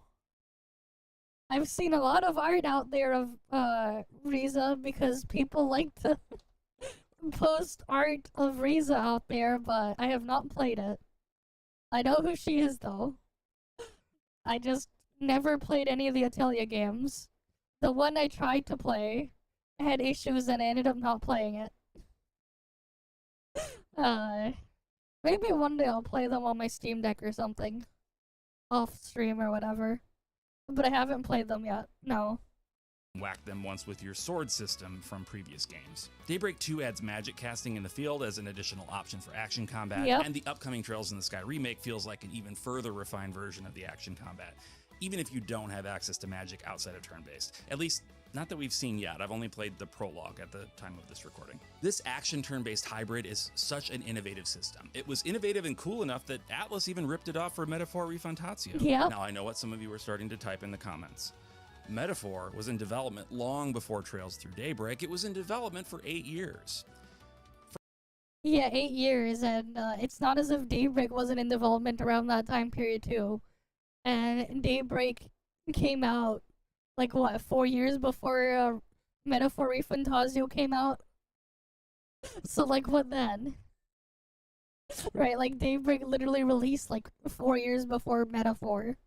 I've seen a lot of art out there of Riza because people like to post art of Riza out there, but I have not played it. I know who she is though. I just never played any of the Atelier games. The one I tried to play had issues and I ended up not playing it. Maybe one day I'll play them on my Steam Deck or something. Off stream or whatever. But I haven't played them yet, no. Whack them once with your sword system from previous games. Daybreak 2 adds magic casting in the field as an additional option for action combat, and the upcoming Trails in the Sky remake feels like an even further refined version of the action combat, even if you don't have access to magic outside of turn-based. At least, not that we've seen yet. I've only played the prologue at the time of this recording. This action turn-based hybrid is such an innovative system. It was innovative and cool enough that Atlas even ripped it off for Metaphor Refuntatio. Now I know what some of you are starting to type in the comments. Metaphor was in development long before Trails Through Daybreak. It was in development for 8 years. Yeah, 8 years, and it's not as if Daybreak wasn't in development around that time period too. And Daybreak came out, like what, 4 years before Metaphor Refuntatio came out? So like what then? Right, like Daybreak literally released like 4 years before Metaphor.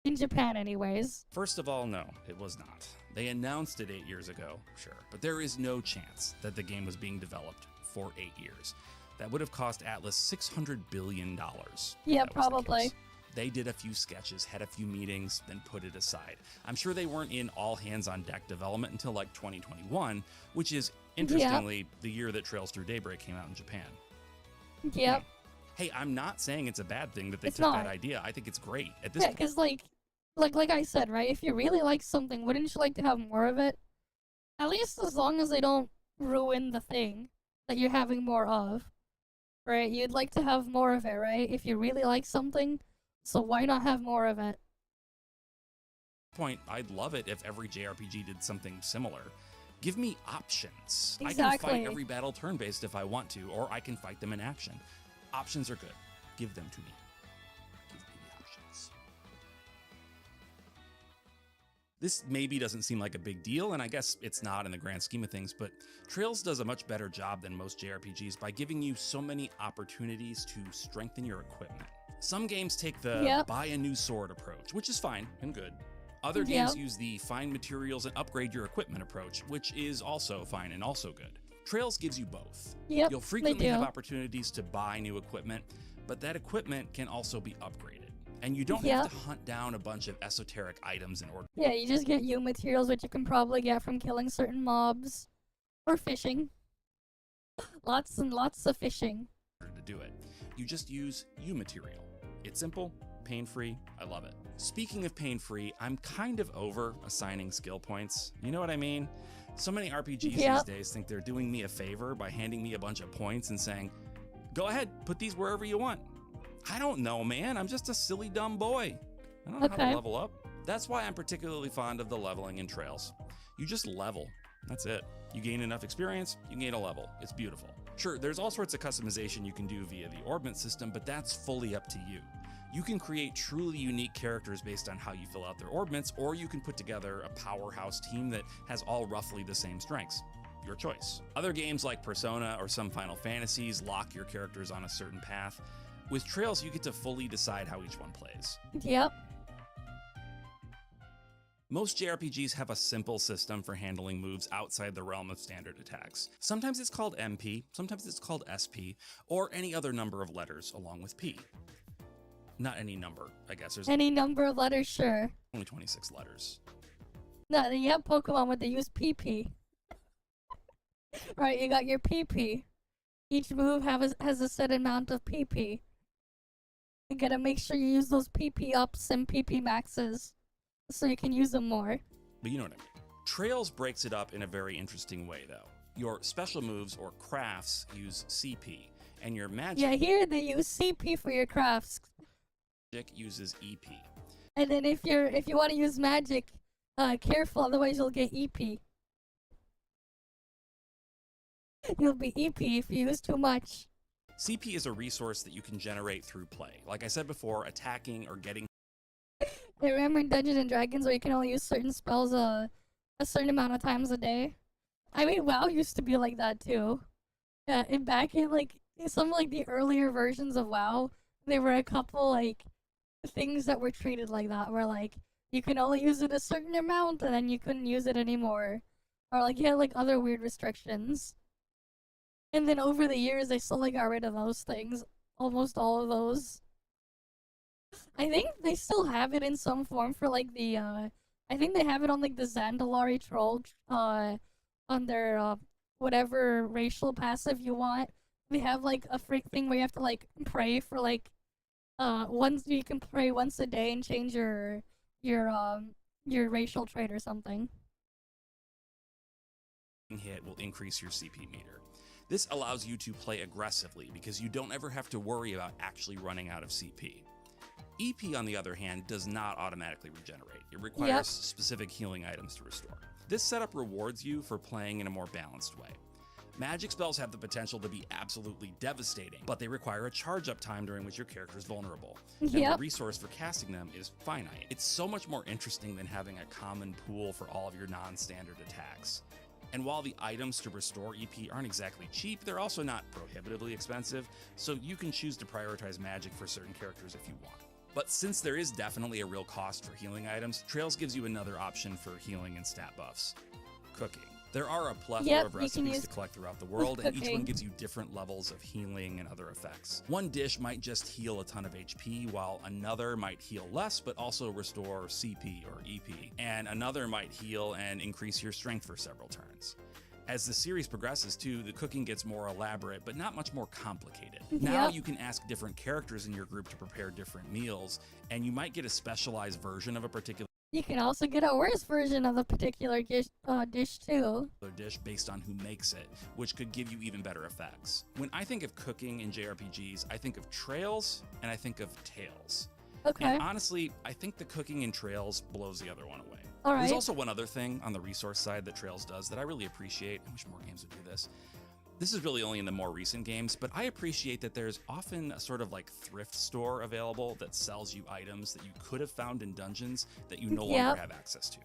In Japan anyways. First of all, no, it was not. They announced it 8 years ago, sure, but there is no chance that the game was being developed for 8 years. That would have cost Atlas $600 billion. Yeah, probably. They did a few sketches, had a few meetings, then put it aside. I'm sure they weren't in all hands on deck development until like 2021, which is, interestingly, the year that Trails Through Daybreak came out in Japan. Yep. Hey, I'm not saying it's a bad thing that they took that idea. I think it's great at this point. Yeah, because like I said, right, if you really like something, wouldn't you like to have more of it? At least as long as they don't ruin the thing that you're having more of. Right? You'd like to have more of it, right? If you really like something, so why not have more of it? Point, I'd love it if every JRPG did something similar. Give me options. Exactly. I can fight every battle turn-based if I want to, or I can fight them in action. Options are good. Give them to me. Give me the options. This maybe doesn't seem like a big deal, and I guess it's not in the grand scheme of things, but Trails does a much better job than most JRPGs by giving you so many opportunities to strengthen your equipment. Some games take the buy a new sword approach, which is fine and good. Other games use the find materials and upgrade your equipment approach, which is also fine and also good. Trails gives you both. You'll frequently have opportunities to buy new equipment, but that equipment can also be upgraded. And you don't have to hunt down a bunch of esoteric items in order. Yeah, you just get U materials, which you can probably get from killing certain mobs. Or fishing. Lots and lots of fishing. To do it, you just use U material. It's simple, pain-free, I love it. Speaking of pain-free, I'm kind of over assigning skill points. You know what I mean? So many RPGs these days think they're doing me a favor by handing me a bunch of points and saying, go ahead, put these wherever you want. I don't know, man. I'm just a silly, dumb boy. I don't know how to level up. That's why I'm particularly fond of the leveling in Trails. You just level. That's it. You gain enough experience, you gain a level. It's beautiful. Sure, there's all sorts of customization you can do via the orbment system, but that's fully up to you. You can create truly unique characters based on how you fill out their orbments, or you can put together a powerhouse team that has all roughly the same strengths. Your choice. Other games like Persona or some Final Fantasies lock your characters on a certain path. With Trails, you get to fully decide how each one plays. Most JRPGs have a simple system for handling moves outside the realm of standard attacks. Sometimes it's called MP, sometimes it's called SP, or any other number of letters along with P. Not any number, I guess. There's any number of letters, sure. Only 26 letters. No, you have Pokemon where they use PP. Right, you got your PP. Each move has a set amount of PP. You gotta make sure you use those PP ups and PP maxes so you can use them more. But you know what I mean. Trails breaks it up in a very interesting way, though. Your special moves or crafts use CP, and your magic Yeah, here they use CP for your crafts. uses EP. And then if you want to use magic, careful, otherwise you'll get EP. You'll be EP if you use too much. CP is a resource that you can generate through play. Like I said before, attacking or getting. I remember in Dungeons and Dragons where you can only use certain spells a certain amount of times a day. I mean, WoW used to be like that too. Yeah, and back in like some like the earlier versions of WoW, there were a couple like things that were treated like that, where like you can only use it a certain amount and then you couldn't use it anymore, or like you had like other weird restrictions. And then over the years, they slowly got rid of those things. Almost all of those. I think they still have it in some form for like the I think they have it on like the Zandalari troll on their whatever racial passive you want. They have like a freak thing where you have to like pray for like once you can pray once a day and change your racial trait or something. Hit will increase your CP meter. This allows you to play aggressively because you don't ever have to worry about actually running out of CP. EP, on the other hand, does not automatically regenerate. It requires specific healing items to restore. This setup rewards you for playing in a more balanced way. Magic spells have the potential to be absolutely devastating, but they require a charge-up time during which your character is vulnerable. And the resource for casting them is finite. It's so much more interesting than having a common pool for all of your non-standard attacks. And while the items to restore EP aren't exactly cheap, they're also not prohibitively expensive, so you can choose to prioritize magic for certain characters if you want. But since there is definitely a real cost for healing items, Trails gives you another option for healing and stat buffs: cooking. There are a plethora of recipes to collect throughout the world, and each one gives you different levels of healing and other effects. One dish might just heal a ton of HP, while another might heal less but also restore CP or EP, and another might heal and increase your strength for several turns. As the series progresses too, the cooking gets more elaborate, but not much more complicated. Now you can ask different characters in your group to prepare different meals, and you might get a specialized version of a particular You can also get a worse version of a particular dish too. Dish based on who makes it, which could give you even better effects. When I think of cooking in JRPGs, I think of Trails and I think of Tales. Okay. And honestly, I think the cooking in Trails blows the other one away. All right. There's also one other thing on the resource side that Trails does that I really appreciate. I wish more games would do this. This is really only in the more recent games, but I appreciate that there's often a sort of like thrift store available that sells you items that you could have found in dungeons that you no longer have access to.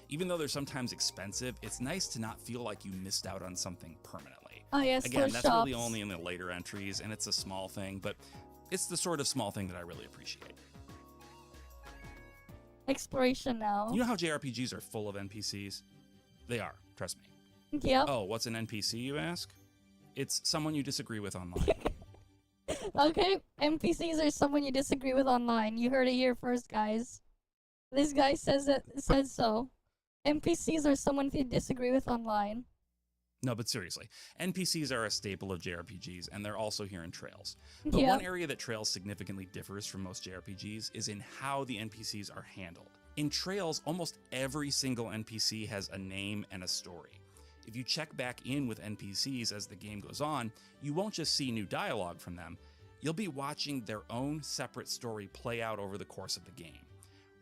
Even though they're sometimes expensive, it's nice to not feel like you missed out on something permanently. Oh yes, again, that's shops. really only in the later entries, and it's a small thing, but it's the sort of small thing that I really appreciate. Exploration now. You know how JRPGs are full of NPCs? They are, trust me. Yep. Oh, what's an NPC, you ask? It's someone you disagree with online. Okay, NPCs are someone you disagree with online. You heard it here first, guys. This guy says so. NPCs are someone you disagree with online. No, but seriously, NPCs are a staple of JRPGs, and they're also here in Trails. But one area that Trails significantly differs from most JRPGs is in how the NPCs are handled. In Trails, almost every single NPC has a name and a story. If you check back in with NPCs as the game goes on, you won't just see new dialogue from them, you'll be watching their own separate story play out over the course of the game.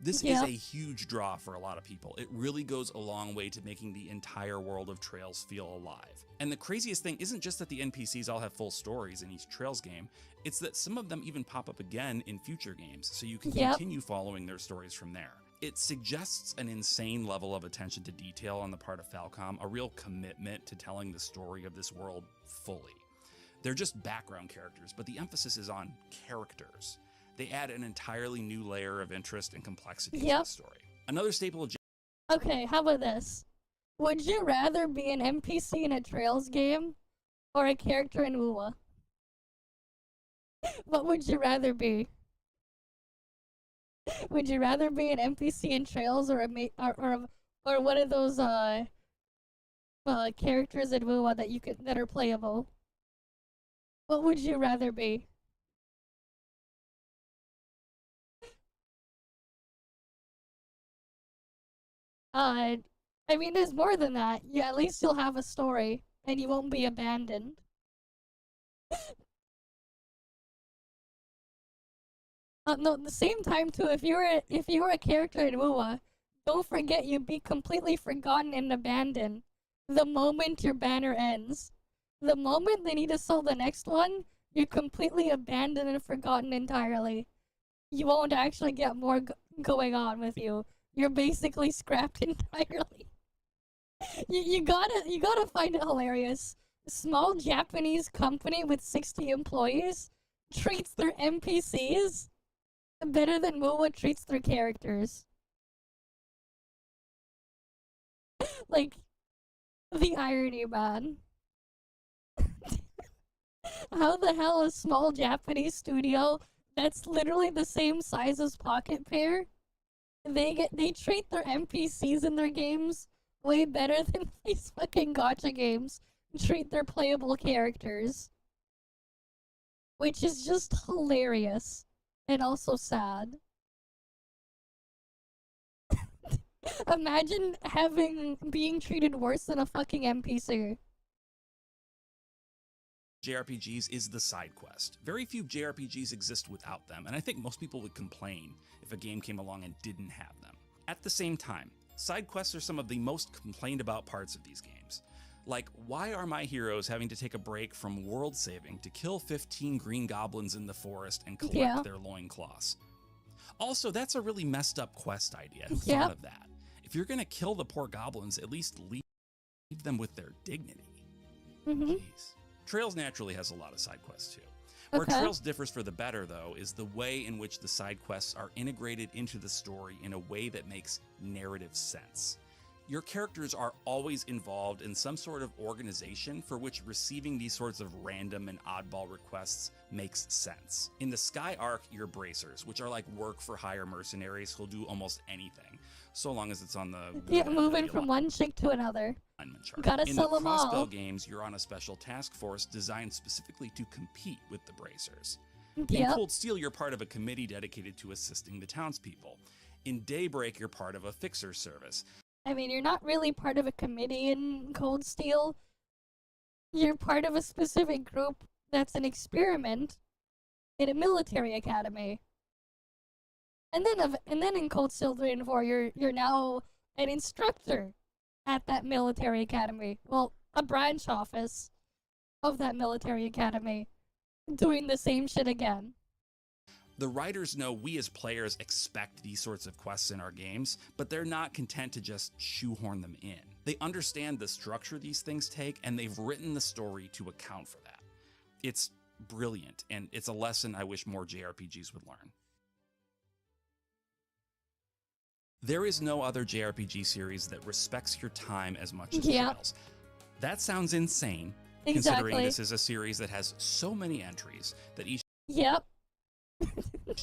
This is a huge draw for a lot of people. It really goes a long way to making the entire world of Trails feel alive. And the craziest thing isn't just that the NPCs all have full stories in each Trails game, it's that some of them even pop up again in future games, so you can continue following their stories from there. It suggests an insane level of attention to detail on the part of Falcom, a real commitment to telling the story of this world fully. They're just background characters, but the emphasis is on characters. They add an entirely new layer of interest and complexity to the story. Another staple of Okay, how about this? Would you rather be an NPC in a Trails game or a character in UWA? What would you rather be? Would you rather be an NPC in Trails or one of those characters in WoW that are playable. What would you rather be? I mean, there's more than that. Yeah, at least you'll have a story, and you won't be abandoned. No, at the same time too, if you were a character in WoW, don't forget you'd be completely forgotten and abandoned the moment your banner ends. The moment they need to sell the next one, you're completely abandoned and forgotten entirely. You won't actually get more going on with you. You're basically scrapped entirely. You gotta find it hilarious. A small Japanese company with 60 employees treats their NPCs better than MOA treats their characters. Like, the irony, man. How the hell a small Japanese studio that's literally the same size as Pocket Pair, they treat their NPCs in their games way better than these fucking gacha games treat their playable characters. Which is just hilarious. And also sad. Imagine being treated worse than a fucking NPC. JRPGs is the side quest. Very few JRPGs exist without them, and I think most people would complain if a game came along and didn't have them. At the same time, side quests are some of the most complained about parts of these games. Like, why are my heroes having to take a break from world saving to kill 15 green goblins in the forest and collect their loincloths? Also, that's a really messed up quest idea. Who thought of that? If you're gonna kill the poor goblins, at least leave them with their dignity. Jeez. Trails naturally has a lot of side quests too. Where Trails differs for the better, though, is the way in which the side quests are integrated into the story in a way that makes narrative sense. Your characters are always involved in some sort of organization for which receiving these sorts of random and oddball requests makes sense. In the Sky Arc, you're bracers, which are like work-for-hire mercenaries who'll do almost anything, so long as it's on the moving from one chick to another. Gotta sell them all. In the Crossbell games, you're on a special task force designed specifically to compete with the bracers. In Cold Steel, you're part of a committee dedicated to assisting the townspeople. In Daybreak, you're part of a fixer service. I mean, you're not really part of a committee in Cold Steel. You're part of a specific group that's an experiment in a military academy. And then in Cold Steel 3 and 4, you're now an instructor at that military academy. Well, a branch office of that military academy, doing the same shit again. The writers know we as players expect these sorts of quests in our games, but they're not content to just shoehorn them in. They understand the structure these things take, and they've written the story to account for that. It's brilliant, and it's a lesson I wish more JRPGs would learn. There is no other JRPG series that respects your time as much as Trails. That sounds insane, considering this is a series that has so many entries that each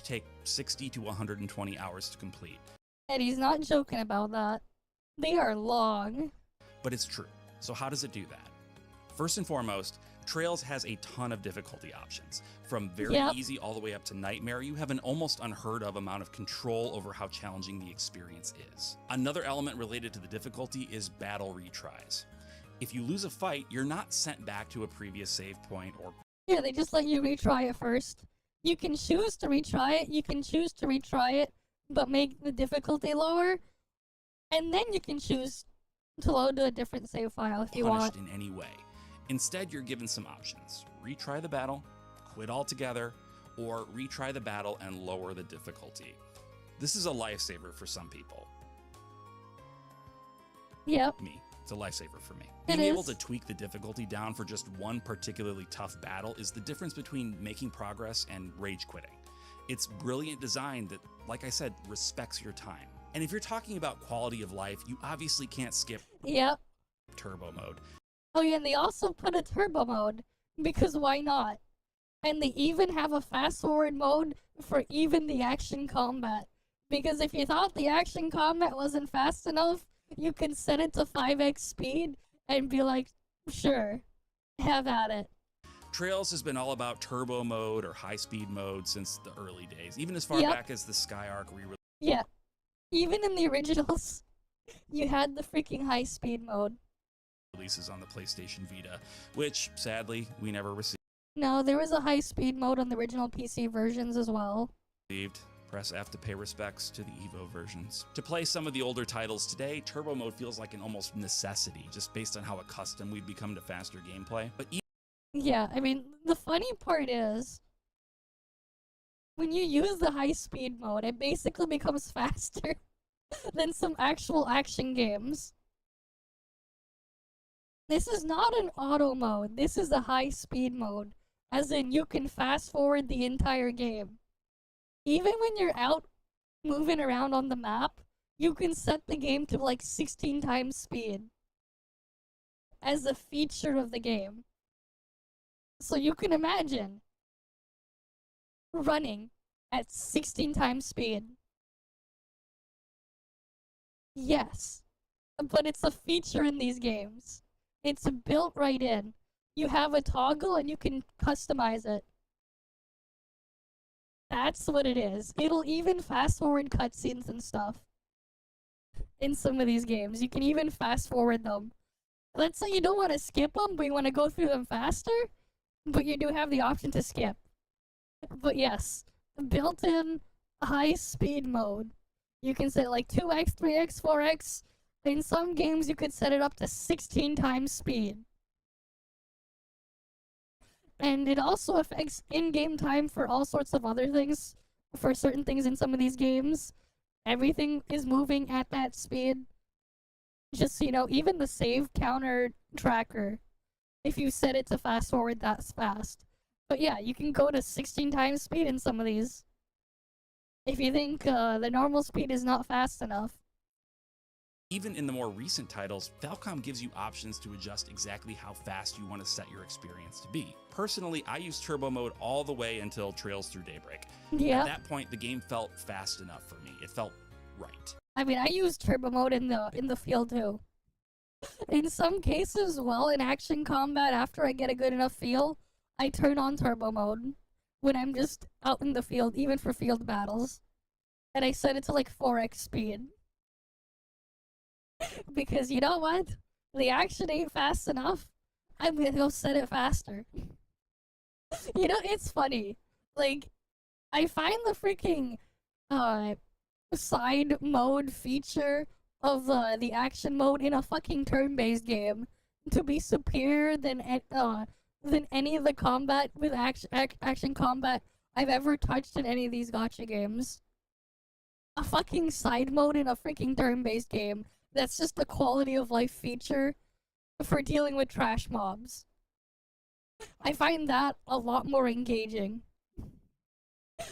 take 60 to 120 hours to complete. And he's not joking about that. They are long. But it's true. So how does it do that? First and foremost, Trails has a ton of difficulty options. From very easy all the way up to Nightmare, you have an almost unheard of amount of control over how challenging the experience is. Another element related to the difficulty is battle retries. If you lose a fight, you're not sent back to a previous save point or... Yeah, they just let you retry it first. You can choose to retry it, you can choose to retry it, but make the difficulty lower, and then you can choose to load to a different save file if you want. In any way. Instead, you're given some options. Retry the battle, quit altogether, or retry the battle and lower the difficulty. This is a lifesaver for some people. Yep. Me. It's a lifesaver for me. Being able to tweak the difficulty down for just one particularly tough battle is the difference between making progress and rage quitting. It's brilliant design that, like I said, respects your time. And if you're talking about quality of life, you obviously can't skip turbo mode. Oh yeah, and they also put a turbo mode, because why not? And they even have a fast forward mode for even the action combat. Because if you thought the action combat wasn't fast enough, you can set it to 5x speed, and be like, sure, have at it. Trails has been all about turbo mode or high-speed mode since the early days, even as far Yep. back as the Skyarc re-release. Yeah. Even in the originals, you had the freaking high speed mode. Releases on the PlayStation Vita, which sadly we never received. No, there was a high speed mode on the original PC versions as well. Press F to pay respects to the Evo versions. To play some of the older titles today, turbo mode feels like an almost necessity, just based on how accustomed we've become to faster gameplay. But Yeah, I mean, the funny part is, when you use the high speed mode, it basically becomes faster than some actual action games. This is not an auto mode, this is a high speed mode. As in, you can fast forward the entire game. Even when you're out moving around on the map, you can set the game to like 16 times speed as a feature of the game. So you can imagine running at 16 times speed. Yes, but it's a feature in these games. It's built right in. You have a toggle and you can customize it. That's what it is. It'll even fast forward cutscenes and stuff. In some of these games, you can even fast forward them. Let's say you don't want to skip them, but you want to go through them faster, but you do have the option to skip. But yes, built-in high speed mode. You can set like 2x, 3x, 4x. In some games, you could set it up to 16 times speed. And it also affects in-game time for all sorts of other things. For certain things in some of these games, everything is moving at that speed. Just so you know, even the save counter tracker, if you set it to fast forward, that's fast. But yeah, you can go to 16 times speed in some of these. If you think the normal speed is not fast enough. even in the more recent titles, Falcom gives you options to adjust exactly how fast you want to set your experience to be. Personally, I use turbo mode all the way until Trails Through Daybreak. Yeah. At that point, the game felt fast enough for me. It felt right. I mean, I use turbo mode in the field too. In some cases, while in action combat, after I get a good enough feel, I turn on turbo mode when I'm just out in the field, even for field battles. And I set it to like 4x speed. Because you know what? The action ain't fast enough. I'm gonna go set it faster. You know, it's funny. Like, I find the freaking side mode feature of the action mode in a fucking turn-based game to be superior than any of the combat with action combat I've ever touched in any of these gacha games. A fucking side mode in a freaking turn-based game that's just a quality of life feature for dealing with trash mobs. I find that a lot more engaging.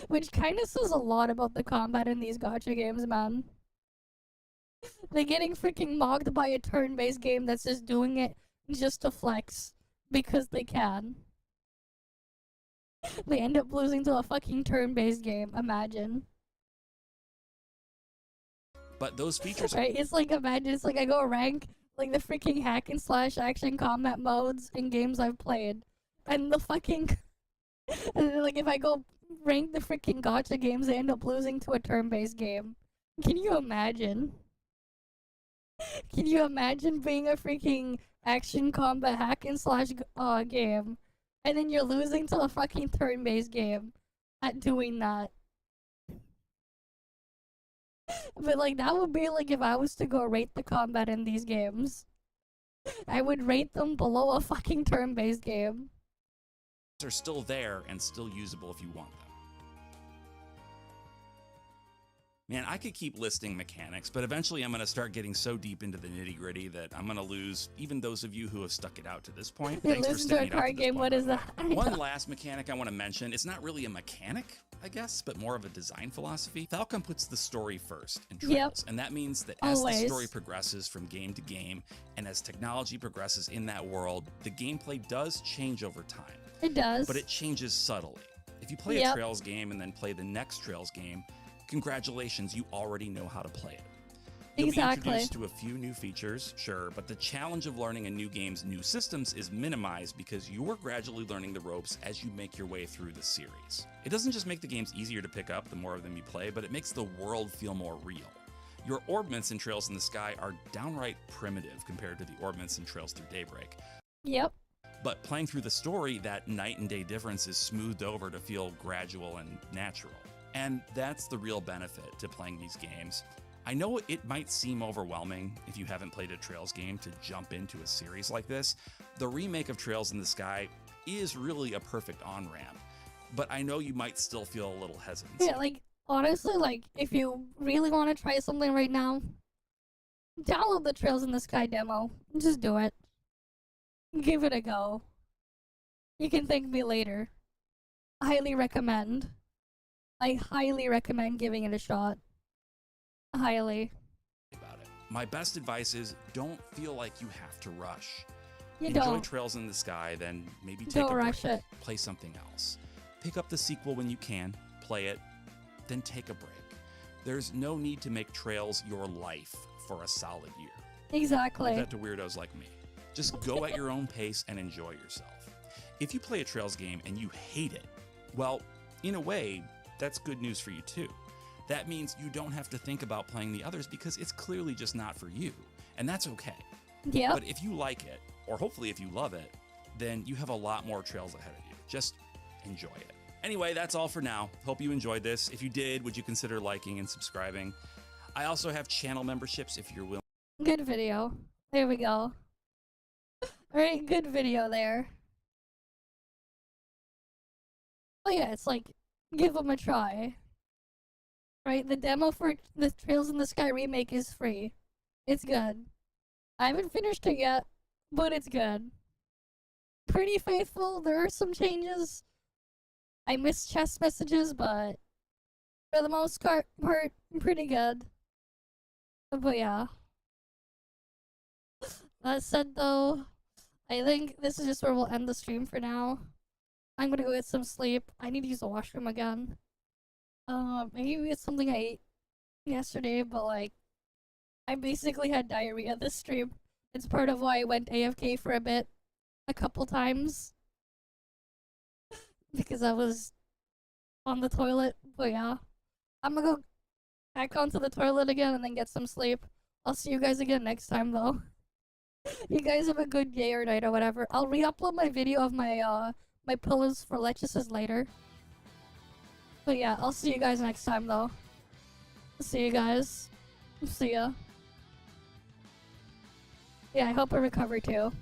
Which kind of says a lot about the combat in these gacha games, man. They're getting freaking mocked by a turn-based game that's just doing it just to flex. Because they can. They end up losing to a fucking turn-based game, imagine. But those features... Right, it's like, imagine, it's like I go rank, like, the freaking hack and slash action combat modes in games I've played. And the fucking... and then, like, if I go rank the freaking gacha games, I end up losing to a turn-based game. Can you imagine? Can you imagine being a freaking action combat hack and slash game, and then you're losing to a fucking turn-based game at doing that? But like, that would be like if I was to go rate the combat in these games. I would rate them below a fucking turn-based game. Are still there and still usable if you want them. Man, I could keep listing mechanics, but eventually I'm going to start getting so deep into the nitty-gritty that I'm going to lose even those of you who have stuck it out to this point. Thanks for sticking it out to this point. What is that? One last mechanic I want to mention. It's not really a mechanic, I guess, but more of a design philosophy. Falcom puts the story first in Trails, and that means that as the story progresses from game to game, and as technology progresses in that world, the gameplay does change over time. It does. But it changes subtly. If you play a Trails game and then play the next Trails game, congratulations, you already know how to play it. You'll Exactly. be introduced to a few new features, sure, but the challenge of learning a new game's new systems is minimized because you're gradually learning the ropes as you make your way through the series. It doesn't just make the games easier to pick up the more of them you play, but it makes the world feel more real. Your orbments in Trails in the Sky are downright primitive compared to the orbments in Trails Through Daybreak. Yep. But playing through the story, that night and day difference is smoothed over to feel gradual and natural. And that's the real benefit to playing these games. I know it might seem overwhelming if you haven't played a Trails game to jump into a series like this. The remake of Trails in the Sky is really a perfect on-ramp, but I know you might still feel a little hesitant. Yeah, like, honestly, like, if you really want to try something right now, download the Trails in the Sky demo. Just do it. Give it a go. You can thank me later. Highly recommend. I highly recommend giving it a shot. Highly. About it. My best advice is don't feel like you have to rush. You Enjoy don't. Trails in the Sky, then maybe take Don't a break. rush it. Play something else. Pick up the sequel when you can, play it, then take a break. There's no need to make Trails your life for a solid year. Exactly. Leave that to weirdos like me. Just go at your own pace and enjoy yourself. If you play a Trails game and you hate it, well, in a way, that's good news for you too. That means you don't have to think about playing the others because it's clearly just not for you, and that's okay. Yep. But if you like it, or hopefully if you love it, then you have a lot more Trails ahead of you. Just enjoy it. Anyway, that's all for now. Hope you enjoyed this. If you did, would you consider liking and subscribing? I also have channel memberships if you're willing. Good video. There we go. Alright, good video there. Oh yeah, it's like, give them a try. Right, the demo for the Trails in the Sky remake is free. It's good. I haven't finished it yet, but it's good. Pretty faithful. There are some changes. I miss chest messages, but for the most part, pretty good. But yeah. That said though, I think this is just where we'll end the stream for now. I'm gonna go get some sleep. I need to use the washroom again. Maybe it's something I ate yesterday, but like, I basically had diarrhea this stream. It's part of why I went AFK for a bit, a couple times. Because I was on the toilet, but yeah. I'm gonna go back onto the toilet again and then get some sleep. I'll see you guys again next time though. You guys have a good day or night or whatever. I'll re-upload my video of my, my pillows for Lechesis later. But yeah, I'll see you guys next time though. See you guys. See ya. Yeah, I hope I recover too.